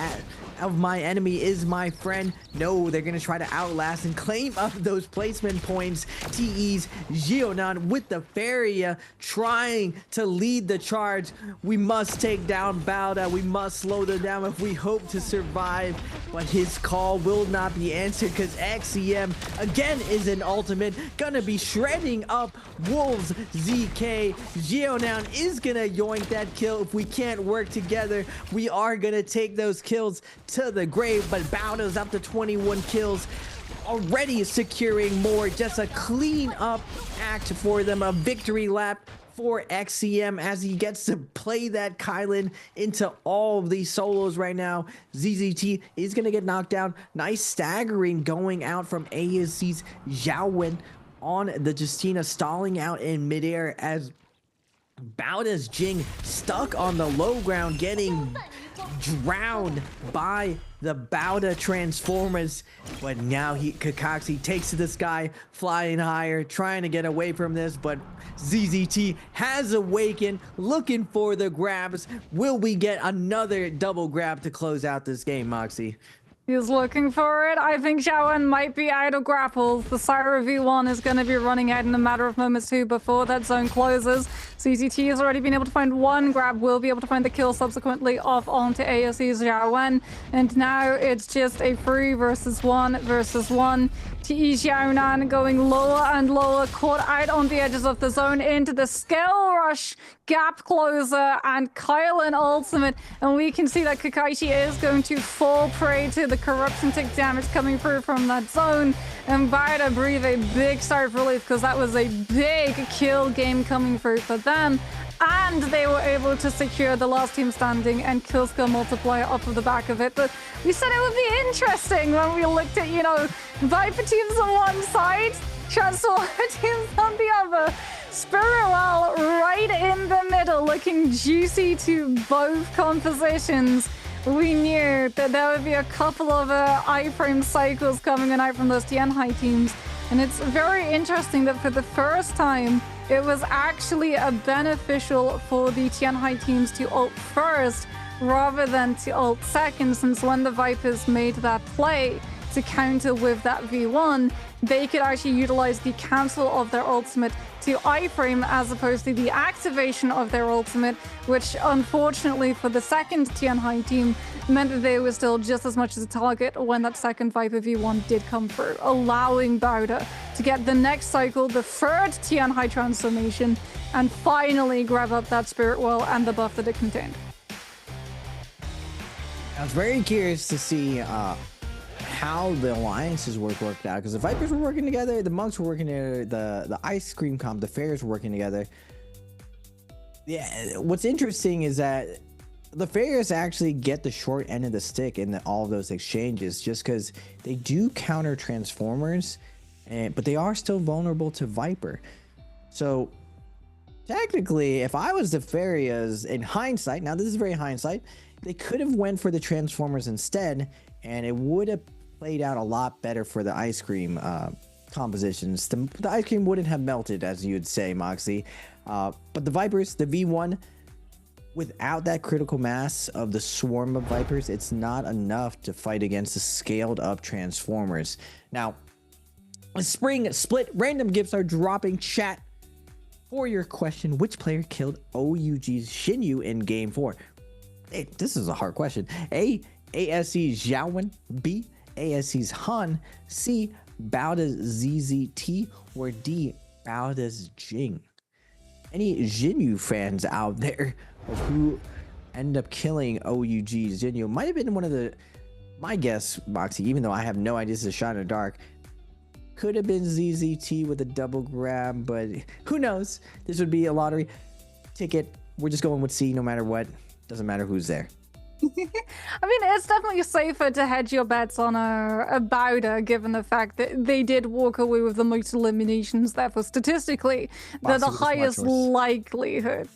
of my enemy is my friend? No, they're going to try to outlast and claim up those placement points. TE's Geonan with the Feria trying to lead the charge. We must take down Bauda. We must slow them down if we hope to survive, but his call will not be answered because XCM again is an ultimate, gonna be shredding up Wolves. ZK Geonown is gonna yoink that kill. If we can't work together, we are gonna take those kills to the grave, but Bauda's up to 21 kills. Already securing more, just a clean up act for them, a victory lap for XCM as he gets to play that Kylan into all of these solos right now. ZZT is going to get knocked down. Nice staggering going out from ASC's Xiaowen on the Justina, stalling out in midair as Bauda's Jing stuck on the low ground, getting drowned by the Bauda Transformers. But now Kakashi takes to the sky, flying higher, trying to get away from this, but ZZT has awakened, looking for the grabs. Will we get another double grab to close out this game, Moxie? He's looking for it. I think Xiaowen might be out of grapples. The Syra V1 is going to be running out in a matter of moments too before that zone closes. CCT has already been able to find one grab, will be able to find the kill subsequently off onto ASC's Xiaowen. And now it's just a 3 versus 1 versus 1. TE Xiaonan going lower and lower, caught out on the edges of the zone into the Scale Rush gap closer and Kylan ultimate. And we can see that Kakashi is going to fall prey to the corruption tick damage coming through from that zone. And Bauda breathe a big sigh of relief because that was a big kill game coming through for them. And they were able to secure the last team standing and kill skill multiplier off of the back of it. But we said it would be interesting when we looked at, you know, Viper teams on one side, Transformer teams on the other. Spiritual right in the middle, looking juicy to both compositions. We knew that there would be a couple of iframe cycles coming in out from those Tianhai teams. And it's very interesting that for the first time, it was actually beneficial for the Tianhai teams to ult first rather than to ult second, since when the Vipers made that play to counter with that V1, they could actually utilize the cancel of their ultimate to iframe as opposed to the activation of their ultimate, which unfortunately for the second Tianhai team meant that they were still just as much as a target when that second Viper V1 did come through, allowing Bauda to get the next cycle, the third Tianhai transformation, and finally grab up that Spirit Well and the buff that it contained. I was very curious to see how the alliances worked out, because the Vipers were working together, the Monks were working together, the Ice Cream Comp, the Fairs were working together. Yeah, what's interesting is that the Fairs actually get the short end of the stick in all of those exchanges, just because they do counter Transformers, but they are still vulnerable to Viper. So technically, if I was the Farias, in hindsight, now this is very hindsight, they could have went for the Transformers instead, and it would have played out a lot better for the Ice Cream compositions. The Ice Cream wouldn't have melted, as you'd say, Moxie. But the Vipers, the V1, without that critical mass of the swarm of Vipers, it's not enough to fight against the scaled up Transformers. Now, a spring split, random gifts are dropping. Chat for your question: which player killed OUG's Shinyu in Game 4? Hey, this is a hard question. A, ASC's Xiaowen. B, ASC's Han. C, Bauda's ZZT. Or D, Bauda's Jing. Any Jinyu fans out there of who ended up killing OUG's Jinyu? Might have been one of the, my guess, Moxie, even though I have no idea, this is a shot in the dark, could have been ZZT with a double grab, but who knows? This would be a lottery ticket. We're just going with C no matter what. Doesn't matter who's there. I mean, it's definitely safer to hedge your bets on a Bowder, given the fact that they did walk away with the most eliminations. Therefore, statistically, they're the Moxie with the smart highest choice. likelihood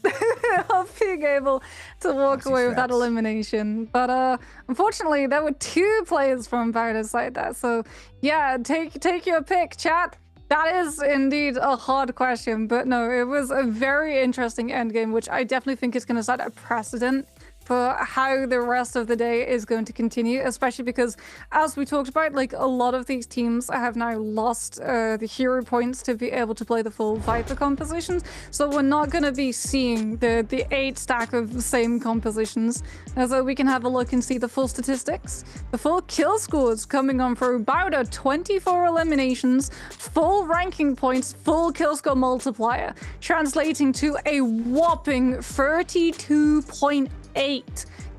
of being able to walk Moxie away with that straps. elimination. But unfortunately, there were 2 players from Bowder's side there. So yeah, take your pick, chat. That is indeed a hard question, but no, it was a very interesting endgame, which I definitely think is going to set a precedent for how the rest of the day is going to continue, especially because, as we talked about, like a lot of these teams have now lost the hero points to be able to play the full Viper compositions. So we're not going to be seeing the 8 stack of the same compositions. So we can have a look and see the full statistics, the full kill scores coming on for Bowder, 24 eliminations, full ranking points, full kill score multiplier, translating to a whopping 32.8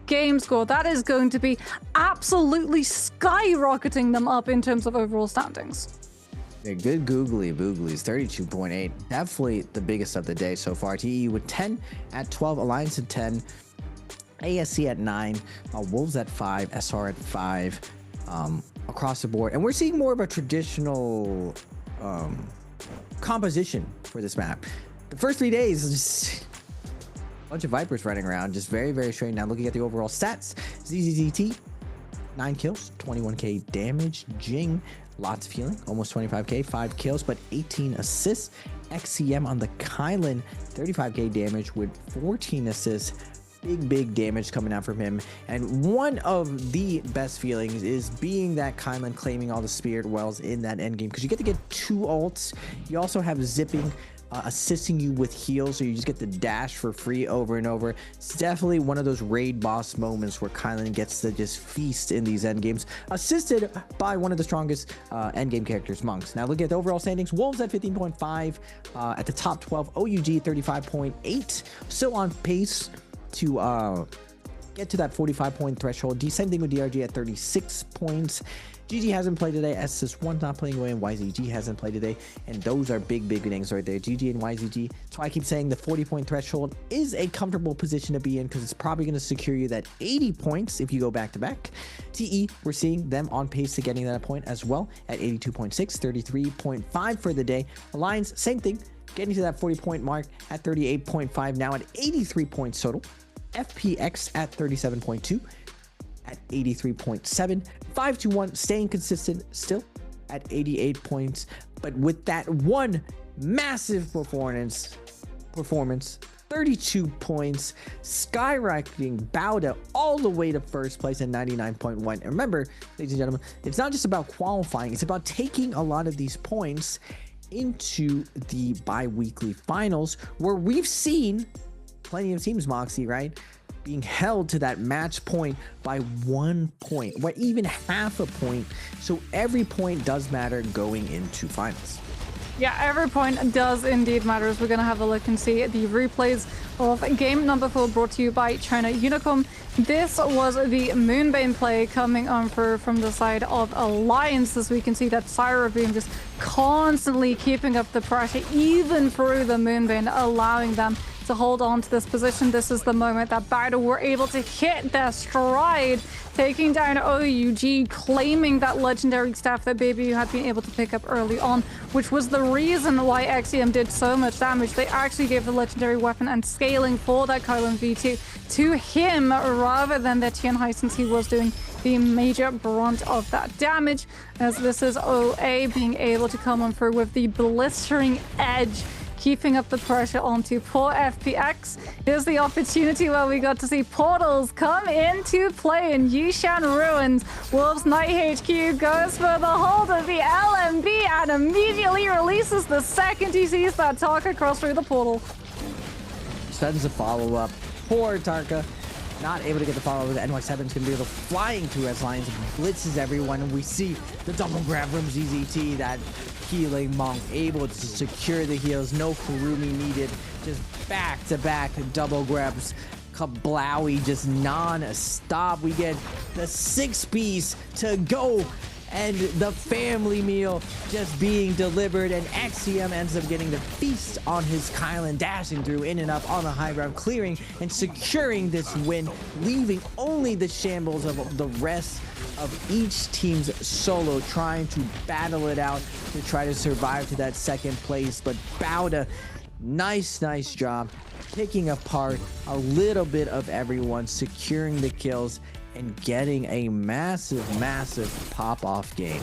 game score. That is going to be absolutely skyrocketing them up in terms of overall standings. Yeah, good googly booglies, 32.8. Definitely the biggest of the day so far. TE with 10 at 12, Alliance at 10, ASC at 9, Wolves at 5, SR at 5, across the board. And we're seeing more of a traditional composition for this map. The first 3 days is just bunch of Vipers running around, just very, very straight. Now looking at the overall stats, ZZZT, 9 kills, 21k damage. Jing, lots of healing, almost 25k, 5 kills, but 18 assists. XCM on the Kylan, 35k damage with 14 assists. Big damage coming out from him. And one of the best feelings is being that Kylan claiming all the Spirit Wells in that endgame, because you get to get 2 ults. You also have zipping, assisting you with heals, so you just get the dash for free over and over. It's definitely one of those raid boss moments where Kylan gets to just feast in these endgames, assisted by one of the strongest endgame characters, Monks. Now looking at the overall standings, Wolves at 15.5, at the top 12, OUG 35.8, still on pace to get to that 45-point threshold. Same thing with DRG at 36 points. GG hasn't played today, SS1's not playing away, and YZG hasn't played today, and those are big things right there, GG and YZG. That's why I keep saying the 40-point threshold is a comfortable position to be in, because it's probably going to secure you that 80 points if you go back-to-back. TE, we're seeing them on pace to getting that point as well, at 82.6, 33.5 for the day. Alliance, same thing, getting to that 40-point mark at 38.5, now at 83 points total. FPX at 37.2. at 83.7, 521 staying consistent still at 88 points, but with that one massive performance, 32 points, skyrocketing Bowder all the way to first place at 99.1. And remember, ladies and gentlemen, it's not just about qualifying, it's about taking a lot of these points into the bi-weekly finals, where we've seen plenty of teams, Moxie, right, being held to that match point by 1 point, or even half a point. So every point does matter going into finals. Yeah, every point does indeed matter, as we're going to have a look and see the replays of game number 4 brought to you by China Unicom. This was the Moonbane play coming on from the side of Alliance, as we can see that Syra Boom just constantly keeping up the pressure, even through the Moonbane, allowing them to hold on to this position. This is the moment that Bowder were able to hit their stride, taking down OUG, claiming that legendary staff that Baby had been able to pick up early on, which was the reason why XCM did so much damage. They actually gave the legendary weapon and scaling for that Kylan V2 to him rather than the Tianhai, since he was doing the major brunt of that damage, as this is OA being able to come on through with the blistering edge, keeping up the pressure onto poor FPX. Here's the opportunity where we got to see portals come into play in Yushan Ruins. Wolves Night HQ goes for the hold of the LMB and immediately releases the second he sees that Tarka cross through the portal. Sends a follow-up. Poor Tarka, not able to get the follow-up. The NY7's going to be able to flying through as Lions blitzes everyone, and we see the double grab from ZZT, that healing monk, able to secure the heals, no Kurumi needed, just back-to-back double grabs. Kablowy just non-stop. We get the 6-piece to go and the family meal just being delivered, and XCM ends up getting the feast on his Kylan, dashing through in and up on the high ground, clearing and securing this win, leaving only the shambles of the rest of each team's solo trying to battle it out to try to survive to that second place. But Bauda, nice job picking apart a little bit of everyone, securing the kills and getting a massive pop-off game.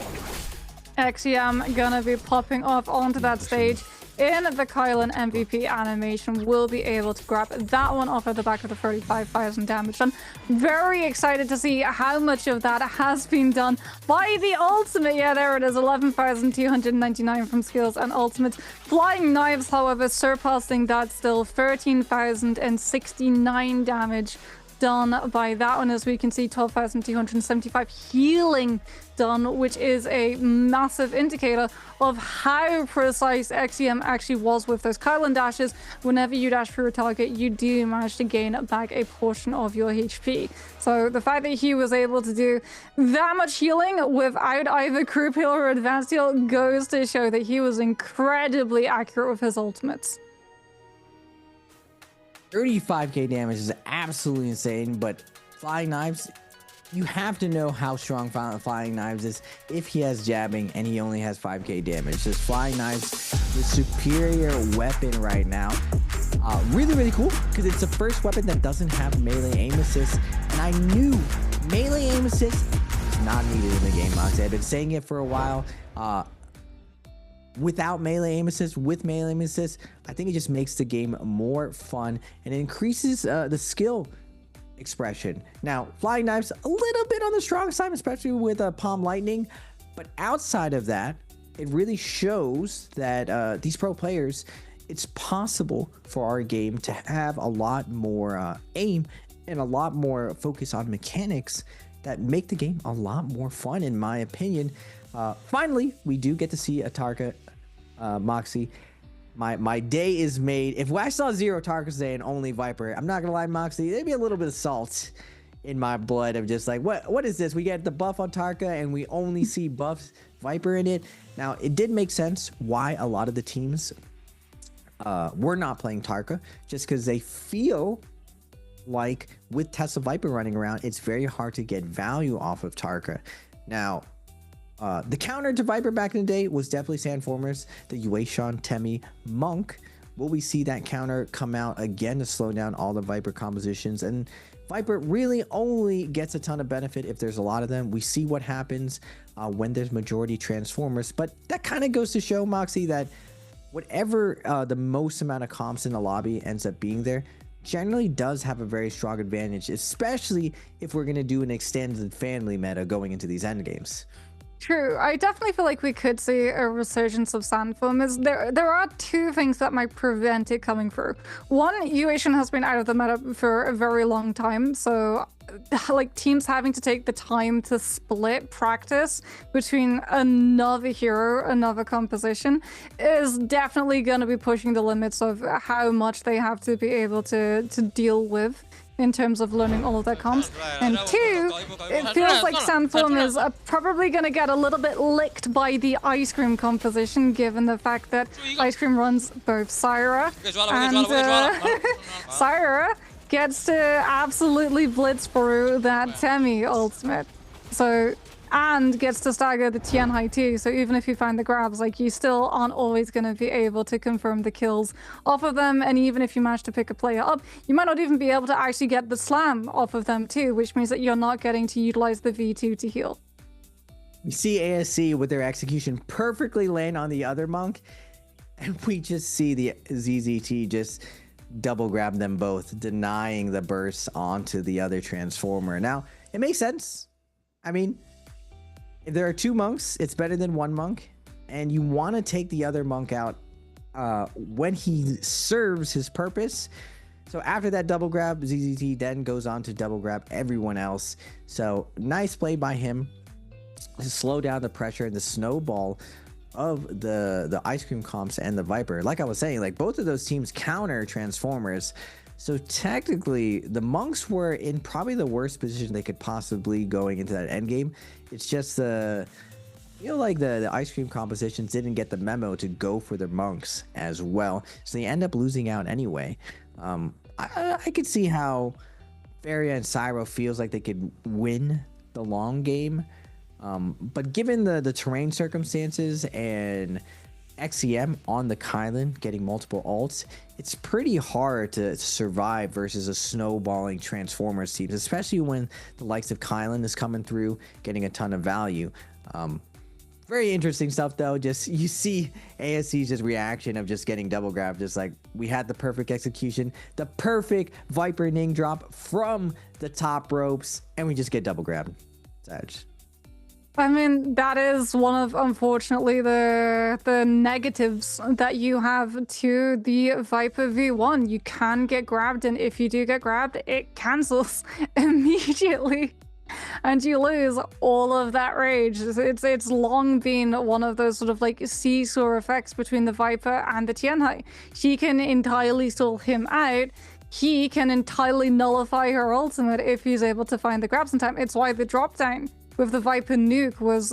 XCM gonna be popping off onto that stage in the Kylan MVP animation. Will be able to grab that one off at the back of the 35,000 damage done. Very excited to see how much of that has been done by the ultimate. Yeah, there it is, 11,299 from skills and ultimates. Flying knives, however, surpassing that still, 13,069 damage done by that one. As we can see, 12,275 healing done, which is a massive indicator of how precise XCM actually was with those Kylan dashes. Whenever you dash through a target, you do manage to gain back a portion of your HP. So the fact that he was able to do that much healing without either group heal or advanced heal goes to show that he was incredibly accurate with his ultimates. 35k damage is absolutely insane, but Flying Knives, you have to know how strong Flying Knives is if he has jabbing and he only has 5k damage. Just Flying Knives, the superior weapon right now. Really cool, because it's the first weapon that doesn't have melee aim assist, and I knew melee aim assist is not needed in the game, Moxie. I've been saying it for a while. Without melee aim assist, with melee aim assist, I think it just makes the game more fun and it increases the skill expression. Now, Flying Knives, a little bit on the strong side, especially with Palm Lightning, but outside of that, it really shows that these pro players, it's possible for our game to have a lot more aim and a lot more focus on mechanics that make the game a lot more fun, in my opinion. Finally, we do get to see a Tarka, Moxie. My day is made. If I saw 0 Tarkas today and only Viper, I'm not gonna lie, Moxie, there'd be a little bit of salt in my blood of just like, what is this? We get the buff on Tarka and we only see buffs Viper in it. Now, it did make sense why a lot of the teams were not playing Tarka, just because they feel like with Tesla Viper running around, it's very hard to get value off of Tarka. Now, the counter to Viper back in the day was definitely Sandformers, the Yueshon, Temi, Monk. Will we see that counter come out again to slow down all the Viper compositions? And Viper really only gets a ton of benefit if there's a lot of them. We see what happens when there's majority Transformers, but that kind of goes to show, Moxie, that whatever the most amount of comps in the lobby ends up being there, generally does have a very strong advantage, especially if we're going to do an extended family meta going into these endgames. True. I definitely feel like we could see a resurgence of Sandformers. There are two things that might prevent it coming through. One, Yueshon has been out of the meta for a very long time, so like teams having to take the time to split practice between another hero, another composition, is definitely going to be pushing the limits of how much they have to be able to deal with in terms of learning all of their comps. And two, it feels like Sandformers are probably going to get a little bit licked by the Ice Cream composition, given the fact that Ice Cream runs both Syra and Syra gets to absolutely blitz through that Temi ultimate. So, and gets to stagger the Tianhai too, so even if you find the grabs, like, you still aren't always going to be able to confirm the kills off of them, and even if you manage to pick a player up, you might not even be able to actually get the slam off of them too, which means that you're not getting to utilize the V2 to heal. We see ASC with their execution perfectly land on the other monk, and we just see the ZZT just double grab them both, denying the burst onto the other transformer. Now, it makes sense. I mean, if there are two monks, it's better than one monk, and you want to take the other monk out when he serves his purpose. So after that double grab, ZZT then goes on to double grab everyone else. So nice play by him to slow down the pressure and the snowball of the Ice Cream comps and the Viper. Like I was saying, like, both of those teams counter Transformers. So technically, the monks were in probably the worst position they could possibly going into that endgame. It's just the feel like the ice cream compositions didn't get the memo to go for the monks as well, so they end up losing out anyway. I could see how Feria and Cyro feels like they could win the long game, but given the terrain circumstances and XEM on the Kylan getting multiple ults, it's pretty hard to survive versus a snowballing Transformers team, especially when the likes of Kylan is coming through getting a ton of value. Very interesting stuff though. Just you see ASC's just reaction of just getting double grabbed, just like we had the perfect execution, the perfect Viper Ning drop from the top ropes, and we just get double grabbed. Edge. I mean, that is one of, unfortunately, the negatives that you have to the Viper V1. You can get grabbed, and if you do get grabbed, it cancels immediately. And you lose all of that rage. It's long been one of those sort of like seesaw effects between the Viper and the Tianhai. She can entirely stall him out. He can entirely nullify her ultimate if he's able to find the grabs in time. It's why the drop down with the Viper nuke was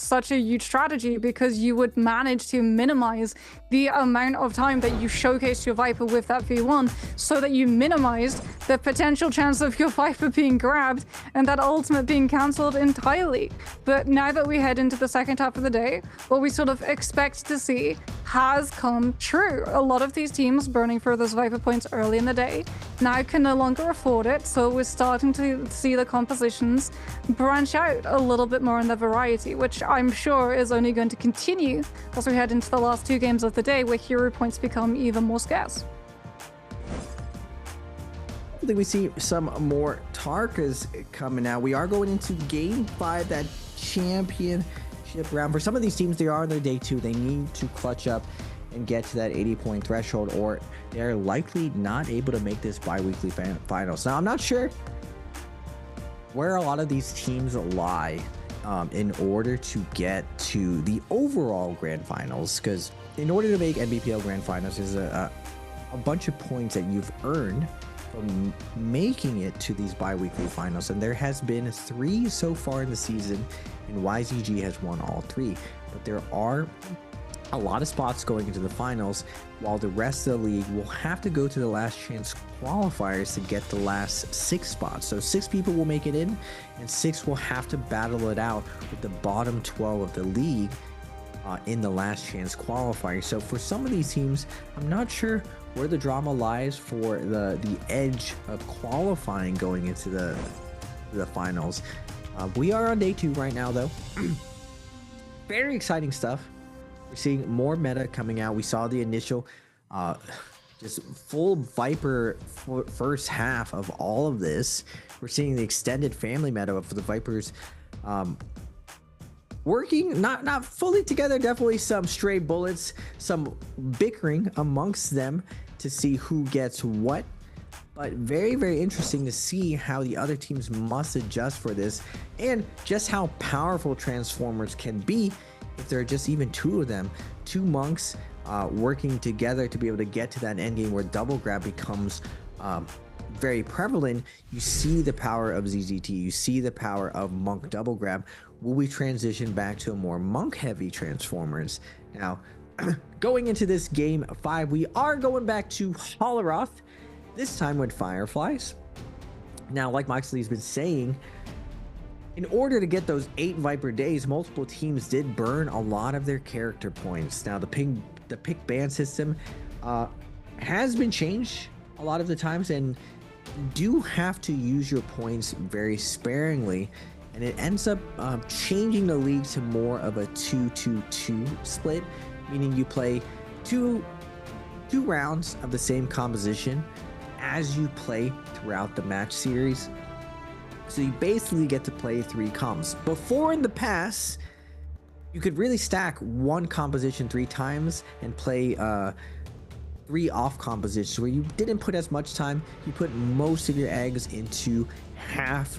such a huge strategy, because you would manage to minimize the amount of time that you showcased your Viper with that V1, so that you minimized the potential chance of your Viper being grabbed and that ultimate being cancelled entirely. But now that we head into the second half of the day, what we sort of expect to see has come true. A lot of these teams burning for those Viper points early in the day now can no longer afford it, so we're starting to see the compositions branch out a little bit more in the variety, which I'm sure is only going to continue as we head into the last two games of the day, where hero points become even more scarce. I think we see some more Tarkas coming out. We are going into game 5, that championship round. For some of these teams, they are on their day 2. They need to clutch up and get to that 80-point threshold, or they're likely not able to make this bi-weekly finals. Now, I'm not sure where a lot of these teams lie in order to get to the overall grand finals, because in order to make NBPL grand finals, there's a bunch of points that you've earned from making it to these bi-weekly finals, and there has been 3 so far in the season, and YZG has won all 3. But there are a lot of spots going into the finals, while the rest of the league will have to go to the last chance qualifiers to get the last 6 spots. So 6 people will make it in, and 6 will have to battle it out with the bottom 12 of the league in the last chance qualifier. So for some of these teams, I'm not sure where the drama lies for the edge of qualifying going into the finals. We are on day 2 right now though. Very exciting stuff. We're seeing more meta coming out. We saw the initial just full Viper first half of all of this. We're seeing the extended family meta for the Vipers working not fully together. Definitely some stray bullets, some bickering amongst them to see who gets what. But very, very interesting to see how the other teams must adjust for this, and just how powerful Transformers can be if there are just even 2 of them, 2 monks working together to be able to get to that endgame where double grab becomes very prevalent. You see the power of ZZT, you see the power of monk double grab. Will we transition back to a more monk heavy Transformers? Now, going into this game 5, we are going back to Holleroth, this time with Fireflies. Now, like Moxley's been saying, in order to get those 8 Viper days, multiple teams did burn a lot of their character points. Now, the pick ban system has been changed a lot of the times, and you do have to use your points very sparingly, and it ends up changing the league to more of a 2-2-2 split, meaning you play two rounds of the same composition as you play throughout the match series. So you basically get to play 3 comps. Before, in the past, you could really stack 1 composition 3 times and play 3 off compositions where you didn't put as much time. You put most of your eggs into half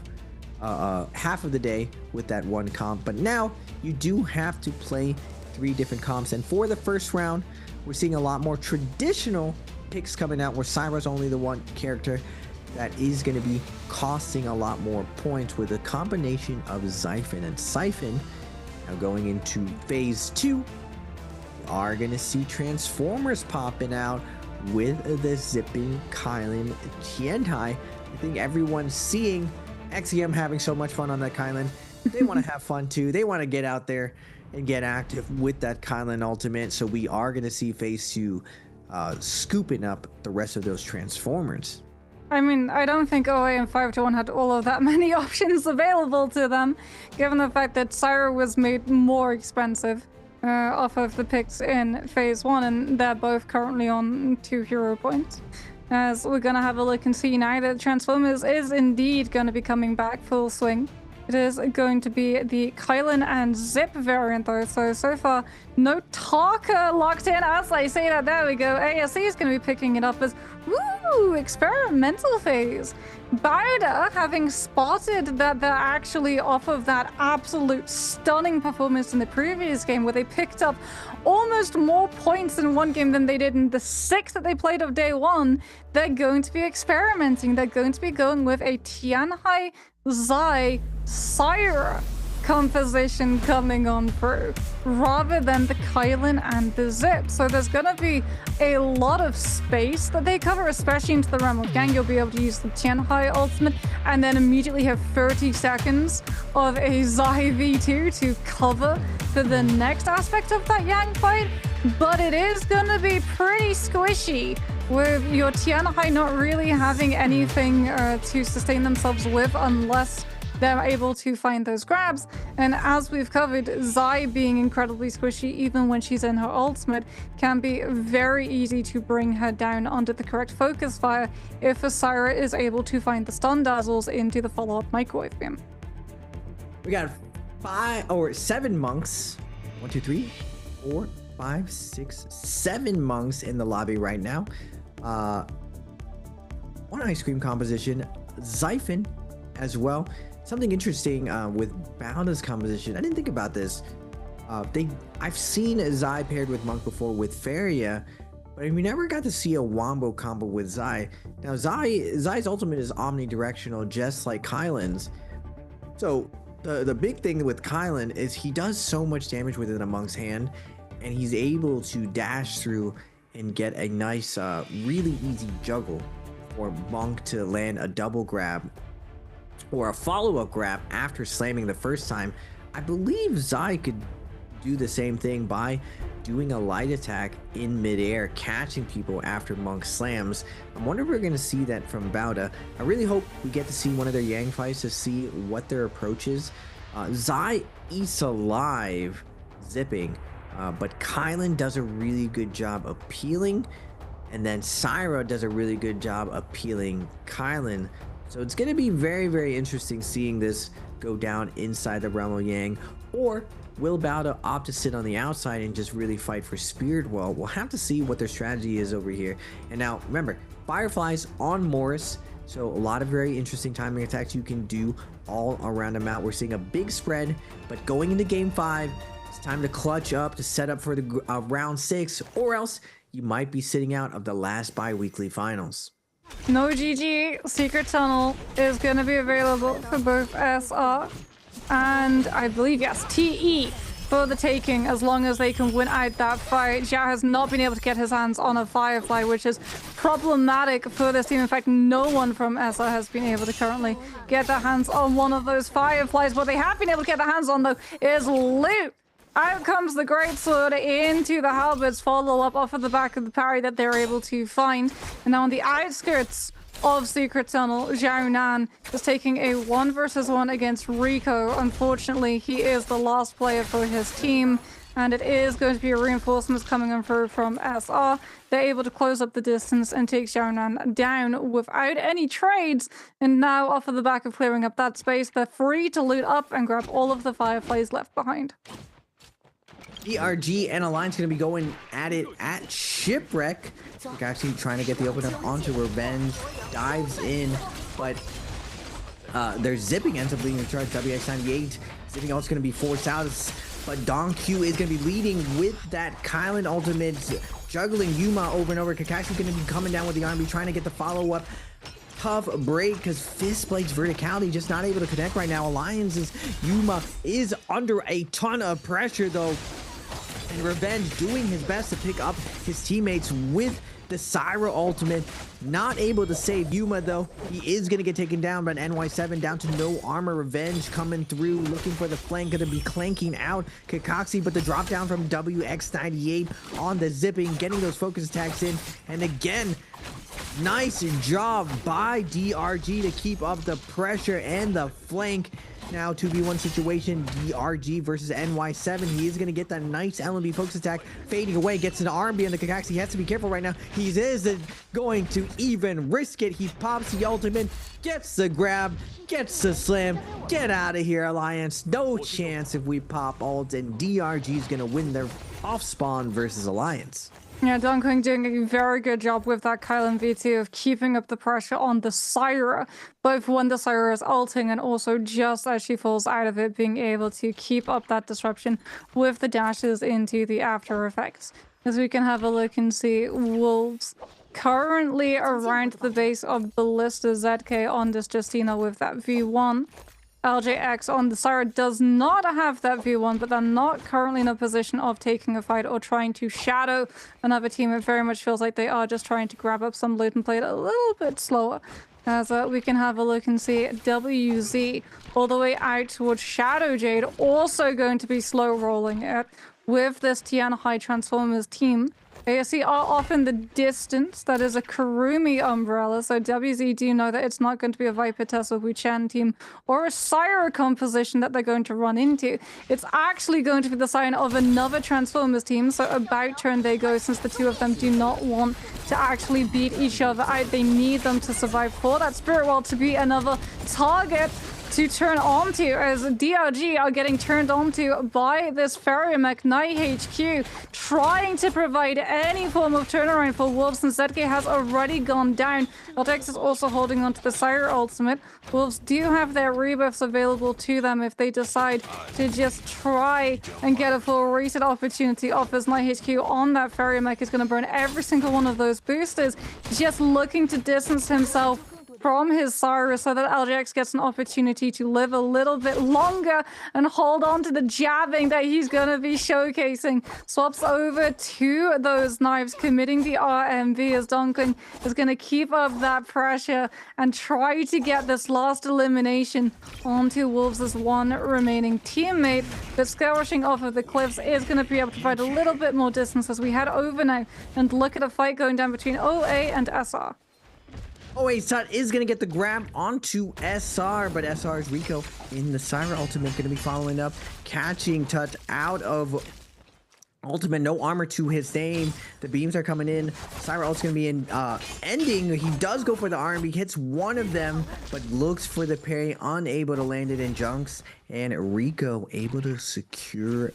of the day with that 1 comp. But now you do have to play 3 different comps. And for the first round, we're seeing a lot more traditional picks coming out, where Cyra's only the one character that is going to be costing a lot more points, with a combination of Xiphon. And Xiphon Now going into phase 2, we are going to see Transformers popping out with the zipping Kylan Tiantai. I think everyone's seeing XEM having so much fun on that Kylan. They want to have fun too. They want to get out there and get active with that Kylan ultimate. So we are going to see phase 2 scooping up the rest of those Transformers. I mean, I don't think OA and 5-1 had all of that many options available to them, given the fact that Syra was made more expensive off of the picks in phase 1, and they're both currently on 2 hero points. As we're gonna have a look and see now that Transformers is indeed gonna be coming back full swing. It is going to be the Kylan and Zip variant though, so far no Taka locked in. As I say that, there we go. ASE is going to be picking it up as, woo, experimental phase. Bowder, having spotted that they're actually off of that absolute stunning performance in the previous game where they picked up almost more points in one game than they did in the 6 that they played of day 1, they're going to be experimenting. They're going to be going with a Tianhai Zai Syra composition coming on through rather than the Kylan and the Zip. So there's gonna be a lot of space that they cover, especially into the realm of gang. You'll be able to use the Tianhai ultimate and then immediately have 30 seconds of a Zai V2 to cover for the next aspect of that Yang fight. But it is gonna be pretty squishy with your Tianhai not really having anything to sustain themselves with unless they're able to find those grabs. And as we've covered, Zai being incredibly squishy even when she's in her ultimate can be very easy to bring her down under the correct focus fire if a Syra is able to find the stun dazzles into the follow-up microwave beam. We got 7 monks. 1, 2, 3, 4, 5, 6, 7 monks in the lobby right now. One ice cream composition, Xiphon as well. Something interesting with Bowda's composition, I didn't think about this. I've seen a Zai paired with Monk before with Feria, but we never got to see a Wombo combo with Zai. Now Zai's ultimate is omnidirectional, just like Kylan's. So the big thing with Kylan is he does so much damage within a Monk's hand, and he's able to dash through and get a nice, really easy juggle for Monk to land a double grab or a follow-up grab after slamming the first time. I believe Zai could do the same thing by doing a light attack in midair, catching people after Monk slams. I wonder if we're going to see that from Bowda. I really hope we get to see one of their Yang fights to see what their approach is. Zai eats alive zipping, but Kylan does a really good job appealing, and then Syra does a really good job appealing Kylan. So it's going to be very, very interesting seeing this go down inside the realm of Yang. Or will Bowda opt to sit on the outside and just really fight for Spirit Well? We'll have to see what their strategy is over here. And now, remember, Fireflies on Morris. So a lot of very interesting timing attacks you can do all around the map. We're seeing a big spread, but going into Game 5, it's time to clutch up to set up for the round 6, or else you might be sitting out of the last bi-weekly finals. No GG Secret Tunnel is going to be available for both SR and I believe, yes, TE for the taking as long as they can win out that fight. Xiao has not been able to get his hands on a Firefly, which is problematic for this team. In fact, no one from SR has been able to currently get their hands on one of those Fireflies. What they have been able to get their hands on, though, is loot. Out comes the Greatsword into the Halberds follow-up off of the back of the parry that they're able to find. And now on the outskirts of Secret Tunnel, Zhao Nan is taking a 1v1 against Rico. Unfortunately, he is the last player for his team, and it is going to be a reinforcements coming in through from SR. They're able to close up the distance and take Zhao Nan down without any trades. And now, off of the back of clearing up that space, they're free to loot up and grab all of the Fireflies left behind. ERG and Alliance going to be going at it at Shipwreck. Actually trying to get the opener onto Revenge. Dives in, but their zipping ends up leading the charge. WX98. Zipping also going to be forced out, but Don Q is going to be leading with that Kylan ultimate, juggling Yuma over and over. Kakashi going to be coming down with the army, trying to get the follow-up. tough break because Fist Blade's verticality just not able to connect right now. Alliance's Yuma is under a ton of pressure though. And Revenge doing his best to pick up his teammates with the Syra ultimate. Not able to save Yuma though. He is going to get taken down by an NY7 down to no armor. Revenge coming through, looking for the flank, going to be clanking out Kakaxi, but the drop down from WX98 on the zipping, getting those focus attacks in. And again, nice job by DRG to keep up the pressure and the flank. Now 2v1 situation, DRG versus NY7. He is going to get that nice LMB focus attack, fading away, gets an RB on the Kakaxi. He has to be careful right now. He isn't going to even risk it. He pops the ultimate, gets the grab, gets the slam. Get out of here, Alliance. No chance if we pop ult, and DRG is going to win their off spawn versus Alliance. Yeah, Dunkling doing a very good job with that Kylan V2 of keeping up the pressure on the Syra, both when the Syra is ulting and also just as she falls out of it, being able to keep up that disruption with the dashes into the after effects. As we can have a look and see Wolves currently around the base of Ballista ZK on this Justina with that V1. LJX on the Syra does not have that V1, but they're not currently in a position of taking a fight or trying to shadow another team. It very much feels like they are just trying to grab up some loot and play it a little bit slower. As we can have a look and see WZ all the way out towards Shadow Jade, also going to be slow rolling it with this Tiana High Transformers team. ASC are off in the distance. That is a Kurumi umbrella, so WZ do know that it's not going to be a Viper Tesla Wuchen team or a Syra composition that they're going to run into. It's actually going to be the sign of another Transformers team, so about turn they go, since the two of them do not want to actually beat each other out. They need them to survive for that Spirit World to be another target to turn onto, as DRG are getting turned onto by this Ferromech Night HQ, trying to provide any form of turnaround for Wolves, and ZK has already gone down. LTX is also holding onto the Syra ultimate. Wolves do have their rebuffs available to them if they decide to just try and get a full reset opportunity off as Night HQ on that Ferromech is going to burn every single one of those boosters, just looking to distance himself from his Syra so that LJX gets an opportunity to live a little bit longer and hold on to the jabbing that he's going to be showcasing. Swaps over to those knives, committing the RMV as Dunkling is going to keep up that pressure and try to get this last elimination onto Wolves' one remaining teammate. But skirmishing off of the cliffs is going to be able to provide a little bit more distance as we head over now and look at a fight going down between OA and SR. OA Tut is going to get the grab onto SR, but SR's Rico in the Syra ultimate going to be following up, catching Tut out of ultimate. No armor to his name. The beams are coming in. Syra ult's going to be in ending. He does go for the RMB, hits one of them, but looks for the parry, unable to land it in Junks, and Rico able to secure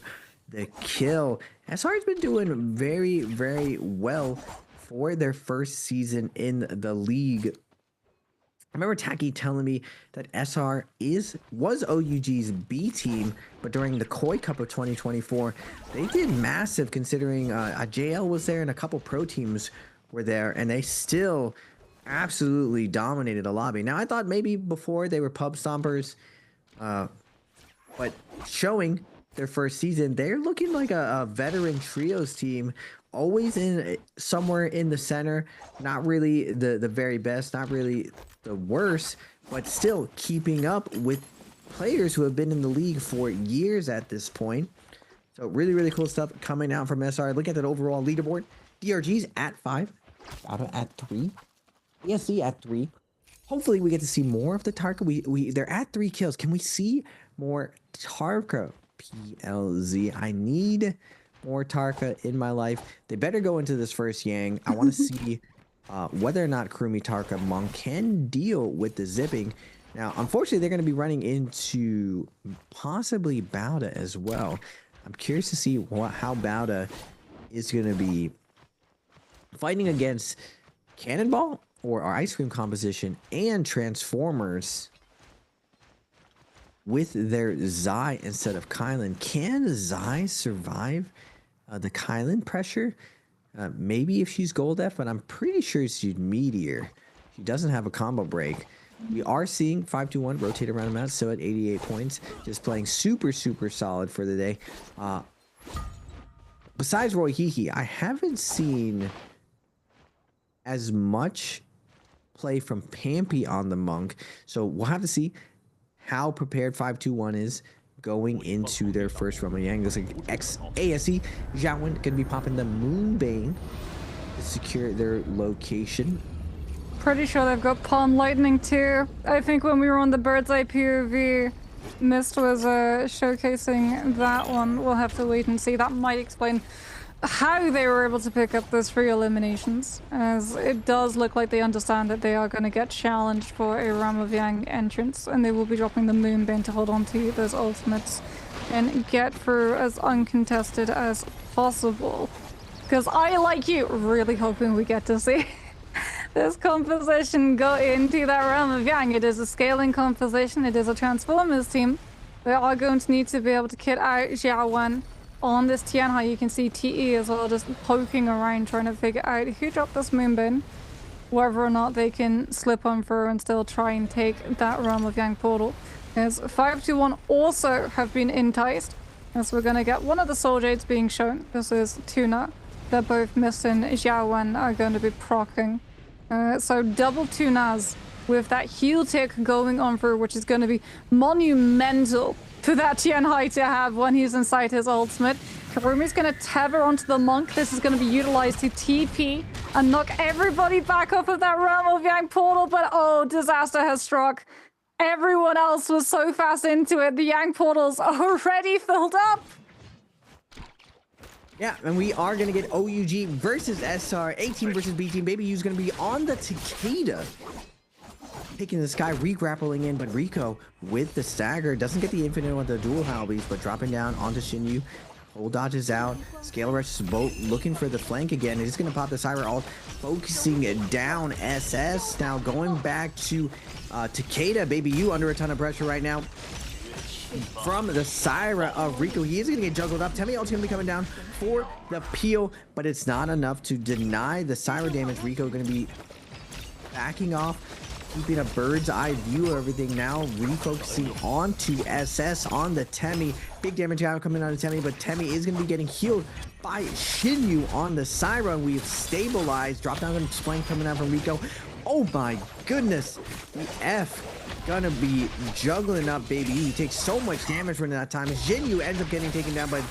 the kill. SR has been doing very, very well for their first season in the league. I remember Taki telling me that SR was OUG's B team, but during the Koi Cup of 2024, they did massive, considering JL was there and a couple pro teams were there, and they still absolutely dominated the lobby. Now, I thought maybe before they were pub stompers, but showing their first season, they're looking like a veteran trios team, always in somewhere in the center, not really the very best, not really the worst, but still keeping up with players who have been in the league for years at this point. So really, really cool stuff coming out from SR. Look at that overall leaderboard. DRG's at 5, Auto at 3, ESC at 3. Hopefully we get to see more of the Tarka. They're at 3 kills. Can we see more Tarka? PLZ. I need more Tarka in my life. They better go into this first Yang. I want to see whether or not Kurumi Tarka Monk can deal with the zipping. Now, unfortunately, they're going to be running into possibly Bauda as well. I'm curious to see how Bauda is going to be fighting against Cannonball or our Ice Cream composition and Transformers with their Zai instead of Kylan. Can Zai survive the Kylan pressure? Maybe if she's Gold F, but I'm pretty sure she's Meteor. She doesn't have a combo break. We are seeing 521 rotate around the map, so at 88 points, just playing super solid for the day. Besides Roy Hihi, I haven't seen as much play from Pampy on the Monk, so we'll have to see how prepared 521 is going into their first Rumble Yang. Looks like ASE Xiaowen gonna be popping the Moonbane to secure their location. Pretty sure they've got Palm Lightning too. I think when we were on the bird's eye POV, Mist was showcasing that one. We'll have to wait and see. That might explain how they were able to pick up those 3 eliminations, as it does look like they understand that they are going to get challenged for a Ram of Yang entrance, and they will be dropping the Moonbane to hold on to those ultimates and get through as uncontested as possible. Because I, like you, really hoping we get to see this composition go into that Realm of Yang. It is a scaling composition. It is a Transformers team. They are going to need to be able to kit out Xiaowen on this Tianhai. You can see TE as well, just poking around trying to figure out who dropped this Moonbane, whether or not they can slip on through and still try and take that Realm of Yang portal. As 521 also have been enticed, as we're going to get one of the Soul Jades being shown. This is Tuna. They're both missing. Xiaowen are going to be proccing. So double Tunas with that heal tick going on through, which is going to be monumental for that Tianhai to have when he's inside his ultimate. Karumi's going to tether onto the Monk. This is going to be utilized to TP and knock everybody back off of that Realm of Yang portal, but oh, disaster has struck. Everyone else was so fast into it. The Yang portal's already filled up. Yeah, and we are going to get OUG versus SR, A team versus B team. Baby U's going to be on the Takeda. Taking the sky, re-grappling in, but Rico with the stagger. Doesn't get the infinite with the dual Halbies, but dropping down onto Shinyu. Hold dodges out. Scale Rush is both looking for the flank again. He's going to pop the Syra ult, focusing down SS. Now going back to Takeda. Baby U under a ton of pressure right now from the Syra of Rico. He is going to get juggled up. Temi ult's going to be coming down for the peel, but it's not enough to deny the Syra damage. Rico going to be backing off, keeping a bird's eye view of everything now, refocusing onto SS on the Temi. Big damage out coming out of Temi, but Temi is going to be getting healed by Shinyu on the Syra. And we've stabilized. Drop down and flank coming out from Rico. Oh my goodness. The F gonna be juggling up, baby. He takes so much damage from that time. Shinyu ends up getting taken down, but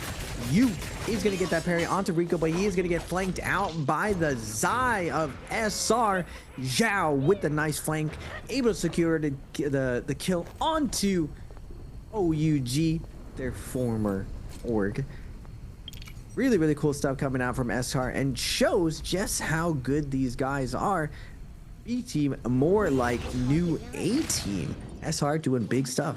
Yu is gonna get that parry onto Rico, but he is gonna get flanked out by the Zai of SR. Zhao with the nice flank, able to secure the kill onto OUG, their former org. Really cool stuff coming out from SR, and shows just how good these guys are. B team more like new A team. SR doing big stuff.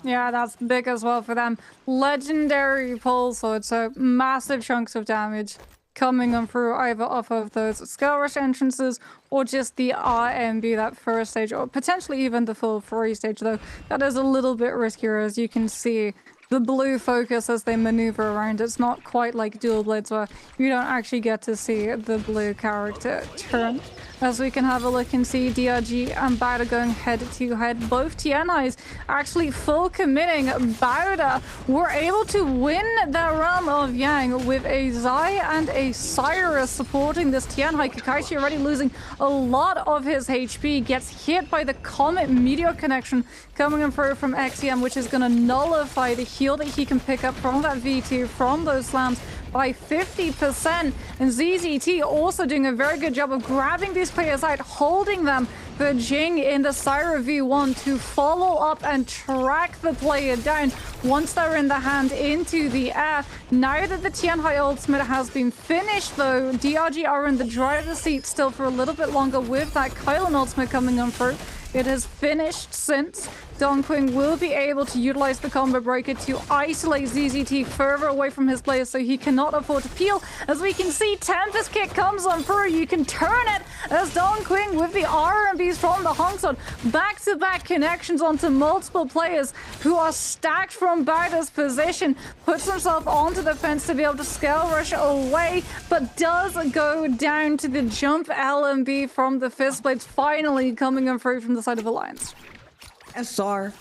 Yeah, that's big as well for them. Legendary pull, so it's massive chunks of damage coming on through either off of those Scale Rush entrances or just the RMB, that first stage, or potentially even the full 3 stage, though that is a little bit riskier, as you can see the blue focus as they maneuver around. It's not quite like Dual Blades where you don't actually get to see the blue character turn. As we can have a look and see DRG and Bowder going head to head. Both Tianhais actually full committing. Bowder were able to win the Realm of Yang with a Zai and a Cyrus supporting this Tianhai. Kakashi already losing a lot of his HP. Gets hit by the Comet Meteor connection coming in through from XEM, which is going to nullify the heal that he can pick up from that V2 from those slams by 50%. And ZZT also doing a very good job of grabbing these players out, holding them for Jing in the Syra V1 to follow up and track the player down once they're in the hand into the air. Now that the Tianhai ultimate has been finished, though, DRG are in the driver's seat still for a little bit longer with that Kylan ultimate coming on through. It has finished since, Dongqing will be able to utilize the combo breaker to isolate ZZT further away from his players so he cannot afford to peel. As we can see, Tempest Kick comes on through. You can turn it as Dongqing with the RMBs from the Hongson. Back-to-back connections onto multiple players who are stacked from Baida's position. Puts himself onto the fence to be able to scale rush away, but does go down to the jump LMB from the Fist Blades, finally coming in through from the side of Alliance. SR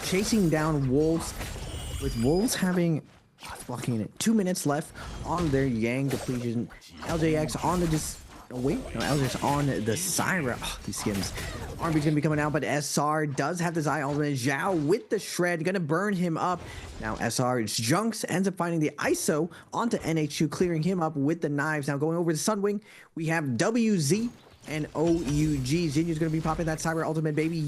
chasing down Wolves, with Wolves having blocking it 2 minutes left on their Yang depletion. LJX on the LJX on the Syra. Oh, these skins. RB's gonna be coming out, but SR does have the Zai ultimate. Zhao with the shred, gonna burn him up. Now SR junks, ends up finding the ISO onto NH2, clearing him up with the knives. Now going over to Sunwing, we have WZ and OUG. Zinya's gonna be popping that Cyber ultimate, baby.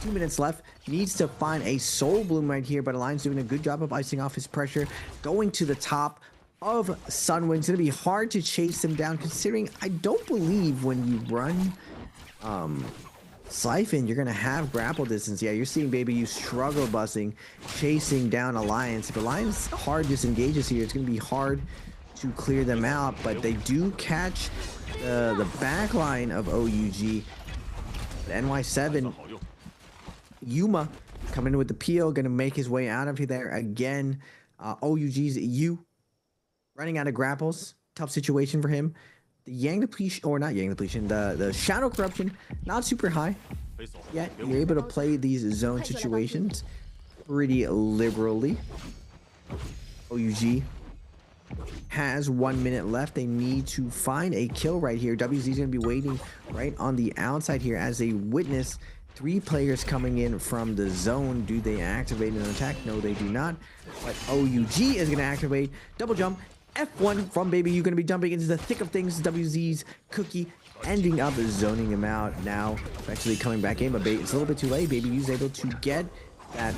2 minutes left, needs to find a Soul Bloom right here, but Alliance doing a good job of icing off his pressure, going to the top of Sunwing. It's gonna be hard to chase him down, considering I don't believe when you run Siphon, you're gonna have grapple distance. Yeah, you're seeing Baby you struggle busing, chasing down Alliance. If Alliance hard disengages here, it's gonna be hard to clear them out, but they do catch the back line of OUG. NY7, Yuma coming in with the peel, gonna make his way out of there again. OUG's U running out of grapples, tough situation for him. The Yang depletion, or not Yang depletion, the Shadow Corruption, not super high, yet you're able to play these zone situations pretty liberally. OUG has 1 minute left. They need to find a kill right here. WZ is going to be waiting right on the outside here as they witness 3 players coming in from the zone. Do they activate an attack? No, they do not. But OUG is going to activate double jump. F1 from Baby You, going to be jumping into the thick of things. WZ's Cookie ending up zoning him out. Now eventually coming back in, but it's a little bit too late. Baby U's able to get that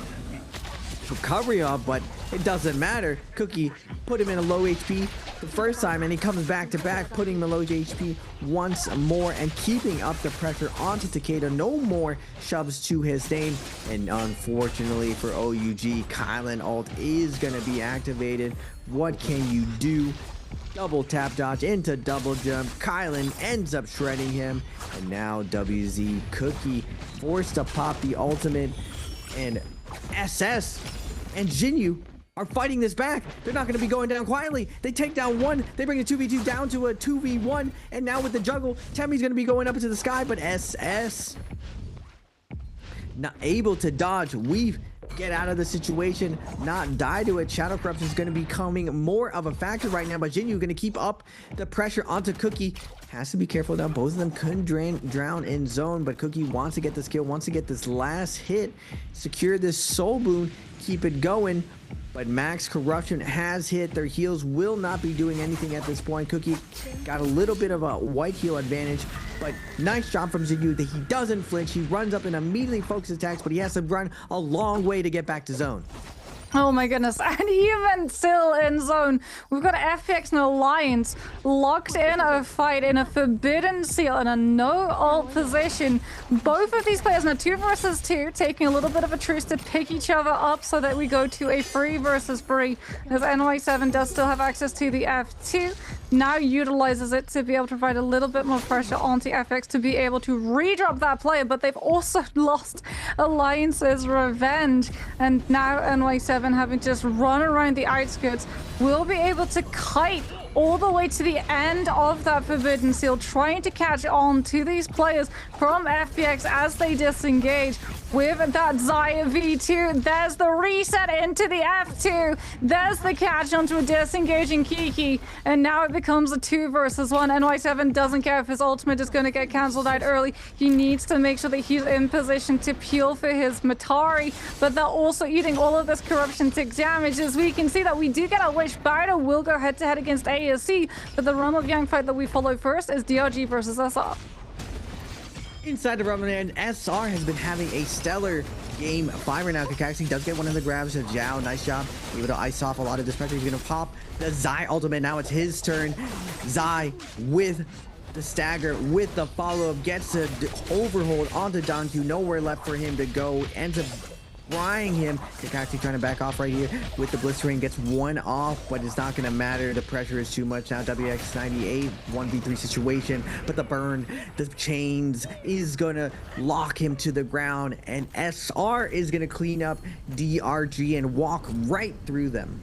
recovery off, but it doesn't matter. Cookie put him in a low HP the first time, and he comes back to back, putting him in low HP once more and keeping up the pressure onto Takeda. No more shoves to his name, and unfortunately for OUG, Kylan ult is going to be activated. What can you do? Double tap dodge into double jump. Kylan ends up shredding him, and now WZ Cookie forced to pop the ultimate, and SS and Jinyu are fighting this back. They're not going to be going down quietly. They take down one. They bring a 2v2 down to a 2v1. And now with the juggle, Temmie's going to be going up into the sky. But SS not able to dodge, weave, get out of the situation, not die to it. Shadow Corruption is going to be becoming more of a factor right now. But Jinyu going to keep up the pressure onto Cookie. Has to be careful now. Both of them couldn't drown in zone, but Cookie wants to get this kill, wants to get this last hit, secure this Soul Boon, keep it going. But Max Corruption has hit. Their heals will not be doing anything at this point. Cookie got a little bit of a white heal advantage, but nice job from Zinyu that he doesn't flinch. He runs up and immediately focuses attacks, but he has to run a long way to get back to zone. Oh my goodness, and even still in zone, we've got FPX and Alliance locked in a fight in a Forbidden Seal in a no-ult position. Both of these players now 2 versus 2, taking a little bit of a truce to pick each other up so that we go to a 3 versus 3, as NY7 does still have access to the F2. Now utilizes it to be able to provide a little bit more pressure onto FX to be able to redrop that player, but they've also lost Alliance's revenge, and now NY7 having to just run around the outskirts will be able to kite all the way to the end of that Forbidden Seal, trying to catch on to these players from FPX as they disengage with that Zaya V2. There's the reset into the F2. There's the catch onto a disengaging Kiki. And now it becomes a 2 versus 1. NY7 doesn't care if his ultimate is going to get cancelled out early. He needs to make sure that he's in position to peel for his Matari. But they're also eating all of this corruption tick damage. As we can see that we do get a Wish Bowder will go head to head against ASC. But the Realm of Yang fight that we follow first is DRG versus SR. Inside the Ramadan, SR has been having a stellar game 5 right now. Kakashi does get one of the grabs of Zhao. Nice job. Able to ice off a lot of this pressure. He's going to pop the Zai ultimate. Now it's his turn. Zai with the stagger with the follow-up, gets a overhold onto Donku. Nowhere left for him to go. Ends up frying him. Kakashi trying to back off right here with the blistering. Gets one off, but it's not going to matter. The pressure is too much now. WX98, 1v3 situation. But the burn, the chains is going to lock him to the ground. And SR is going to clean up DRG and walk right through them.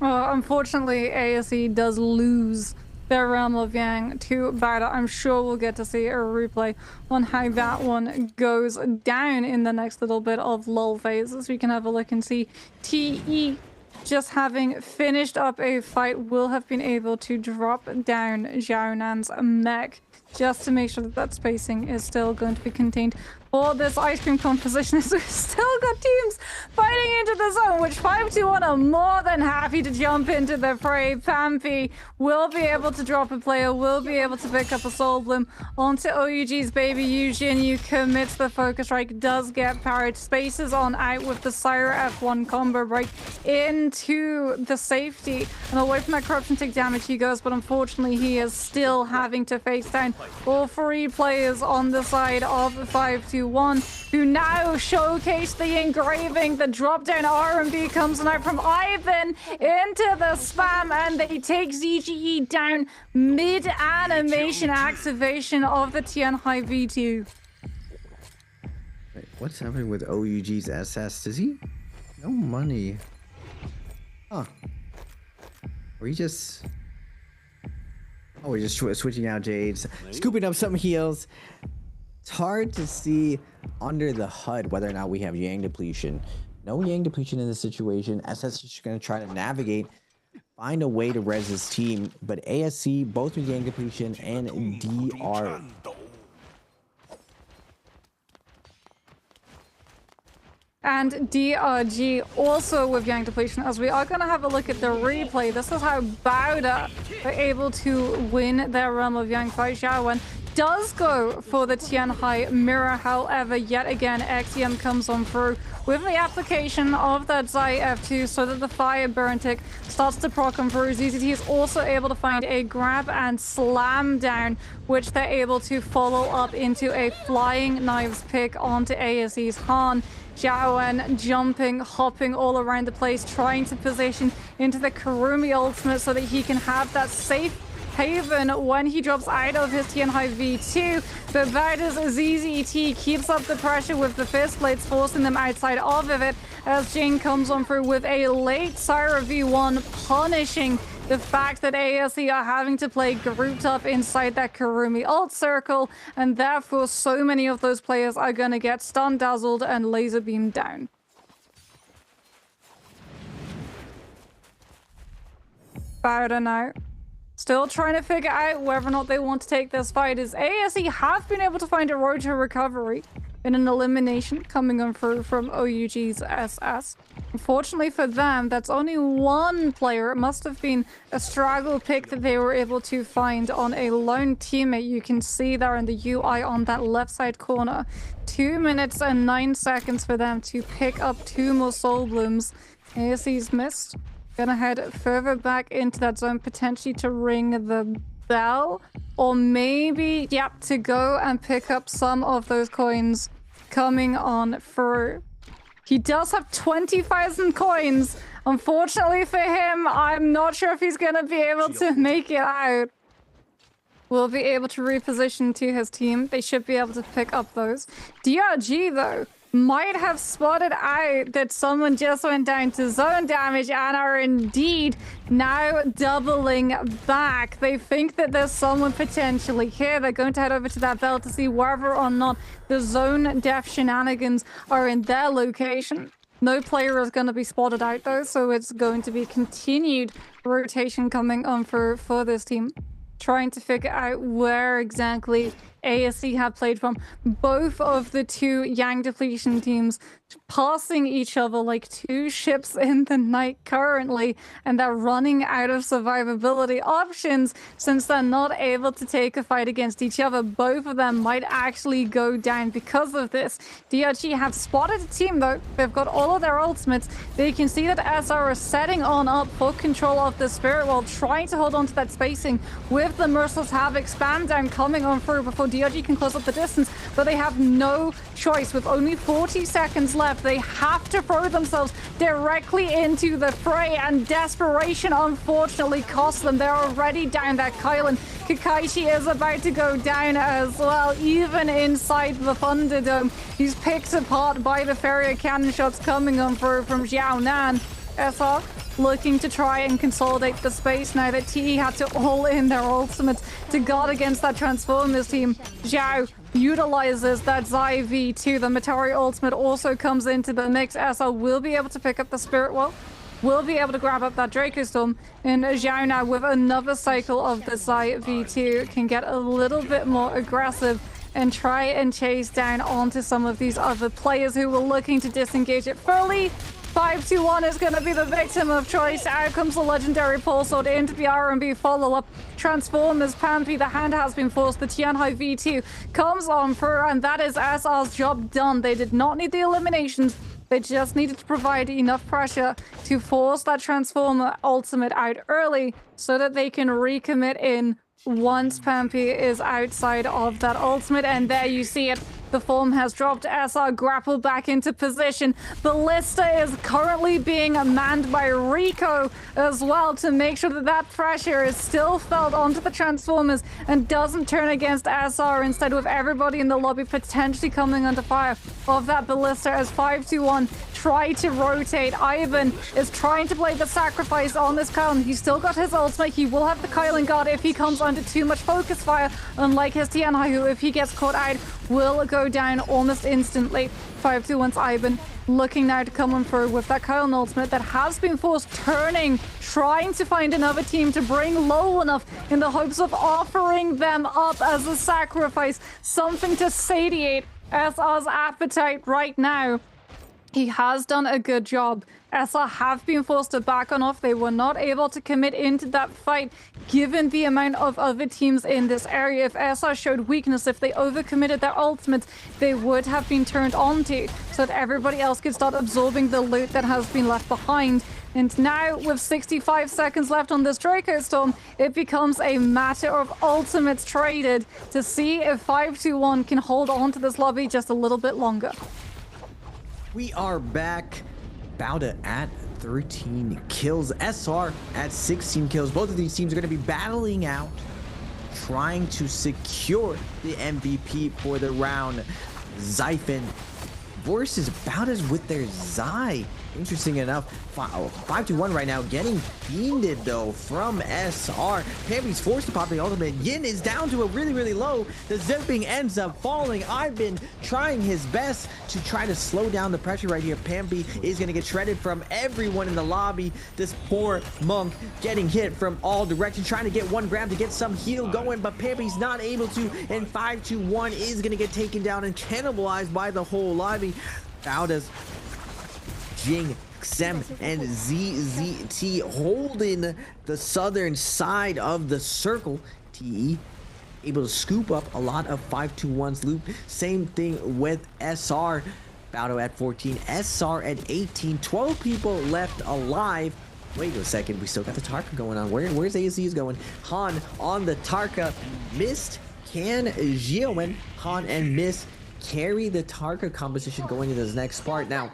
Unfortunately, ASE does lose their Realm of Yang to Bada. I'm sure we'll get to see a replay on how that one goes down in the next little bit of lull phases. We can have a look and see TE, just having finished up a fight, will have been able to drop down Xiaonan's mech just to make sure that that spacing is still going to be contained for this ice cream composition. As we've still got teams fighting into the zone, which 5-2-1 are more than happy to jump into the fray. Pampy will be able to drop a player, will be able to pick up a Soul Bloom onto OUG's baby. Eugene, you commits the focus strike, does get parried, spaces on out with the Syra F1 combo break into the safety, and away from that corruption tick damage he goes, but unfortunately he is still having to face down all three players on the side of 5-2-1, who now showcase the engraving. The drop down R&B comes out from Ivan into the spam, and they take ZGE down mid animation activation of the Tianhai V2. Wait, what's happening with OUG's SS? Does he? No money. Huh. Or he just... Oh, we're just switching out Jades, scooping up some heals. It's hard to see under the HUD whether or not we have Yang depletion. No Yang depletion in this situation. SS is just going to try to navigate, find a way to res his team. But ASC, both with Yang depletion and DR. And DRG also with Yang depletion, as we are going to have a look at the replay. This is how Bauda are able to win their Realm of Yang fight. Xiaowen does go for the Tianhai mirror, however, yet again, XEM comes on through with the application of that Zai F2 so that the fire burn tick starts to proc on through. ZZT is also able to find a grab and slam down, which they're able to follow up into a flying knives pick onto ASE's Han. Xiaowen jumping, hopping all around the place, trying to position into the Kurumi ultimate so that he can have that safe haven when he drops out of his Tianhai V2. But Bauda's ZZT keeps up the pressure with the fist blades, forcing them outside of it as Jing comes on through with a late Syra V1, punishing the fact that ASE are having to play grouped up inside that Kurumi ult circle, and therefore so many of those players are going to get stun dazzled and laser beamed down. Bauda now still trying to figure out whether or not they want to take this fight, as ASE have been able to find a road to recovery in an elimination coming on through from OUG's SS. Unfortunately for them, that's only one player. It must have been a straggle pick that they were able to find on a lone teammate. You can see there in the UI on that left side corner. 2 minutes and 9 seconds for them to pick up 2 more Soul Blooms. ASE's missed. Gonna head further back into that zone, potentially to ring the bell, or maybe, yep, to go and pick up some of those coins coming on through. He does have 20,000 coins. Unfortunately for him, I'm not sure if he's gonna be able to make it out. Will be able to reposition to his team. They should be able to pick up those. DRG, though, might have spotted out that someone just went down to zone damage and are indeed now doubling back. They think that there's someone potentially here. They're going to head over to that bell to see whether or not the zone death shenanigans are in their location. No player is going to be spotted out though, so it's going to be continued rotation coming on for this team, trying to figure out where exactly ASC have played from. Both of the two Yang depletion teams passing each other like two ships in the night currently, and they're running out of survivability options since they're not able to take a fight against each other. Both of them might actually go down because of this. DRG have spotted a team though. They've got all of their ultimates. They can see that SR is setting on up for control of the spirit while trying to hold on to that spacing with the Merciless Havoc spam down coming on through before DRG can close up the distance, but they have no choice. With only 40 seconds left, they have to throw themselves directly into the fray, and desperation unfortunately costs them. They're already down that Kylan. Kakaishi is about to go down as well, even inside the Thunderdome. He's picked apart by the Farrier cannon shots coming on through from Xiao Nan. SR looking to try and consolidate the space now that TE had to all in their ultimates to guard against that Transformers team. Xiao utilizes that Zai V2. The Matari ultimate also comes into the mix. SR will be able to pick up the Spirit Well, will be able to grab up that Draco Storm, and Xiao now with another cycle of the Zai V2 can get a little bit more aggressive and try and chase down onto some of these other players who were looking to disengage it fully. 521 is going to be the victim of choice. Out comes the legendary Pulse Sword into the RMB follow-up. Transformers, Pampy, the hand has been forced. The Tianhai V2 comes on through, and that is SR's job done. They did not need the eliminations. They just needed to provide enough pressure to force that Transformer ultimate out early so that they can recommit in once Pampy is outside of that ultimate. And there you see it. The form has dropped. SR grappled back into position. Ballista is currently being manned by Rico as well to make sure that that pressure is still felt onto the Transformers and doesn't turn against SR. Instead, with everybody in the lobby potentially coming under fire of that Ballista as 521 try to rotate. Ivan is trying to play the sacrifice on this Kylan. He's still got his ultimate. He will have the Kylan guard if he comes under too much focus fire, unlike his Tianhai, who if he gets caught out will go down almost instantly. 521's Ivan looking now to come on through with that Kylan ultimate that has been forced, turning, trying to find another team to bring low enough in the hopes of offering them up as a sacrifice, something to satiate SR's appetite right now. He has done a good job. SR have been forced to back on off. They were not able to commit into that fight given the amount of other teams in this area. If SR showed weakness, if they overcommitted their ultimates, they would have been turned onto so that everybody else could start absorbing the loot that has been left behind. And now, with 65 seconds left on this Draco Storm, it becomes a matter of ultimates traded to see if 521 can hold on to this lobby just a little bit longer. We are back. Bauda at 13 kills. SR at 16 kills. Both of these teams are going to be battling out, trying to secure the MVP for the round. Zyphon versus Bauda's with their Zai. Interesting enough, 5-1 right now, getting fiended though from SR. Pampy's forced to pop the ultimate. Yin is down to a really low. The zipping ends up falling. I've been trying his best to try to slow down the pressure right here. Pampy is going to get shredded from everyone in the lobby. This poor monk getting hit from all directions, trying to get one grab to get some heal going, but Pampy's not able to, and 5-1 is going to get taken down and cannibalized by the whole lobby. Bauda's Jing, Xem, and ZZT holding the southern side of the circle. TE able to scoop up a lot of 5-1's loot. Same thing with SR. Baudo at 14, SR at 18. 12 people left alive. Wait a second, we still got the Tarka going on. Where's AZ's going? Han on the Tarka. Mist can Jiawen. Han and Mist carry the Tarka composition going into this next part. Now,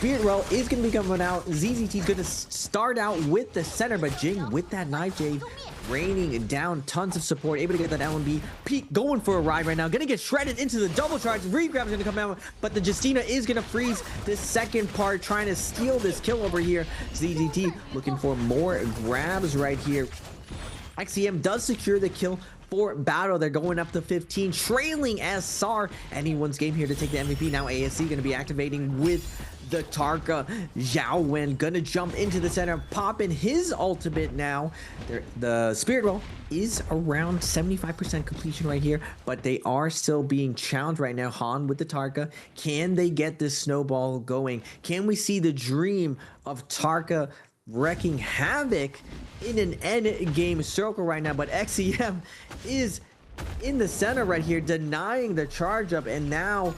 Spirit Well is going to be coming out. ZZT is going to start out with the center, but Jing with that knife jade raining down tons of support, able to get that LMB. Pete going for a ride right now, going to get shredded into the double charge. Regrab is going to come out, but the Justina is going to freeze this second part, trying to steal this kill over here. ZZT looking for more grabs right here. XCM does secure the kill for Battle. They're going up to 15, trailing SR. Anyone's game here to take the MVP. Now ASC going to be activating with the Tarka. Zhao Wen gonna jump into the center, popping his ultimate now. The Spirit Roll is around 75% completion right here, but they are still being challenged right now. Han with the Tarka. Can they get this snowball going? Can we see the dream of Tarka wrecking havoc in an end game circle right now? But XEM is in the center right here, denying the charge up, and now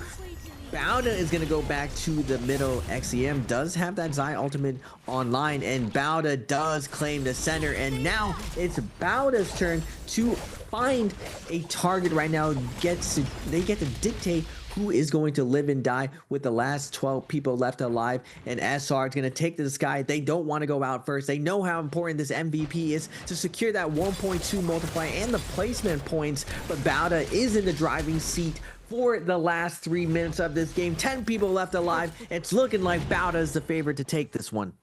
Bauda is going to go back to the middle. XEM does have that Zai ultimate online, and Bauda does claim the center, and now it's Bauda's turn to find a target right now. They get to dictate who is going to live and die with the last 12 people left alive, and SR is going to take to the sky. They don't want to go out first. They know how important this MVP is to secure that 1.2 multiplier and the placement points, but Bauda is in the driving seat for the last 3 minutes of this game. 10 people left alive. It's looking like Bauda is the favorite to take this one.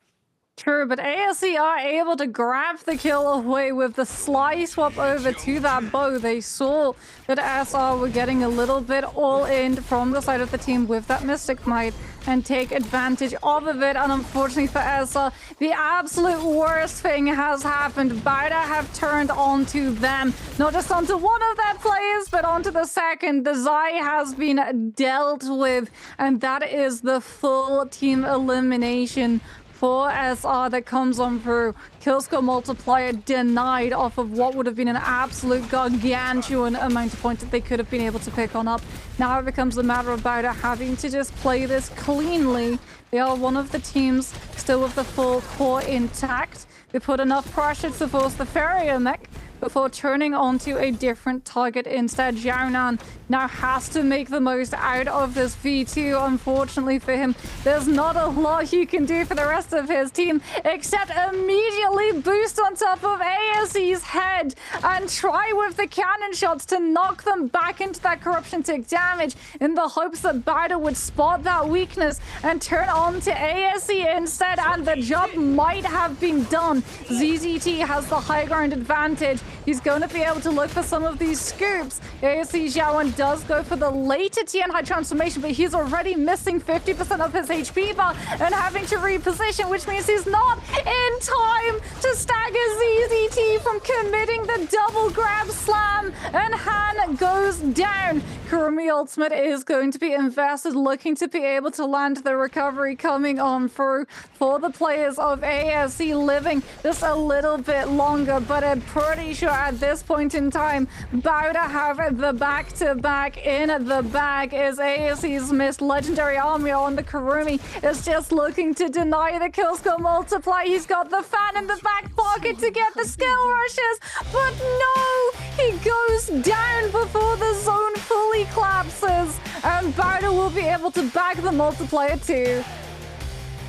True, but ASC are able to grab the kill away with the sly swap over to that bow. They saw that SR were getting a little bit all in from the side of the team with that Mystic Might and take advantage of it. And unfortunately for SR, the absolute worst thing has happened. Bauda have turned onto them, not just onto one of their players, but onto the second. The Zai has been dealt with, and that is the full team elimination for SR that comes on through. Kill score multiplier denied off of what would have been an absolute gargantuan amount of points that they could have been able to pick on up. Now it becomes a matter of Bauda having to just play this cleanly. They are one of the teams still with the full core intact. They put enough pressure to force the Farrier mech before turning onto a different target instead. Xiaonan now has to make the most out of this V2. Unfortunately for him, there's not a lot you can do for the rest of his team except immediately boost on top of ASE's head and try with the cannon shots to knock them back into that corruption tick damage in the hopes that Bauda would spot that weakness and turn on to ASE instead, and the job might have been done. ZZT has the high ground advantage. He's going to be able to look for some of these scoops. ASE Xiaowan does go for the later Tian High transformation, but he's already missing 50% of his HP bar and having to reposition, which means he's not in time to stagger ZZT from committing the double grab slam, and Han goes down. Kurumi ultimate is going to be invested, looking to be able to land the recovery coming on through for the players of ASE, living just a little bit longer, but I'm pretty sure at this point in time, Bauda have the back-to-back in the bag. Is ASE's missed legendary army on the Kurumi is just looking to deny the kill score multiply. He's got the fan in the back pocket to get the skill rushes, but no, he goes down before the zone fully collapses, and Bauda will be able to bag the multiplier too.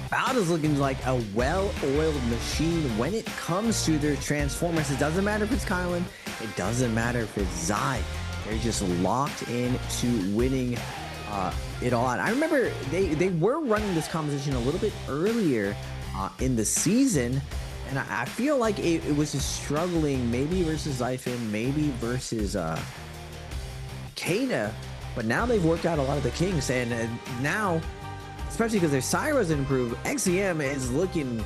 Bauda's looking like a well-oiled machine when it comes to their transformers. It doesn't matter if it's Kylan, it doesn't matter if it's Zai. They're just locked into winning it all out. I remember they were running this composition a little bit earlier in the season, and I feel like it was just struggling, maybe versus Zyphon, maybe versus Kana, but now they've worked out a lot of the kinks, and now, especially because their Syra's improved, XEM is looking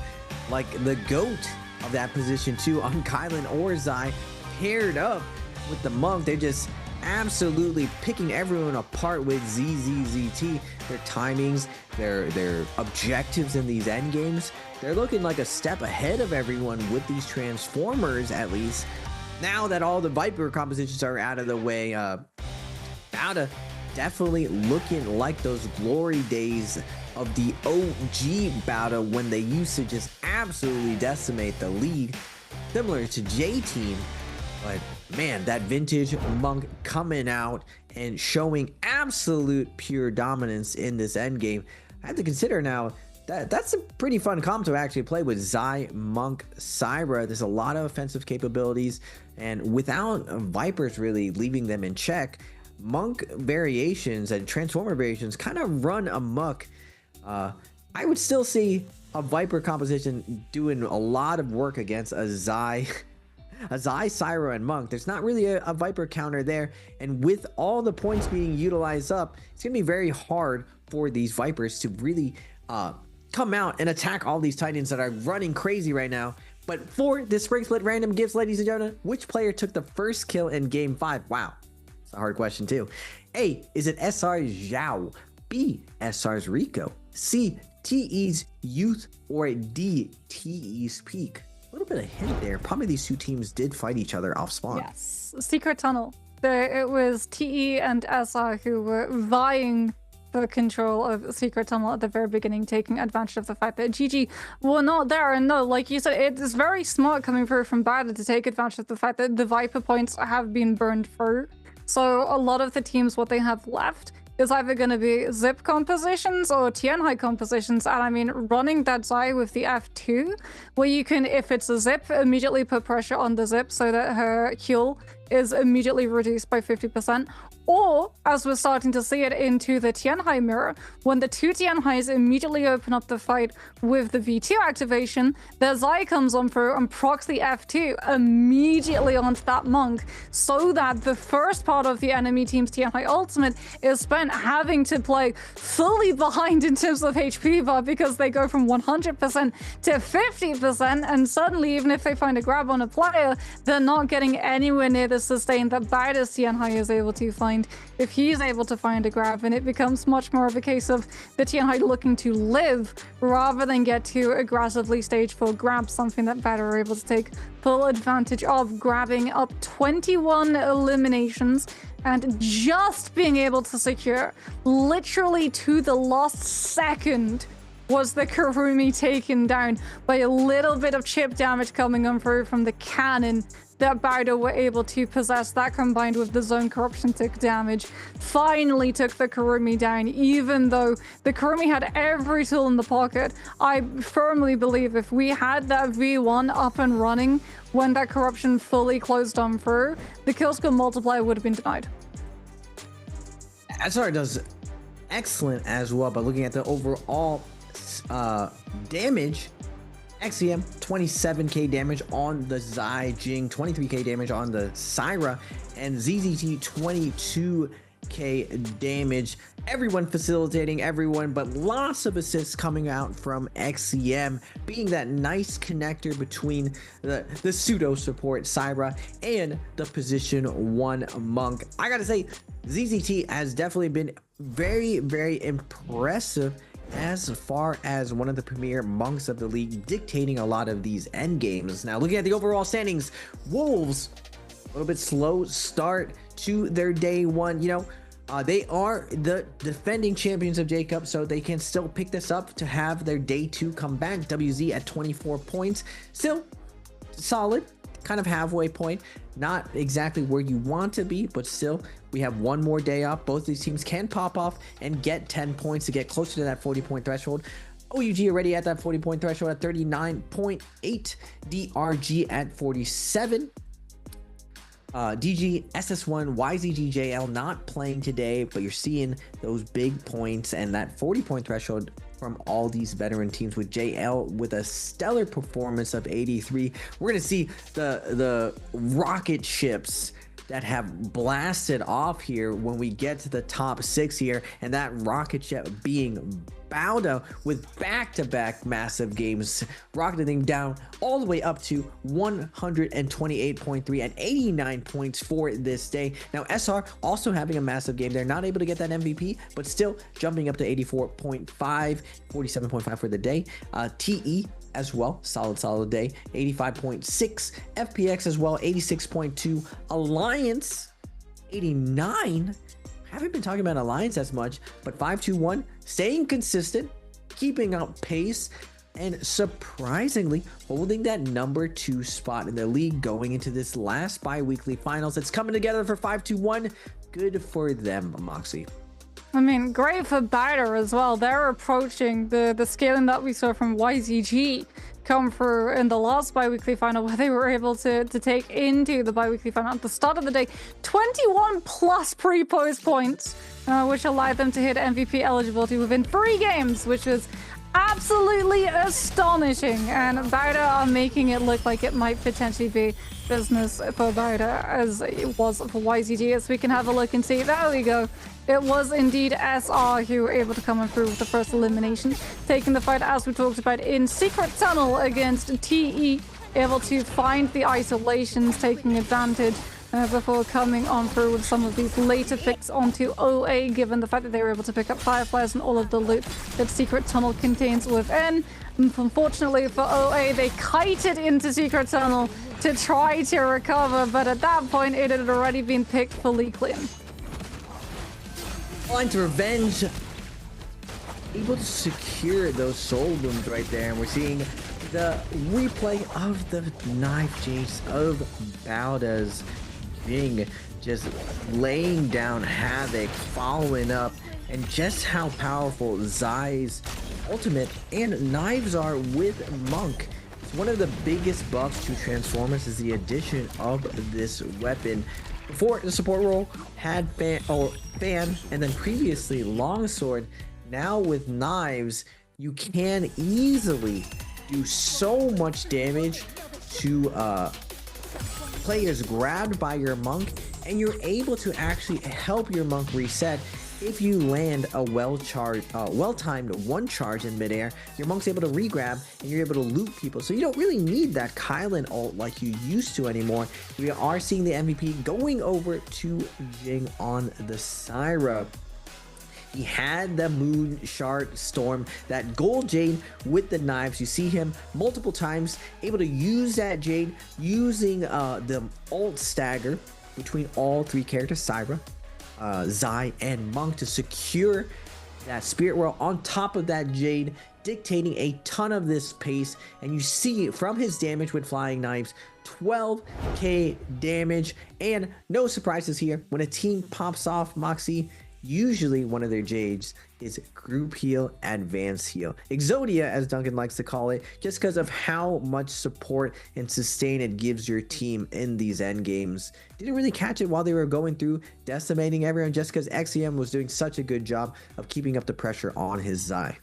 like the GOAT of that position too on Kylan or Zai. Paired up with the Monk, they're just absolutely picking everyone apart with ZZZT. Their timings, their objectives in these end games, they're looking like a step ahead of everyone with these transformers, at least. Now that all the Viper compositions are out of the way, Bauda definitely looking like those glory days of the OG Bauda when they used to just absolutely decimate the league, similar to J-Team. But man, that vintage Monk coming out and showing absolute pure dominance in this endgame. I have to consider now that that's a pretty fun comp to actually play with Zai, Monk, Syra. There's a lot of offensive capabilities, and without Vipers really leaving them in check, Monk variations and Transformer variations kind of run amok. I would still see a Viper composition doing a lot of work against a Zai Azai, Syra, and Monk. There's not really a Viper counter there. And with all the points being utilized up, it's going to be very hard for these Vipers to really come out and attack all these Titans that are running crazy right now. But for this Spring Split random gifts, ladies and gentlemen, which player took the first kill in Game 5? Wow, it's a hard question too. A, is it SR's Zhao? B, SR's Rico? C, TE's Youth? Or D, TE's Peak? A little bit of hint there. Probably these two teams did fight each other off spawn. Yes, Secret Tunnel. It was TE and SR who were vying for control of Secret Tunnel at the very beginning, taking advantage of the fact that GG were not there. And no, like you said, it is very smart coming through from Bada to take advantage of the fact that the Viper points have been burned through. So a lot of the teams, what they have left is either going to be zip compositions or Tianhai compositions. And I mean, running that Zai with the F2, where you can, if it's a zip, immediately put pressure on the zip so that her heal is immediately reduced by 50%. Or, as we're starting to see it into the Tianhai mirror, when the two Tianhais immediately open up the fight with the V2 activation, their Zai comes on through and procs the F2 immediately onto that Monk, so that the first part of the enemy team's Tianhai ultimate is spent having to play fully behind in terms of HP bar, because they go from 100% to 50%, and suddenly, even if they find a grab on a player, they're not getting anywhere near the sustain that Baida's Tianhai is able to find if he's able to find a grab, and it becomes much more of a case of the Tianhai looking to live rather than get to aggressively stage 4 grab, something that Bada are able to take full advantage of, grabbing up 21 eliminations and just being able to secure, literally to the last second, was the Kurumi taken down by a little bit of chip damage coming on through from the cannon that Baido were able to possess. That combined with the zone corruption tick damage finally took the Kurumi down, even though the Kurumi had every tool in the pocket. I firmly believe if we had that V1 up and running when that corruption fully closed on through, the kill skill multiplier would have been denied. SR does excellent as well, but looking at the overall damage, XCM 27k damage on the Zai Jing, 23k damage on the Syra, and ZZT 22k damage. Everyone facilitating everyone, but lots of assists coming out from XCM, being that nice connector between the pseudo support Syra and the position 1 Monk. I gotta say, ZZT has definitely been very, very impressive as far as one of the premier monks of the league, dictating a lot of these end games. Now, looking at the overall standings, Wolves, a little bit slow start to their day 1. You know, they are the defending champions of J-Cup, so they can still pick this up to have their day 2 come back. WZ at 24 points, still solid, kind of halfway point. Not exactly where you want to be, but still, we have one more day off. Both these teams can pop off and get 10 points to get closer to that 40-point threshold. OUG already at that 40-point threshold at 39.8. DRG at 47. DG, SS1, YZGJL not playing today, but you're seeing those big points and that 40-point threshold from all these veteran teams, with JL with a stellar performance of 83. We're going to see the rocket ships that have blasted off here when we get to the top 6 here, and that rocket ship being Bauda with back-to-back massive games, rocketing down all the way up to 128.3 and 89 points for this day. Now SR also having a massive game. They're not able to get that MVP, but still jumping up to 84.5, 47.5 for the day. TE as well, solid day, 85.6. FPX as well, 86.2. Alliance, 89. Haven't been talking about Alliance as much, but 521 staying consistent, keeping up pace, and surprisingly holding that number 2 spot in the league going into this last bi-weekly finals. It's coming together for 521. Good for them, Moxie. I mean, great for Baider as well. They're approaching the scaling that we saw from YZG come through in the last bi-weekly final, where they were able to take into the bi-weekly final at the start of the day 21 plus pre-post points, which allowed them to hit MVP eligibility within 3 games, which was absolutely astonishing, and Bauda are making it look like it might potentially be business for Bauda as it was for YZG. As we can have a look and see, there we go. It was indeed SR who were able to come through with the first elimination, taking the fight as we talked about in Secret Tunnel against TE, able to find the isolations, taking advantage before coming on through with some of these later picks onto OA, given the fact that they were able to pick up Fireflies and all of the loot that Secret Tunnel contains within. Unfortunately for OA, they kited into Secret Tunnel to try to recover, but at that point it had already been picked fully clean. Blind Revenge able to secure those soul wounds right there, and we're seeing the replay of the knife chase of Bauda's Jing just laying down havoc, following up, and just how powerful Zai's ultimate and knives are with Monk. It's one of the biggest buffs to Transformers is the addition of this weapon. Before, the support role had fan, and then previously Longsword. Now with knives, you can easily do so much damage to players grabbed by your Monk, and you're able to actually help your Monk reset. If you land a well-timed one charge in midair, your Monk's able to re-grab and you're able to loot people. So you don't really need that Kylan ult like you used to anymore. We are seeing the MVP going over to Jing on the Syra. He had the Moon Shard Storm, that gold Jade with the knives. You see him multiple times able to use that Jade using the ult stagger between all three characters, Syra, Zai, and Monk, to secure that Spirit World on top of that Jade, dictating a ton of this pace. And you see from his damage with flying knives, 12k damage, and no surprises here. When a team pops off Moxie, usually one of their Jades is group heal, advanced heal. Exodia, as Duncan likes to call it, just because of how much support and sustain it gives your team in these end games. Didn't really catch it while they were going through decimating everyone, just because XEM was doing such a good job of keeping up the pressure on his Zai.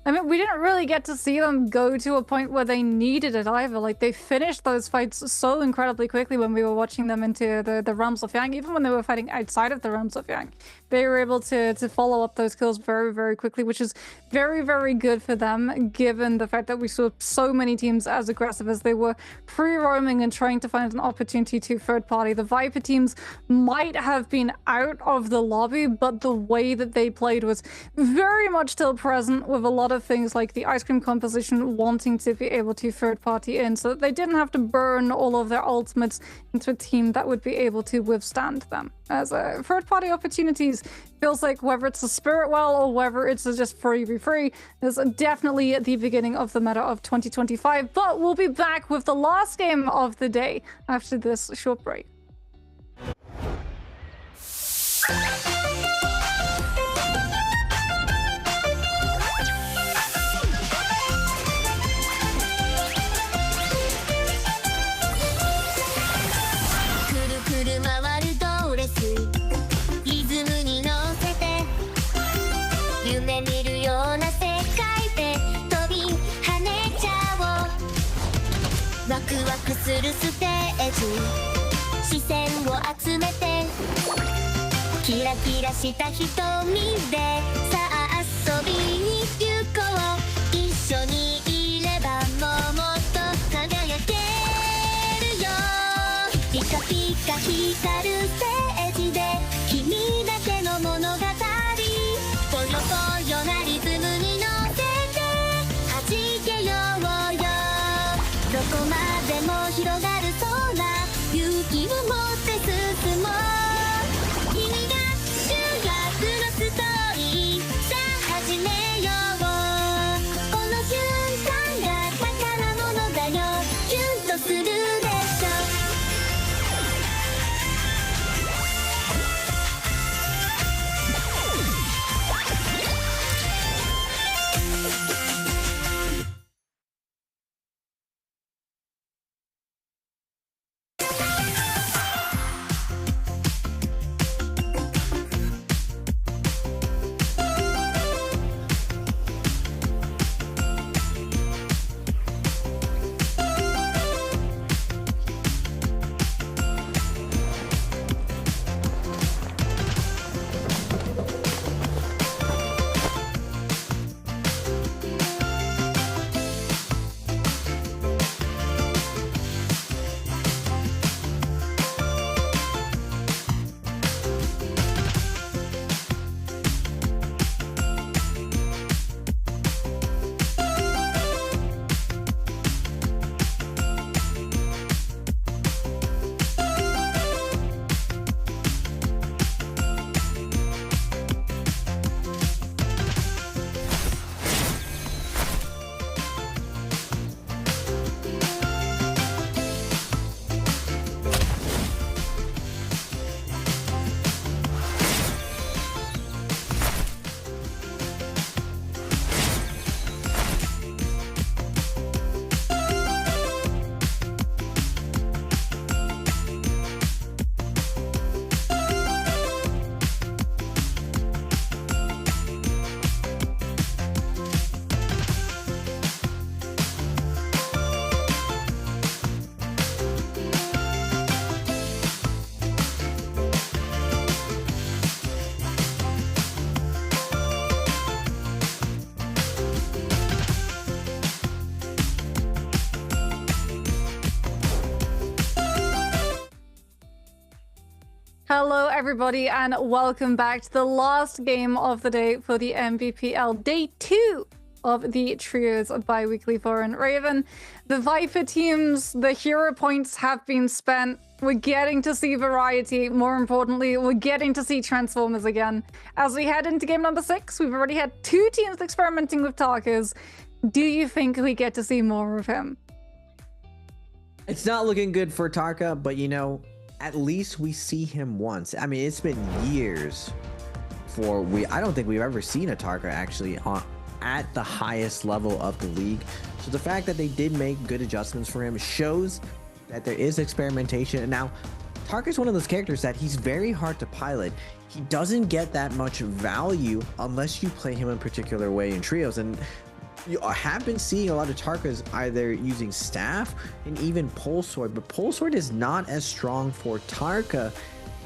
I mean, we didn't really get to see them go to a point where they needed it either. Like, they finished those fights so incredibly quickly when we were watching them into the realms of Yang. Even when they were fighting outside of the realms of Yang, they were able to follow up those kills very, very quickly, which is very, very good for them, given the fact that we saw so many teams as aggressive as they were free-roaming and trying to find an opportunity to third party. The Viper teams might have been out of the lobby, but the way that they played was very much still present, with a lot of things like the ice cream composition wanting to be able to third party in, so that they didn't have to burn all of their ultimates into a team that would be able to withstand them. As third party opportunities, feels like whether it's a Spirit Well or whether it's just free is definitely at the beginning of the meta of 2025. But we'll be back with the last game of the day after this short break. Hello, everybody, and welcome back to the last game of the day for the Nbpl Day 2 of the Trios Bi-Weekly Foreign Raven. The Viper teams, the hero points have been spent. We're getting to see variety. More importantly, we're getting to see Transformers again. As we head into game number 6, we've already had 2 teams experimenting with Tarkas. Do you think we get to see more of him? It's not looking good for Tarka, but you know, at least we see him once. I mean, it's been years for I don't think we've ever seen a Tarka actually at the highest level of the league. So the fact that they did make good adjustments for him shows that there is experimentation. And now Tarka is one of those characters that he's very hard to pilot. He doesn't get that much value unless you play him in a particular way in trios. And you have been seeing a lot of Tarkas either using staff and even pole sword, but pole sword is not as strong for Tarka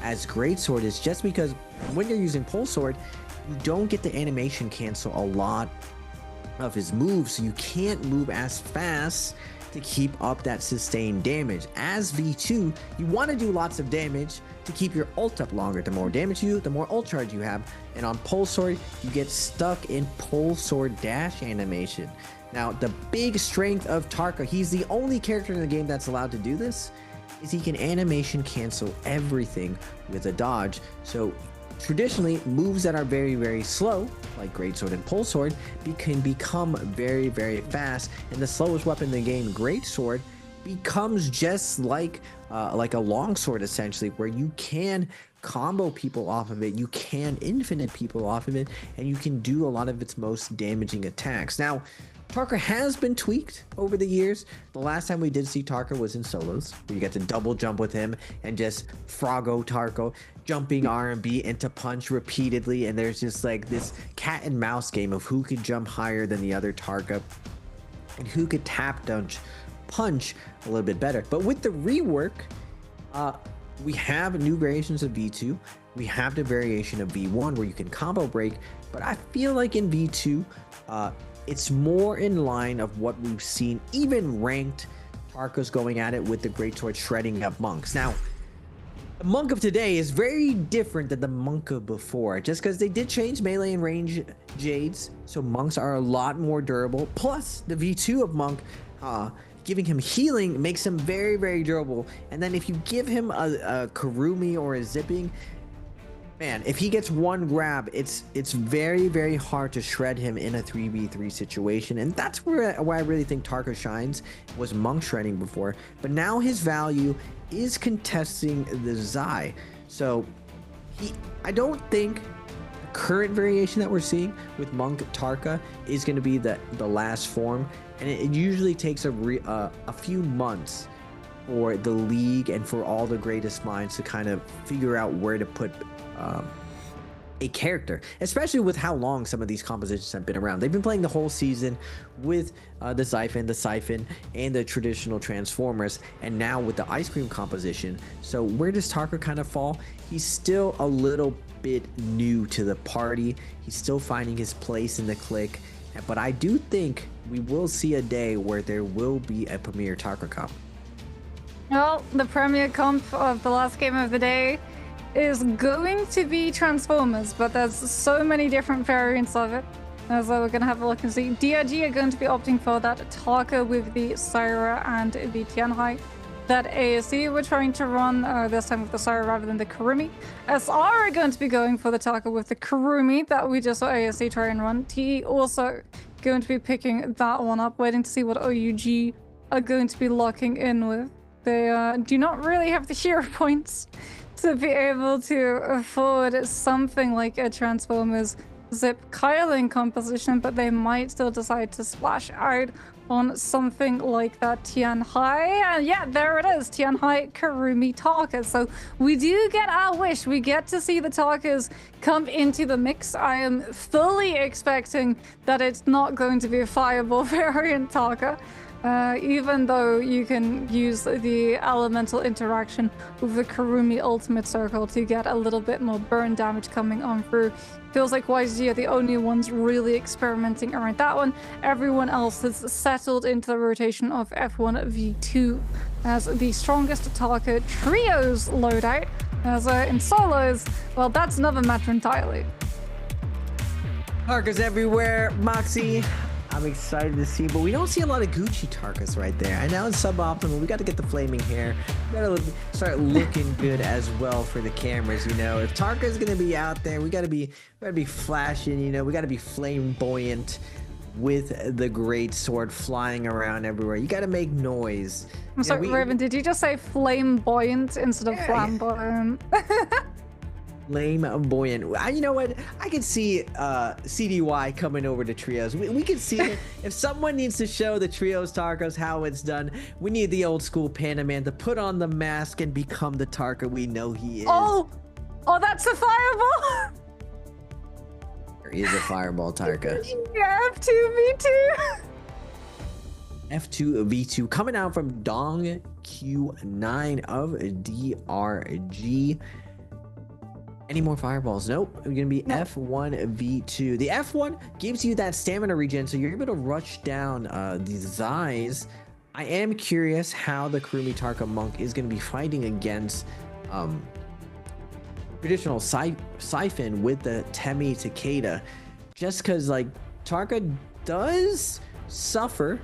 as greatsword is, just because when you're using pole sword, you don't get the animation cancel a lot of his moves, so you can't move as fast to keep up that sustained damage. As V2, you want to do lots of damage to keep your ult up longer. The more damage you do, the more ult charge you have. And on pole sword, you get stuck in pole sword dash animation. Now, the big strength of Tarka, he's the only character in the game that's allowed to do this, is he can animation cancel everything with a dodge. So traditionally, moves that are very, very slow, like greatsword and pole sword, can become very, very fast. And the slowest weapon in the game, greatsword, becomes just like a longsword, essentially, where you can combo people off of it, you can infinite people off of it, and you can do a lot of its most damaging attacks. Now, Tarka has been tweaked over the years. The last time we did see Tarka was in solos, where you get to double jump with him and just Froggo Tarka, jumping R&B into punch repeatedly, and there's just like this cat and mouse game of who could jump higher than the other Tarka and who could tap dodge punch a little bit better. But with the rework, we have new variations of V2, we have the variation of V1 where you can combo break, but I feel like in V2 it's more in line of what we've seen, even ranked Tarkas going at it with the greatsword shredding up monks. Now, the monk of today is very different than the monk of before, just because they did change melee and range jades, so monks are a lot more durable. Plus, the V2 of monk, giving him healing makes him very, very durable. And then if you give him a Kurumi or a zipping, man, if he gets one grab, it's very, very hard to shred him in a 3v3 situation. And that's where I really think Tarka shines, was monk shredding before. But now his value is contesting the Zai. So I don't think the current variation that we're seeing with monk Tarka is going to be the last form. And it usually takes a few months for the league and for all the greatest minds to kind of figure out where to put a character, especially with how long some of these compositions have been around. They've been playing the whole season with the Siphon, and the traditional Transformers, and now with the Ice Cream composition. So where does Tarka kind of fall? He's still a little bit new to the party. He's still finding his place in the clique, but I do think we will see a day where there will be a Premier Tarka comp. Well, the Premier comp of the last game of the day is going to be Transformers, but there's so many different variants of it. So we're going to have a look and see. DRG are going to be opting for that Tarka with the Syra and the Tianhai. That ASE we're trying to run this time with the Syra rather than the Kurumi. SR are going to be going for the Tarka with the Kurumi that we just saw ASE try and run. TE also going to be picking that one up, waiting to see what OUG are going to be locking in with. They do not really have the hero points to be able to afford something like a Transformers Zip Kyling composition, but they might still decide to splash out on something like that Tianhai. And yeah, there it is, Tianhai Kurumi Tarka. So we do get our wish. We get to see the Tarkas come into the mix. I am fully expecting that it's not going to be a Fireball variant Tarka. Even though you can use the elemental interaction with the Kurumi Ultimate Circle to get a little bit more burn damage coming on through. Feels like YG are the only ones really experimenting around that one. Everyone else has settled into the rotation of F1 V2 as the strongest Tarka trios loadout As in solos, well, that's another matter entirely. Tarkas everywhere, Moxie. I'm excited to see, but we don't see a lot of Gucci Tarkas right there. And now it's suboptimal. We got to get the flaming hair. We got to start looking good as well for the cameras. You know, if Tarka's gonna be out there, we gotta be flashing. You know, we gotta be flamboyant with the great sword flying around everywhere. You gotta make noise. I'm sorry, Raven, did you just say flamboyant instead of flamboyant? Flamboyant. You know what? I could see CDY coming over to trios. We could see it. If someone needs to show the trios Tarkas how it's done, we need the old school Panda Man to put on the mask and become the Tarka we know he is. Oh, that's a fireball. There is a fireball Tarka. Yeah, F2v2. F2v2 coming out from Dong Q9 of DRG. Any more fireballs? Nope. We're gonna be F1v2. The F1 gives you that stamina regen, so you're able to rush down these eyes. I am curious how the Kurumi Tarka monk is gonna be fighting against traditional siphon with the Temi Takeda, just because like Tarka does suffer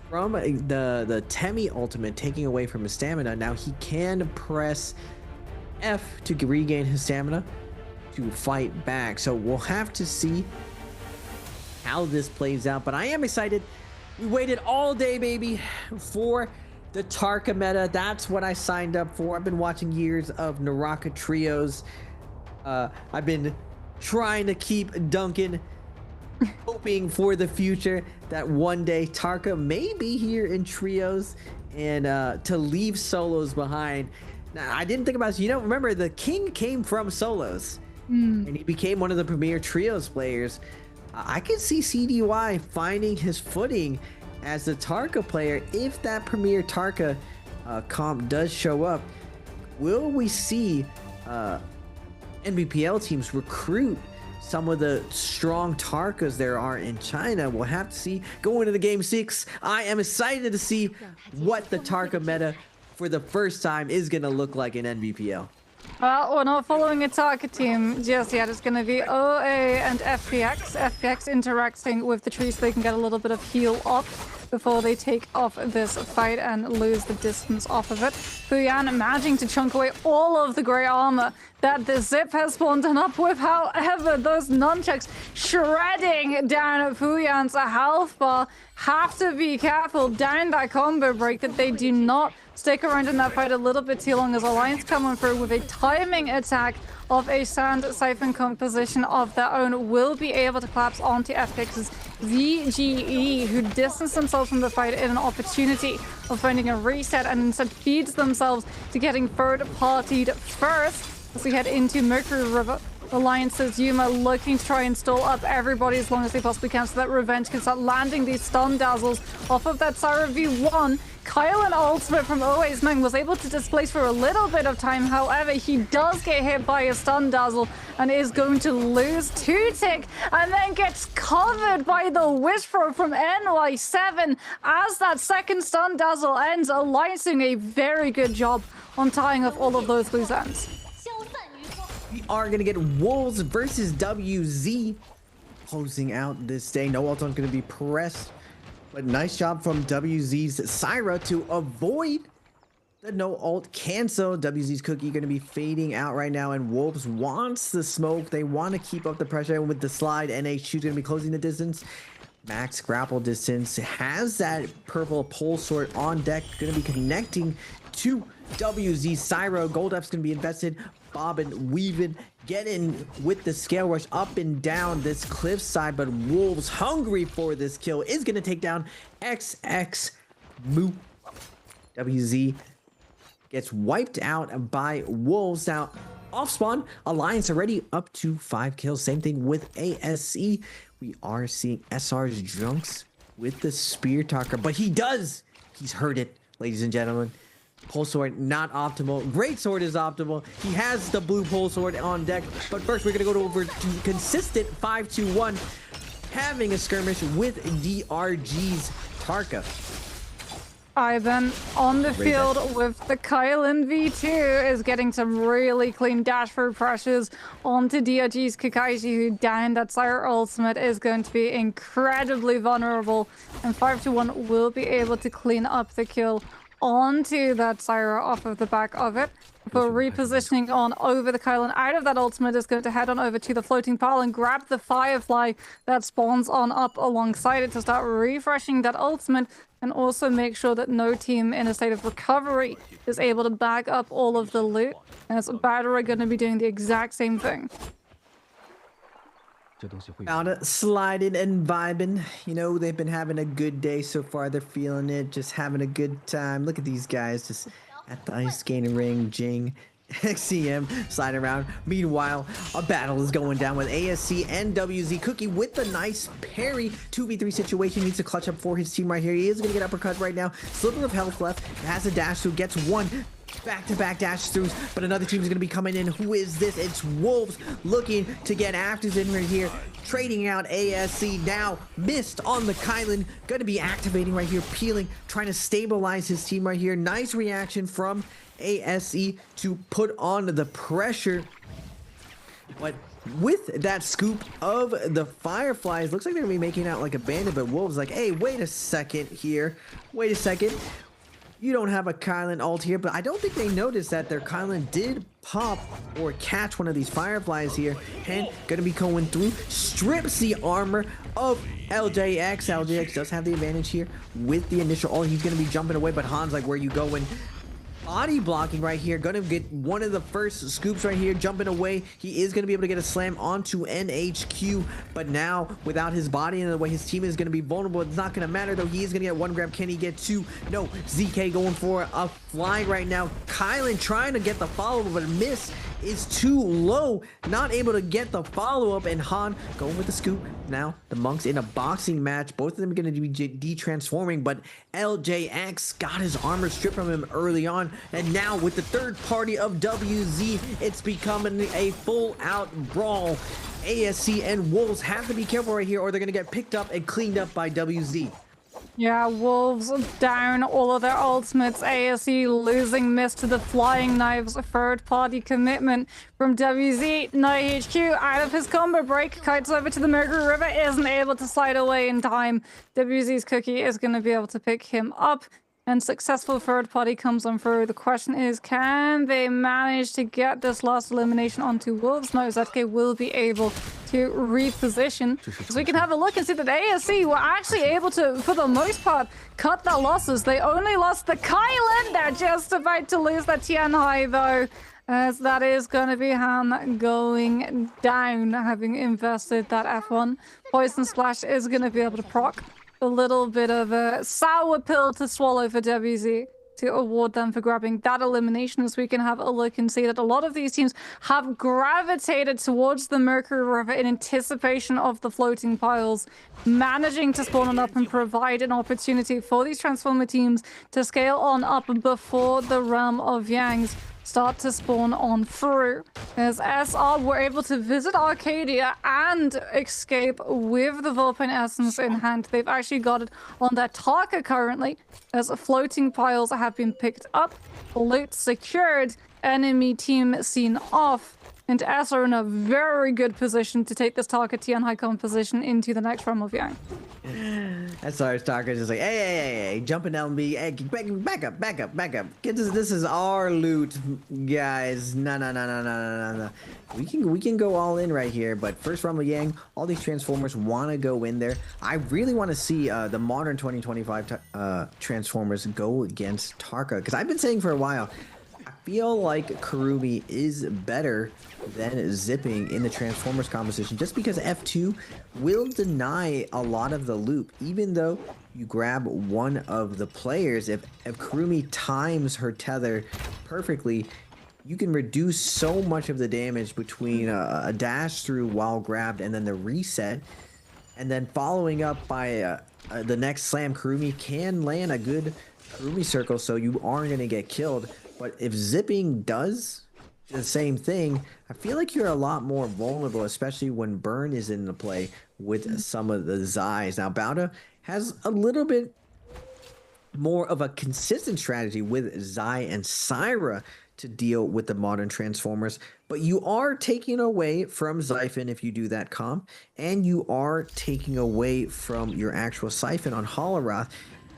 from the Temi ultimate taking away from his stamina. Now he can press F to regain his stamina to fight back, so we'll have to see how this plays out, but I am excited. We waited all day, baby, for the Tarka meta. That's what I signed up for. I've been watching years of NARAKA trios. I've been trying to keep Duncan hoping for the future that one day Tarka may be here in trios and to leave solos behind. Now, I didn't think about this. You know, remember, the king came from solos, and he became one of the premier trios players. I can see CDY finding his footing as the Tarka player if that premier Tarka comp does show up. Will we see Nbpl teams recruit some of the strong Tarkas there are in China? We'll have to see. Going into the game 6, I am excited to see what the Tarka meta for the first time is going to look like in Nbpl. Well, we're not following a Tarka team just yet. It's going to be OA and FPX. FPX interacting with the trees so they can get a little bit of heal up before they take off this fight and lose the distance off of it. Fuyan managing to chunk away all of the grey armor that the Zip has spawned up with. However, those nunchucks shredding down Fuyan's health bar. Have to be careful down that combo break that they do not stick around in that fight a little bit too long, as Alliance coming through with a timing attack of a Sand Siphon composition of their own will be able to collapse onto FPX's VGE, who distance themselves from the fight in an opportunity of finding a reset and instead feeds themselves to getting third-partied first as we head into Mercury River. Alliance's Yuma looking to try and stall up everybody as long as they possibly can so that Revenge can start landing these stun dazzles off of that Sarah V1. Kyle and Ultimate from Always Meng was able to displace for a little bit of time. However, he does get hit by a stun dazzle and is going to lose 2-tick and then gets covered by the Whisper from NY7 as that second stun dazzle ends. Alliance doing a very good job on tying up all of those loose ends. We are going to get Wolves versus WZ closing out this day. No ultimate's going to be pressed, but nice job from WZ's Syra to avoid the no ult cancel. WZ's Cookie going to be fading out right now, and Wolves wants the smoke. They want to keep up the pressure, and with the slide, NH2 going to be closing the distance. Max grapple distance has that purple pole sword on deck, going to be connecting to WZ Syra. Gold F's going to be invested. Bobbing, weaving, getting with the scale rush up and down this cliffside, but Wolves hungry for this kill is going to take down XX Moo. WZ gets wiped out by Wolves. Now, off spawn, Alliance already up to 5 kills. Same thing with ASE. We are seeing SR's Drunks with the Spear Talker, but he's heard it, ladies and gentlemen. Pole sword not optimal. Great sword is optimal. He has the blue pole sword on deck, but first we're gonna go over to consistent 5-2-1, having a skirmish with DRG's Tarka. Ivan on the field with the Kylan V2 is getting some really clean dash through pressures onto DRG's Kakashi, who down that Sire ultimate is going to be incredibly vulnerable, and 5-1 will be able to clean up the kill onto that Sire off of the back of it. For repositioning on over the Kylan out of that ultimate is going to head on over to the floating pile and grab the Firefly that spawns on up alongside it to start refreshing that ultimate, and also make sure that no team in a state of recovery is able to bag up all of the loot, as Batter are going to be doing the exact same thing. Out sliding and vibing. You know, they've been having a good day so far. They're feeling it, just having a good time. Look at these guys just at the ice skating ring. Jing, XCM sliding around. Meanwhile, a battle is going down with ASC and WZ. Cookie with the nice parry. 2v3 situation, needs to clutch up for his team right here. He is going to get uppercut right now. Sliver of health left. Has a dash through, gets one. Back-to-back dash throughs, but another team is going to be coming in. Who is this? It's Wolves looking to get afters in right here. Trading out ASC now. Missed on the Kylan. Going to be activating right here. Peeling, trying to stabilize his team right here. Nice reaction from ASC to put on the pressure. But with that scoop of the Fireflies, looks like they're going to be making out like a bandit, but Wolves like, hey, wait a second here. Wait a second. You don't have a Kylan ult here, but I don't think they noticed that their Kylan did pop or catch one of these Fireflies here. And gonna be going through, strips the armor of LJX. LJX does have the advantage here with the initial ult. He's gonna be jumping away, but Han's like, where you going? Body blocking right here, gonna get one of the first scoops right here, jumping away. He is gonna be able to get a slam onto NHQ, but now without his body in the way, his team is gonna be vulnerable. It's not gonna matter though. He is gonna get one grab. Can he get two? No. ZK going for a fly right now. Kylan trying to get the follow, but miss is too low, not able to get the follow-up, and Han going with the scoop. Now the monks in a boxing match, both of them are going to be de-transforming, but LJX got his armor stripped from him early on, and now with the third party of WZ, it's becoming a full-out brawl. ASC and Wolves have to be careful right here, or they're going to get picked up and cleaned up by WZ. Yeah, Wolves down all of their ultimates. ASE losing miss to the Flying Knives. Third party commitment from WZ. Night HQ out of his combo break. Kites over to the Mercury River. Isn't able to slide away in time. WZ's Cookie is going to be able to pick him up. And successful third party comes on through. The question is, can they manage to get this last elimination onto Wolves? No, ZK will be able to reposition. So we can have a look and see that ASC were actually able to, for the most part, cut their losses. They only lost the Kylan. They're just about to lose that Tianhai though, as that is going to be Han going down, having invested that F1. Poison Splash is going to be able to proc. A little bit of a sour pill to swallow for WZ to award them for grabbing that elimination, as we can have a look and see that a lot of these teams have gravitated towards the Mercury River in anticipation of the floating piles, managing to spawn on up and provide an opportunity for these Transformer teams to scale on up before the realm of Yangs start to spawn on through. As SR were able to visit Arcadia and escape with the Volpine Essence in hand. They've actually got it on their Tarka currently, as floating piles have been picked up, loot secured, enemy team seen off, and S are in a very good position to take this Tarka Tianhai composition into the next realm of Yang. SR's Tarka is just like, hey, jumping LB, hey, back up. Get this is our loot, guys. No. We can go all in right here, but first realm of Yang, all these Transformers want to go in there. I really want to see the modern 2025 Transformers go against Tarka, because I've been saying for a while, I feel like Kurumi is better than Zipping in the Transformers composition, just because F2 will deny a lot of the loop. Even though you grab one of the players, if Kurumi times her tether perfectly, you can reduce so much of the damage between a dash through while grabbed and then the reset, and then following up by the next slam. Kurumi can land a good Kurumi circle, so you aren't going to get killed. But if Zipping does the same thing, I feel like you're a lot more vulnerable, especially when Burn is in the play with some of the Zais. Now, Bauta has a little bit more of a consistent strategy with Zai and Syra to deal with the modern Transformers, but you are taking away from Xiphon if you do that comp, and you are taking away from your actual Siphon on Holorath.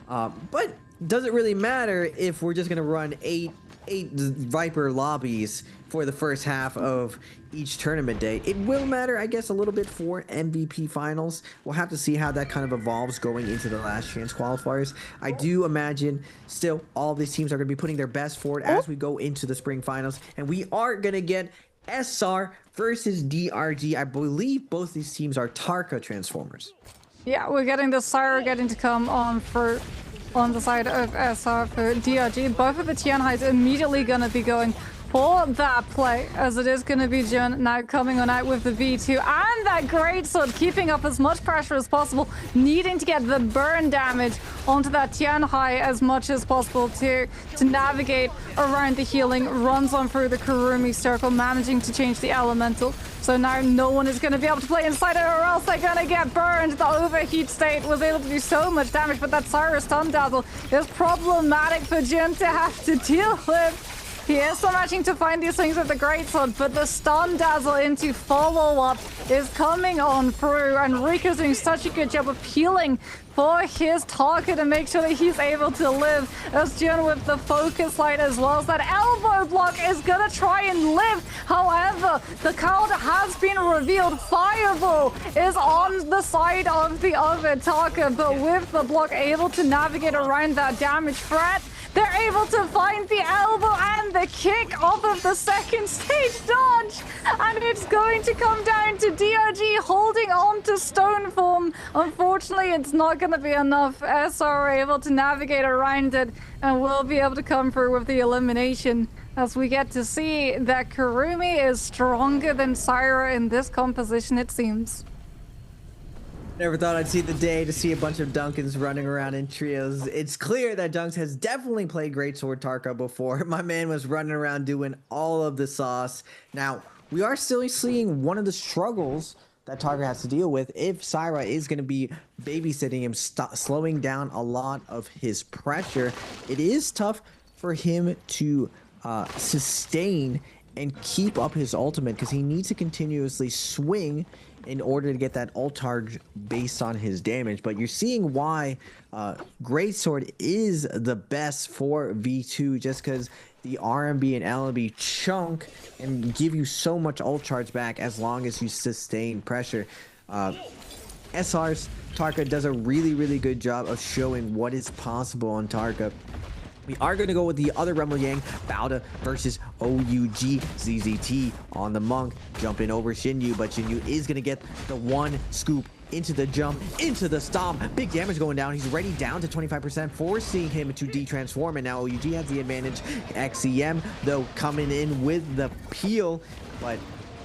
But does it really matter if we're just going to run eight Viper lobbies for the first half of each tournament day? It will matter, I guess, a little bit for MVP finals. We'll have to see how that kind of evolves going into the last chance qualifiers. I do imagine still all these teams are going to be putting their best forward as we go into the spring finals, and we are going to get SR versus DRG. I believe both these teams are Tarka Transformers. Yeah, we're getting the Syra getting to come on for on the side of SR for DRG. Both of the Tianhais immediately gonna be going for that play, as it is gonna be Jun now coming on out with the V2 and that greatsword, keeping up as much pressure as possible, needing to get the burn damage onto that Tianhai as much as possible to navigate around the healing. Runs on through the Kurumi circle, managing to change the elemental. So now no one is going to be able to play inside it, or else they're going to get burned. The overheat state was able to do so much damage, but that Syra stun dazzle is problematic for Jin to have to deal with. He is still managing to find these things with the greatsword, but the stun dazzle into follow-up is coming on through, and Rika's doing such a good job of healing for his target to make sure that he's able to live. As Jin with the focus light as well as that elbow block is gonna try and live. However, the card has been revealed. Fireball is on the side of the other Tarka, but with the block able to navigate around that damage threat, they're able to find the elbow and the kick off of the second stage dodge. And it's going to come down to DRG holding on to stone form. Unfortunately, it's not going to be enough. SR are able to navigate around it and will be able to come through with the elimination, as we get to see that Kurumi is stronger than Syra in this composition, it seems. Never thought I'd see the day to see a bunch of Duncans running around in trios. It's clear that Dunks has definitely played Greatsword Tarka before. My man was running around doing all of the sauce. Now, we are still seeing one of the struggles that Tarka has to deal with if Syra is going to be babysitting him, slowing down a lot of his pressure. It is tough for him to sustain and keep up his ultimate, because he needs to continuously swing in order to get that ult charge based on his damage. But you're seeing why Greatsword is the best for V2, just because the RMB and LMB chunk and give you so much ult charge back as long as you sustain pressure. SR's Tarka does a really good job of showing what is possible on Tarka. We are going to go with the other Rumble Yang, Bauda versus OUG. ZZT on the Monk, jumping over Shinyu, but Shinyu is going to get the one scoop into the jump, into the stomp. Big damage going down. He's already down to 25%, forcing him to de-transform, and now OUG has the advantage. XCM, though, coming in with the peel, but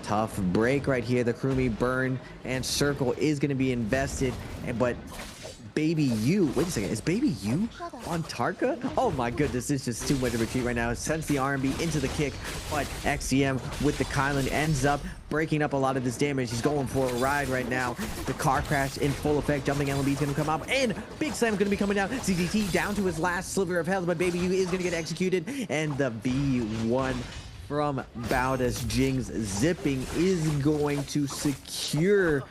tough break right here. The Kurumi burn and circle is going to be invested, but Baby U, wait a second, is Baby U on Tarka? Oh my goodness, it's just too much of a cheat right now. Sends the RMB into the kick, but XCM with the Kylan ends up breaking up a lot of this damage. He's going for a ride right now. The car crash in full effect. Jumping LMB is going to come up, and Big Slam is going to be coming down. ZZT down to his last sliver of health, but Baby U is going to get executed, and the V1 from Bauda's Jing's zipping is going to secure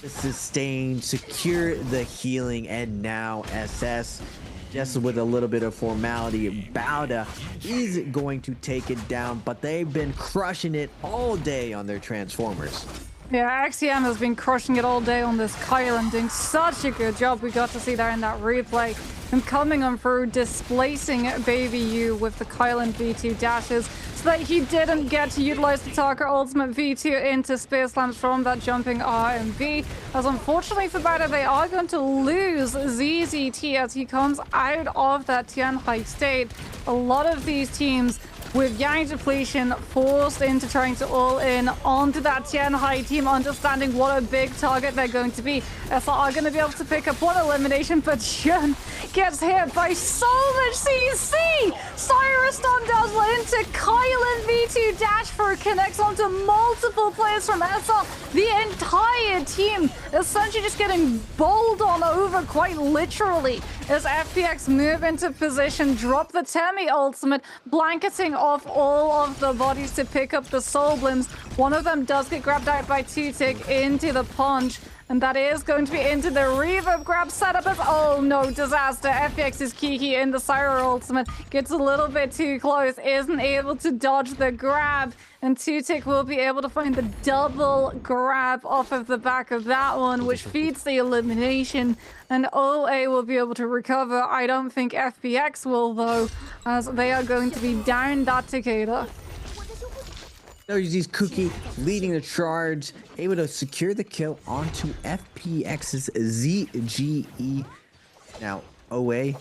the sustain, secure the healing, and now SS, just with a little bit of formality, Bauda is going to take it down, but they've been crushing it all day on their Transformers. Yeah, XCM has been crushing it all day on this Kylan, doing such a good job. We got to see there in that replay. Him coming on through, displacing Baby U with the Kylan V2 dashes, so that he didn't get to utilize the Tarka ultimate V2 into Spear Slams from that jumping RMB. As unfortunately for Bauda, they are going to lose ZZT as he comes out of that Tianhai state. A lot of these teams with Yang Depletion forced into trying to all in onto that Tian Hai team, understanding what a big target they're going to be. SR are going to be able to pick up one elimination, but Jun gets hit by so much CC. Cyrus Storm Dazzle into Kylan V2 dash for connects onto multiple players from SR. The entire team essentially just getting bowled on over quite literally as FPX move into position, drop the Temi ultimate, blanketing off all of the bodies to pick up the soul blooms. One of them does get grabbed out by Tutik into the punch. And that is going to be into the reverb grab setup as, oh no, disaster. FPX's Kiki in the Syra ultimate gets a little bit too close, isn't able to dodge the grab. And Tutik will be able to find the double grab off of the back of that one, which feeds the elimination. And OA will be able to recover. I don't think FPX will though, as they are going to be down that Takeda. WG's Cookie leading the charge, able to secure the kill onto FPX's ZGE. Now, OA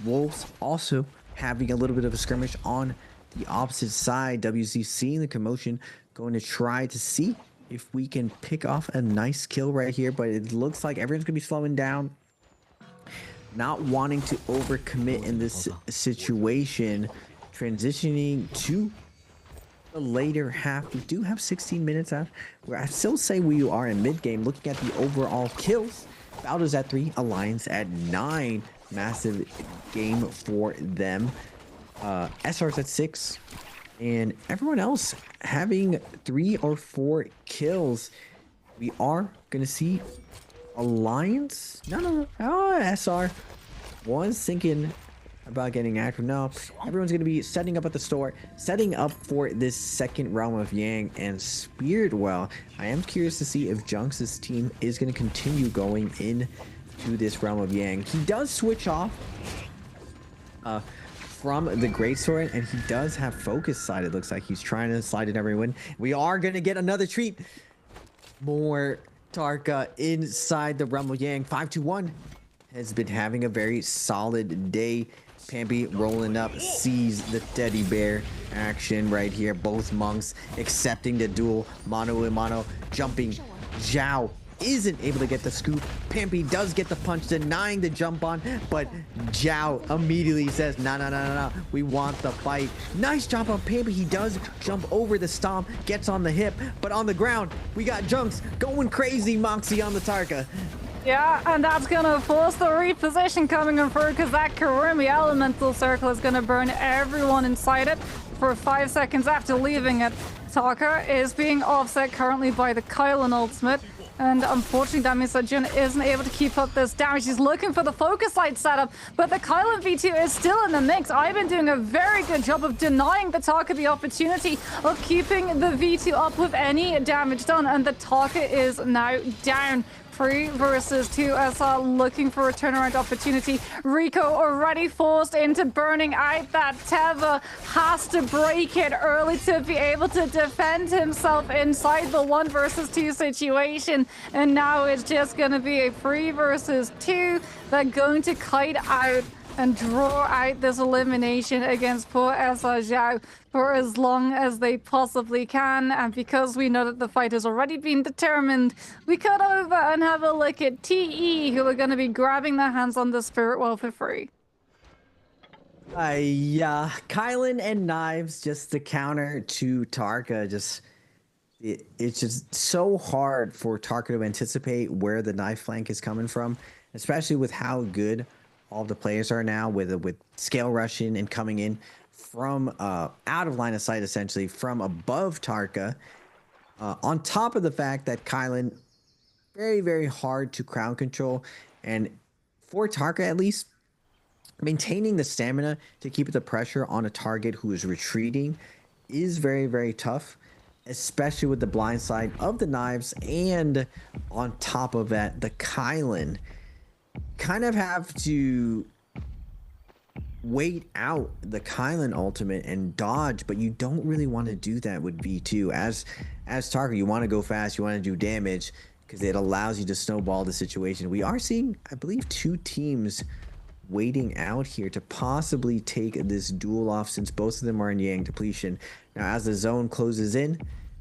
Wolves also having a little bit of a skirmish on the opposite side. WZ seeing the commotion, going to try to see if we can pick off a nice kill right here, but it looks like everyone's going to be slowing down. Not wanting to overcommit in this situation, transitioning to the later half. We do have 16 minutes out, where I still say we are in mid-game. Looking at the overall kills, Baldur's at 3, Alliance at 9. Massive game for them. SR's at 6, and everyone else having 3 or 4 kills. We are gonna see Alliance. No. Oh, SR was thinking about getting active. No, everyone's gonna be setting up at the store, setting up for this second Realm of Yang and Spiritwell. I am curious to see if Junks' team is gonna continue going into this Realm of Yang. He does switch off from the Greatsword, and he does have focus side. It looks like he's trying to slide it everyone. We are gonna get another treat. More Tarka inside the Realm of Yang. 5-1 has been having a very solid day. Pampy rolling up, sees the teddy bear action right here. Both monks accepting the duel, mano a mano, jumping. Zhao isn't able to get the scoop. Pampy does get the punch, denying the jump on, but Zhao immediately says, no, we want the fight. Nice job on Pampy. He does jump over the stomp, gets on the hip, but on the ground, we got Junks going crazy. Moxie on the Tarka. Yeah, and that's gonna force the reposition coming in through, because that Karumi Elemental Circle is gonna burn everyone inside it for 5 seconds after leaving it. Taka is being offset currently by the Kylan ultimate, and unfortunately that means that Jun isn't able to keep up this damage. He's looking for the focus light setup, but the Kylan V2 is still in the mix. I've been doing a very good job of denying the Taka the opportunity of keeping the V2 up with any damage done, and the Taka is now down. 3 versus 2. SR looking for a turnaround opportunity. Rico already forced into burning out that Teva. Has to break it early to be able to defend himself inside the 1 versus 2 situation. And now it's just going to be a 3 versus 2. They're going to kite out and draw out this elimination against poor SR Zhao for as long as they possibly can. And because we know that the fight has already been determined, we cut over and have a look at TE, who are going to be grabbing their hands on the Spiritwell for free. Yeah, Kylan and Knives, just the counter to Tarka. It's just so hard for Tarka to anticipate where the knife flank is coming from, especially with how good all the players are now with scale rushing and coming in from out of line of sight, essentially from above Tarka. On top of the fact that Kylan, very, very hard to crowd control, and for Tarka at least, maintaining the stamina to keep the pressure on a target who is retreating is very, very tough, especially with the blind side of the knives. And on top of that, the Kylan kind of have to wait out the Kylan ultimate and dodge, but you don't really want to do that with V2. As Tarka, you want to go fast, you want to do damage, because it allows you to snowball the situation. We are seeing, I believe, 2 teams waiting out here to possibly take this duel off since both of them are in Yang depletion. Now, as the zone closes in,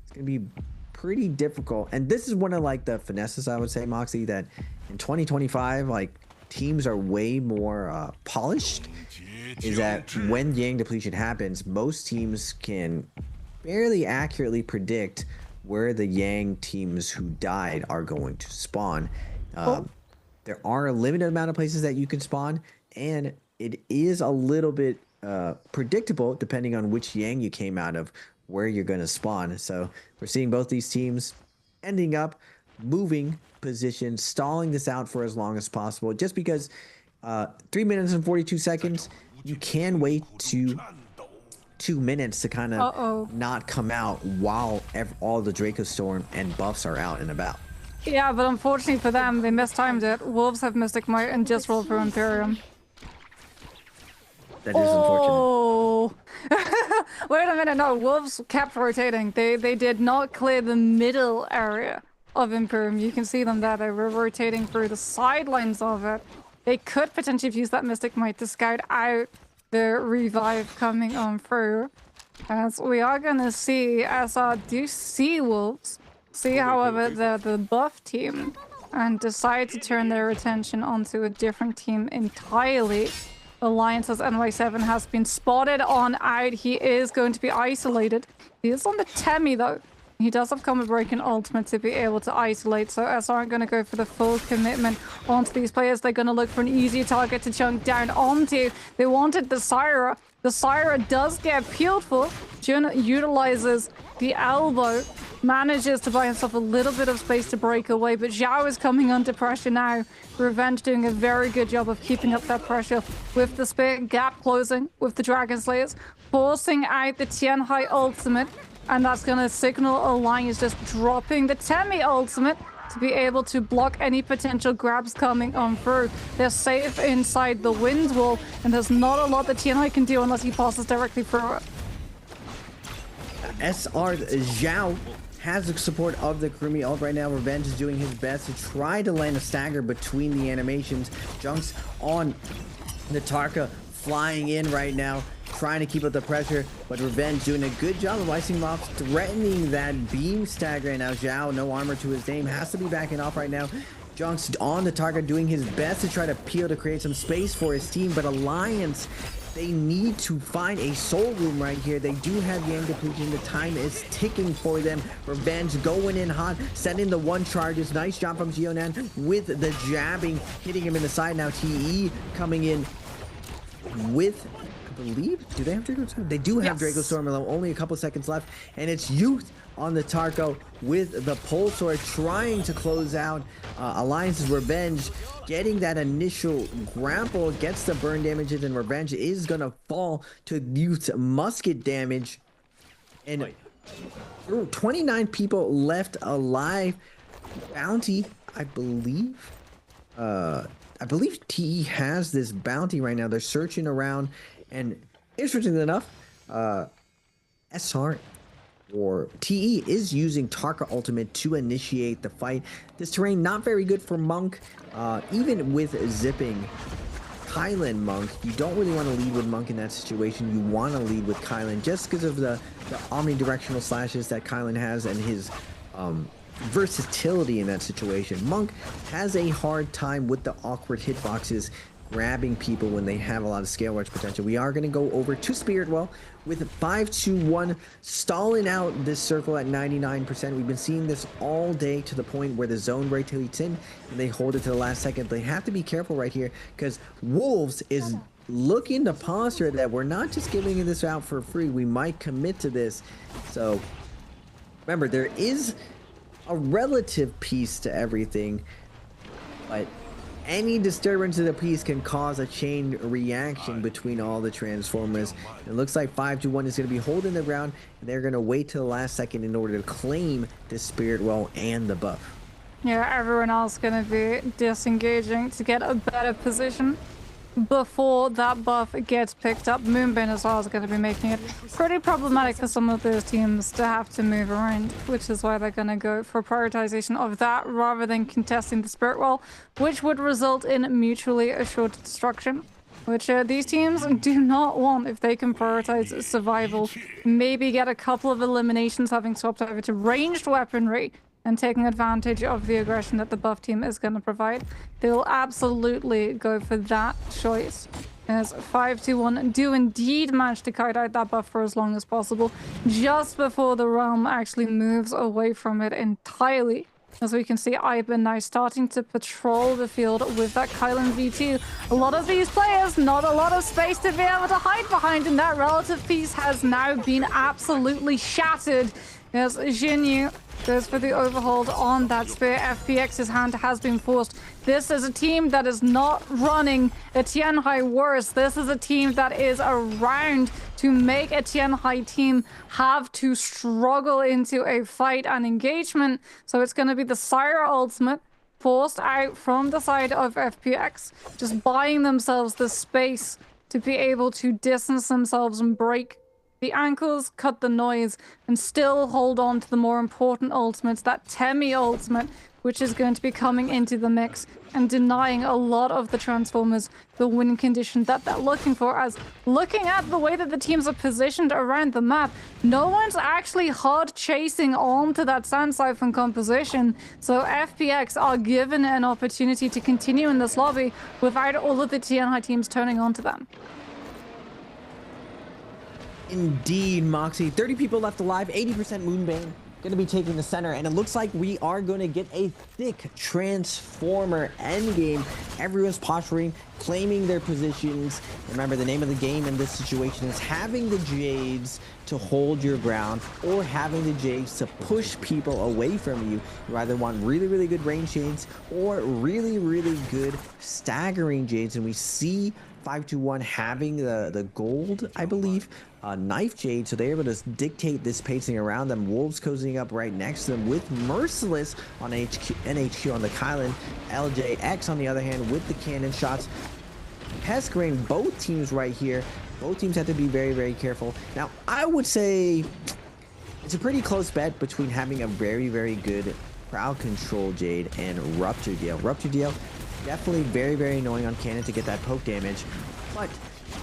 it's going to be pretty difficult. And this is one of like the finesses, I would say, Moxie, that in 2025, like teams are way more polished. Is that when Yang depletion happens, most teams can fairly accurately predict where the Yang teams who died are going to spawn. There are a limited amount of places that you can spawn, and it is a little bit predictable depending on which Yang you came out of, where you're going to spawn. So we're seeing both these teams ending up moving positions, stalling this out for as long as possible, just because 3 minutes and 42 seconds, you can wait 2 minutes to kind of not come out while all the Draco Storm and buffs are out and about. Yeah, but unfortunately for them, they mistimed it. Wolves have Mystic Might and just rolled for Imperium. That is unfortunate. Wait a minute, no, Wolves kept rotating. They did not clear the middle area of Imperium. You can see them there. They were rotating through the sidelines of it. They could potentially use that Mystic Might to scout out the revive coming on through. As we are going to see SR do see Wolves. See, however, the buff team and decide to turn their attention onto a different team entirely. Alliance's NY7 has been spotted on out. He is going to be isolated. He is on the Temi though. He does have Combo Break and Ultimate to be able to isolate, so SR aren't going to go for the full commitment onto these players. They're going to look for an easy target to chunk down onto. They wanted the Syra. The Syra does get peeled for. Jun utilizes the elbow, manages to buy himself a little bit of space to break away, but Zhao is coming under pressure now. Revenge doing a very good job of keeping up that pressure with the spear gap closing with the Dragon Slayers, forcing out the Tianhai ultimate, and that's going to signal Alliance just dropping the Temi ultimate to be able to block any potential grabs coming on through. They're safe inside the wind wall, and there's not a lot that Tianhai can do unless he passes directly through it. SR Zhao has the support of the Kurumi ult right now. Revenge is doing his best to try to land a stagger between the animations. Junks on Natarka flying in right now, trying to keep up the pressure, but Revenge doing a good job of icing him off, threatening that beam stagger. And now Zhao, no armor to his name, has to be backing off right now. Junks on the target doing his best to try to peel to create some space for his team, but Alliance, they need to find a soul room right here. They do have Yang depletion. The time is ticking for them. Revenge going in hot, sending the one charges. Nice job from Zionan with the jabbing, hitting him in the side. Now TE coming in with, I believe, do they have Draco Storm? They do have Draco Storm, only a couple seconds left, and it's Youth on the Tarko with the Pulsar trying to close out Alliance's Revenge, getting that initial grapple, gets the burn damages, and Revenge is gonna fall to Youth's musket damage. And 29 people left alive. Bounty, I believe TE has this bounty right now. They're searching around, and interestingly enough, SR or TE is using Tarka ultimate to initiate the fight. This terrain not very good for Monk, even with zipping Kylan Monk. You don't really want to lead with Monk in that situation. You want to lead with Kylan just because of the omnidirectional slashes that Kylan has and his versatility in that situation. Monk has a hard time with the awkward hitboxes, grabbing people when they have a lot of scale rush potential. We are going to go over to Spirit Well with 5-2-1, stalling out this circle at 99%. We've been seeing this all day to the point where the zone rotates in and they hold it to the last second. They have to be careful right here because Wolves is looking to posture that we're not just giving this out for free. We might commit to this. So remember, there is a relative piece to everything, but any disturbance of the piece can cause a chain reaction between all the Transformers. It looks like 5-1 is going to be holding the ground, and they're going to wait till the last second in order to claim the Spirit Well and the buff. Yeah, everyone else going to be disengaging to get a better position before that buff gets picked up. Moonbane as well is going to be making it pretty problematic for some of those teams to have to move around, which is why they're going to go for prioritization of that rather than contesting the Spirit Well, which would result in mutually assured destruction. which these teams do not want if they can prioritize survival. Maybe get a couple of eliminations, having swapped over to ranged weaponry and taking advantage of the aggression that the buff team is going to provide. They will absolutely go for that choice, as 5-2-1 do indeed manage to kite out that buff for as long as possible, just before the realm actually moves away from it entirely. As we can see, Ivan now starting to patrol the field with that Kylan V2. A lot of these players, not a lot of space to be able to hide behind, and that relative piece has now been absolutely shattered. As Jinyu goes for the overhold on that spear. FPX's hand has been forced. This is a team that is not running a Tianhai worse. This is a team that is around to make a Tianhai team have to struggle into a fight and engagement. So it's going to be the Sire ultimate forced out from the side of FPX, just buying themselves the space to be able to distance themselves and break the ankles, cut the noise, and still hold on to the more important ultimates, that Temi ultimate, which is going to be coming into the mix and denying a lot of the Transformers the win condition that they're looking for. As looking at the way that the teams are positioned around the map, no one's actually hard chasing onto that Sand Siphon composition, so FPX are given an opportunity to continue in this lobby without all of the Tianhai teams turning onto them. Indeed, Moxie. 30 people left alive, 80% Moonbane. Going to be taking the center, and it looks like we are going to get a thick Transformer endgame. Everyone's posturing, claiming their positions. Remember, the name of the game in this situation is having the Jades to hold your ground or having the Jades to push people away from you. You either want really, really good range Jades or really, really good staggering Jades, and we see 5-2-1 having the gold, I believe, knife Jade, so they're able to dictate this pacing around them. Wolves cozying up right next to them with Merciless on NHQ on the Kylan. LJX on the other hand with the cannon shots. Pestering both teams right here. Both teams have to be very, very careful. Now, I would say it's a pretty close bet between having a very, very good crowd control Jade and Rupture Deal. Rupture Deal, definitely very, very annoying on cannon to get that poke damage, but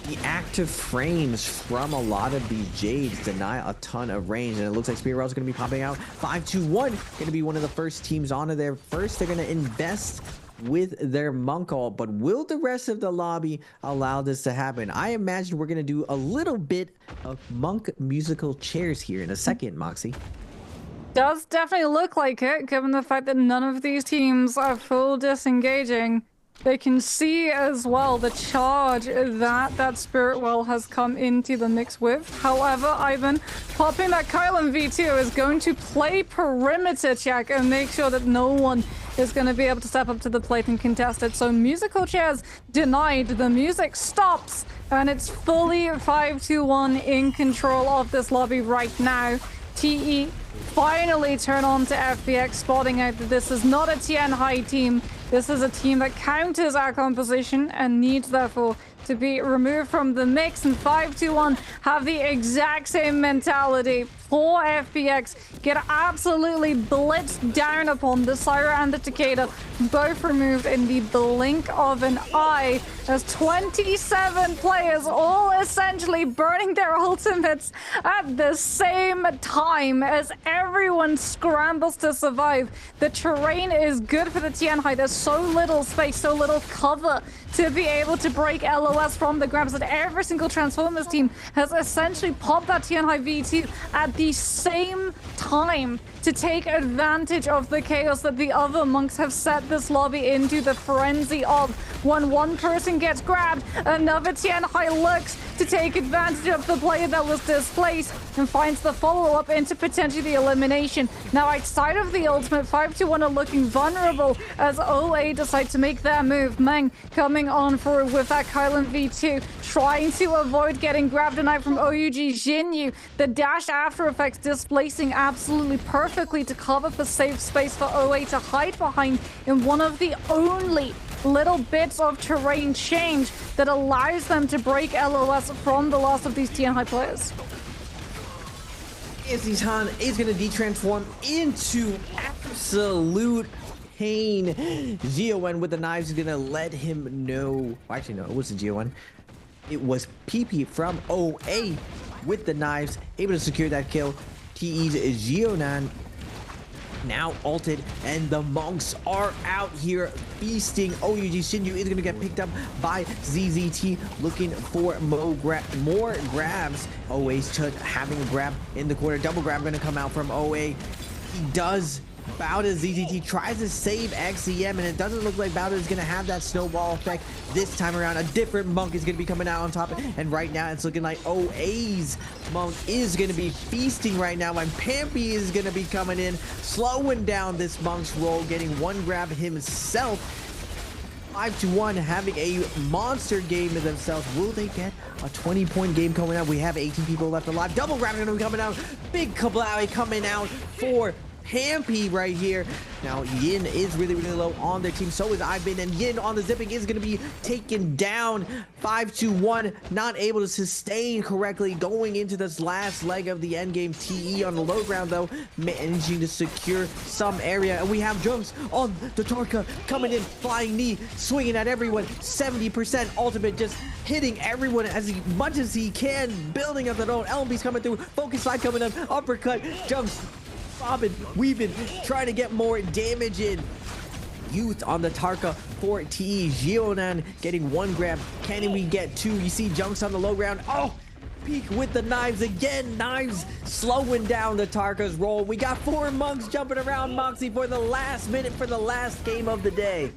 the active frames from a lot of these Jades deny a ton of range, and it looks like Spearwell's going to be popping out. 5-2-1 going to be one of the first teams onto there. First, they're going to invest with their Monk ult, but will the rest of the lobby allow this to happen? I imagine we're going to do a little bit of Monk musical chairs here in a second, Moxie. Does definitely look like it, given the fact that none of these teams are full disengaging. They can see as well the charge that Spirit Well has come into the mix with. However, Ivan popping that Kylan V2 is going to play perimeter check and make sure that no one is going to be able to step up to the plate and contest it. So musical chairs denied. The music stops, and it's fully 5-2-1 in control of this lobby right now. TE finally turn on to FPX, spotting out that this is not a Tianhai team. This is a team that counters our composition and needs, therefore, to be removed from the mix. And 5-2-1 have the exact same mentality. For FPX, get absolutely blitzed down upon. The Syra and the Takeda both removed in the blink of an eye, as 27 players all essentially burning their ultimates at the same time as everyone scrambles to survive. The terrain is good for the Tianhai. There's so little space, so little cover to be able to break LOS from the grabs, that every single Transformers team has essentially popped that Tianhai V2 at the same time to take advantage of the chaos that the other monks have set this lobby into. The frenzy of when one person gets grabbed, another Tianhai looks to take advantage of the player that was displaced and finds the follow-up into potentially the elimination. Now, outside of the ultimate, 5-2-1 are looking vulnerable as OA decide to make their move. Meng coming on forward with that Kylan V2, trying to avoid getting grabbed and out from OUG Jinyu. The dash after effects displacing absolutely perfectly to cover for safe space for OA to hide behind in one of the only little bits of terrain change that allows them to break LOS from the loss of these Tianhai players. Izzy-tan is going to de-transform into absolute pain. Giowen with the knives is going to let him know. Well, actually, no, it wasn't Giowen. It was PP from OA with the knives, able to secure that kill. TE's Gionan now ulted, and the monks are out here feasting. OUG Shinju is going to get picked up by ZZT, looking for more grabs. OA's having a grab in the corner. Double grab going to come out from OA. He does. Bowda ZZT tries to save XCM, and it doesn't look like Bowda is going to have that snowball effect this time around. A different monk is going to be coming out on top, and right now it's looking like OA's monk is going to be feasting right now, and Pampy is going to be coming in, slowing down this monk's roll, getting one grab himself. 5-1, having a monster game of themselves. Will they get a 20-point game coming out? We have 18 people left alive. Double grab going to be coming out. Big Kablawi coming out for Pampy right here. Now Yin is really low on their team. So is Ibin, and Yin on the zipping is going to be taken down. 5-1, not able to sustain correctly going into this last leg of the end game. TE on the low ground though, managing to secure some area, and we have jumps on the Tarka coming in, flying knee, swinging at everyone. 70% ultimate, just hitting everyone as much as he can, building up their own. LMB's coming through, focus 5 coming up, uppercut, jumps, bobbing, weaving, trying to get more damage in. Youth on the Tarka for TE. Gionan getting one grab. Can we get two? You see jumps on the low ground. Oh, Peek with the knives again. Knives slowing down the Tarka's roll. We got 4 monks jumping around Moxie for the last minute for the last game of the day.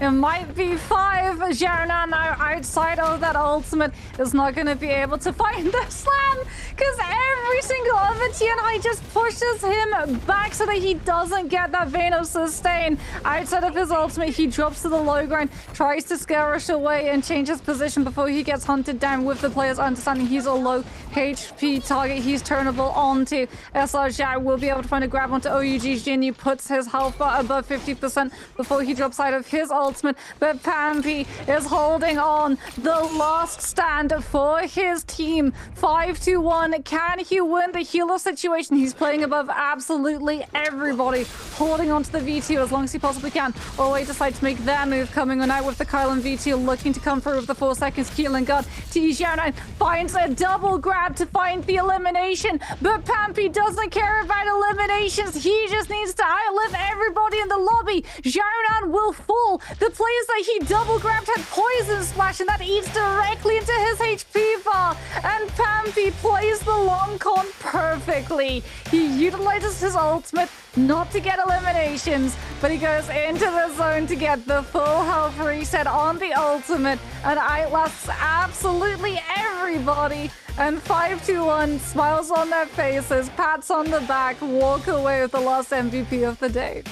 It might be 5. Gionan now outside of that ultimate is not going to be able to find the slam, because every single other TNI just pushes him back so that he doesn't get that vein of sustain. Outside of his ultimate, he drops to the low ground, tries to scare rush away and change his position before he gets hunted down, with the players understanding he's a low HP target he's turnable onto. SR Zhao will be able to find a grab onto OUG Jinyu, puts his health bar above 50% before he drops out of his ultimate, but Pampy is holding on, the last stand for his team. 5-1. Can he win the healer situation? He's playing above absolutely everybody, holding on to the V2 as long as he possibly can. OA decide to make their move, coming on out with the Kylan V2, looking to come through with the 4 seconds healing guard. T9 finds a double grab to find the elimination, but Pampy doesn't care about eliminations. He just needs to outlive everybody in the lobby. Zhao will fall. The players that he double grabbed had poison splash, and that eats directly into his HP bar. And Pampy plays the long con perfectly. He utilizes his ultimate not to get eliminations, but he goes into the zone to get the full health reset on the ultimate and outlasts absolutely everybody. And 5-1, smiles on their faces, pats on the back, walk away with the last MVP of the day.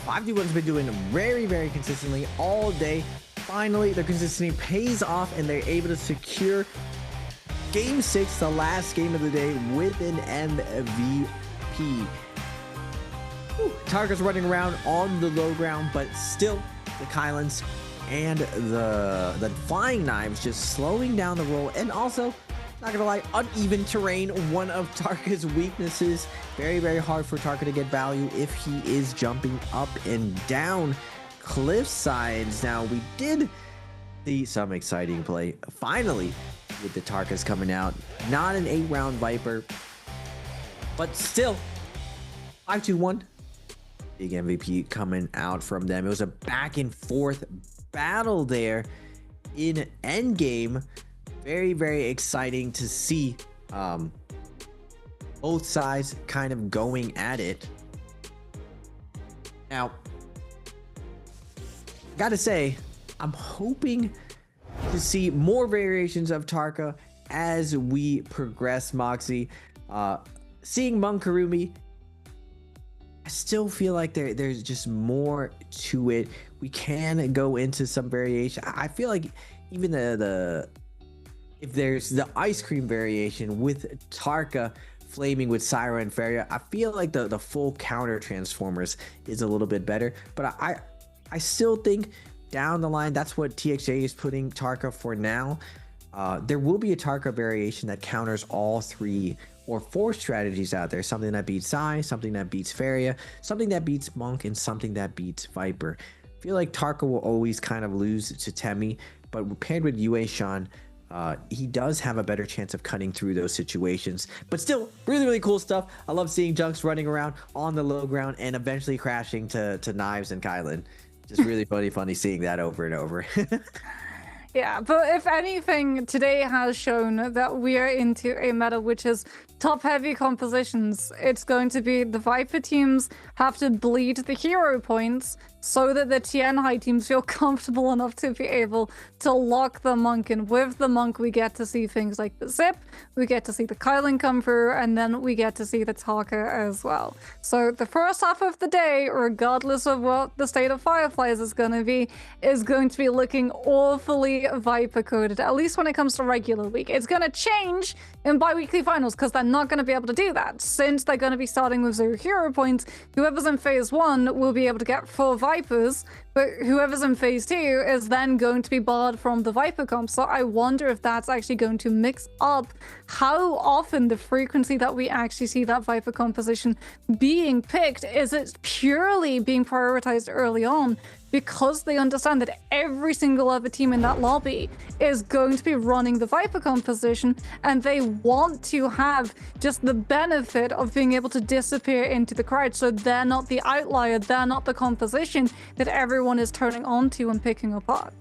5-1's been doing very consistently all day. Finally, their consistency pays off, and they're able to secure Game 6, the last game of the day, with an MVP. Tarka's running around on the low ground, but still the Kylans and the flying knives just slowing down the roll, and also, not gonna lie, uneven terrain, one of Tarka's weaknesses. Very hard for Tarka to get value if he is jumping up and down cliff sides. Now, we did see some exciting play finally with the Tarkas coming out. Not an 8-round Viper, but still 5-1. Big MVP coming out from them. It was a back and forth battle there in endgame. Very exciting to see both sides kind of going at it. Now, gotta say, I'm hoping to see more variations of Tarka as we progress Moxie. Seeing Monkarumi, I still feel like there's just more to it. We can go into some variation. I feel like even if there's the ice cream variation with Tarka flaming with Syra and Feria, I feel like the full counter transformers is a little bit better. But I still think down the line, that's what TXJ is putting Tarka for now. There will be a Tarka variation that counters all 3 or 4 strategies out there. Something that beats Sai, something that beats Feria, something that beats Monk, and something that beats Viper. I feel like Tarka will always kind of lose to Temi, but paired with Yue Shan, he does have a better chance of cutting through those situations. But still, really, really cool stuff. I love seeing Junks running around on the low ground and eventually crashing to Knives and Kylan. Just really funny seeing that over and over. Yeah, but if anything, today has shown that we are into a meta which is top-heavy compositions. It's going to be the Viper teams have to bleed the hero points so that the TN high teams feel comfortable enough to be able to lock the Monk in. With the Monk, we get to see things like the Zip, we get to see the Kylan come through, and then we get to see the Taka as well. So the first half of the day, regardless of what the state of Fireflies is going to be looking awfully Viper-coded, at least when it comes to regular week. It's going to change in bi-weekly finals because they're not going to be able to do that. Since they're going to be starting with 0 hero points, whoever's in phase 1 will be able to get 4 Vipers, but whoever's in phase 2 is then going to be barred from the Viper comp. So I wonder if that's actually going to mix up how often the frequency that we actually see that Viper composition being picked. Is it purely being prioritized early on because they understand that every single other team in that lobby is going to be running the Viper composition, and they want to have just the benefit of being able to disappear into the crowd, so they're not the outlier, they're not the composition that everyone is turning on to and picking apart.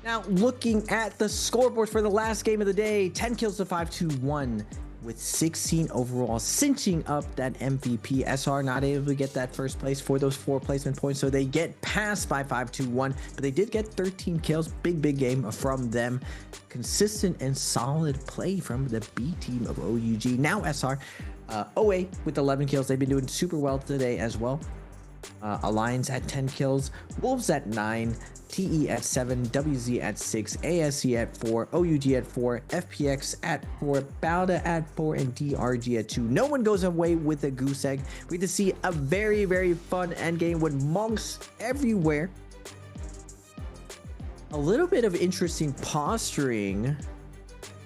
Now, looking at the scoreboard for the last game of the day, 10 kills to 5-2-1 with 16 overall, cinching up that MVP. SR not able to get that first place for those 4 placement points, so they get passed by 5-2-1, but they did get 13 kills. Big game from them. Consistent and solid play from the B team of OUG. Now SR, OA with 11 kills. They've been doing super well today as well. Alliance at 10 kills, Wolves at 9, TE at 7, WZ at 6, ASC at 4, OUG at 4, FPX at 4, Balda at 4, and DRG at 2. No one goes away with a goose egg. We get to see a very fun endgame with monks everywhere. A little bit of interesting posturing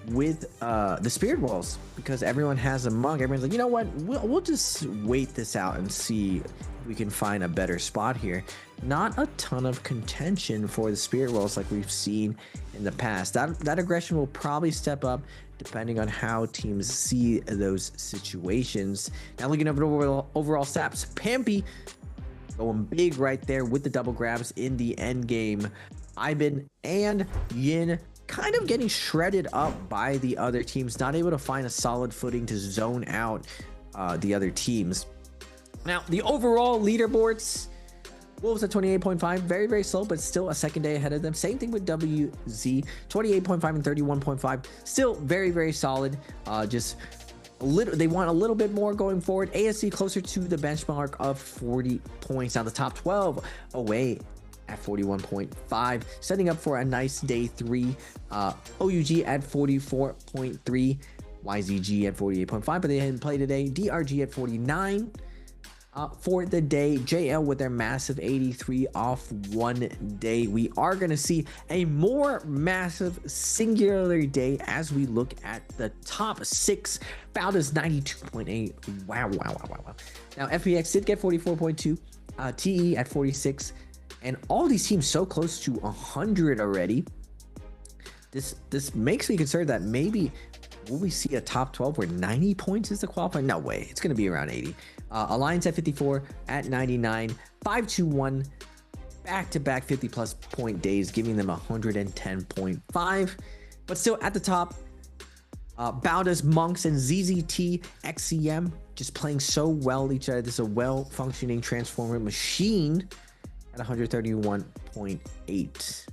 with the spirit walls, because everyone has a monk. Everyone's like, you know what, we'll just wait this out and see if we can find a better spot here. Not a ton of contention for the spirit walls like we've seen in the past. That aggression will probably step up depending on how teams see those situations. Now looking over the overall stats, Pampy going big right there with the double grabs in the end game. Ivan and Yin kind of getting shredded up by the other teams, not able to find a solid footing to zone out the other teams. Now, the overall leaderboards, Wolves at 28.5, very slow, but still a second day ahead of them. Same thing with WZ, 28.5 and 31.5, still very solid. Just a little, they want a little bit more going forward. ASC closer to the benchmark of 40 points. Now the top 12 away at 41.5, setting up for a nice day 3. OUG at 44.3, YZG at 48.5, but they didn't play today. DRG at 49 for the day. JL with their massive 83 off one day. We are going to see a more massive singular day as we look at the top 6. Balda's 92.8. Wow. Now FPX did get 44.2, TE at 46, and all these teams so close to 100 already. This makes me concerned that maybe will we see a top 12 where 90 points is the qualifier? No way. It's going to be around 80. Alliance at 54, at 99, 5-2-1, back-to-back 50-plus point days, giving them 110.5. But still at the top, Balda's, Monks, and ZZT, XCM just playing so well each other. This is a well-functioning transformer machine at 131.8.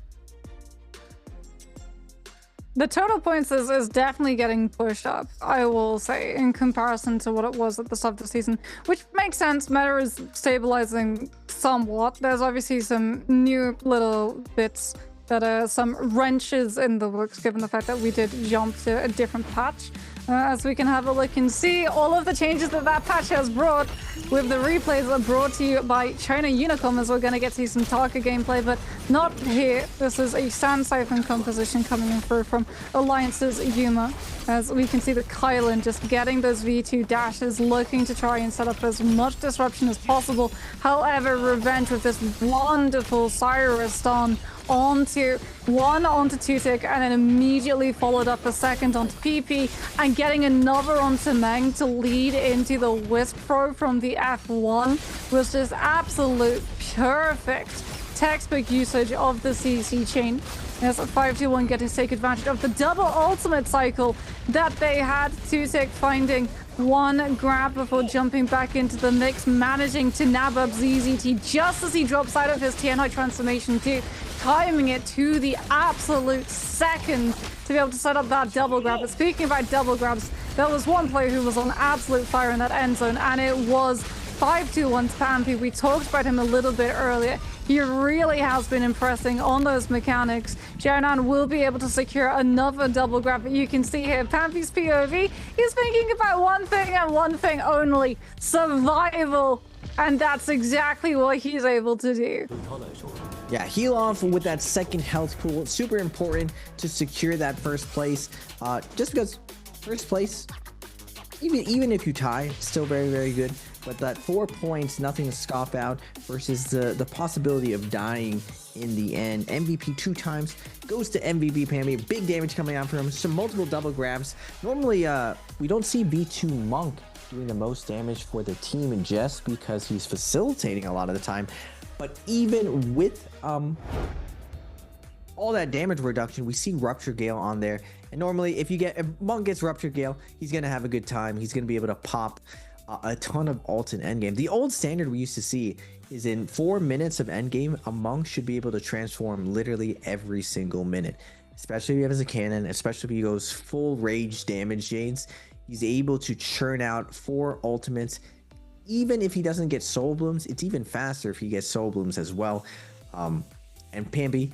The total points is definitely getting pushed up, I will say, in comparison to what it was at the start of the season, which makes sense. Meta is stabilizing somewhat. There's obviously some new little bits that are some wrenches in the works, given the fact that we did jump to a different patch as we can have a look and see all of the changes that patch has brought with the replays are brought to you by China Unicom, as we're going to get to see some Tarka gameplay, but not here. This is a Sand Siphon composition coming in through from Alliance's Yuma, as we can see that Kylan just getting those V2 dashes, looking to try and set up as much disruption as possible. However, Revenge with this wonderful Cyrus stun onto 2-tick, and then immediately followed up a second onto PP, and getting another onto Meng to lead into the Wisp throw from the F1 was just absolute perfect textbook usage of the CC chain. As 521 get to take advantage of the double ultimate cycle that they had. 2-tick finding one grab before jumping back into the mix, managing to nab up ZZT just as he drops out of his TNI transformation too, timing it to the absolute second to be able to set up that double grab. But speaking about double grabs, there was one player who was on absolute fire in that end zone, and it was 521's Pampy. We talked about him a little bit earlier. He really has been impressing on those mechanics. Jianan will be able to secure another double grab, but you can see here Pampy's POV. He's thinking about one thing and one thing only: survival. And that's exactly what he's able to do. Yeah, heal off with that second health pool. Super important to secure that first place. Just because first place, even if you tie, still very, very good. But that 4 points, nothing to scoff out, versus the possibility of dying in the end. MVP 2 times goes to MVP Pammy. Big damage coming out from him. Some multiple double grabs. Normally, we don't see B2 Monk doing the most damage for the team in just because he's facilitating a lot of the time. But even with all that damage reduction, we see Rupture Gale on there. And normally, if Monk gets Rupture Gale, he's gonna have a good time. He's gonna be able to pop a ton of ult in endgame. The old standard we used to see is in 4 minutes of endgame, a Monk should be able to transform literally every single minute, especially if he has a cannon, especially if he goes full rage damage Jades. He's able to churn out 4 ultimates. Even if he doesn't get soul blooms, it's even faster if he gets soul blooms as well. And Pampy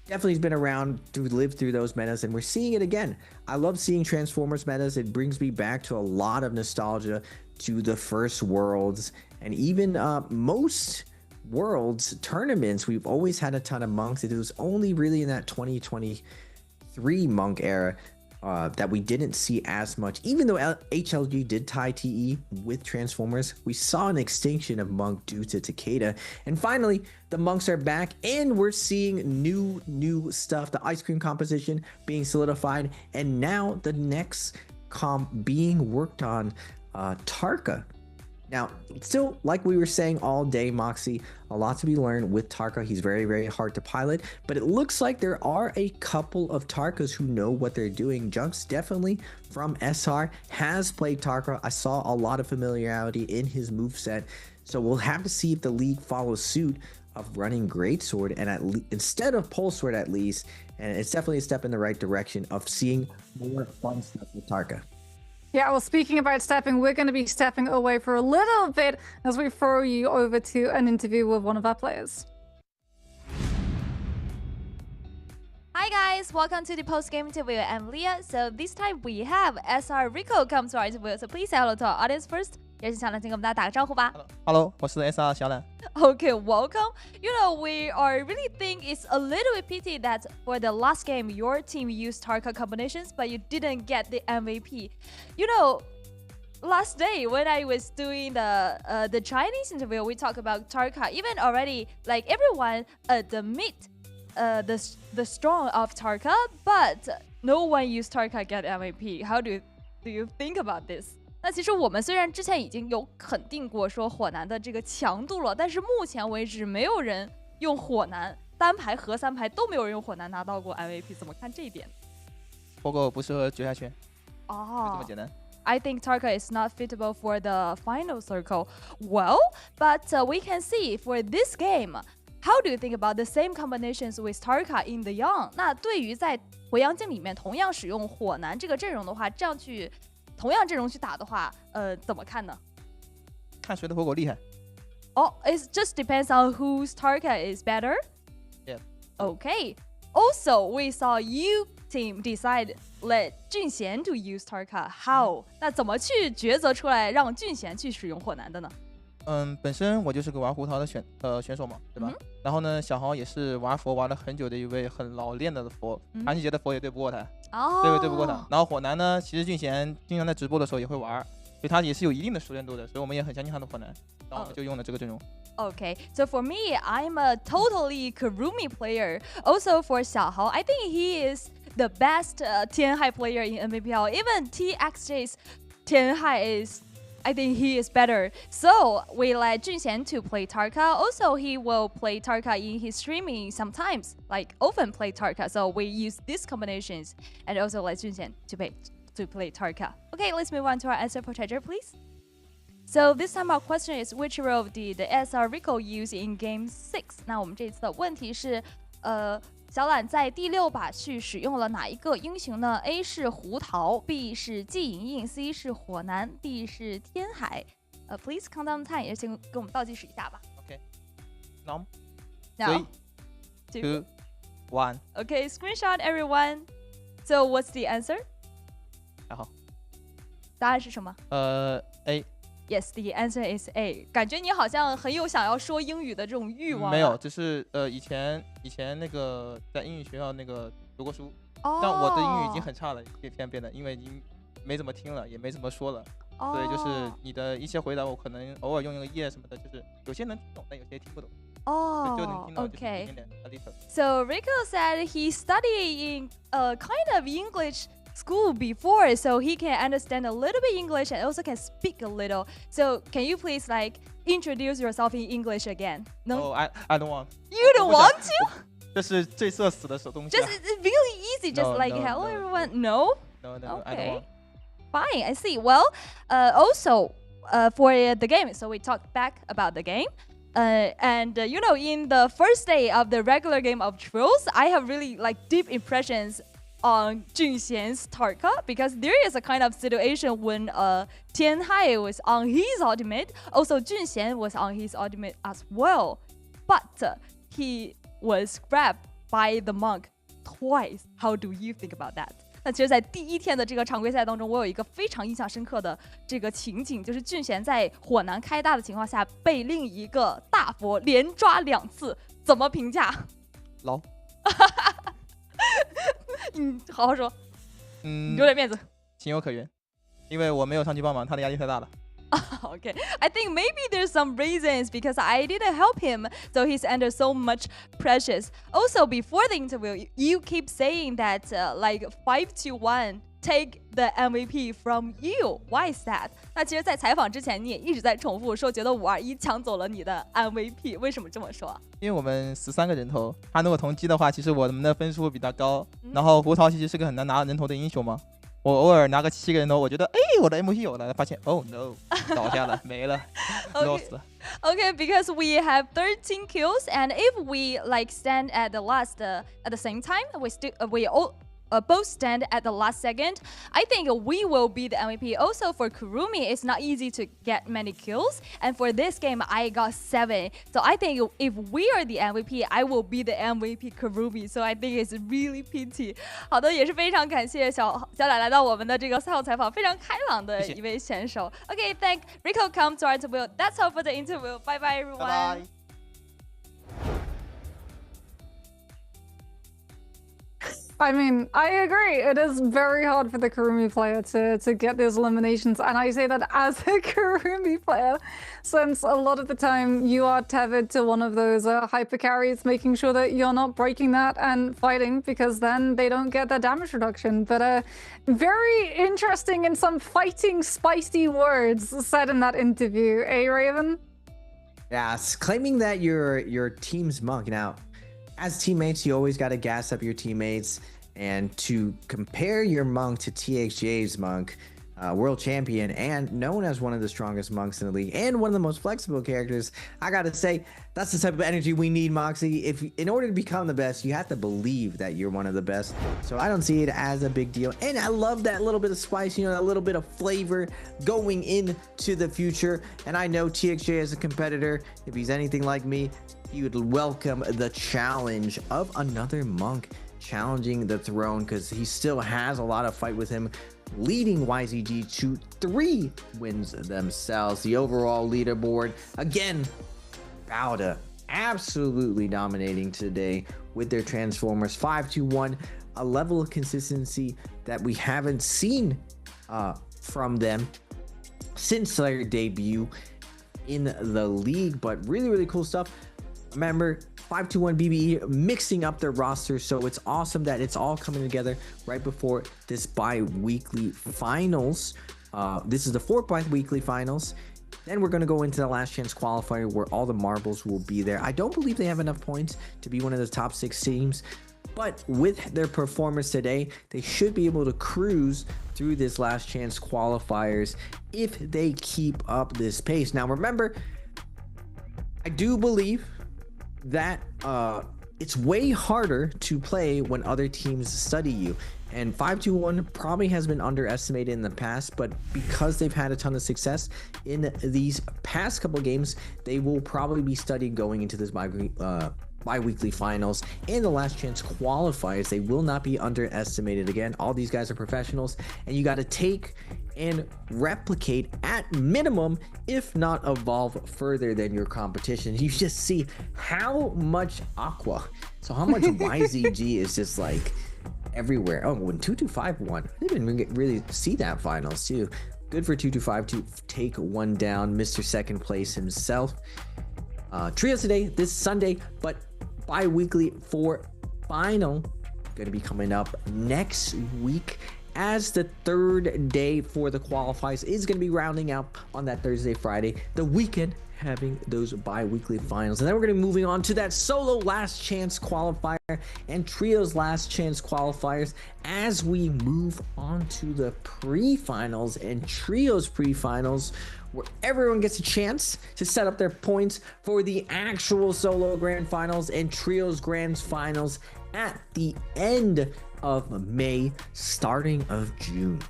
definitely has been around to live through those metas, and we're seeing it again. I love seeing Transformers metas. It brings me back to a lot of nostalgia to the first Worlds, and even most Worlds tournaments. We've always had a ton of Monks. It was only really in that 2023 Monk era that we didn't see as much. Even though HLG did tie TE with Transformers, we saw an extinction of Monk due to Takeda. And finally, the Monks are back, and we're seeing new stuff. The ice cream composition being solidified, and now the next comp being worked on, Tarka. Now, still, like we were saying all day, Moxie, a lot to be learned with Tarka. He's very, very hard to pilot, but it looks like there are a couple of Tarkas who know what they're doing. Junks, definitely from SR, has played Tarka. I saw a lot of familiarity in his moveset, so we'll have to see if the league follows suit of running Greatsword and instead of Pulse Sword at least, and it's definitely a step in the right direction of seeing more fun stuff with Tarka. Yeah, well, speaking about stepping, we're going to be stepping away for a little bit as we throw you over to an interview with one of our players. Hi guys, welcome to the post-game interview. I'm Leah. So this time we have SR Rico come to our interview. So please say hello to our audience first. 也是小蓝先跟我们大家打个招呼吧。Hello， 我是 SR 小蓝。 Okay, welcome. You know, we are really think it's a little bit pity that for the last game, your team used Tarka combinations, but you didn't get the MVP. You know, last day when I was doing the Chinese interview, we talked about Tarka. Even already, like everyone admit the strong of Tarka, but no one used Tarka get MVP. How do you think about this? 那其实我们虽然之前已经有肯定过说火男的这个强度了，但是目前为止没有人用火男单排和三排都没有人用火男拿到过 MVP， 怎么看这一点？不过不适合决赛圈。哦，就这么简单。I think Tarka is not fitable for the final circle. Well, but we can see for this game, how do you think about the same combinations with Tarka in the Young? 那对于在回阳镜里面同样使用火男这个阵容的话，这样去同样阵容去打的话，怎么看呢？看谁的火狗厉害。Oh, it just depends on whose Tarka is better. Yeah. Okay. Also, we saw you team decide let 俊贤 to use Tarka? How? 那怎么去抉择出来让俊贤去使用火男的呢？本身我就是个玩胡桃的选手嘛，对吧？然后呢，小豪也是玩佛玩了很久的一位很老练的佛，安吉杰的佛也对不过他，对不过他。然后火男呢，其实俊贤经常在直播的时候也会玩，所以他也是有一定的熟练度的，所以我们也很相信他的火男，然后我们就用了这个阵容。Okay, so for me, I'm a totally Kurumi player. Also for Xiaohao, I think he is the best Tianhai player in Nbpl. Even TXJ's Tianhai is, I think he is better. So we let Junxian to play Tarka. Also, he will play Tarka in his streaming sometimes, like often play Tarka. So we use these combinations and also let Junxian to play Tarka. Okay, let's move on to our answer for treasure, please. So this time our question is, which role did SR Rico use in Game 6? 那我们这次的问题是，小懒在第6把去使用了哪一个英雄呢 ？A 是胡桃 ，B 是季莹莹 ，C 是火男 ，D 是天海。Please count down time， 也请跟我们倒计时一下吧。Okay. Now. 3, 2, 1. Okay, screenshot everyone. So what's the answer? 还好。答案是什么？Yes, the answer is A. 感觉你好像很有想要说英语的这种欲望。没有，只是以前那个在英语学校那个读过书，但我的英语已经很差了，这篇变得，因为已经没怎么听了，也没怎么说了，所以就是你的一些回答，我可能偶尔用一个 yeah 什么的，就是有些能听懂，但有些听不懂。就能听到就是一点点 a little. So Rico said he studied in a kind of English school before, so he can understand a little bit English and also can speak a little. So can you please like introduce yourself in English again? No? Oh, I don't want. You don't want to? 这是最社死的东西。Just really easy, just like hello everyone. No? No, Okay. I don't want. Fine, I see. Well, also for the game, so we talked back about the game. And you know, in the first day of the regular game of Trials, I have really like deep impressions on Junxian's Tarka because there is a kind of situation when Tianhai was on his ultimate, also Junxian was on his ultimate as well, but he was grabbed by the monk twice. How do you think about that? 那其实，在第1天的这个常规赛当中，我有一个非常印象深刻的这个情景，就是俊贤在火男开大的情况下，被另一个大佛连抓2次，怎么评价？老。好好说。留点面子。情有可原，因为我没有上去帮忙，他的压力太大了。Okay, I think maybe there's some reasons because I didn't help him, so he's under so much pressure. Also, before the interview, you keep saying that like 5-1 take the MVP from you. Why is that? 那其实，在采访之前，你也一直在重复说，觉得521抢走了你的 MVP。为什么这么说？因为我们13个人头，他如果同机的话，其实我们的分数比他高。然后胡桃其实是个很难拿人头的英雄嘛。我偶尔拿个7个人头，我觉得我的 MVP 有了，发现 oh no 倒下了，没了 lost 了。Okay, because we have 13 kills, and if we like stand at the last at the same time, we all both stand at the last second, I think we will be the MVP. Also for Kurumi, it's not easy to get many kills, and for this game, I got 7. So I think if we are the MVP, I will be the MVP Kurumi. So I think it's really pity. 好的，也是非常感谢小冉来到我们的这个赛后采访，非常开朗的一位选手。Okay, thank Rico come to our interview. That's all for the interview. Bye bye everyone. Bye bye. I mean, I agree. It is very hard for the Kurumi player to get those eliminations. And I say that as a Kurumi player, since a lot of the time you are tethered to one of those hyper carries, making sure that you're not breaking that and fighting, because then they don't get their damage reduction. But very interesting and some fighting spicy words said in that interview. Eh, Raven? Yes, claiming that you're your team's monk. Now, as teammates, you always got to gas up your teammates, and to compare your monk to TXJ's monk, world champion and known as one of the strongest monks in the league and one of the most flexible characters, I gotta say that's the type of energy we need, Moxie. If in order to become the best, you have to believe that you're one of the best. So I don't see it as a big deal, and I love that little bit of spice, you know, that little bit of flavor going into the future. And I know TXJ as a competitor, if he's anything like me, he would welcome the challenge of another monk challenging the throne because he still has a lot of fight with him, leading YZG to 3 wins themselves. The overall leaderboard, again, Bauda absolutely dominating today with their Transformers 5-1, a level of consistency that we haven't seen from them since their debut in the league. But really cool stuff. Remember, 5-1 BBE mixing up their roster, so it's awesome that it's all coming together right before this bi-weekly finals. This is the 4th bi-weekly finals. Then we're going to go into the last chance qualifier where all the marbles will be there. I don't believe they have enough points to be one of the top 6 teams, but with their performance today, they should be able to cruise through this last chance qualifiers if they keep up this pace. Now remember, I do believe that it's way harder to play when other teams study you, and 5-1 probably has been underestimated in the past, but because they've had a ton of success in these past couple games, they will probably be studied going into this bi-weekly finals and the last chance qualifiers. They will not be underestimated. Again, all these guys are professionals, and you got to take and replicate at minimum, if not evolve further than your competition. You just see how much Aqua, so how much YZG is just like everywhere. Oh, when 225 won, I didn't really see that finals too. Good for 225 to take one down, Mr. Second Place himself. Trios today, this Sunday, but bi-weekly for final going to be coming up next week, as the 3rd day for the qualifiers is going to be rounding out on that Thursday, Friday, the weekend, having those bi-weekly finals. And then we're going to be moving on to that solo last chance qualifier and trios last chance qualifiers as we move on to the pre-finals and trios pre-finals, where everyone gets a chance to set up their points for the actual solo grand finals and trios grand finals at the end of May, starting of June.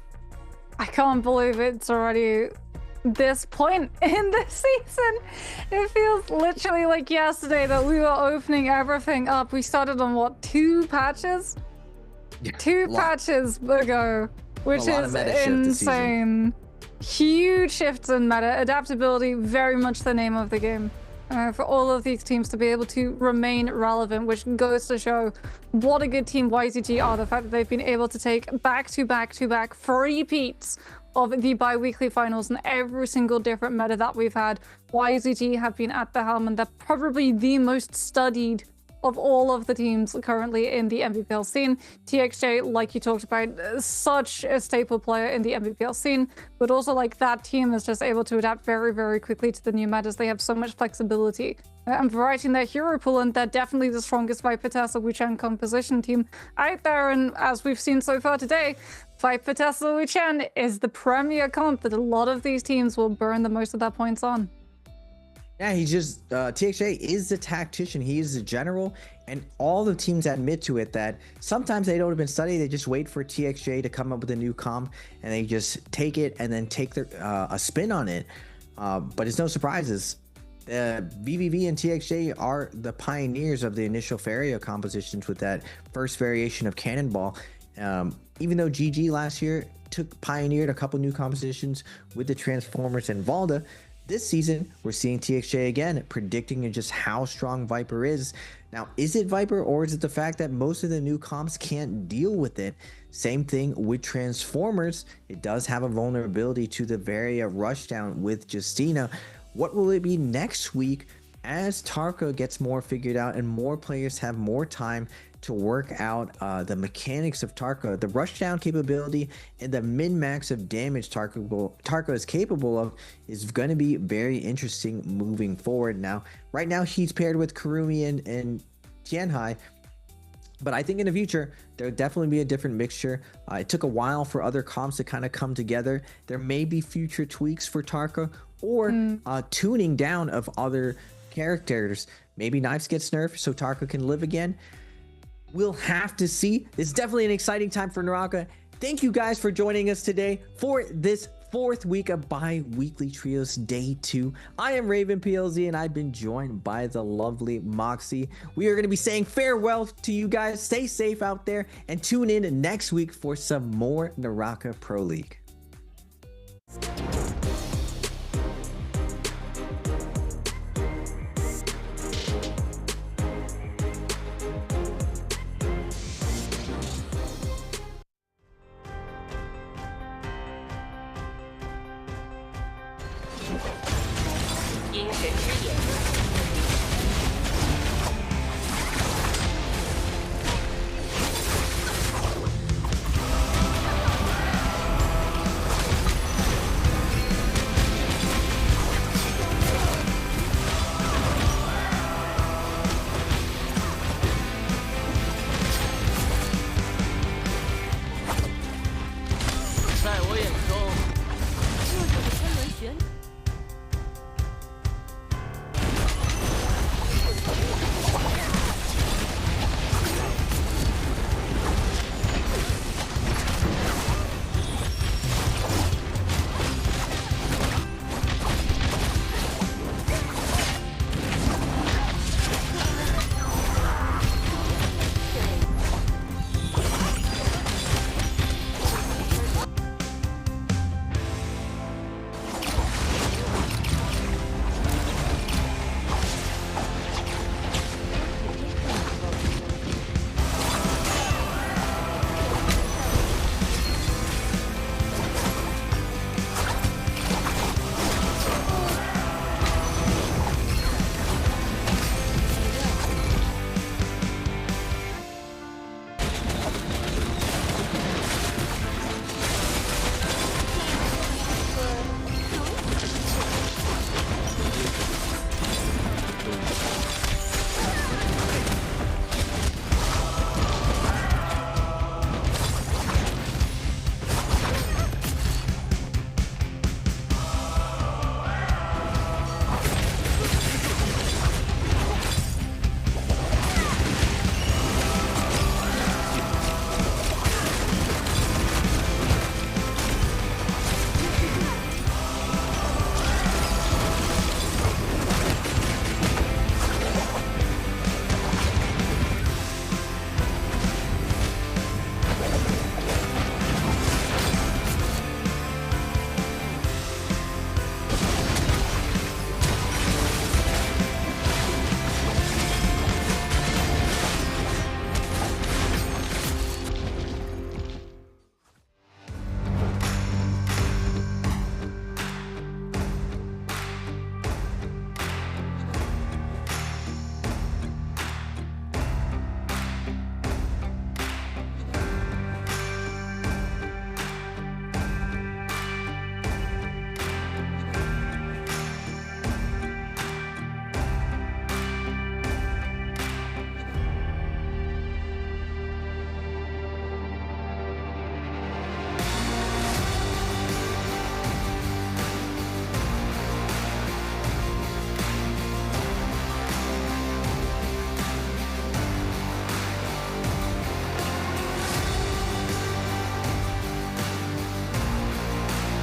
I can't believe it's already this point in the season. It feels literally like yesterday that we were opening everything up. We started on what, 2 patches? 2 patches ago, which is insane. Huge shifts in meta. Adaptability, very much the name of the game. For all of these teams to be able to remain relevant, which goes to show what a good team YZG are. The fact that they've been able to take back-to-back repeats of the bi-weekly finals in every single different meta that we've had. YZG have been at the helm, and they're probably the most studied of all of the teams currently in the Nbpl scene. TXJ, like you talked about, such a staple player in the Nbpl scene, but also like that team is just able to adapt very quickly to the new metas. They have so much flexibility and variety in their hero pool, and they're definitely the strongest Viper Tesla Wuchen composition team out there. And as we've seen so far today, Viper Tesla Wuchen is the premier comp that a lot of these teams will burn the most of their points on. Yeah, he's just, TXJ is the tactician, he is the general, and all the teams admit to it that sometimes they don't even study, they just wait for TXJ to come up with a new comp, and they just take it and then take their, a spin on it. But it's no surprises. BVV and TXJ are the pioneers of the initial Faria compositions with that first variation of Cannonball. Even though GG last year pioneered a couple new compositions with the Transformers and Valda, this season, we're seeing TXJ again, predicting just how strong Viper is. Now, is it Viper, or is it the fact that most of the new comps can't deal with it? Same thing with Transformers. It does have a vulnerability to the Varia rushdown with Justina. What will it be next week as Tarka gets more figured out and more players have more time to work out the mechanics of Tarka, the rushdown capability, and the min-max of damage Tarka is capable of is going to be very interesting moving forward. Now, right now he's paired with Kurumi and Tianhai, but I think in the future there'll definitely be a different mixture. It took a while for other comps to kind of come together. There may be future tweaks for Tarka or tuning down of other characters. Maybe Knives gets nerfed so Tarka can live again. We'll have to see. It's definitely an exciting time for NARAKA. Thank you guys for joining us today for this fourth week of bi-weekly trios, day 2. I am Raven PLZ, and I've been joined by the lovely Moxie. We are going to be saying farewell to you guys. Stay safe out there, and tune in next week for some more NARAKA Pro League.